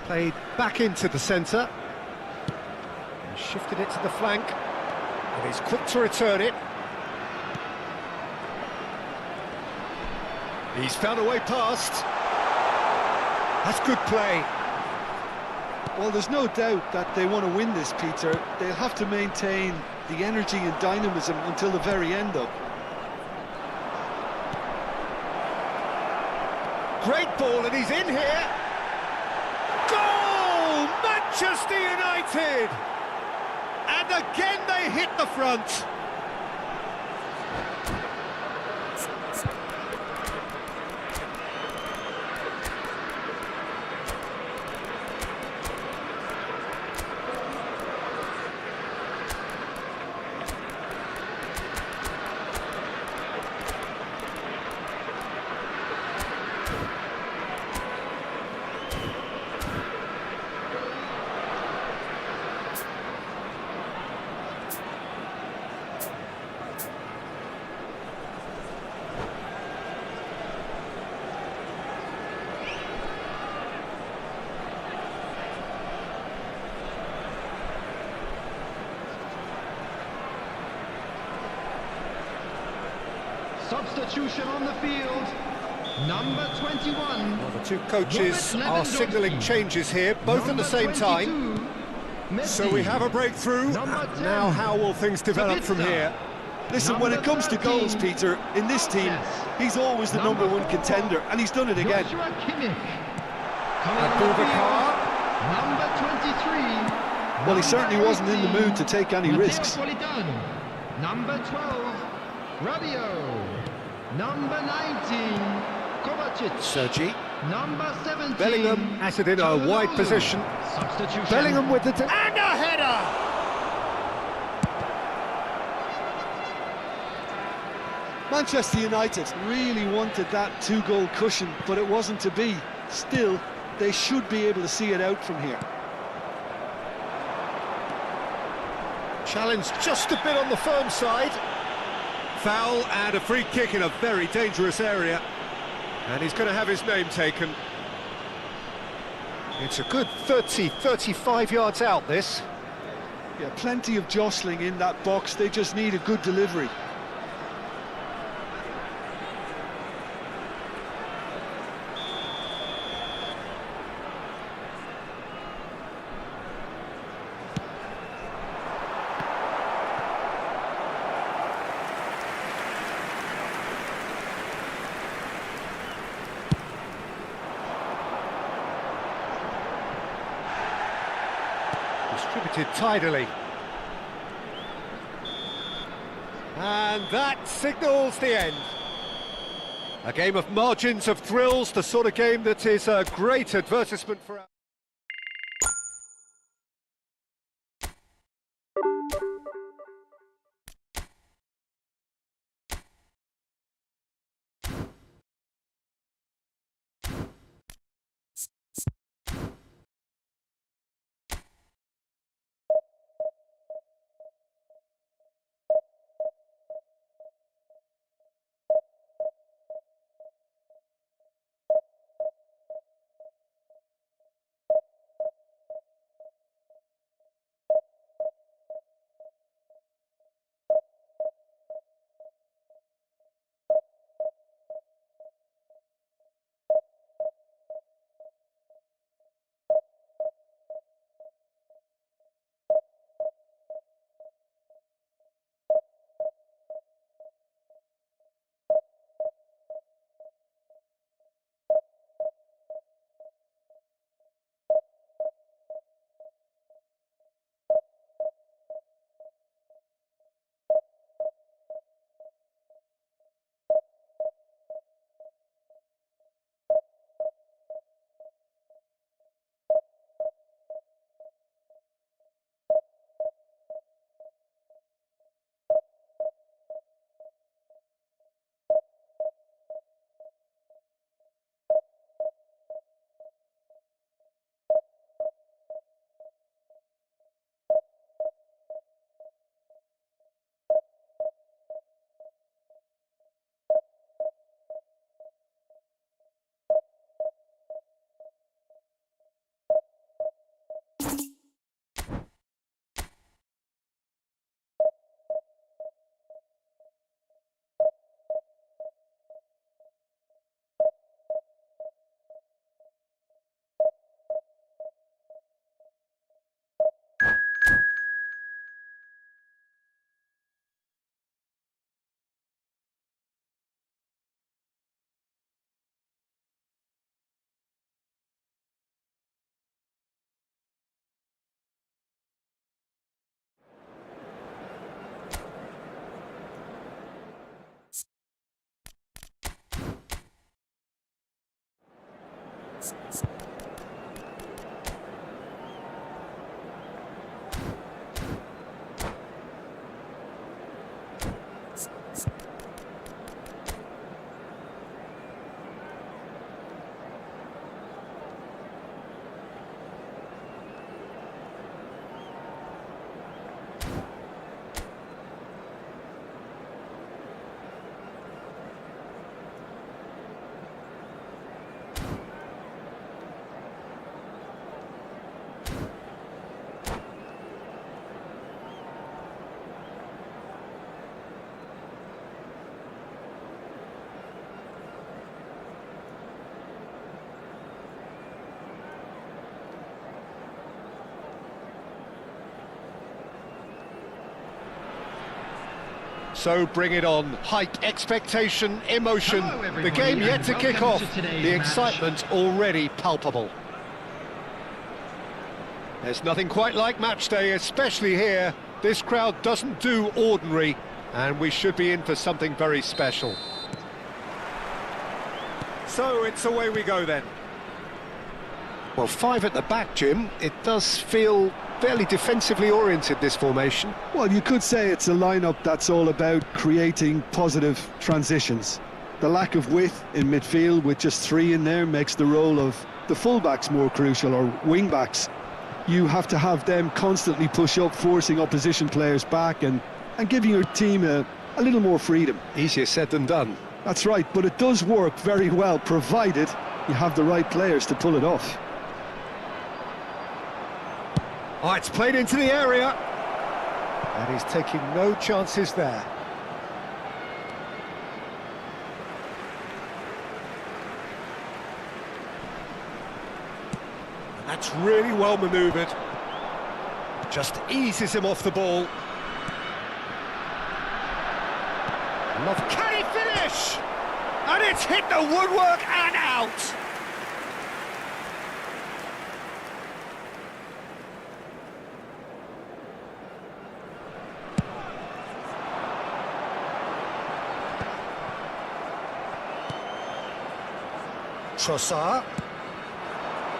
Played back into the centre. And shifted it to the flank. And he's quick to return it. He's found a way past. That's good play. Well, there's no doubt that they want to win this, Peter. They'll have to maintain the energy and dynamism until the very end, though. Great ball, and he's in here. Goal! Manchester United! And again they hit the front. Substitution on the field. Number 21. Well, the two coaches are signalling changes here, both at the same time. So we have a breakthrough. Now how will things develop from here? Listen, when it comes to goals, Peter, in this team, he's always the number one contender, and he's done it again. Joshua Kimmich. Abubakar. Number 23. Well, he certainly wasn't in the mood to take any risks. Number 12. Rabiot. Number 19. Kovacic. Sergi. Number 17. Bellingham has it in a wide position. Substitution. Bellingham with the... and a header! Manchester United really wanted that two-goal cushion, but it wasn't to be. Still, they should be able to see it out from here. Challenge just a bit on the firm side. Foul and a free kick in a very dangerous area. And he's going to have his name taken. It's a good 30, 35 yards out, this. Yeah, plenty of jostling in that box. They just need a good delivery. executed tidily. And that signals the end. A game of margins of thrills, the sort of game that is a great advertisement for our... So bring it on. Hype, expectation, emotion. Hello, The everybody, game yet and to kick welcome off. to today's The match. excitement already palpable. There's nothing quite like match day, especially here. This crowd doesn't do ordinary, and we should be in for something very special. So it's away we go then. Well, five at the back, Jim. It does feel fairly defensively oriented, this formation. Well, you could say it's a lineup that's all about creating positive transitions. The lack of width in midfield with just three in there makes the role of the fullbacks more crucial, or wing-backs. You have to have them constantly push up, forcing opposition players back and giving your team a little more freedom. Easier said than done. That's right, but it does work very well, provided you have the right players to pull it off. Oh, it's played into the area. And he's taking no chances there. And that's really well manoeuvred. Just eases him off the ball. Love, can he finish? And it's hit the woodwork and out. Trossard.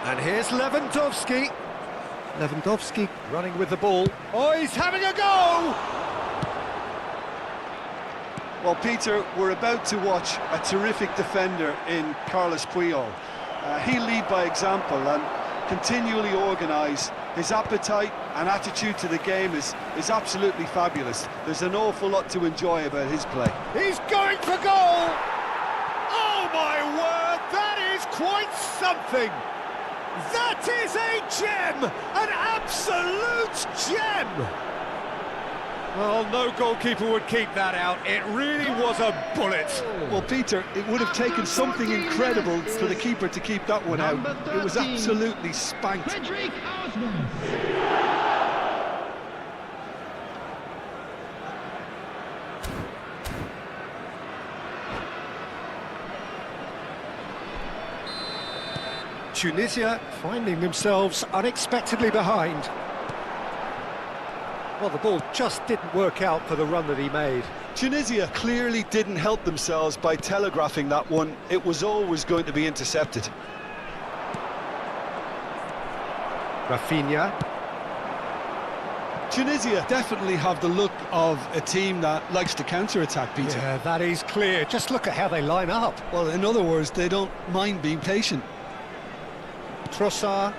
And here's Lewandowski. Lewandowski running with the ball. Oh, he's having a go! Well, Peter, we're about to watch a terrific defender in Carlos Puyol. He'll lead by example and continually organise. His appetite and attitude to the game is absolutely fabulous. There's an awful lot to enjoy about his play. He's going for goal! Oh my word, that is quite something! That is a gem! An absolute gem! Well, no goalkeeper would keep that out. It really was a bullet. Well, Peter, it would have taken something incredible for the keeper to keep that one out. It was absolutely spanked. Frederick Osman. Tunisia finding themselves unexpectedly behind. Well, the ball just didn't work out for the run that he made. Tunisia clearly didn't help themselves by telegraphing that one. It was always going to be intercepted. Rafinha. Tunisia definitely have the look of a team that likes to counter-attack, Peter. Yeah, that is clear. Just look at how they line up. Well, in other words, they don't mind being patient. Trossard.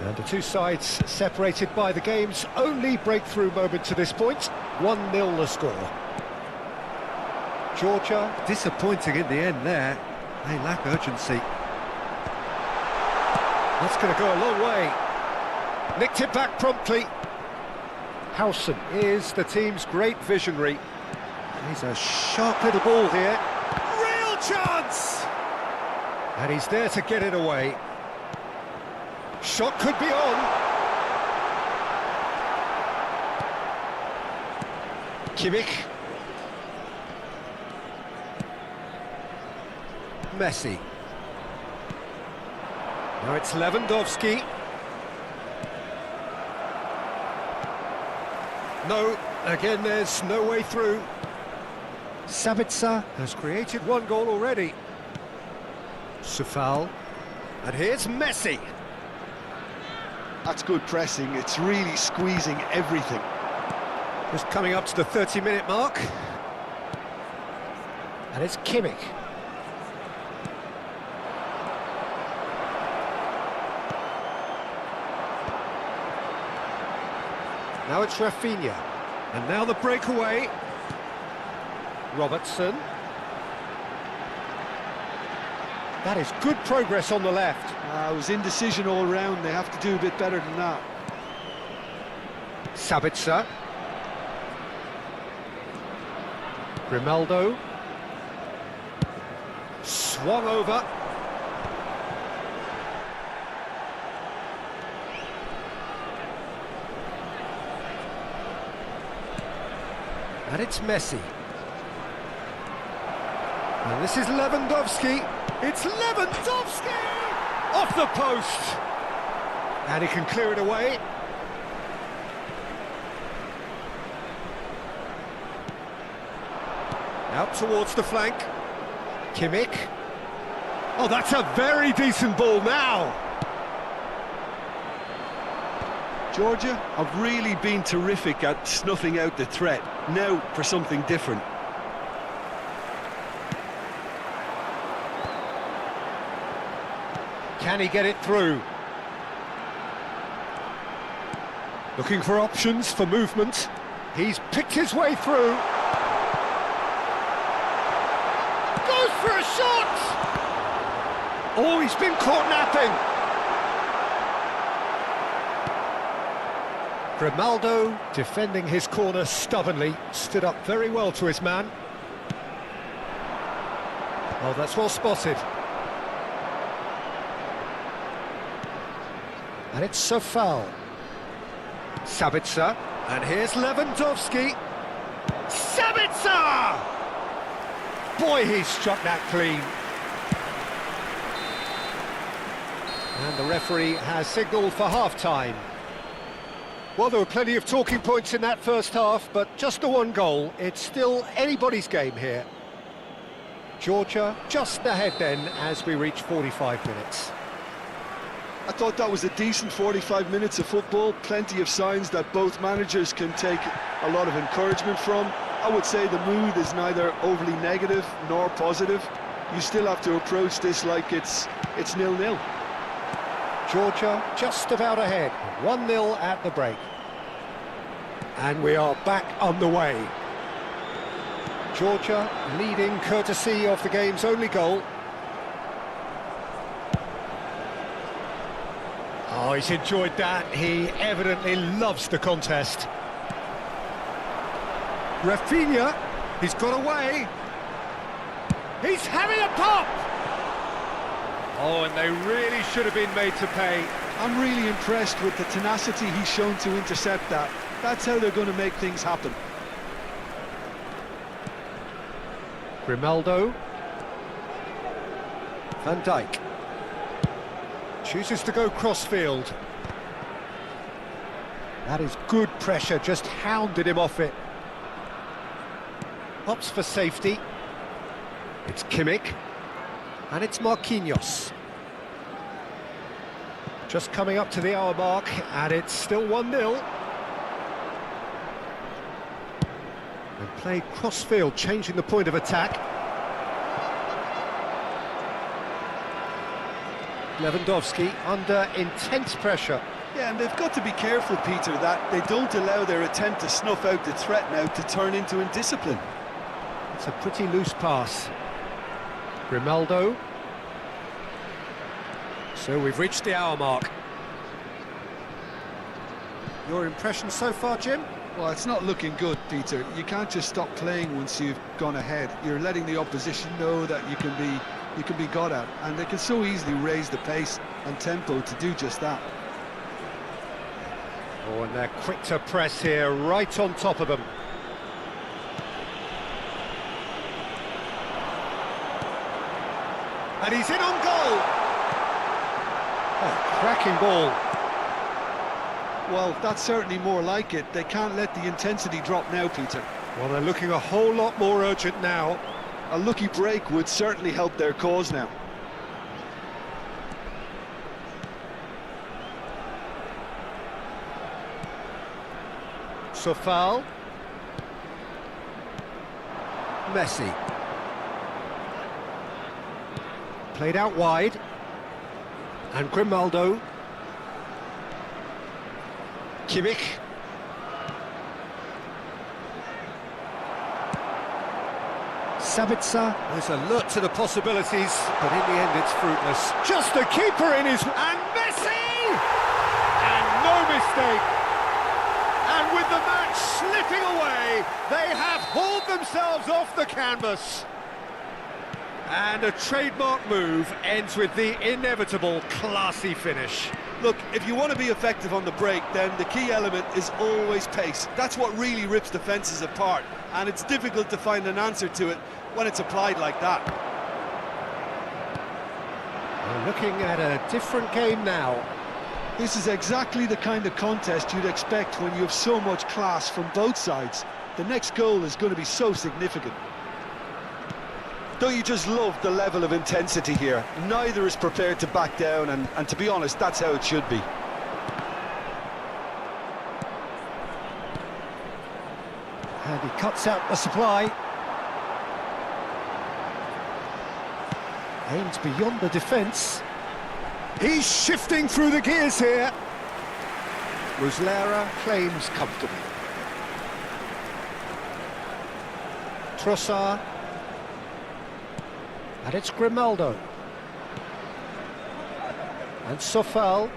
And the two sides separated by the game's only breakthrough moment to this point. 1-0 the score. Georgia, disappointing in the end there. They lack urgency. That's going to go a long way. Nicked it back promptly. Howson is the team's great visionary. He's a sharp little ball here. Real chance! And he's there to get it away. Shot could be on. Kimmich. Messi. Now it's Lewandowski. No, again there's no way through. Sabitzer has created one goal already. Sufal. And here's Messi. That's good pressing. It's really squeezing everything. Just coming up to the 30-minute mark. And it's Kimmich. Now it's Rafinha. And now the breakaway. Robertson. That is good progress on the left. It was indecision all round. They have to do a bit better than that. Sabitzer. Grimaldo. Swung over. And it's Messi. And this is Lewandowski. It's Lewandowski! Off the post! And he can clear it away. Out towards the flank. Kimmich. Oh, that's a very decent ball now. Georgia have really been terrific at snuffing out the threat. Now for something different. Can he get it through? Looking for options for movement. He's picked his way through. Goes for a shot! Oh, he's been caught napping. Grimaldo, defending his corner stubbornly, stood up very well to his man. Oh, that's well spotted. And it's so foul. Sabitzer, and here's Lewandowski. Sabitzer! Boy, he struck that clean. And the referee has signalled for half-time. Well, there were plenty of talking points in that first half, but just the one goal. It's still anybody's game here. Georgia just ahead then as we reach 45 minutes. I thought that was a decent 45 minutes of football, plenty of signs that both managers can take a lot of encouragement from. I would say the mood is neither overly negative nor positive. You still have to approach this like it's 0-0. Georgia just about ahead, 1-0 at the break. And we are back underway. Georgia leading courtesy of the game's only goal. Oh, he's enjoyed that. He evidently loves the contest. Rafinha, he's got away. He's having a pop! Oh, and they really should have been made to pay. I'm really impressed with the tenacity he's shown to intercept that. That's how they're going to make things happen. Grimaldo. Van Dijk. Chooses to go crossfield. That is good pressure, just hounded him off it. Opts for safety. It's Kimmich. And it's Marquinhos. Just coming up to the hour mark, and it's still 1-0. And played crossfield, changing the point of attack. Lewandowski under intense pressure. Yeah, and they've got to be careful, Peter, that they don't allow their attempt to snuff out the threat now to turn into indiscipline. It's a pretty loose pass. Grimaldo. So we've reached the hour mark. Your impression so far, Jim? Well, it's not looking good, Peter. You can't just stop playing once you've gone ahead. You're letting the opposition know that you can be got at, and they can so easily raise the pace and tempo to do just that. Oh, and they're quick to press here, right on top of them. And he's in on goal! Oh, cracking ball. Well, that's certainly more like it. They can't let the intensity drop now, Peter. Well, they're looking a whole lot more urgent now. A lucky break would certainly help their cause now. Sofal. Messi. Played out wide. And Grimaldo. Kimmich. Sabitzer is alert to the possibilities, but in the end it's fruitless. Just a keeper in his... And Messi! And no mistake! And with the match slipping away, they have hauled themselves off the canvas. And a trademark move ends with the inevitable classy finish. Look, if you want to be effective on the break, then the key element is always pace. That's what really rips defences apart, and it's difficult to find an answer to it when it's applied like that. We're looking at a different game now. This is exactly the kind of contest you'd expect when you have so much class from both sides. The next goal is going to be so significant. Don't you just love the level of intensity here? Neither is prepared to back down, and to be honest, that's how it should be. And he cuts out the supply. Aims beyond the defence. He's shifting through the gears here. Muslera claims comfortably. Trossard. And it's Grimaldo. And Sofal.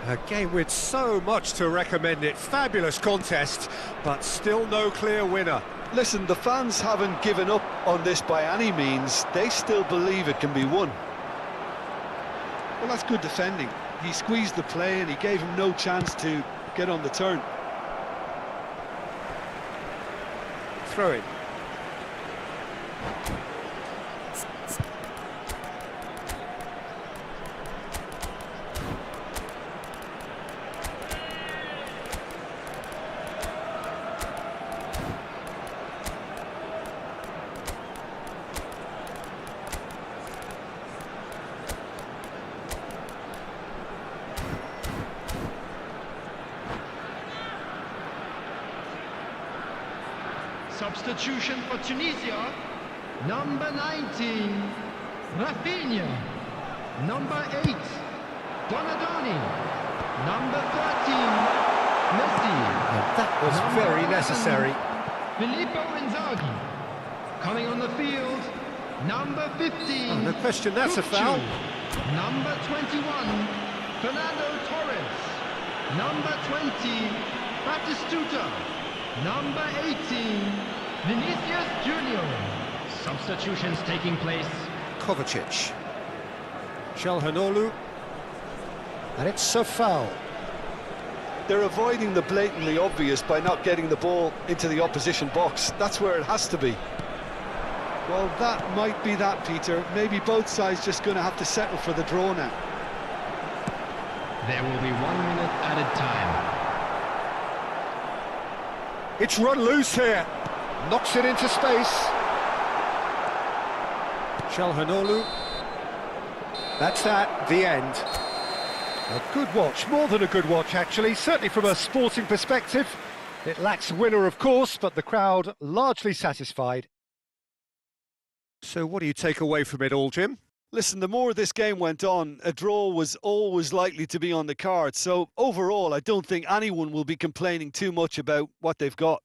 A game with so much to recommend it. Fabulous contest, but still no clear winner. Listen, the fans haven't given up on this by any means. They still believe it can be won. Well, that's good defending. He squeezed the play and he gave him no chance to get on the turn. Throw it. Substitution for Tunisia. Number 19, Rafinha. Number 8, Donadoni. Number 13, Messi. And that was Number very 11, necessary. Filippo Inzaghi. Coming on the field, number 15. Oh, no question, that's a foul. Number 21, Fernando Torres. Number 20, Batistuta. Number 18, Vinicius Junior. Substitutions taking place. Kovacic. Çalhanoğlu. And it's a foul. They're avoiding the blatantly obvious by not getting the ball into the opposition box. That's where it has to be. Well, that might be that, Peter. Maybe both sides just going to have to settle for the draw now. There will be 1 minute added time. It's run loose here. Knocks it into space. Çalhanoğlu. That's that, the end. A good watch, more than a good watch actually, certainly from a sporting perspective. It lacks winner of course, but the crowd largely satisfied. So what do you take away from it all, Jim? Listen, the more this game went on, a draw was always likely to be on the cards. So overall, I don't think anyone will be complaining too much about what they've got.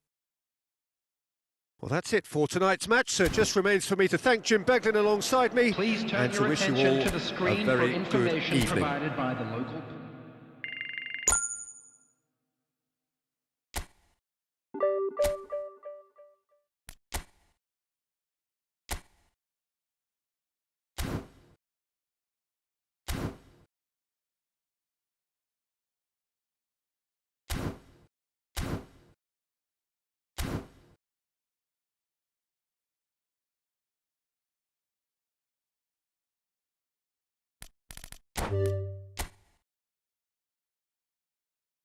Well, that's it for tonight's match, so it just remains for me to thank Jim Beglin alongside me Please turn and to your wish you attention all to the screen a for very good information evening. provided by the local...